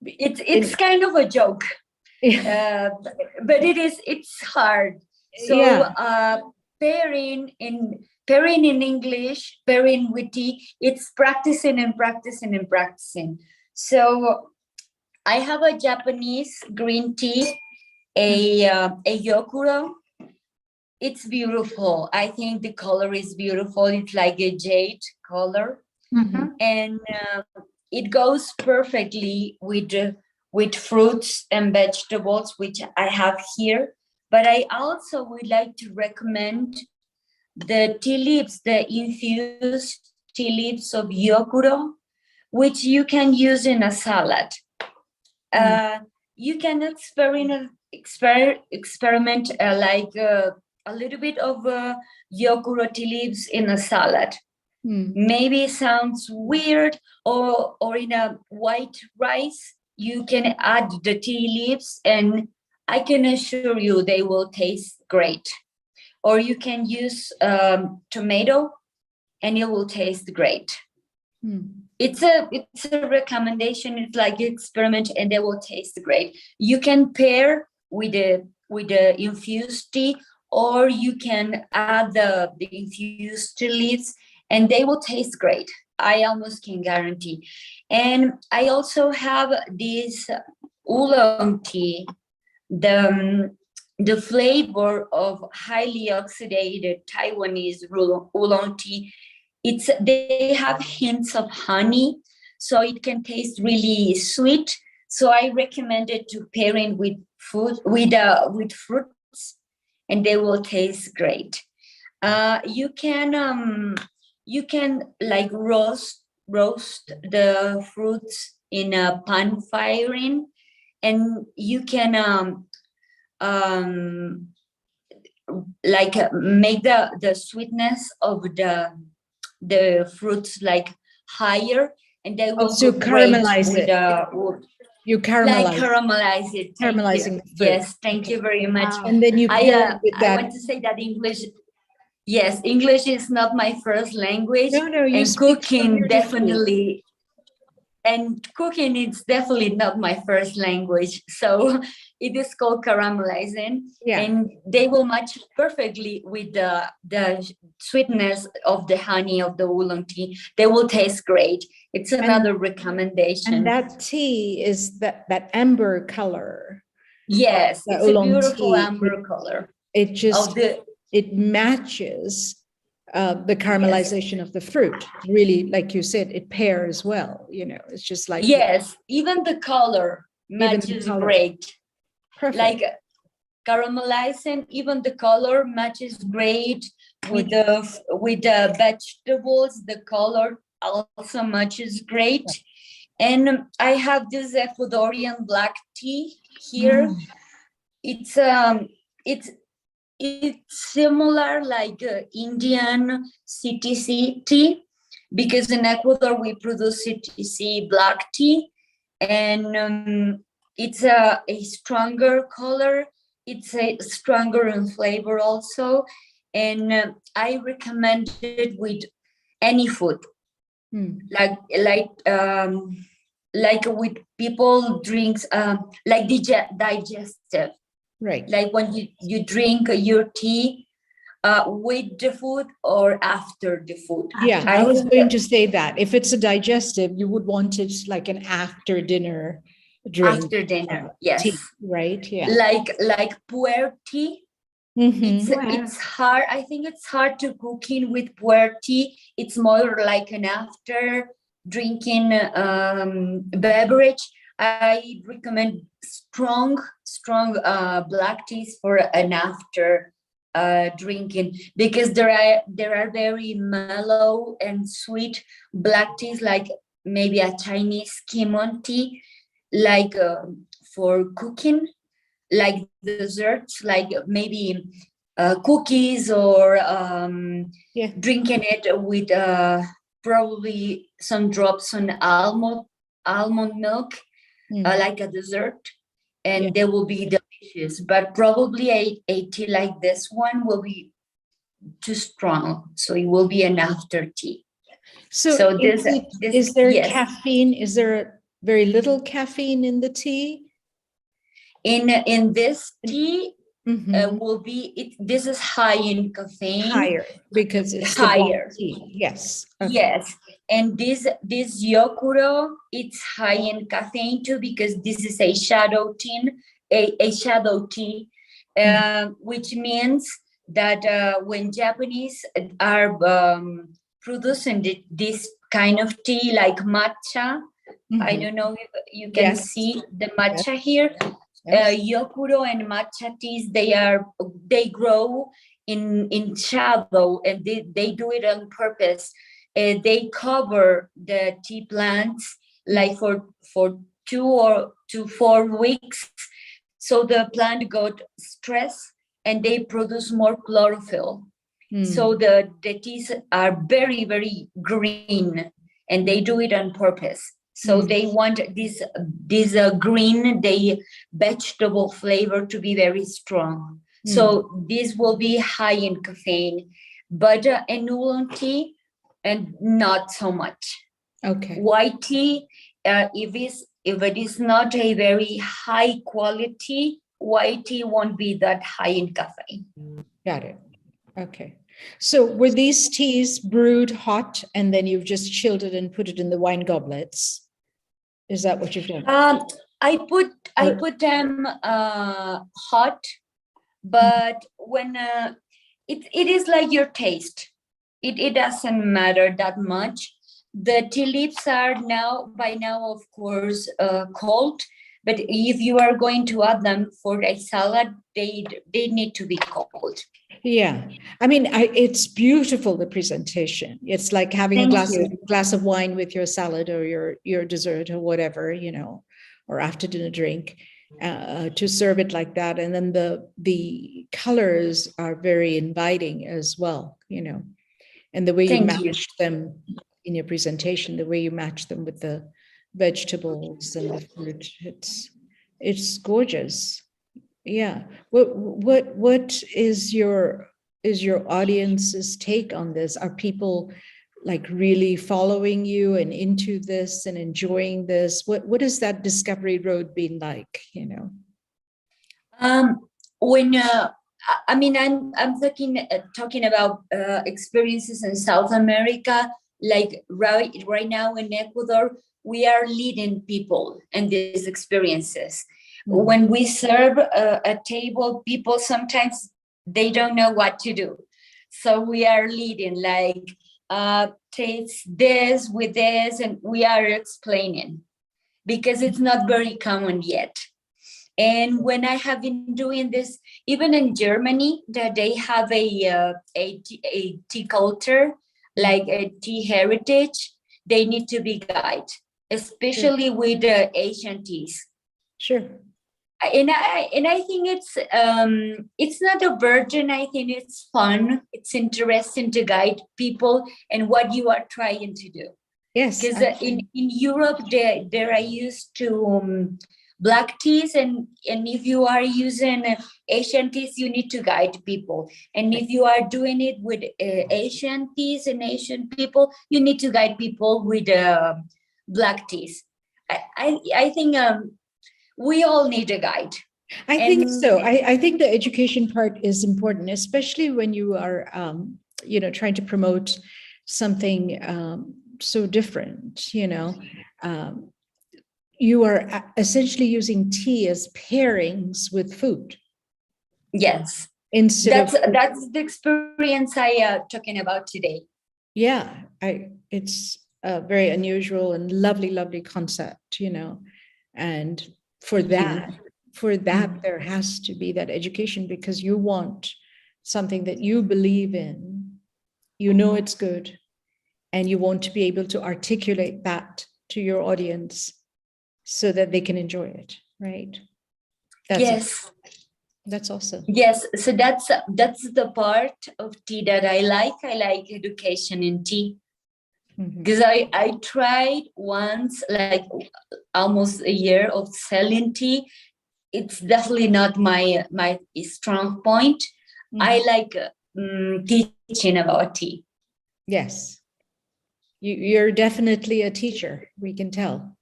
It's kind of a joke. Yeah. But it's hard. So Yeah. pairing in English, pairing with tea, it's practicing and practicing and practicing. So I have a Japanese green tea, a yokuro. It's beautiful. I think the color is beautiful. It's like a jade color, and it goes perfectly with fruits and vegetables, which I have here. But I also would like to recommend the tea leaves, the infused tea leaves of yokuro, which you can use in a salad. You can experiment like a little bit of yokuro tea leaves in a salad. Maybe it sounds weird, or in a white rice, you can add the tea leaves, and I can assure you they will taste great. Or you can use tomato, and it will taste great. It's a recommendation. It's like an experiment, and they will taste great. You can pair with the infused tea, or you can add the infused tea leaves, and they will taste great. I almost can guarantee. And I also have this oolong tea, the flavor of highly oxidated Taiwanese oolong tea. They have hints of honey, so it can taste really sweet. So I recommend it to pairing with food with fruits, and they will taste great. You can like roast the fruits in a pan firing, and you can like make the sweetness of the fruits like higher, and they will So go caramelize great it. with You like caramelize. caramelize it. Thank Caramelizing you. the fruit. Yes, thank you very much. And then you pair it with I that. want to say that English. Yes, English is not my first language. No, you and speak so cooking beautifully. definitely. And cooking is definitely not my first language. So it is called caramelizing. Yeah. And they will match perfectly with the sweetness of the honey of the oolong tea. They will taste great. It's another recommendation. And that tea is that amber color. Yes, The it's a oolong beautiful tea. amber color. It just, it matches the caramelization of the fruit. Really, like you said, it pairs well, it's just like. Yes, even the color matches great. Perfect. Like caramelizing, even the color matches great with the vegetables. The color also matches great. And I have this Ecuadorian black tea here. It's similar like Indian CTC tea, because in Ecuador we produce CTC black tea, and it's a stronger color. It's a stronger in flavor also, and I recommend it with any food, like with people drinks like digestive. Right. Like when you drink your tea with the food or after the food. Yeah, I was going to say that. If it's a digestive, you would want it like an after dinner drink. After dinner, yes. Tea, right? Yeah. Like puer tea. It's hard. I think it's hard to cook in with puer tea. It's more like an after drinking beverage. I recommend strong black teas for an after drinking, because there are very mellow and sweet black teas, like maybe a Chinese kimon tea, like for cooking, like desserts, like maybe cookies, or drinking it with probably some drops on almond milk. Like a dessert, and they will be delicious. But probably a tea like this one will be too strong, so it will be an after tea. So is there caffeine? Is there very little caffeine in the tea? In this tea will be it. This is high in caffeine. Higher because it's higher. The tea. Yes. Okay. Yes, and this yokuro, it's high in caffeine too because this is a shadow tea, a shadow tea, which means that when Japanese are producing this kind of tea like matcha, I don't know if you can see the matcha here. Yokuro and matcha teas, they grow in shadow, and they do it on purpose. They cover the tea plants like for 2 to 4 weeks, so the plant got stressed and they produce more chlorophyll. So the teas are very, very green, and they do it on purpose. So they want this green, vegetable flavor to be very strong. So this will be high in caffeine, but in oolong tea, and not so much. Okay. White tea, if it is not a very high quality, white tea won't be that high in caffeine. Got it. Okay. So were these teas brewed hot and then you've just chilled it and put it in the wine goblets? Is that what you've done? I put them hot, but when it is like your taste. It doesn't matter that much. The tea leaves are by now, of course, cold. But if you are going to add them for a salad, they need to be cold. Yeah, I mean, it's beautiful, the presentation. It's like having a glass of wine with your salad or your dessert or whatever, or after dinner drink, to serve it like that. And then the colors are very inviting as well, and the way you match them in your presentation, the way you match them with the vegetables and the fruit, it's gorgeous. Yeah. What is your audience's take on this? Are people like really following you and into this and enjoying this? What has that discovery road been like? When I mean, I'm talking about experiences in South America. Like right now in Ecuador, we are leading people in these experiences. When we serve a table, people sometimes they don't know what to do. So we are leading, like, taste this with this, and we are explaining because it's not very common yet. And when I have been doing this, even in Germany, that they have a tea culture, like a tea heritage, they need to be guided, especially with the Asian teas. Sure. And I think it's not a burden. I think it's fun. It's interesting to guide people and what you are trying to do. Yes. Because in Europe, they are used to black teas, and if you are using Asian teas, you need to guide people. And if you are doing it with Asian teas and Asian people, you need to guide people with black teas. I think we all need a guide. I think so. I think the education part is important, especially when you are, trying to promote something so different. You are essentially using tea as pairings with food. Yes, that's the experience I talking about today. Yeah, it's a very unusual and lovely concept, and for that, there has to be that education, because you want something that you believe in, it's good, and you want to be able to articulate that to your audience so that they can enjoy it, right? Yes. That's awesome. Yes, so that's the part of tea that I like. I like education in tea. Because I tried once, like almost a year of selling tea. It's definitely not my strong point. I like teaching about tea. Yes, you're definitely a teacher. We can tell.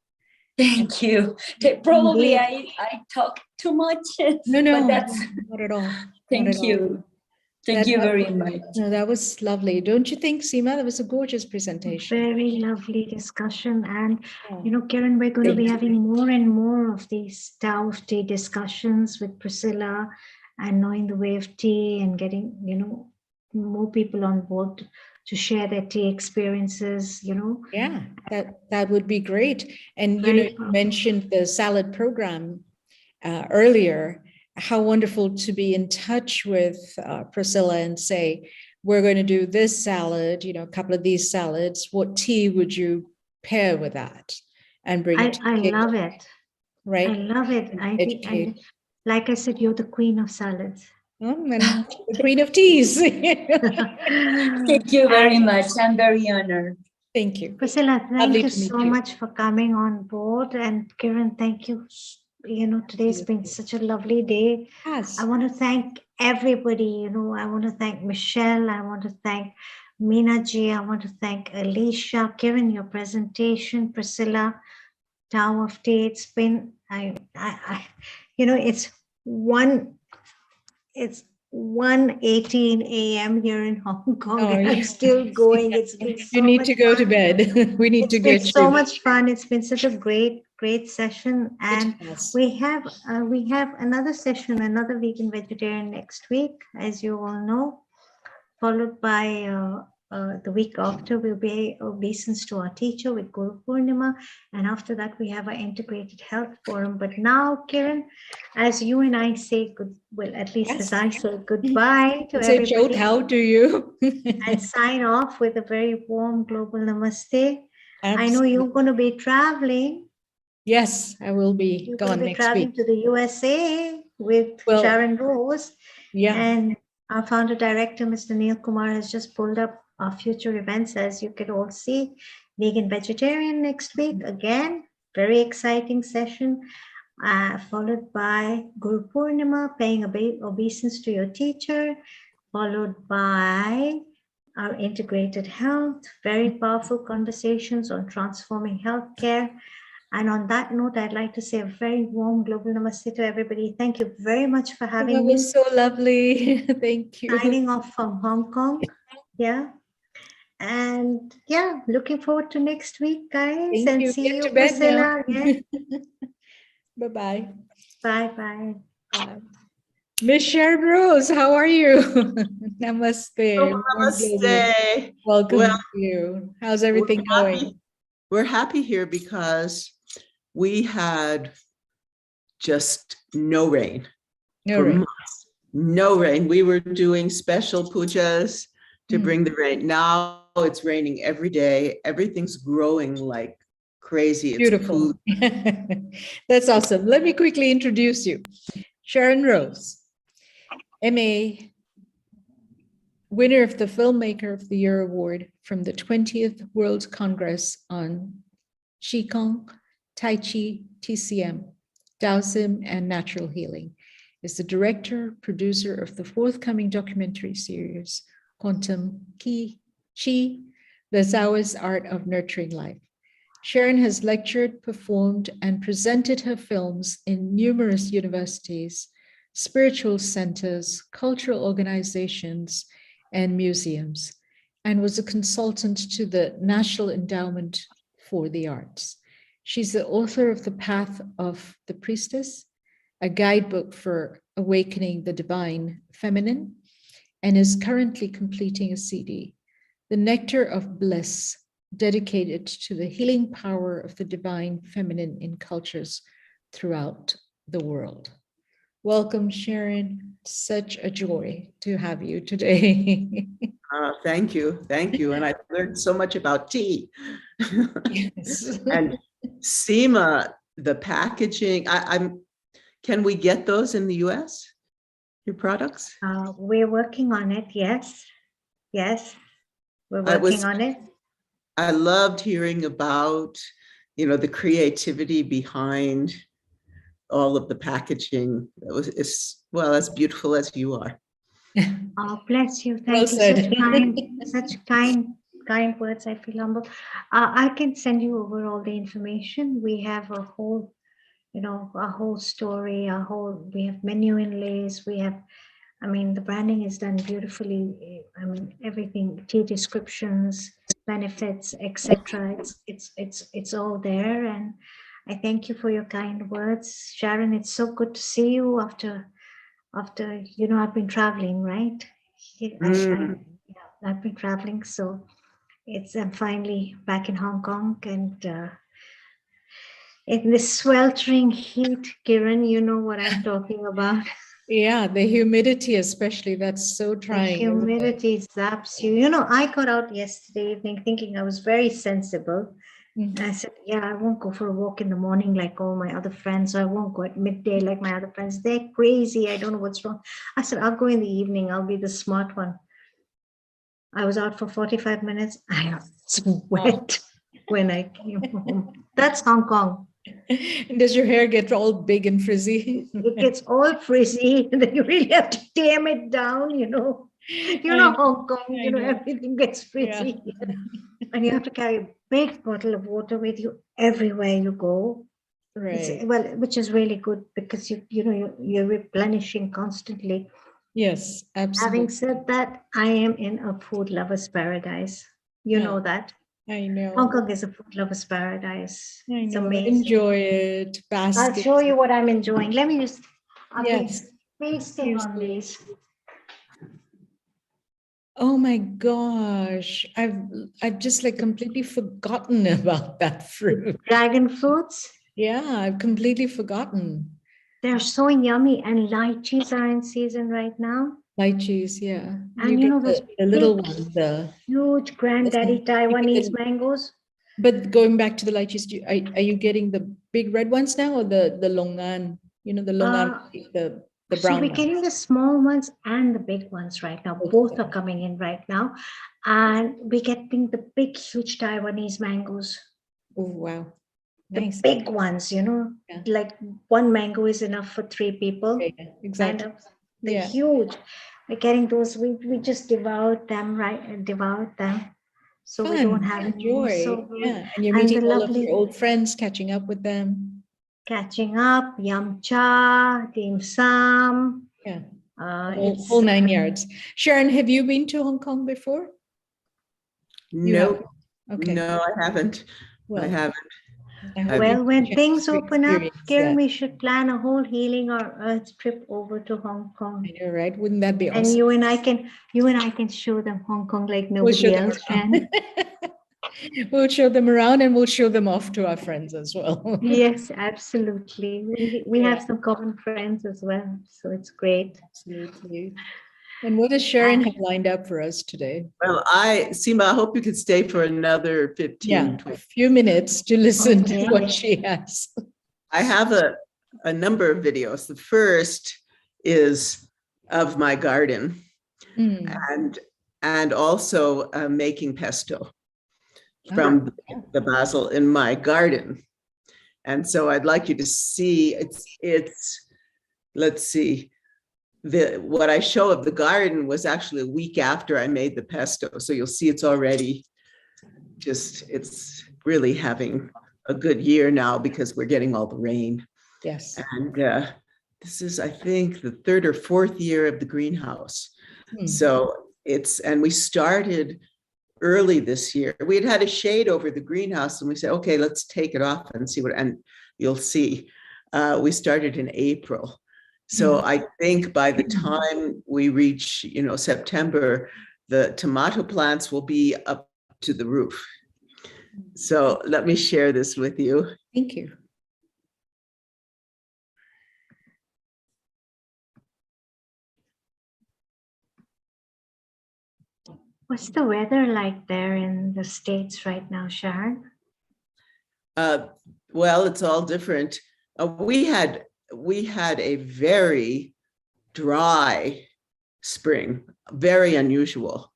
Thank you. Probably Indeed. I talk too much, No, but no, that's not at all. Not thank at all. you. Thank you very much. No, that was lovely. Don't you think, Seema? That was a gorgeous presentation. Very lovely discussion. And, Yeah. you know, Kiran, we're going to Thank be you. having more and more of these Tao of Tea discussions with Priscilla and knowing the way of tea and getting, you know, more people on board to share their tea experiences, you know. Yeah, that would be great. And, you know, you mentioned the salad program earlier. How wonderful to be in touch with Priscilla and say, we're going to do this salad, you know, a couple of these salads. What tea would you pair with that? And bring it to I the love table, it. right? I love it. I think, and like I said, you're the queen of salads. And the queen of teas. Thank you very much. I'm very honored. Thank you. Priscilla, thank Lovely you to meet so you. much for coming on board. And Kiran, thank you. You know, today's been such a lovely day. Yes. I want to thank everybody. You know, I want to thank Michelle. I want to thank Meena ji. I want to thank Alicia, Kiran, your presentation, Priscilla, Tower of Tea. It's been, you know, it's 1:18 a.m. here in Hong Kong. Oh, and I'm yeah. still going. It's been so You need much to go fun. to bed. We need to It's been get so you. much fun. It's been such a great session. And we have another session, another vegan vegetarian next week, as you all know, followed by the week after will be obeisance to our teacher with Guru Purnima. And after that, we have our integrated health forum. But now, Kiran, as you and I say good, well, at least as I say goodbye to Say everybody. Chot, how do you? And sign off with a very warm global namaste. I know Absolutely. you're going to be traveling. Yes, I will be You're gone going to be next traveling week. to the USA with Sharon Rose. Yeah. And our founder director, Mr. Neil Kumar, has just pulled up our future events, as you can all see. Vegan Vegetarian next week. Again, very exciting session. Followed by Guru Purnima, paying obeisance to your teacher. Followed by our integrated health, very powerful conversations on transforming healthcare. And on that note, I'd like to say a very warm global namaste to everybody. Thank you very much for having That me. was so lovely. Thank you. Signing off from Hong Kong. Yeah. And yeah, looking forward to next week, guys. Thank and you. see Get you, to bed now. Priscilla. Again. Bye-bye. Bye-bye. Bye. Miss Sharon Rose, how are you? Namaste. Oh, namaste. Welcome Well, to you. How's everything going? We're happy here because we had just no rain. No rain. Months. No rain. We were doing special pujas to bring the rain. Now it's raining every day. Everything's growing like crazy. It's Beautiful. That's awesome. Let me quickly introduce you. Sharon Rose, MA, winner of the Filmmaker of the Year Award from the 20th World Congress on Qigong, Tai Chi, TCM, Taoism, and Natural Healing, is the director, producer of the forthcoming documentary series, Quantum Qi, The Taoist Art of Nurturing Life. Sharon has lectured, performed, and presented her films in numerous universities, spiritual centers, cultural organizations, and museums, and was a consultant to the National Endowment for the Arts. She's the author of The Path of the Priestess, a guidebook for awakening the divine feminine, and is currently completing a CD, The Nectar of Bliss, dedicated to the healing power of the divine feminine in cultures throughout the world. Welcome, Sharon. Such a joy to have you today. Thank you. Thank you. And I learned so much about tea. Yes. And Seema, the packaging, can we get those in the US, your products? We're working on it. Yes. Yes. We're working on it. I loved hearing about, the creativity behind all of the packaging. It was as beautiful as you are. Oh, bless you. Thank you. Such kind kind words. I feel humble. I can send you over all the information. We have a whole, a whole story, we have menu inlays. We have, I mean, the branding is done beautifully. I mean, everything, tea descriptions, benefits, etc. It's all there. And I thank you for your kind words, Sharon. It's so good to see you after I've been traveling, right? I've been traveling, so I'm finally back in Hong Kong, and in this sweltering heat, Kiran, you know what I'm talking about. Yeah, the humidity especially, that's so The trying. isn't it? humidity zaps you. You know, I got out yesterday evening thinking I was very sensible. And I said, yeah, I won't go for a walk in the morning like all my other friends. I won't go at midday like my other friends. They're crazy. I don't know what's wrong. I said, I'll go in the evening. I'll be the smart one. I was out for 45 minutes. I was wet when I came home. That's Hong Kong. And does your hair get all big and frizzy? It gets all frizzy, and then you really have to tame it down, you know. Hong Kong, everything gets frizzy. And you have to carry a big bottle of water with you everywhere you go. Right. Well, which is really good because you're replenishing constantly. Yes, absolutely. Having said that, I am in a food lover's paradise. You know that. I know. Hong Kong is a food lover's paradise. I It's know. amazing. Enjoy it. Bask I'll in show you what I'm enjoying. Let me just. I've Yes. been feasting on these. Oh my gosh. I've just like completely forgotten about that fruit. Dragon fruits. Yeah, I've completely forgotten. They're so yummy, and lychees are in season right now. Lychees, yeah. And get those the little big, ones, the huge granddaddy Taiwanese mangoes. But going back to the lychees, are you getting the big red ones now, or the longan? The longan, the So brown we're ones? getting the small ones and the big ones right now. Both are coming in right now. And we're getting the big, huge Taiwanese mangoes. Oh, wow. Nice. The big ones, like one mango is enough for 3 people. Yeah, exactly. Kind of. They're huge. We're getting those. We just devoured them, right? Devoured them. So Fun. we don't have any more. Enjoy. So Yeah. And you're and meeting the all of lovely your old friends, catching up with them. catching up, yum cha, dim sum. Yeah. It's whole 9 yards. Sharon, have you been to Hong Kong before? No. Okay. No, I haven't. Well, I haven't. Well, when things open up, experience Karen, that. we should plan a whole healing or earth trip over to Hong Kong. I know, right? Wouldn't that be And awesome? you and I can show them Hong Kong like We'll show nobody them else can. We'll show them around, and we'll show them off to our friends as well. Yes, absolutely. We have some common friends as well, so it's great. Absolutely. And what does Sharon have lined up for us today? Well, Seema, I hope you could stay for another 15, 20. A few minutes to listen to what she has. I have a number of videos. The first is of my garden and also making pesto from the basil in my garden. And so I'd like you to see it's let's see, what I show of the garden was actually a week after I made the pesto. So you'll see it's already it's really having a good year now because we're getting all the rain. Yes. And this is, I think, the 3rd or 4th year of the greenhouse. So and we started early this year. We had a shade over the greenhouse and we said, okay, let's take it off and see and you'll see, we started in April. So I think by the time we reach, September, the tomato plants will be up to the roof. So let me share this with you. Thank you. What's the weather like there in the States right now, Sharon? Well, it's all different. We had a very dry spring, very unusual.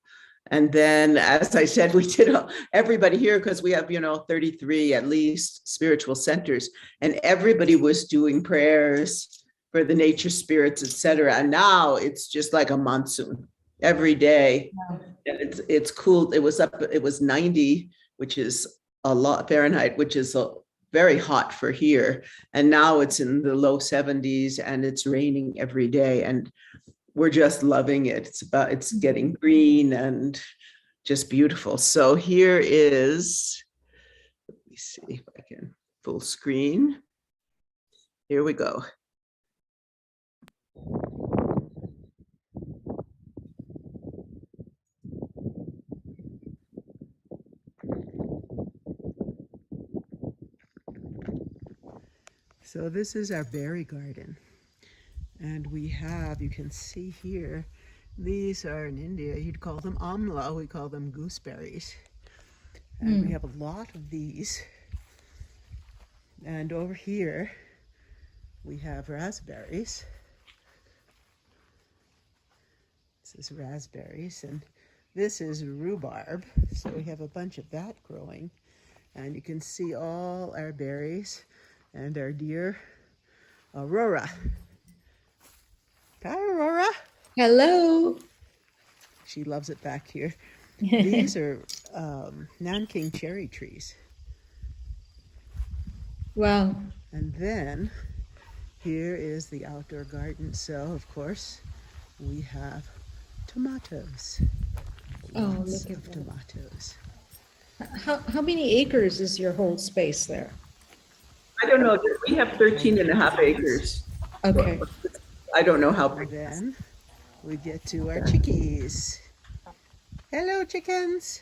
And then, as I said, we did everybody here, because we have, 33 at least spiritual centers, and everybody was doing prayers for the nature spirits, etc. And now it's just like a monsoon. every day. And it's cool. It was 90, which is a lot Fahrenheit, which is very hot for here. And now it's in the low 70s and it's raining every day. And we're just loving it. It's getting green and just beautiful. So here is, let me see if I can full screen. Here we go. So this is our berry garden. And we have, you can see here, these are in India, you'd call them amla, we call them gooseberries. And we have a lot of these. And over here, we have raspberries. This is raspberries, and this is rhubarb. So we have a bunch of that growing. And you can see all our berries and our dear Aurora. Hi, Aurora. Hello. She loves it back here. These are Nanking cherry trees. Wow. And then here is the outdoor garden. So, of course, we have tomatoes. Oh, Lots look at of that. tomatoes. How many acres is your whole space there? I don't know. We have 13 and a half acres. Okay. I don't know how big. Then we get to our chickies. Hello, chickens.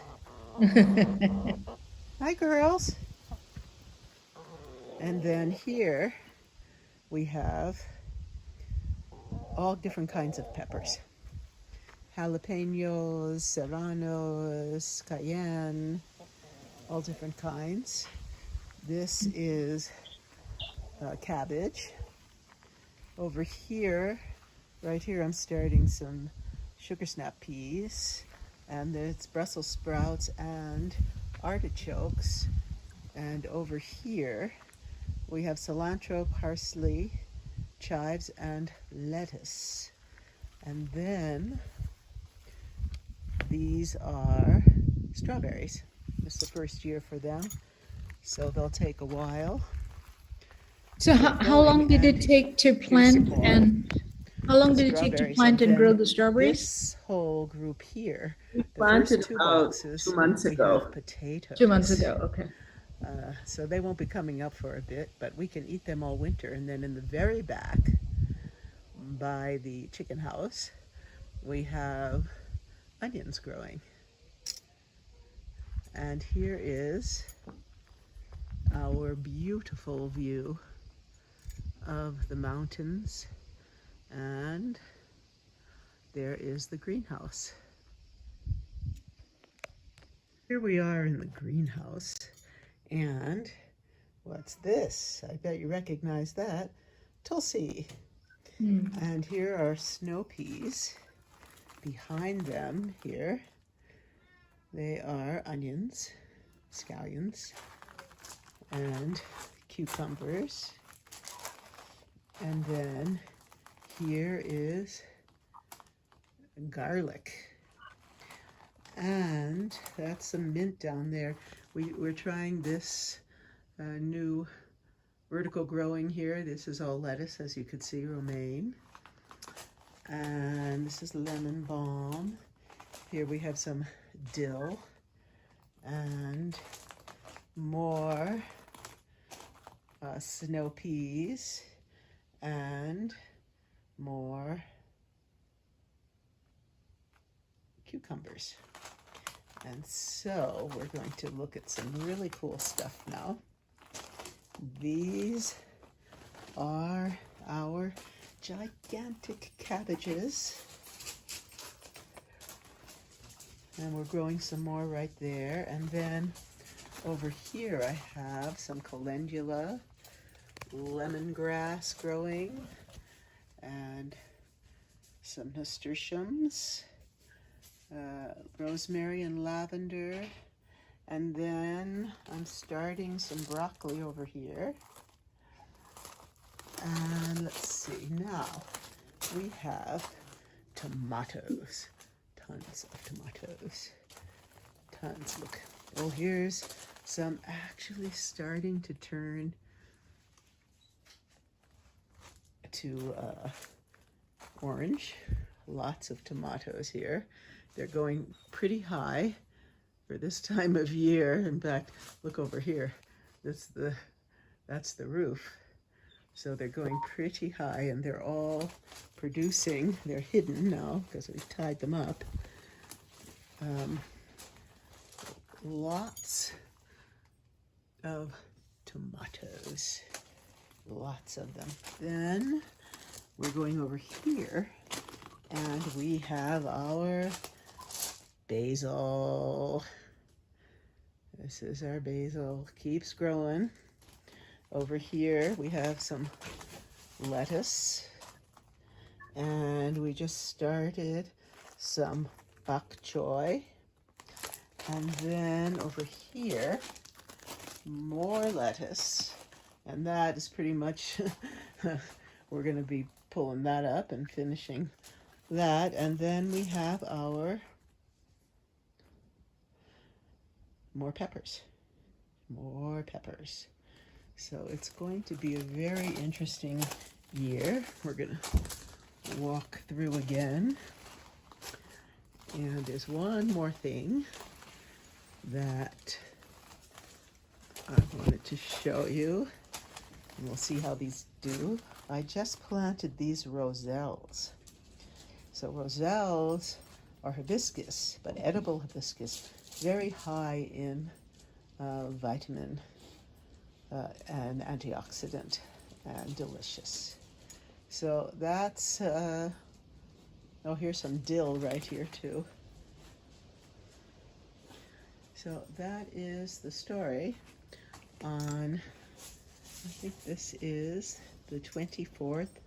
Hi, girls. And then here we have all different kinds of peppers. Jalapenos, serranos, cayenne, all different kinds. This is cabbage. Over here, right here, I'm starting some sugar snap peas, and it's Brussels sprouts and artichokes. And over here, we have cilantro, parsley, chives, and lettuce. And then these are strawberries. It's the first year for them, so they'll take a while. So how long did it take to plant and grow the strawberries? This whole group here, We the planted first two about boxes, 2 months we ago. have potatoes. 2 months ago, okay. So they won't be coming up for a bit, but we can eat them all winter. And then in the very back, by the chicken house, we have onions growing. And here is our beautiful view of the mountains, and there is the greenhouse. Here we are in the greenhouse, and what's this? I bet you recognize that. Tulsi. And here are snow peas. Behind them here, they are onions, scallions, and cucumbers. And then here is garlic. And that's some mint down there. We're trying this new vertical growing here. This is all lettuce, as you can see, romaine. And this is lemon balm. Here we have some dill and more snow peas and more cucumbers. And so we're going to look at some really cool stuff now. These are our gigantic cabbages. And we're growing some more right there. And then over here I have some calendula, lemongrass growing, and some nasturtiums, rosemary and lavender. And then I'm starting some broccoli over here. And let's see, now we have tomatoes. tons of tomatoes. Tons. Look. Oh, here's some actually starting to turn to orange. Lots of tomatoes here. They're going pretty high for this time of year. In fact, look over here. That's the roof. So they're going pretty high, and they're all producing. They're hidden now because we've tied them up. Lots of tomatoes. Lots of them. Then we're going over here, and we have our basil. This is our basil. Keeps growing. Over here we have some lettuce, and we just started some bok choy. And then over here, more lettuce, and that is pretty much, we're going to be pulling that up and finishing that. And then we have our more peppers. So it's going to be a very interesting year. We're going to walk through again. And there's one more thing that I wanted to show you. And we'll see how these do. I just planted these roselles. So roselles are hibiscus, but edible hibiscus, very high in vitamin and antioxidant, and delicious. So that's, oh, here's some dill right here too. So that is the story on, I think this is the 24th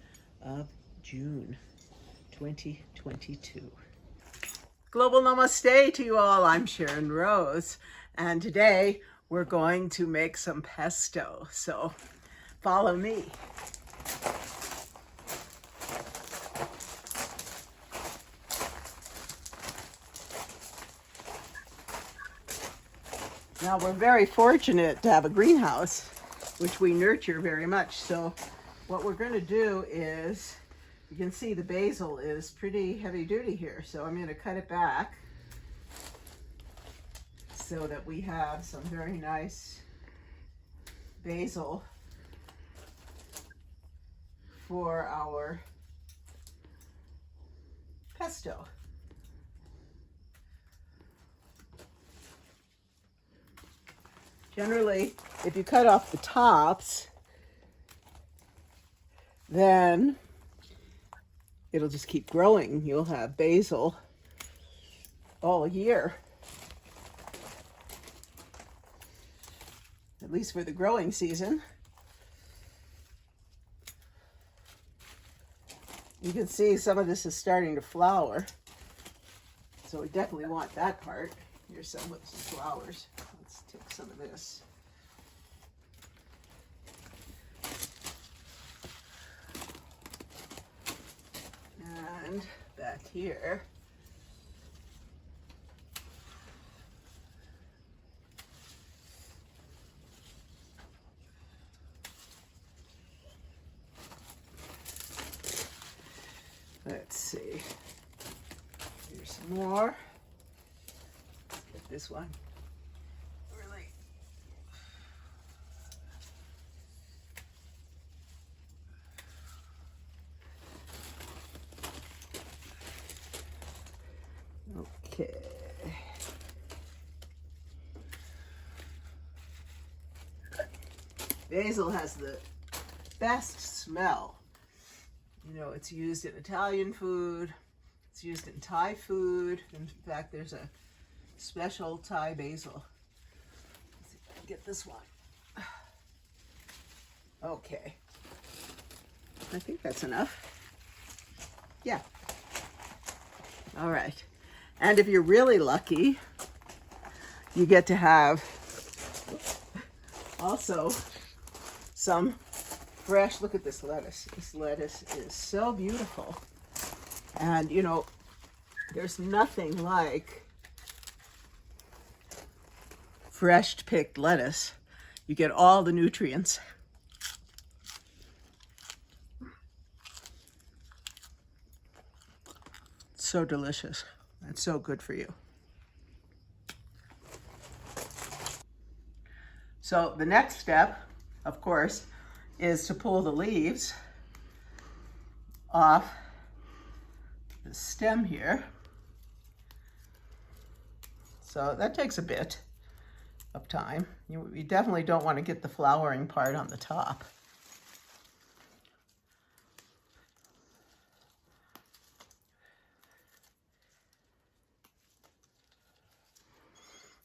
of June, 2022. Global Namaste to you all. I'm Sharon Rose, and today we're going to make some pesto. So follow me. Now we're very fortunate to have a greenhouse, which we nurture very much. So what we're going to do is, you can see the basil is pretty heavy duty here. So I'm going to cut it back so that we have some very nice basil for our pesto. Generally, if you cut off the tops, then it'll just keep growing. You'll have basil all year, at least for the growing season. You can see some of this is starting to flower, so we definitely want that part. Here's some with some flowers. Let's take some of this. And back here, let's see, here's some more. Let's get this one. Really. Okay. Basil has the best smell. You know, it's used in Italian food, it's used in Thai food. In fact, there's a special Thai basil. Let's see if I can get this one. Okay. I think that's enough. Yeah. All right. And if you're really lucky, you get to have also some fresh, look at this lettuce. This lettuce is so beautiful. And you know, There's nothing like fresh picked lettuce. You get all the nutrients. It's so delicious. It's so good for you. So the next step, of course, is to pull the leaves off the stem here. So that takes a bit of time. You definitely don't want to get the flowering part on the top.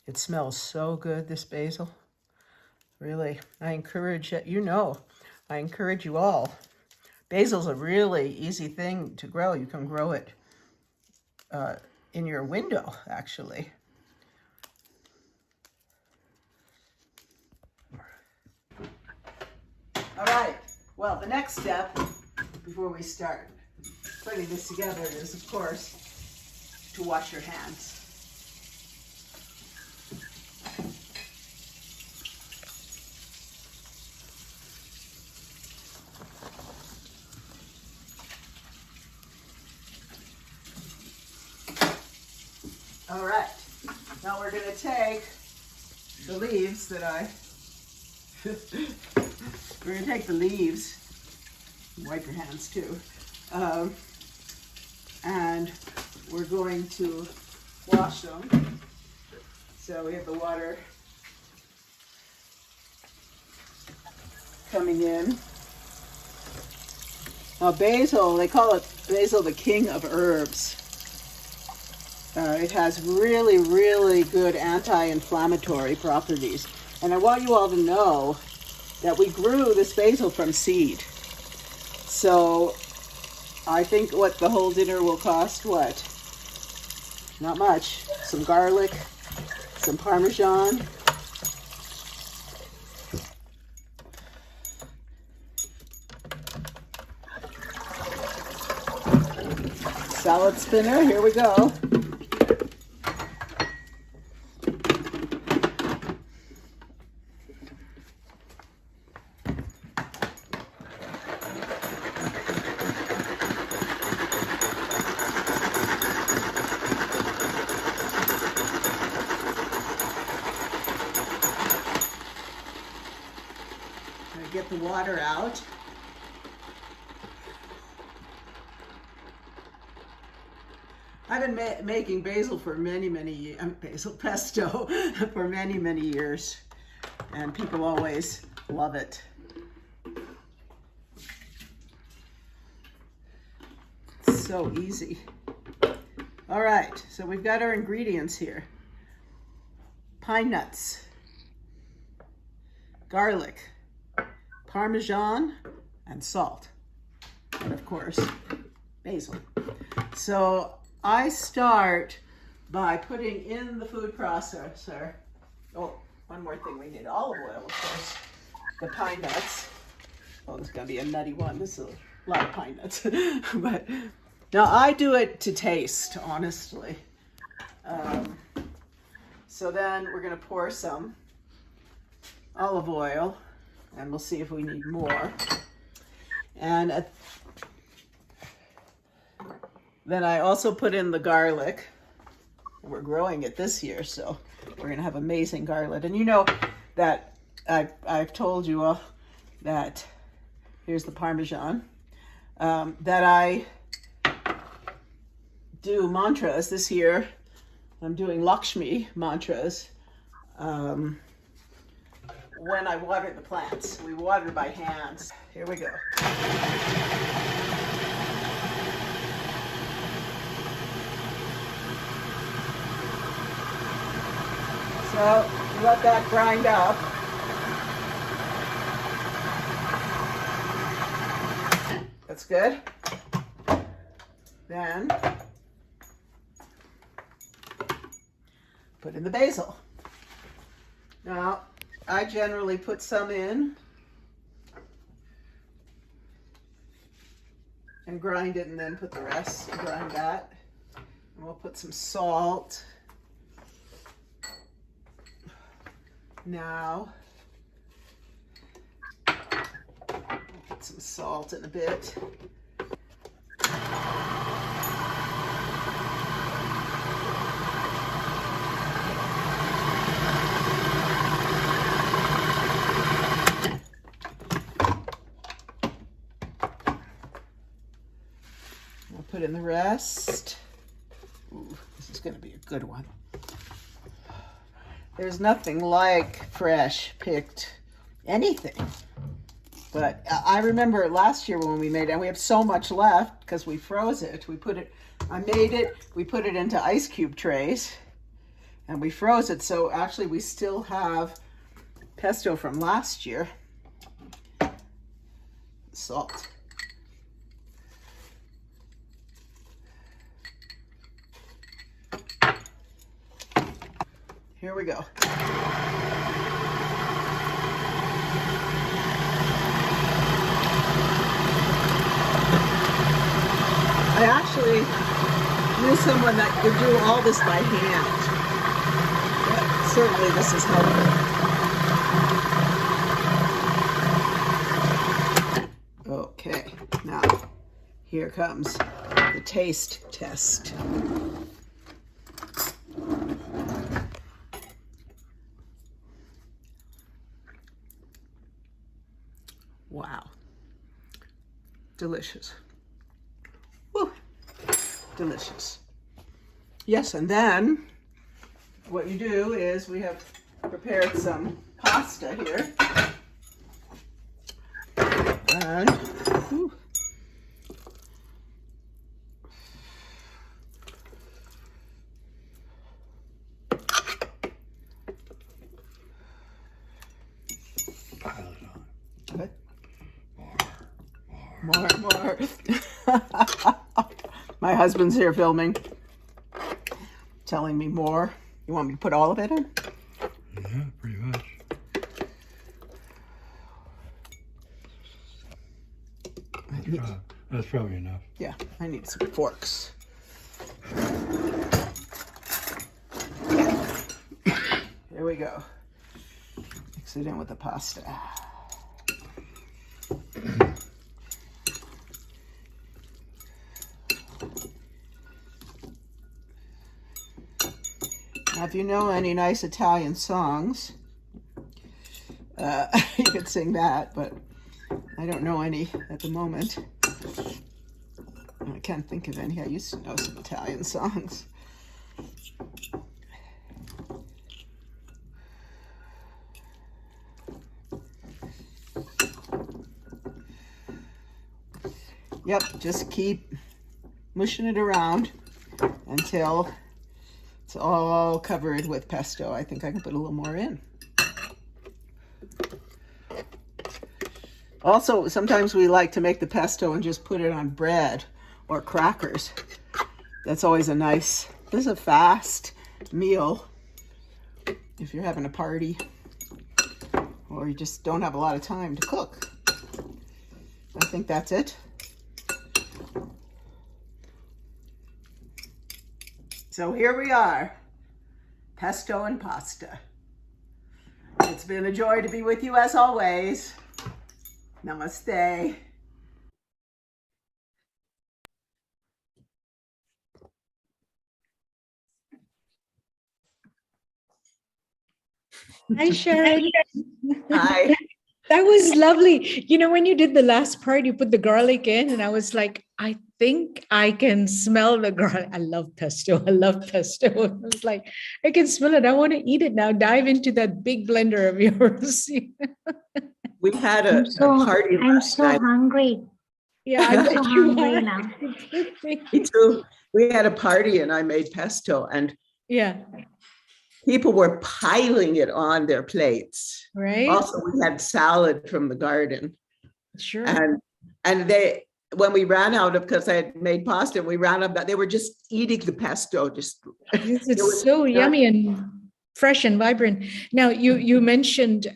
It smells so good, this basil. Really, I encourage I encourage you all. Basil's a really easy thing to grow. You can grow it in your window, actually. All right, well, the next step before we start putting this together is, of course, to wash your hands. All right, now we're going to take the leaves that we're going to take the leaves, wipe your hands too, and we're going to wash them. So we have the water coming in. Now basil, they call it basil the king of herbs. It has really, really good anti-inflammatory properties. And I want you all to know that we grew this basil from seed. So I think what the whole dinner will cost, what? Not much. Some garlic, some Parmesan. Salad spinner, here we go. Get the water out. I've been making basil for many years, basil pesto for many years, and people always love it. It's so easy. All right, so we've got our ingredients here. Pine nuts, garlic, Parmesan, and salt, and of course, basil. So I start by putting in the food processor. Oh, one more thing, we need olive oil, of course. The pine nuts. Oh, this is gonna be a nutty one. This is a lot of pine nuts. But now I do it to taste, honestly. So then we're gonna pour some olive oil, and we'll see if we need more. And then I also put in the garlic. We're growing it this year, so we're gonna have amazing garlic. And you know that I've told you all that, here's the Parmesan, that I do mantras this year. I'm doing Lakshmi mantras. When I water the plants. We water by hand. Here we go. So let that grind up. That's good. Then put in the basil. Now, I generally put some in and grind it, and then put the rest, grind that. We'll put some salt. Now, put some salt in a bit. We'll put in the rest. Ooh, this is going to be a good one. There's nothing like fresh picked anything. But I remember last year when we made it, and we have so much left because we froze it. I made it, we put it into ice cube trays and we froze it. So actually we still have pesto from last year. Salt. Here we go. I actually knew someone that could do all this by hand. But certainly this is helpful. Okay, now here comes the taste test. Wow. Delicious. Woo. Delicious. Yes, and then what you do is we have prepared some pasta here. And whew, good. More. My husband's here filming, telling me more. You want me to put all of it in? Yeah, pretty much. That's probably enough. Yeah, I need some forks. Here we go. Mix it in with the pasta. Now, if you know any nice Italian songs, you could sing that, but I don't know any at the moment. I can't think of any. I used to know some Italian songs. Yep, just keep mushing it around until it's all covered with pesto. I think I can put a little more in. Also, sometimes we like to make the pesto and just put it on bread or crackers. That's always a nice, this is a fast meal if you're having a party or you just don't have a lot of time to cook. I think that's it. So here we are, pesto and pasta. It's been a joy to be with you as always. Namaste. Hi, Sharon. Hi. That was lovely. You know, when you did the last part, you put the garlic in, and I was like, I think I can smell the garlic. I love pesto. I love pesto. I was like, I can smell it. I want to eat it now. Dive into that big blender of yours. We had a party I'm last so night. hungry. Yeah, I I'm bet so you hungry are. now. Me too. We had a party and I made pesto and Yeah. people were piling it on their plates. Right. Also, we had salad from the garden. Sure. And they, when we ran out of, because I had made pasta, we ran out of, they were just eating the pesto. Just It's so yummy and fresh and vibrant. Now, you mentioned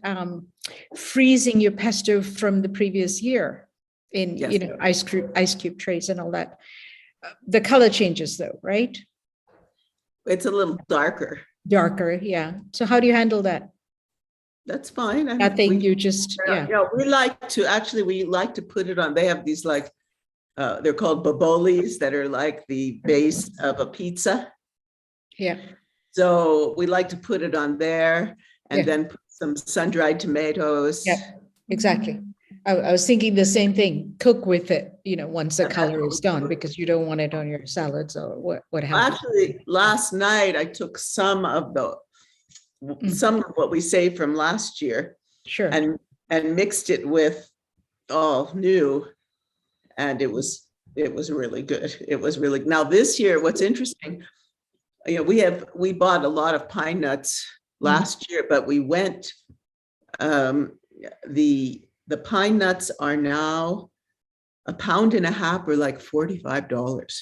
freezing your pesto from the previous year in, Yes. you know, ice cube trays and all that. The color changes though, right? It's a little darker. Darker, yeah. So how do you handle that? That's fine. Nothing, you just, yeah. You know, we like to put it on. They have these like, they're called bobolis that are like the base of a pizza. Yeah. So we like to put it on there and Yeah. then put some sun-dried tomatoes. Yeah, exactly. I was thinking the same thing. Cook with it, you know, once the color is gone, because you don't want it on your salads or what have you. Actually, last night I took some of what we saved from last year, sure, and mixed it with all new, and it was really good. It was really, now this year, what's interesting, you know, we bought a lot of pine nuts last year, but we went, the pine nuts are now $1.5 pounds or like $45.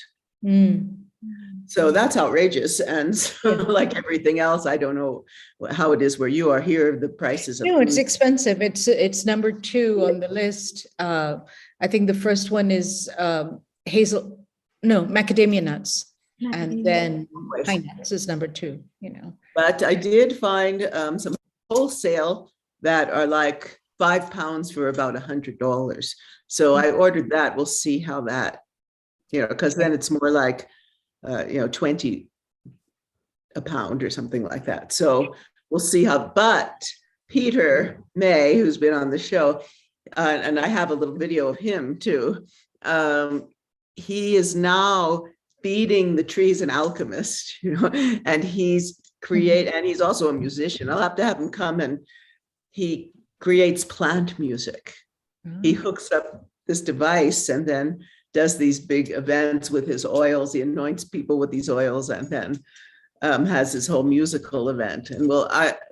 So that's outrageous. And so, like everything else, I don't know how it is where you are here. The prices. No, it's expensive. It's number 2 on the list. I think the first one is macadamia nuts, and then pine nuts is number 2. You know, but I did find some wholesale that are like 5 pounds for about $100. So I ordered that. We'll see how that, you know, because then it's more like, you know, 20 a pound or something like that. So we'll see how, but Peter May, who's been on the show, and I have a little video of him too. He is now feeding the trees, an alchemist, you know, and he's and he's also a musician. I'll have to have him come, and he creates plant music. He hooks up this device and then does these big events with his oils. He anoints people with these oils, and then has this whole musical event. And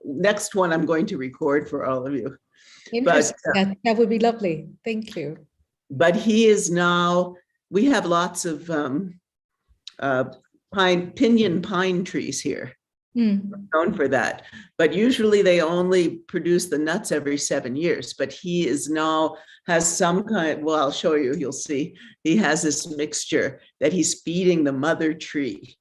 next one I'm going to record for all of you. Interesting. That would be lovely. Thank you. But he is now, we have lots of pinyon pine trees here. Known for that, but usually they only produce the nuts every 7 years. But he is now has some kind, well, I'll show you, you'll see. He has this mixture that he's feeding the mother tree,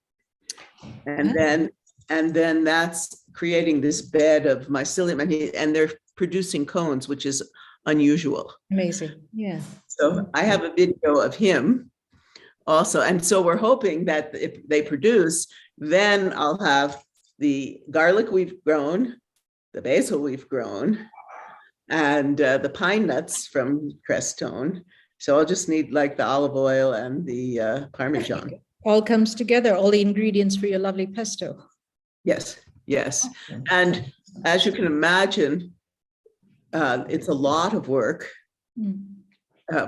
and then that's creating this bed of mycelium, and they're producing cones, which is unusual. Amazing, yeah. So I have a video of him also, and so we're hoping that if they produce, then I'll have the garlic we've grown, the basil we've grown, and the pine nuts from Crestone. So I'll just need like the olive oil and the Parmesan. All comes together, all the ingredients for your lovely pesto. Yes, yes. And as you can imagine, it's a lot of work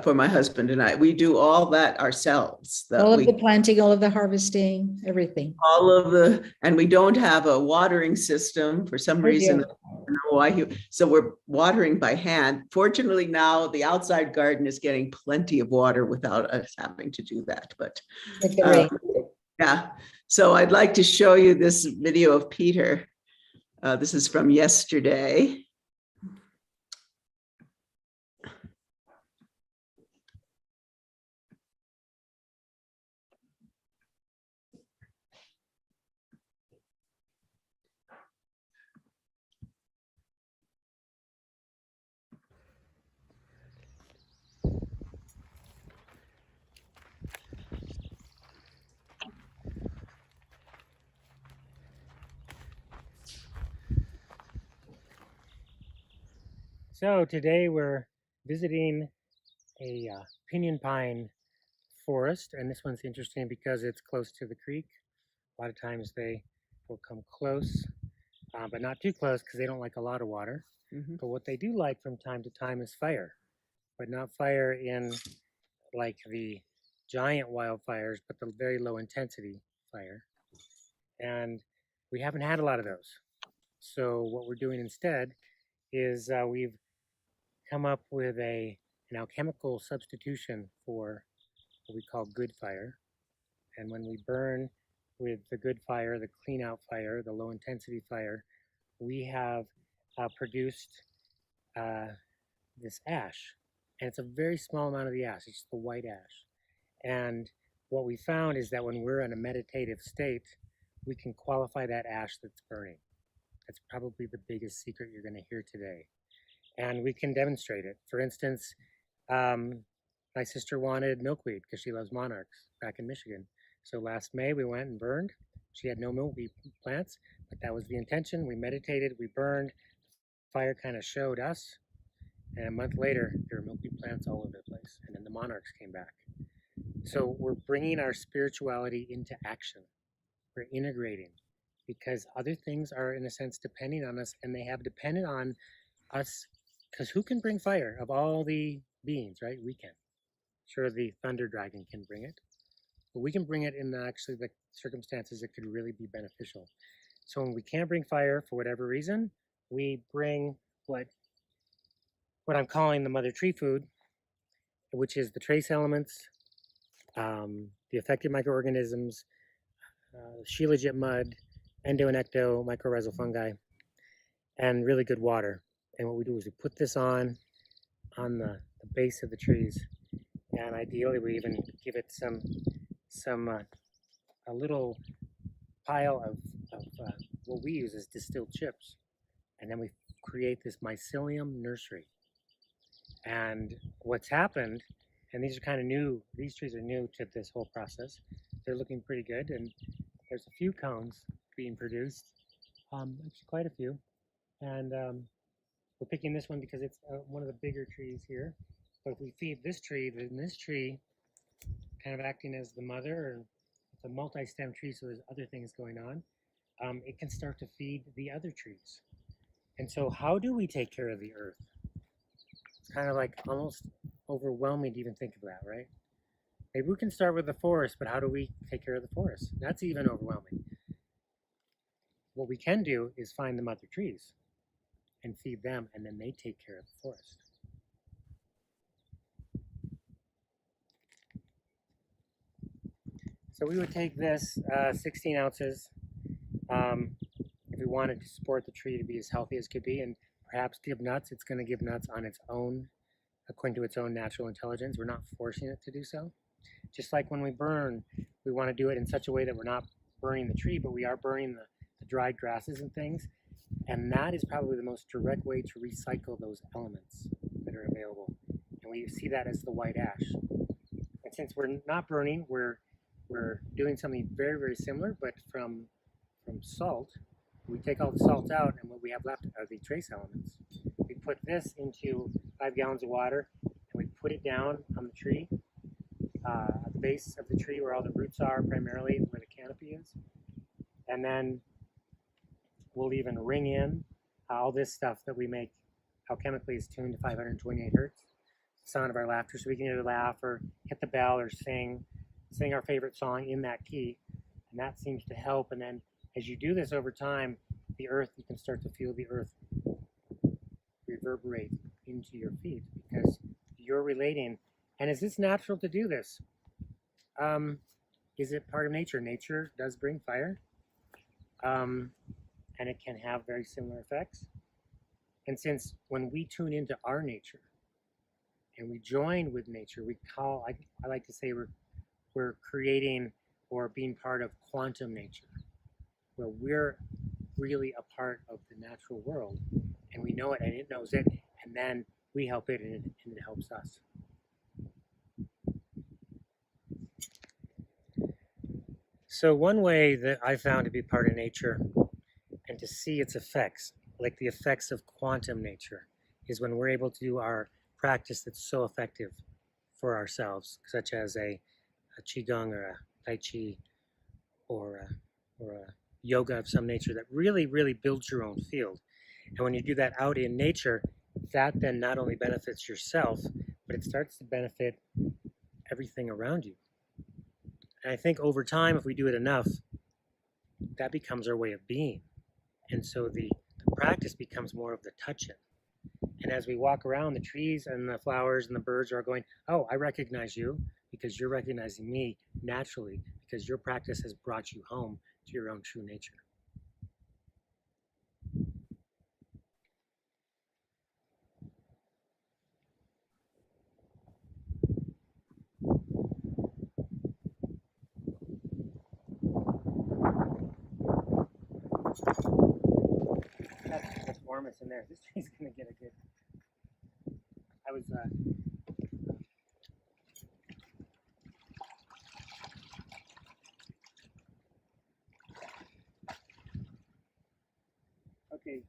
for my husband and I. We do all that ourselves. All of the planting, all of the harvesting, everything. And we don't have a watering system for some reason. I don't know why. So we're watering by hand. Fortunately, now the outside garden is getting plenty of water without us having to do that. But yeah, so I'd like to show you this video of Peter. This is from yesterday. So today we're visiting a pinyon pine forest, and this one's interesting because it's close to the creek. A lot of times they will come close, but not too close because they don't like a lot of water. But what they do like from time to time is fire, but not fire in like the giant wildfires, but the very low intensity fire. And we haven't had a lot of those. So what we're doing instead is we've come up with an alchemical substitution for what we call good fire. And when we burn with the good fire, the clean out fire, the low intensity fire, we have produced this ash. And it's a very small amount of the ash, it's the white ash. And what we found is that when we're in a meditative state, we can qualify that ash that's burning. That's probably the biggest secret you're going to hear today. And we can demonstrate it. For instance, my sister wanted milkweed because she loves monarchs back in Michigan. So last May we went and burned. She had no milkweed plants, but that was the intention. We meditated, we burned. Fire kind of showed us. And a month later, there were milkweed plants all over the place. And then the monarchs came back. So we're bringing our spirituality into action. We're integrating because other things are, in a sense, depending on us, and they have depended on us. Because who can bring fire of all the beings, right? We can. Sure, the thunder dragon can bring it, but we can bring it in actually the circumstances that could really be beneficial. So when we can't bring fire for whatever reason, we bring what I'm calling the mother tree food, which is the trace elements, the affected microorganisms, shilajit mud, endo and ecto mycorrhizal fungi, and really good water. And what we do is we put this on the base of the trees, and ideally we even give it a little pile of what we use as distilled chips, and then we create this mycelium nursery. And what's happened, and these are kind of new, these trees are new to this whole process. They're looking pretty good, and there's a few cones being produced, actually quite a few. And we're picking this one because it's one of the bigger trees here. But if we feed this tree, then this tree kind of acting as the mother, and it's a multi-stem tree, so there's other things going on. It can start to feed the other trees. And so how do we take care of the earth? It's kind of like almost overwhelming to even think of that, right? Maybe we can start with the forest, but how do we take care of the forest? That's even overwhelming. What we can do is find the mother trees and feed them, and then they take care of the forest. So we would take this 16 ounces if we wanted to support the tree to be as healthy as could be, and perhaps give nuts. It's going to give nuts on its own, according to its own natural intelligence. We're not forcing it to do so. Just like when we burn, we want to do it in such a way that we're not burning the tree, but we are burning the dried grasses and things. And that is probably the most direct way to recycle those elements that are available. And we see that as the white ash. And since we're not burning, we're doing something very, very similar, but from salt. We take all the salt out, and what we have left are the trace elements. We put this into 5 gallons of water, and we put it down on the tree, at the base of the tree where all the roots are, primarily where the canopy is. And then we'll even ring in all this stuff that we make alchemically is tuned to 528 hertz, the sound of our laughter, so we can either laugh or hit the bell or sing our favorite song in that key, and that seems to help. And then as you do this over time, the earth, you can start to feel the earth reverberate into your feet because you're relating. And is this natural to do this? Is it part of nature? Nature does bring fire, and it can have very similar effects. And since when we tune into our nature and we join with nature, we call, I like to say we're creating or being part of quantum nature, where we're really a part of the natural world, and we know it and it knows it, and then we help it and it helps us. So one way that I found to be part of nature and to see its effects, like the effects of quantum nature, is when we're able to do our practice that's so effective for ourselves, such as a qigong or a tai chi or a yoga of some nature that really, really builds your own field. And when you do that out in nature, that then not only benefits yourself, but it starts to benefit everything around you. And I think over time, if we do it enough, that becomes our way of being. And so the practice becomes more of the touch it. And as we walk around, the trees and the flowers and the birds are going, oh, I recognize you because you're recognizing me naturally because your practice has brought you home to your own true nature. enormous in there. This tree's gonna get a good. I was. Okay.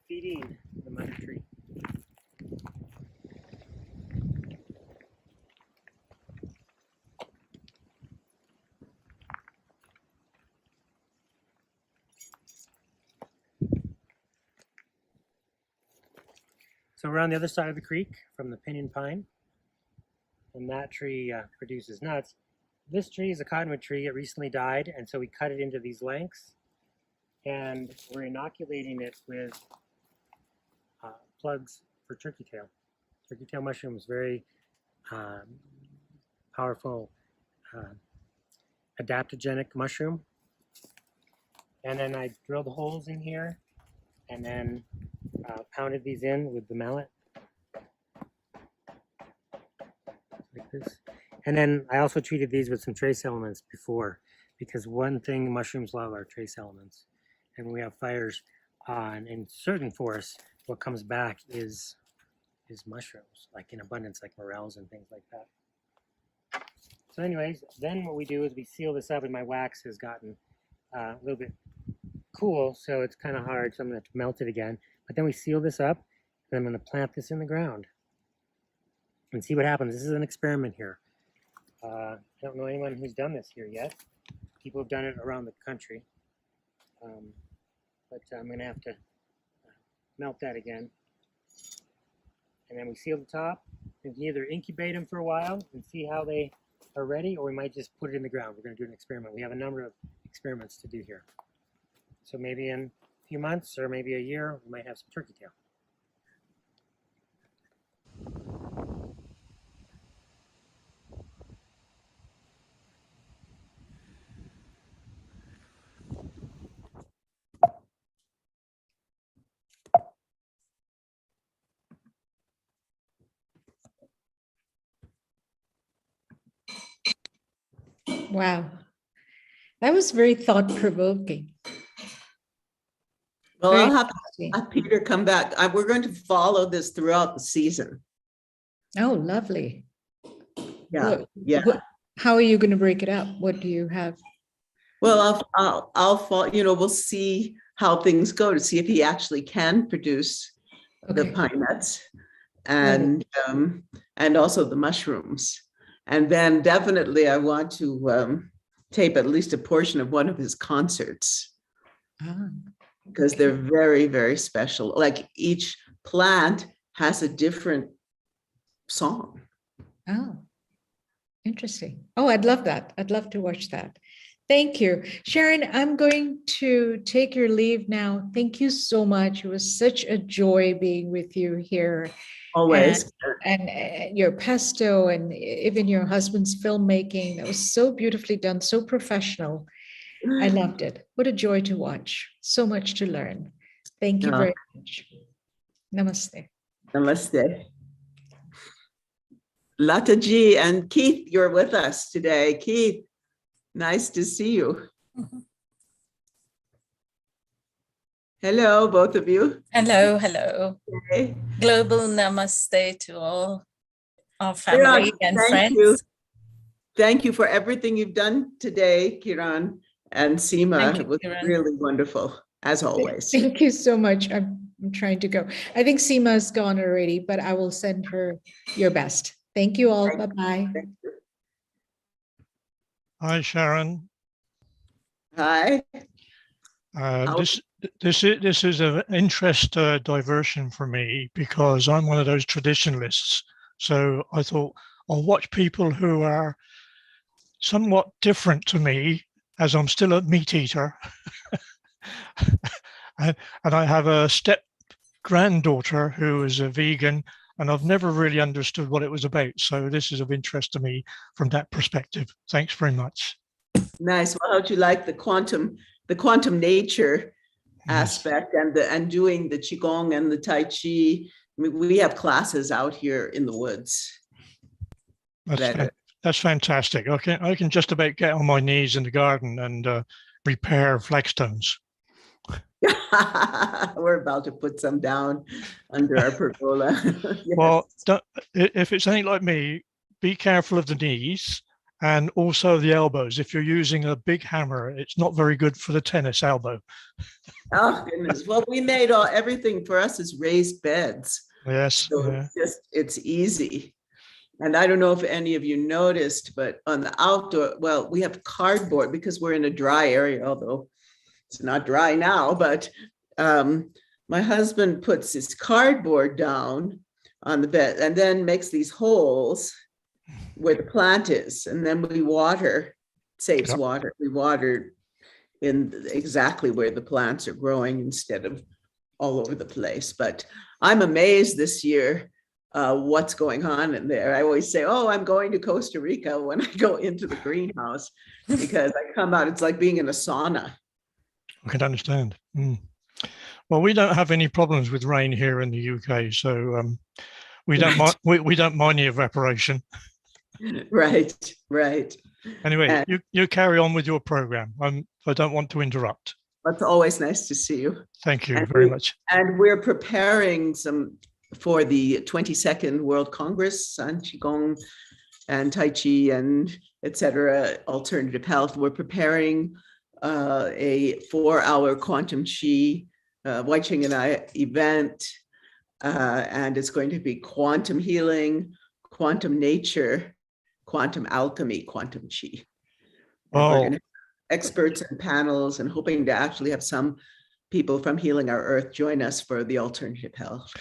Feeding the money tree. So we're on the other side of the creek from the pinyon pine, and that tree produces nuts. This tree is a cottonwood tree. It recently died, and so we cut it into these lengths, and we're inoculating it with plugs for turkey tail. Turkey tail mushroom is very powerful adaptogenic mushroom. And then I drilled holes in here and then pounded these in with the mallet like this. And then I also treated these with some trace elements before, because one thing mushrooms love are trace elements. And when we have fires in certain forests, what comes back is mushrooms, like in abundance, like morels and things like that. So anyways, then what we do is we seal this up, and my wax has gotten a little bit cool, so it's kind of hard, so I'm going to melt it again. But then we seal this up, and I'm going to plant this in the ground and see what happens. This is an experiment here. I don't know anyone who's done this here yet. People have done it around the country. But I'm going to have to melt that again. And then we seal the top. We can either incubate them for a while and see how they are ready, or we might just put it in the ground. We're going to do an experiment. We have a number of experiments to do here. So maybe in a few months or maybe a year, we might have some turkey tail. Wow. That was very thought-provoking. Well, Very I'll have interesting. Peter come back. We're going to follow this throughout the season. Oh, lovely. Yeah, yeah. How are you going to break it up? What do you have? Well, I'll follow, you know, we'll see how things go to see if he actually can produce the pine nuts and also the mushrooms. And then definitely I want to tape at least a portion of one of his concerts. Because they're very, very special. Like each plant has a different song. Oh, interesting. Oh, I'd love that. I'd love to watch that. Thank you. Sharon, I'm going to take your leave now. Thank you so much. It was such a joy being with you here. Always. And your pesto and even your husband's filmmaking, that was so beautifully done, so professional. I loved it. What a joy to watch. So much to learn. Thank you very much. Namaste. Namaste. Lata ji and Keith, you're with us today. Keith, nice to see you. Hello, both of you. Hello, hello. Okay. Global namaste to all our family and friends. You. Thank you for everything you've done today, Kiran and Seema. It was Kiran. really wonderful, as always. Thank you so much. I'm trying to go. I think Seema's gone already, but I will send her your best. Thank you all. Bye-bye. Hi, Sharon. Hi. This is of interest diversion for me because I'm one of those traditionalists. So I thought or watch people who are somewhat different to me, as I'm still a meat eater. and I have a step granddaughter who is a vegan, and I've never really understood what it was about. So this is of interest to me from that perspective. Thanks very much. Nice. Well, how'd you like the quantum nature aspect and doing the qigong and the tai chi? I mean, we have classes out here in the woods. That's fantastic. I can just about get on my knees in the garden and repair flagstones. We're about to put some down under our pergola. Yes. Well, if it's anything like me, be careful of the knees and also the elbows. If you're using a big hammer, it's not very good for the tennis elbow. Oh goodness. Well, we made everything for us is raised beds. Yes. So Yeah. it's easy. And I don't know if any of you noticed, but on the outdoor, well, we have cardboard because we're in a dry area, although it's not dry now, but my husband puts his cardboard down on the bed and then makes these holes where the plant is. And then we water, saves water. We water in exactly where the plants are growing instead of all over the place. But I'm amazed this year what's going on in there. I always say, oh, I'm going to Costa Rica when I go into the greenhouse because I come out, it's like being in a sauna. I can understand. Well, we don't have any problems with rain here in the UK, so we don't mind. We don't mind the evaporation. Right. Anyway, you carry on with your program. I don't want to interrupt. It's always nice to see you. Thank you very much. And we're preparing for the 22nd World Congress on Qigong and Tai Chi and etc. alternative health. We're preparing a 4-hour quantum Qi, Wai Ching and I event, and it's going to be quantum healing, quantum nature, quantum alchemy, quantum Qi. We're going to have experts and panels and hoping to actually have some people from Healing Our Earth join us for the alternative health.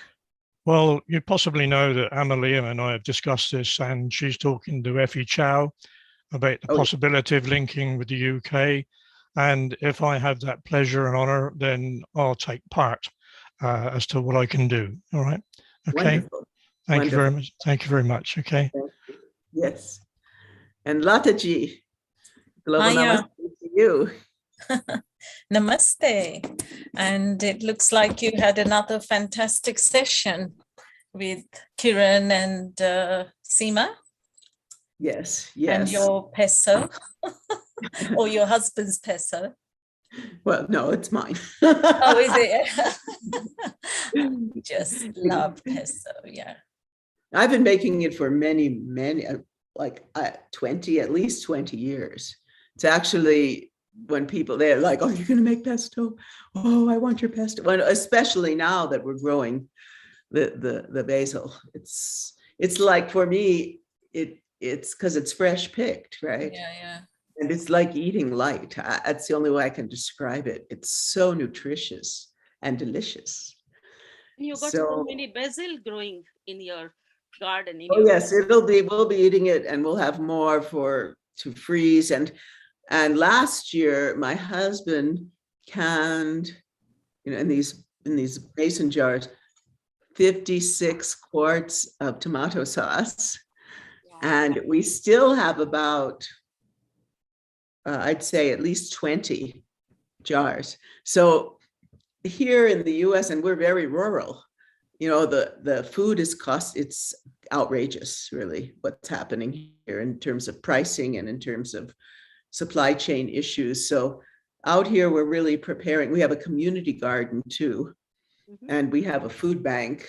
Well, you possibly know that Amalia and I have discussed this, and she's talking to Effie Chow about the possibility of linking with the UK. And if I have that pleasure and honor, then I'll take part as to what I can do. All right. Okay. Wonderful. Thank you very much. Thank you very much. Okay. Yes. And Lataji, global Hiya. namaste to you. Namaste. And it looks like you had another fantastic session with Kiran and Seema. Yes. And your peso, or your husband's peso. Well, no, it's mine. Oh, is it? Just love peso, yeah. I've been making it for many, like 20, at least 20 years. It's actually when people, they're like, oh, you're going to make pesto? Oh, I want your pesto. Well, especially now that we're growing the basil. It's like, for me, it's because it's fresh picked, right? Yeah. And it's like eating light. That's the only way I can describe it. It's so nutritious and delicious. You got so many basil growing in your garden. Yes, we'll be eating it, and we'll have more to freeze. And last year, my husband canned, in these mason jars, 56 quarts of tomato sauce. And we still have about, I'd say at least 20 jars. So here in the US, and we're very rural, the food it's outrageous, really, what's happening here in terms of pricing and in terms of supply chain issues. So out here, we're really preparing. We have a community garden too, and we have a food bank.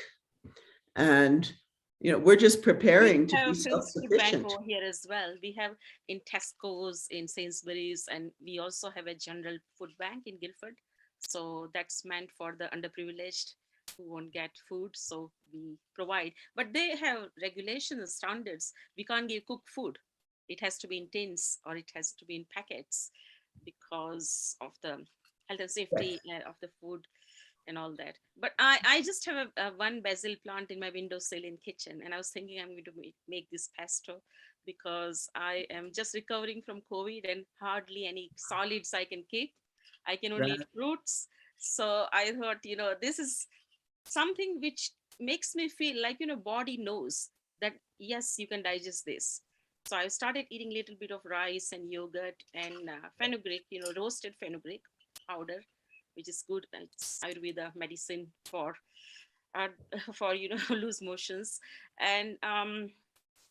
And we're just preparing to be self-sufficient. Food bank over here as well. We have in Tesco's, in Sainsbury's, and we also have a general food bank in Guildford. So that's meant for the underprivileged who won't get food. So we provide, but they have regulations and standards. We can't give cooked food. It has to be in tins or it has to be in packets because of the health and safety of the food and all that. But I just have a one basil plant in my windowsill in kitchen, and I was thinking I'm going to make this pesto because I am just recovering from COVID and hardly any solids I can keep. I can only eat Right. fruits. So I thought, this is something which makes me feel like, body knows that, yes, you can digest this. So I started eating a little bit of rice and yogurt and fenugreek, roasted fenugreek powder, which is good. It's Ayurveda medicine for uh, for loose motions. And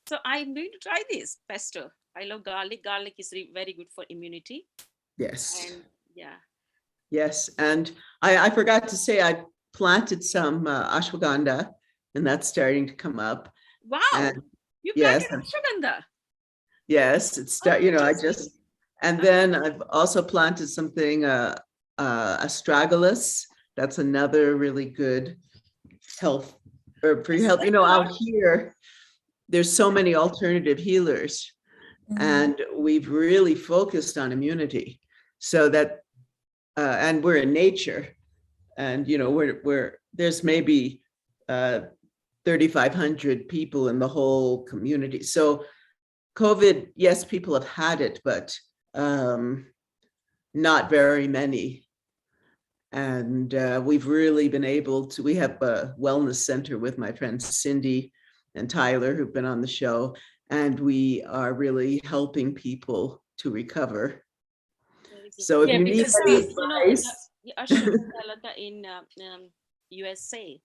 so I'm going to try this pesto. I love garlic. Garlic is very good for immunity. Yes. And yeah. Yes. And I forgot to say, I planted some ashwagandha, and that's starting to come up. Wow. And You yes, planted ashwagandha. yes, it's Oh, I just, and then I've also planted something, astragalus. That's another really good health herb for your health. Out here, there's so many alternative healers, and we've really focused on immunity, so that, and we're in nature, and we're there's maybe 3,500 people in the whole community. So COVID, yes, people have had it, but not very many. And we've really been able to, we have a wellness center with my friends Cindy and Tyler, who've been on the show, and we are really helping people to recover. So if you need advice, ashwagandha in USA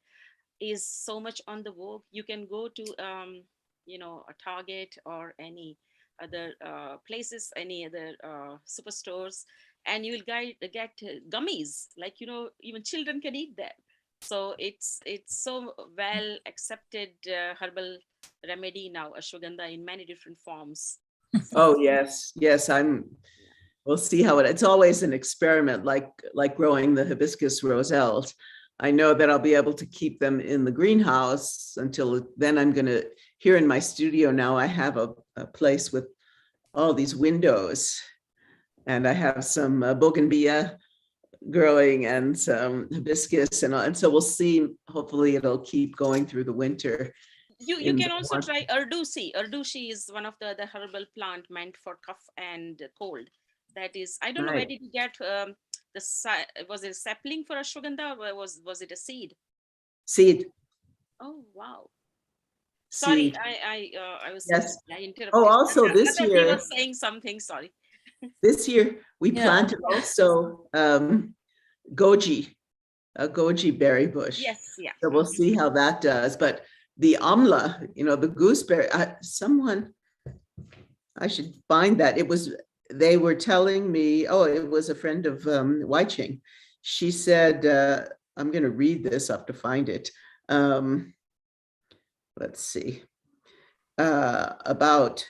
is so much on the vogue. You can go to a Target or any other places, any other superstores, and you will get gummies, like even children can eat them. So it's so well accepted herbal remedy now, ashwagandha, in many different forms. Oh yes, we'll see how it's always an experiment, like growing the hibiscus roselles. I know that I'll be able to keep them in the greenhouse until then. I'm going to, here in my studio now, I have a place with all these windows, and I have some bougainvillea growing and some hibiscus, and so we'll see. Hopefully it'll keep going through the winter. You can also try ardusi. Ardusi is one of the herbal plant meant for cough and cold. That is, I don't know, where did you get was it a sapling for ashwagandha, or was it a seed? Seed. Oh wow. Sorry, Seed. I was, yes. I interrupted. Oh, also this year, he was saying something. Sorry. This year we planted also goji, a goji berry bush. Yes, yeah. So we'll see how that does. But the amla, the gooseberry, I should find that. They were telling me, it was a friend of Weiching. She said, I'm going to read this, I have to find it. Let's see, about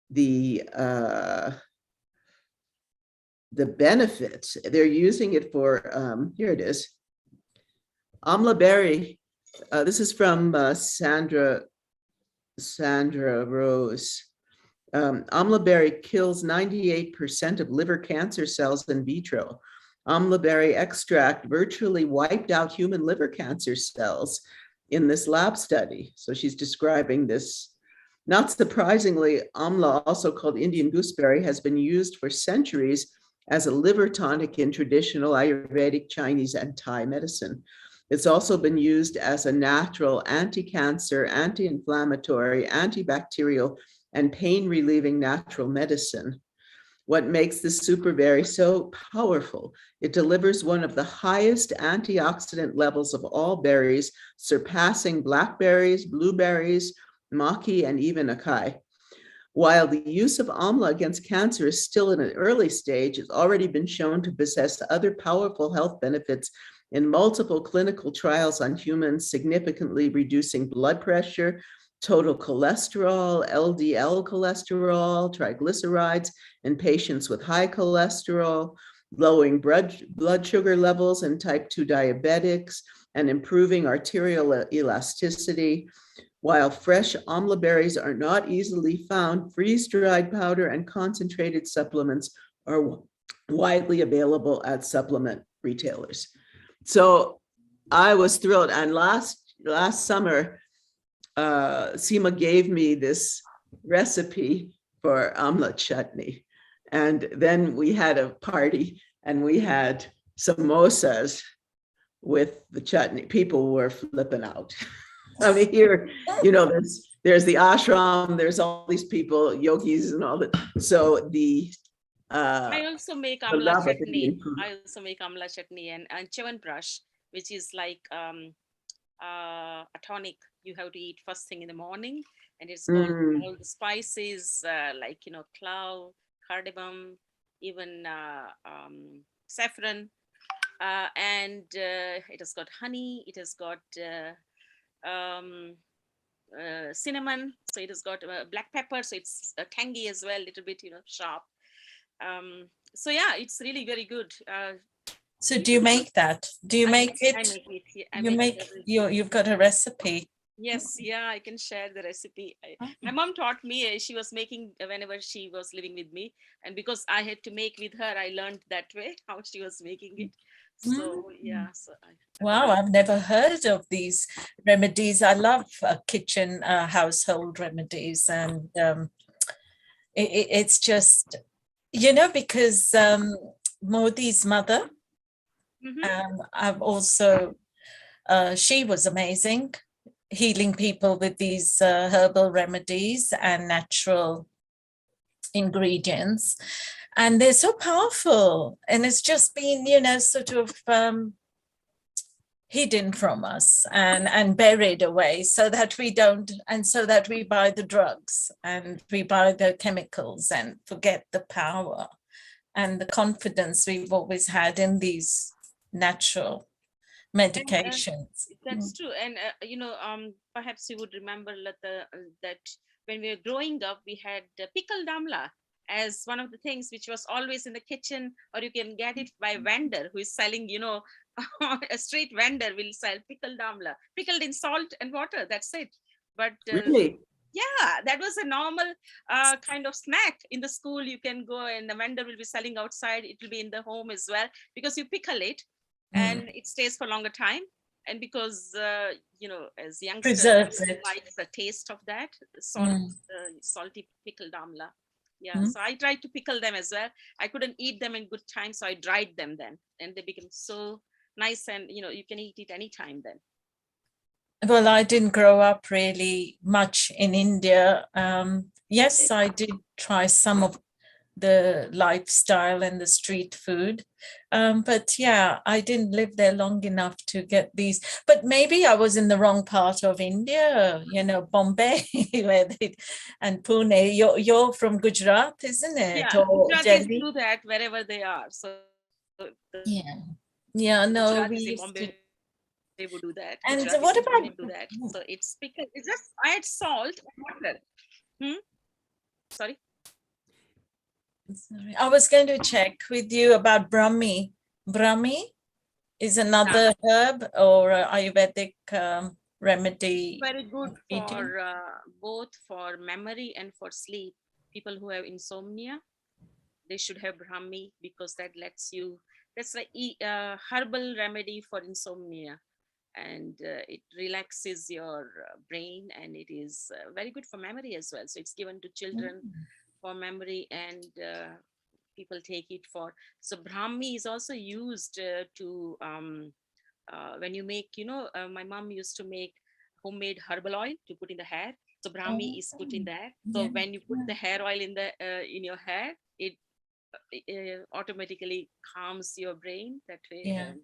the benefits. They're using it for, here it is, amla berry. This is from Sandra Rose. Amla berry kills 98% of liver cancer cells in vitro. Amla berry extract virtually wiped out human liver cancer cells in this lab study. So she's describing this. Not surprisingly, amla, also called Indian gooseberry, has been used for centuries as a liver tonic in traditional Ayurvedic, Chinese, and Thai medicine. It's also been used as a natural anti-cancer, anti-inflammatory, antibacterial, and pain-relieving natural medicine. What makes this superberry so powerful? It delivers one of the highest antioxidant levels of all berries, surpassing blackberries, blueberries, maki, and even acai. While the use of amla against cancer is still in an early stage, it's already been shown to possess other powerful health benefits in multiple clinical trials on humans, significantly reducing blood pressure, total cholesterol, LDL cholesterol, triglycerides in patients with high cholesterol, lowering blood sugar levels in type 2 diabetics, and improving arterial elasticity. While fresh amla berries are not easily found, freeze-dried powder and concentrated supplements are widely available at supplement retailers. So I was thrilled. And last summer, Seema gave me this recipe for omelet chutney. And then we had a party and we had samosas with the chutney. People were flipping out. I mean, here, there's the ashram, there's all these people, yogis and all that. So I also make the amla love of chutney. Indian food. I also make amla chutney and chawanprash, which is like a tonic you have to eat first thing in the morning, and it's got all the spices like clove, cardamom, even saffron, and it has got honey. It has got cinnamon. So it has got black pepper. So it's tangy as well, a little bit sharp. So yeah, it's really very good. So do you make that? Do you make it? I make it. Yeah, you make you've got a recipe. Yes, yeah, I can share the recipe. My mom taught me. She was making whenever she was living with me, and because I had to make with her, I learned that way how she was making it. So yeah. So Wow, I've never heard of these remedies. I love kitchen household remedies, and it's just because Modi's mother. I've also she was amazing, healing people with these herbal remedies and natural ingredients, and they're so powerful, and it's just been sort of hidden from us and buried away so that we don't, and so that we buy the drugs and we buy the chemicals and forget the power and the confidence we've always had in these natural medications. That's true. And perhaps you would remember that when we were growing up, we had pickled amla as one of the things which was always in the kitchen, or you can get it by vendor who is selling, a street vendor will sell pickled amla, pickled in salt and water. That's it. But really, yeah, that was a normal kind of snack in the school. You can go and the vendor will be selling outside. It will be in the home as well, because you pickle it and it stays for longer time. And because as youngsters, like the taste of that salty pickled amla. Yeah, so I tried to pickle them as well. I couldn't eat them in good time, so I dried them then, and they became so nice. And you can eat it anytime then. Well, I didn't grow up really much in India. Yes, I did try some of the lifestyle and the street food. But yeah, I didn't live there long enough to get these. But maybe I was in the wrong part of India, Bombay and Pune. You're from Gujarat, isn't it? Yeah, Gujaratis do that wherever they are. So yeah, no, we in used Bombay, to. they would do that. And Gujaratis what about do that? So it's because it's just add salt and water. Sorry. I was going to check with you about Brahmi. Brahmi is another herb or Ayurvedic remedy. Very good for both for memory and for sleep. People who have insomnia, they should have Brahmi, because that lets you. That's like herbal remedy for insomnia, and it relaxes your brain, and it is very good for memory as well. So it's given to children for memory, and people take it for. So Brahmi is also used to when you make, my mom used to make homemade herbal oil to put in the hair. So Brahmi is put in there. So when you put the hair oil in in your hair, it automatically calms your brain that way. And,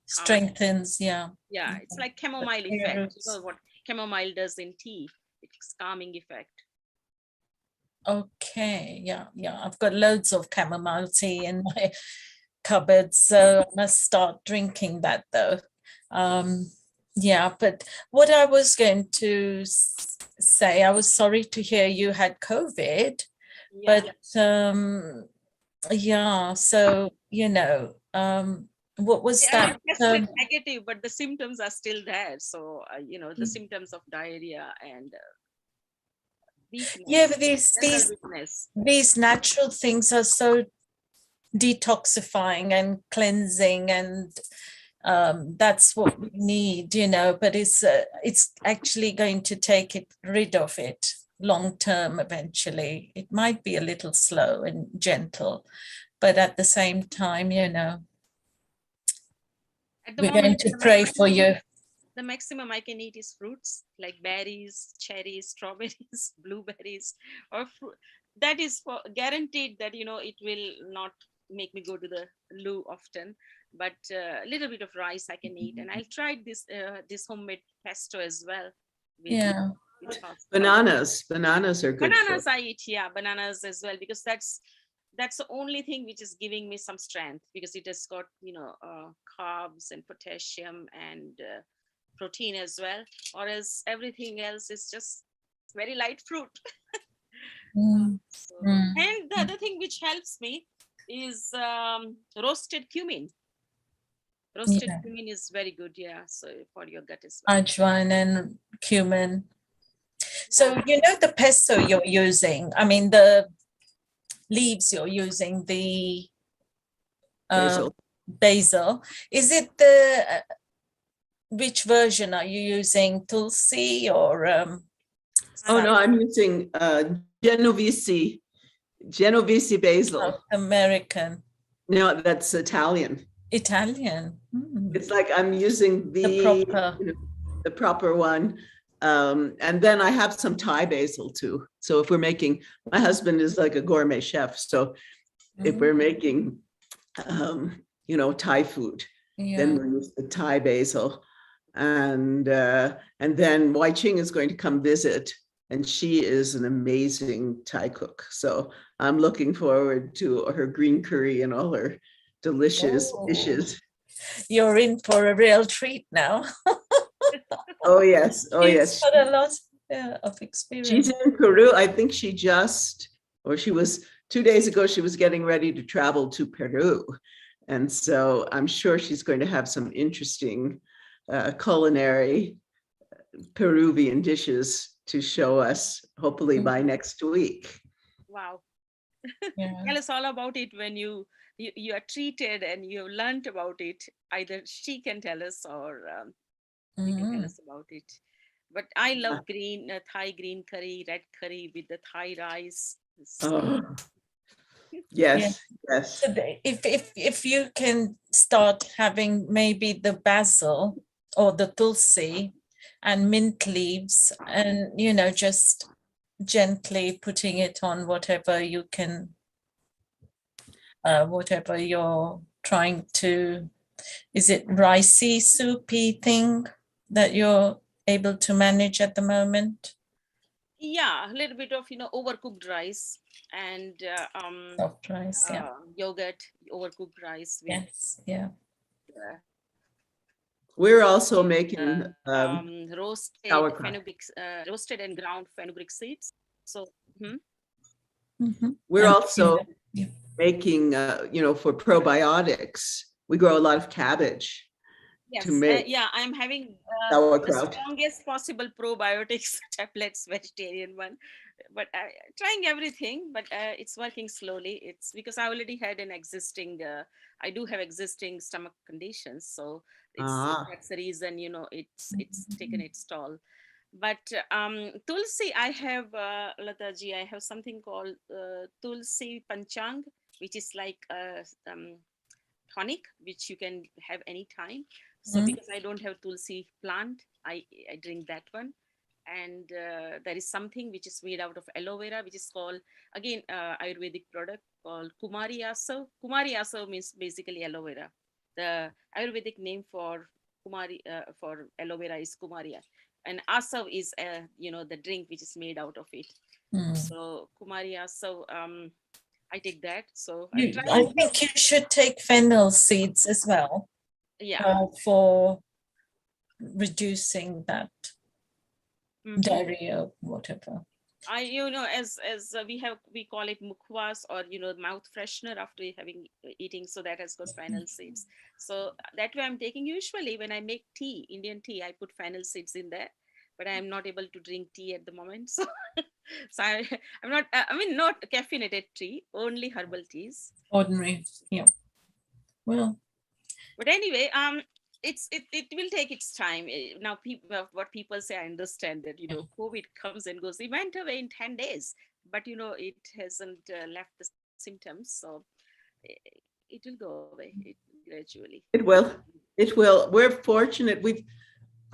strengthens. Yeah, it's like chamomile effect. What chamomile does in tea, it's calming effect. Okay, yeah, I've got loads of chamomile tea in my cupboard, so I must start drinking that though. But what I was going to say, I was sorry to hear you had COVID, but so what was that? Tested negative, but the symptoms are still there. So the symptoms of diarrhea and weakness, but these natural things are so detoxifying and cleansing, and That's what we need, but it's actually going to take rid of it long term eventually. It might be a little slow and gentle, but at the same time, At the we're going moment, to pray for you. The maximum I can eat is fruits like berries, cherries, strawberries, blueberries, or fruit. That is guaranteed that it will not make me go to the loo often. But a little bit of rice I can eat, and I'll try this homemade pesto as well. Yeah. Bananas are good. Bananas I eat, bananas as well, because that's the only thing which is giving me some strength, because it has got carbs and potassium and protein as well, or else everything else is just very light fruit. And the other thing which helps me is roasted cumin. Roasted cumin is very good, so for your gut as well. Ajwain and cumin. So the pesto you're using, I mean the leaves you're using, the basil. Is it which version are you using? Tulsi or no, I'm using Genovese basil. South American. No, that's Italian. It's like I'm using the proper one. And then I have some Thai basil too. So if we're making, my husband is like a gourmet chef. So if we're making, Thai food, then we'll use the Thai basil. And then Wai Ching is going to come visit, and she is an amazing Thai cook. So I'm looking forward to her green curry and all her delicious dishes. You're in for a real treat now. Oh yes. She's got a lot of experience. She's in Peru. I think she was 2 days ago, she was getting ready to travel to Peru. And so I'm sure she's going to have some interesting culinary Peruvian dishes to show us, hopefully by next week. Wow. Tell us all about it when you are treated and you have learned about it. Either she can tell us or you can tell us about it. But I love Thai green curry, red curry with the Thai rice. Yes. So if you can start having maybe the basil or the tulsi and mint leaves, and just gently putting it on whatever you can, whatever you're trying to, is it ricey soupy thing that you're able to manage at the moment? Yeah, a little bit of overcooked rice and soft rice, yogurt, overcooked rice. We're also making roasted and ground fenugreek seeds. So we're also making, for probiotics. We grow a lot of cabbage. Yes, to make I'm having the sauerkraut. strongest possible probiotics tablets, vegetarian one, but trying everything, but it's working slowly. It's because I already had I do have existing stomach conditions, so that's the reason, it's taken its toll. But Tulsi, I have, Lataji, I have something called Tulsi Panchang, which is like a tonic, which you can have anytime. So because I don't have Tulsi plant, I drink that one. And there is something which is made out of aloe vera, which is called, again, Ayurvedic product called Kumari Asav. Kumari Asav means basically aloe vera. The Ayurvedic name for for aloe vera is Kumaria. And Asav is, the drink which is made out of it. So Kumari Asav, I take that. So I think you should take fennel seeds as well. For reducing that diarrhea or whatever. As we call it mukhwas, or mouth freshener after eating, so that has got fennel seeds. So that way I'm taking, usually when I make tea, Indian tea, I put fennel seeds in there, but I'm not able to drink tea at the moment. So I'm not, not caffeinated tea, only herbal teas. Ordinary, Well. But anyway, it will take its time. Now people, what people say, I understand that, COVID comes and goes. It went away in 10 days, but it hasn't left the symptoms, so eh, it will go away gradually. It will. It will. We're fortunate.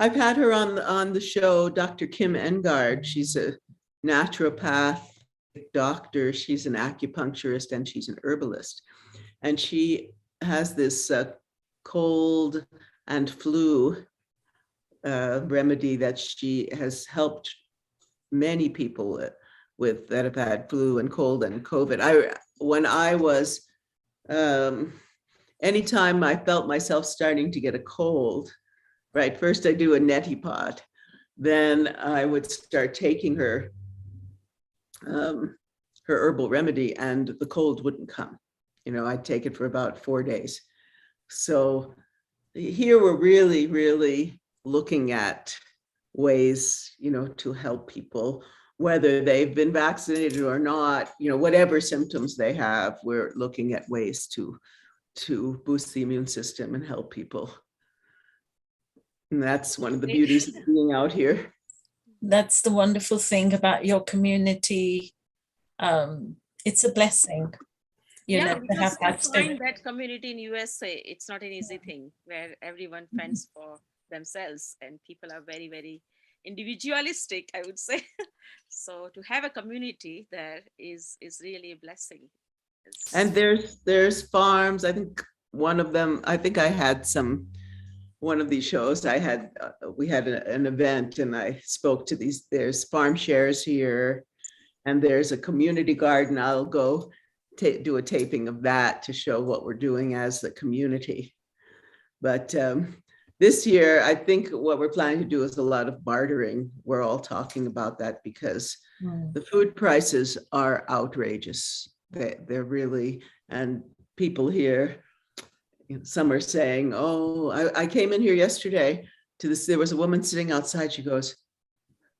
I've had her on the show, Dr. Kim Engard. She's a naturopath doctor. She's an acupuncturist and she's an herbalist. And she has this cold and flu remedy that she has helped many people with that have had flu and cold and COVID. When I was, anytime I felt myself starting to get a cold, right, first I do a neti pot, then I would start taking her herbal remedy and the cold wouldn't come. I'd take it for about 4 days. So here we're really, really looking at ways, to help people, whether they've been vaccinated or not, whatever symptoms they have, we're looking at ways to boost the immune system and help people. And that's one of the beauties of being out here. That's the wonderful thing about your community. It's a blessing. Because to find that community in USA, it's not an easy thing where everyone fends for themselves and people are very, very individualistic, I would say. So to have a community there is really a blessing. And there's farms. I think one of them, I think I had one of these shows, we had an event and I spoke to there's farm shares here and there's a community garden. I'll go do a taping of that to show what we're doing as the community. But this year, I think what we're planning to do is a lot of bartering. We're all talking about that because the food prices are outrageous. They're really, and people here, some are saying, oh, I came in here yesterday to this, there was a woman sitting outside. She goes,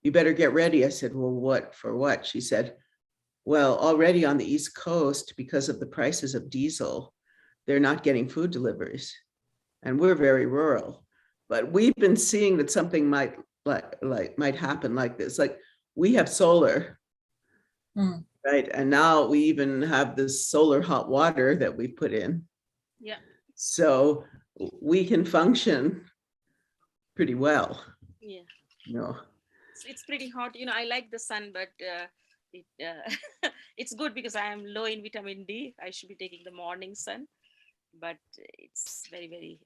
you better get ready. I said, well, what for what? She said, well, already on the East Coast, because of the prices of diesel, they're not getting food deliveries. And we're very rural. But we've been seeing that something might happen like this. Like we have solar, right? And now we even have this solar hot water that we put in. Yeah. So we can function pretty well. Yeah. No. It's pretty hot. I like the sun, but it's good because I am low in vitamin D. I should be taking the morning sun, but it's very, very,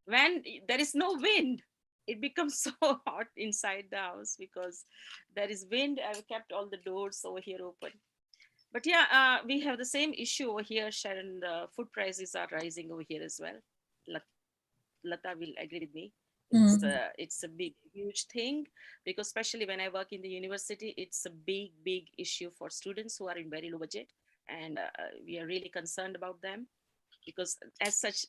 when there is no wind, it becomes so hot inside the house because there is wind. I've kept all the doors over here open. But yeah, we have the same issue over here, Sharon. The food prices are rising over here as well. Lata will agree with me. It's a big, huge thing because especially when I work in the university, it's a big, big issue for students who are in very low budget. And we are really concerned about them because as such,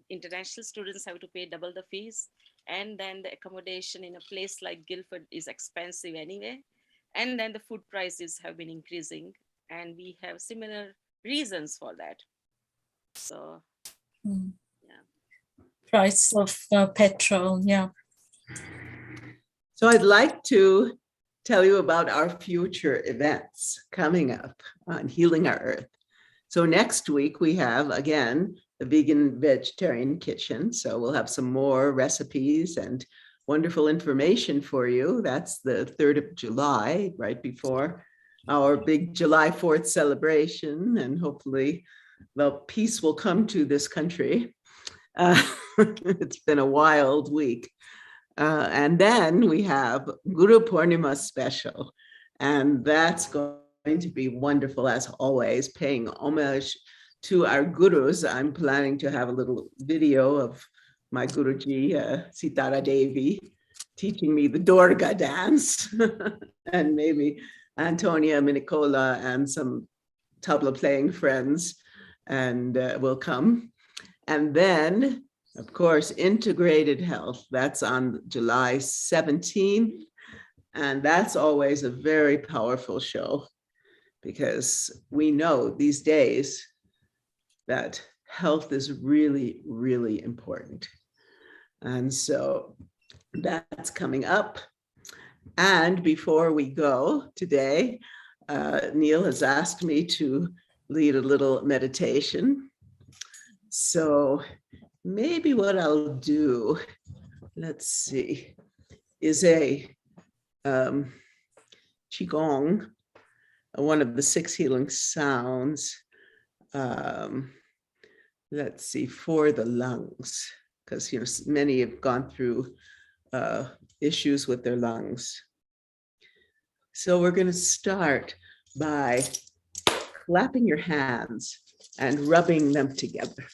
international students have to pay double the fees. And then the accommodation in a place like Guildford is expensive anyway. And then the food prices have been increasing. And we have similar reasons for that. So, price of petrol, yeah. So I'd like to tell you about our future events coming up on Healing Our Earth. So next week we have, again, the Vegan Vegetarian Kitchen. So we'll have some more recipes and wonderful information for you. That's the 3rd of July, right before our big July 4th celebration. And hopefully, well, peace will come to this country. It's been a wild week. And then we have Guru Purnima special. And that's going to be wonderful as always, paying homage to our gurus. I'm planning to have a little video of my Guruji, Sitara Devi, teaching me the Durga dance, and maybe Antonia Minicola and some tabla playing friends and will come. And then, of course, Integrated Health, that's on July 17th. And that's always a very powerful show because we know these days that health is really, really important. And so that's coming up. And before we go today, Neil has asked me to lead a little meditation. So maybe what I'll do, let's see, is a Qigong, one of the 6 healing sounds. Let's see, for the lungs, because many have gone through issues with their lungs. So we're going to start by clapping your hands and rubbing them together.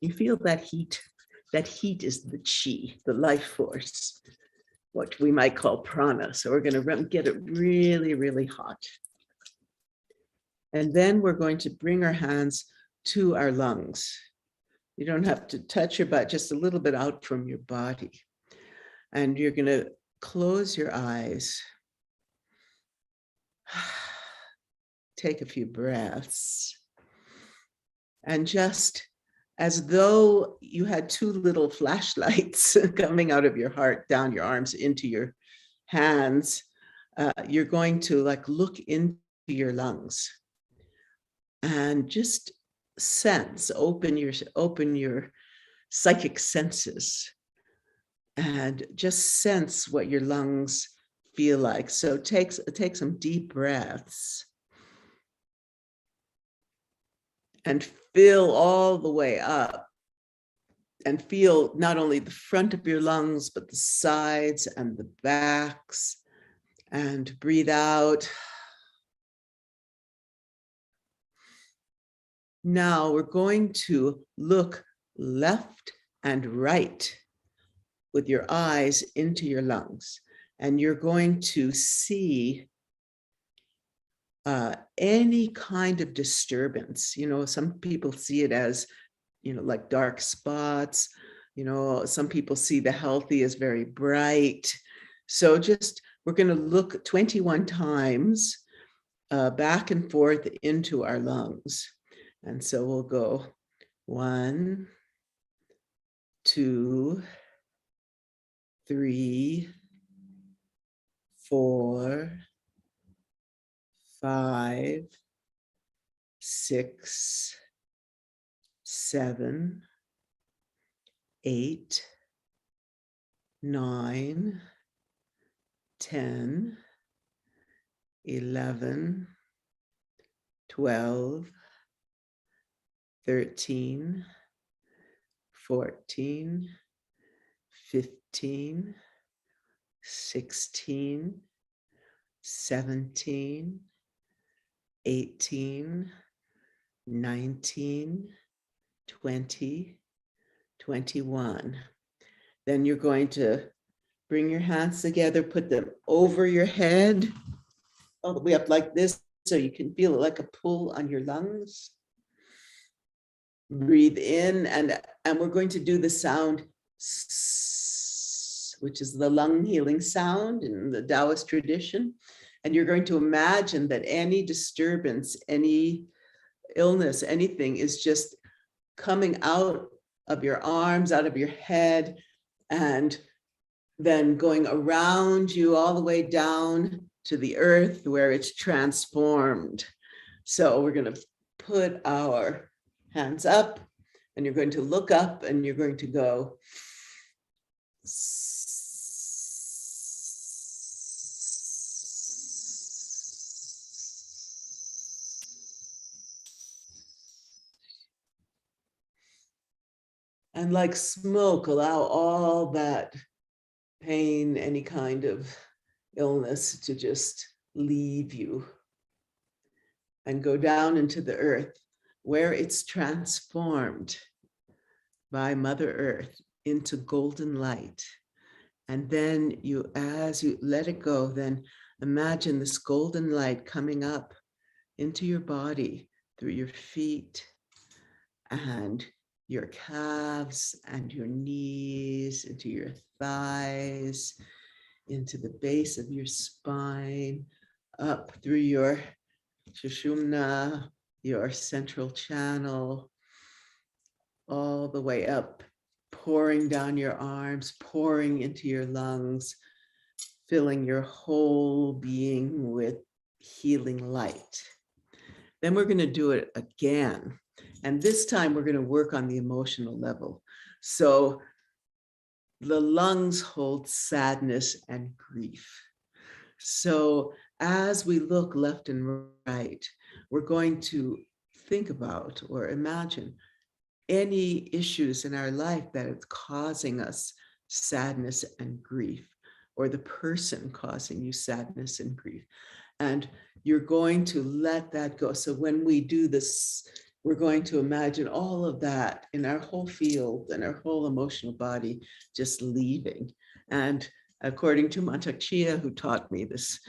You feel that heat. That heat is the chi, the life force, what we might call prana. So we're going to get it really, really hot. And then we're going to bring our hands to our lungs. You don't have to touch your butt, just a little bit out from your body. And you're going to close your eyes. Take a few breaths. And just as though you had 2 little flashlights coming out of your heart, down your arms, into your hands, you're going to look into your lungs and just sense, open your psychic senses and just sense what your lungs feel like. So take some deep breaths and fill all the way up and feel not only the front of your lungs, but the sides and the backs, and breathe out. Now we're going to look left and right with your eyes into your lungs, and you're going to see any kind of disturbance. Some people see it as, like dark spots. Some people see the healthy as very bright. So we're going to look 21 times back and forth into our lungs. And so we'll go 1, 2, 3, 4, 5, 6, 7, 8, 9, 10, 11, 12, 13, 14, 15, 16, 17, 18, 19, 20, 21. Then you're going to bring your hands together, put them over your head, all the way up like this, so you can feel it like a pull on your lungs. Breathe in, and we're going to do the sound S, which is the lung healing sound in the Taoist tradition. And you're going to imagine that any disturbance, any illness, anything is just coming out of your arms, out of your head, and then going around you all the way down to the earth where it's transformed. So we're going to put our hands up, and you're going to look up, and you're going to go. And like smoke, allow all that pain, any kind of illness to just leave you and go down into the earth where it's transformed by Mother Earth into golden light. And then as you let it go, then imagine this golden light coming up into your body through your feet and your calves and your knees, into your thighs, into the base of your spine, up through your Sushumna, your central channel, all the way up, pouring down your arms, pouring into your lungs, filling your whole being with healing light. Then we're going to do it again. And this time we're going to work on the emotional level. So the lungs hold sadness and grief. So as we look left and right, we're going to think about or imagine any issues in our life that is causing us sadness and grief, or the person causing you sadness and grief. And you're going to let that go. So when we do this, we're going to imagine all of that in our whole field and our whole emotional body just leaving. And according to Mantak Chia, who taught me this,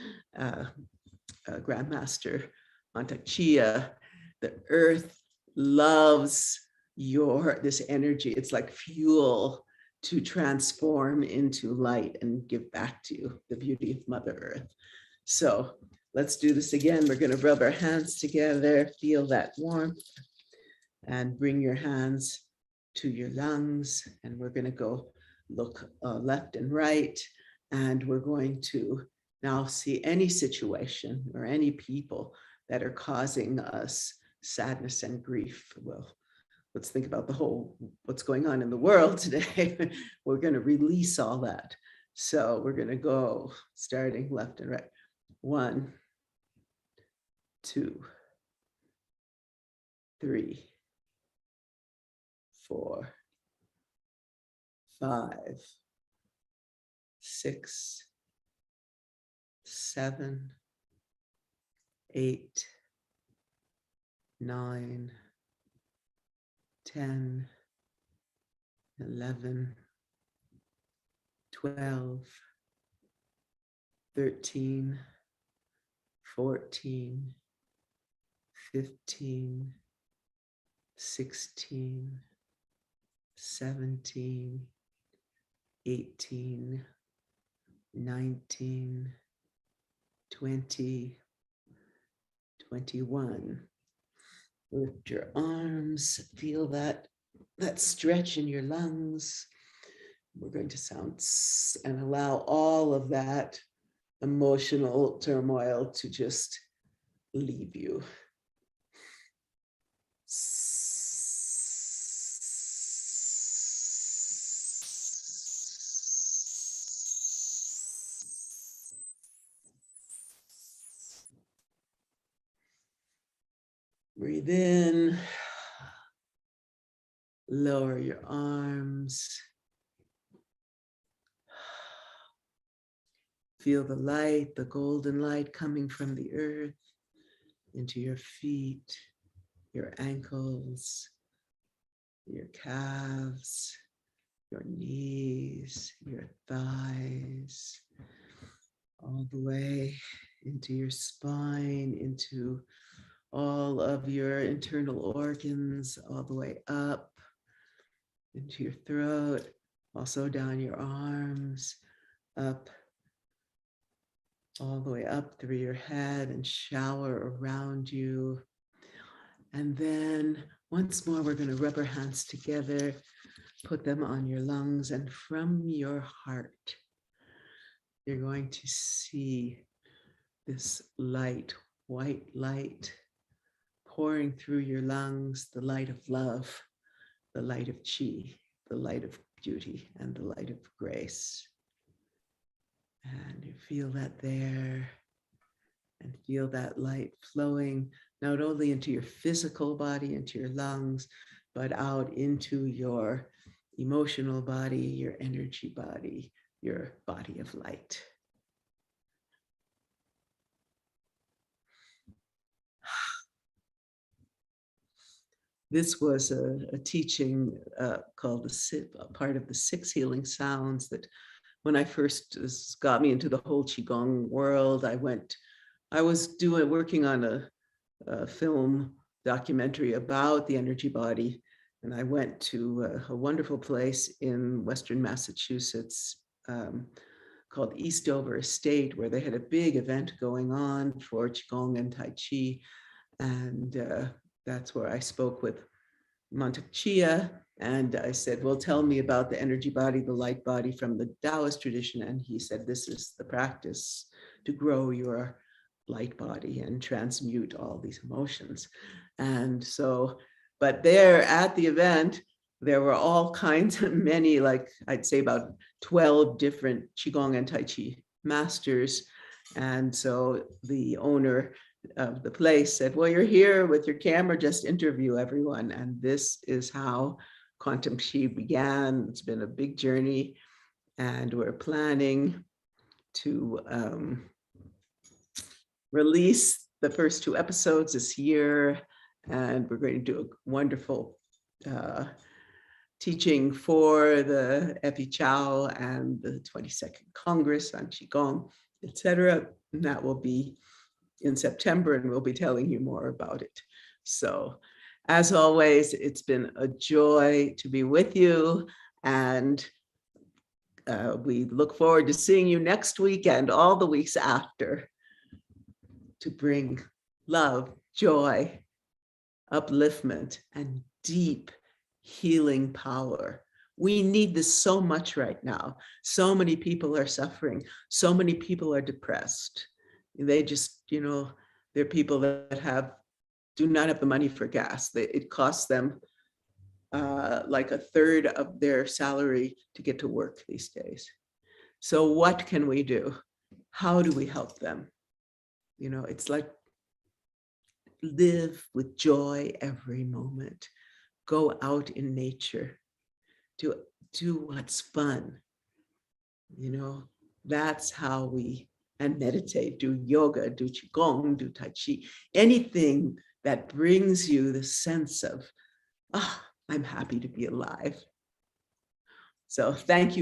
Grandmaster Mantak Chia, the earth loves this energy. It's like fuel to transform into light and give back to you the beauty of Mother Earth. So let's do this again. We're going to rub our hands together, feel that warmth, and bring your hands to your lungs. And we're going to go look left and right. And we're going to now see any situation or any people that are causing us sadness and grief. Well, let's think about what's going on in the world today. We're going to release all that. So we're going to go starting left and right. 1, 2, 3, 4, 5, 6, 7, 8, 9, 10, 11, 12, 13, 14, 15, 16, 17, 18, 19, 20, 21. Lift your arms, feel that stretch in your lungs. We're going to sound and allow all of that emotional turmoil to just leave you. Breathe in, lower your arms. Feel the light, the golden light coming from the earth into your feet, your ankles, your calves, your knees, your thighs, all the way into your spine, into all of your internal organs, all the way up into your throat, also down your arms, up, all the way up through your head and shower around you. And then once more, we're going to rub our hands together, put them on your lungs, and from your heart, you're going to see this light, white light, pouring through your lungs, the light of love, the light of chi, the light of beauty, and the light of grace. And you feel that there, and feel that light flowing not only into your physical body, into your lungs, but out into your emotional body, your energy body, your body of light. This was a teaching called part of the 6 healing sounds that when I first got me into the whole Qigong world, I was working on a film documentary about the energy body. And I went to a wonderful place in Western Massachusetts called Eastover Estate, where they had a big event going on for Qigong and Tai Chi. And that's where I spoke with Montauk Chia. And I said, well, tell me about the energy body, the light body from the Taoist tradition. And he said, this is the practice to grow your light body and transmute all these emotions. And so, but there at the event, there were all kinds of many, like I'd say about 12 different Qigong and Tai Chi masters. And so the owner of the place said, well, you're here with your camera, just interview everyone. And this is how Quantum Chi began. It's been a big journey, and we're planning to release the first 2 episodes this year, and we're going to do a wonderful teaching for the Epi Chow and the 22nd Congress on Qigong, etc. And that will be in September, and we'll be telling you more about it. So as always, it's been a joy to be with you, and we look forward to seeing you next week and all the weeks after to bring love, joy, upliftment, and deep healing power. We need this so much right now. So many people are suffering. So many people are depressed. They just, they're people that do not have the money for gas. It costs them like a third of their salary to get to work these days. So what can we do? How do we help them? It's like live with joy every moment. Go out in nature. Do what's fun. That's how we, and meditate, do yoga, do Qigong, do Tai Chi, anything that brings you the sense of, I'm happy to be alive. So thank you.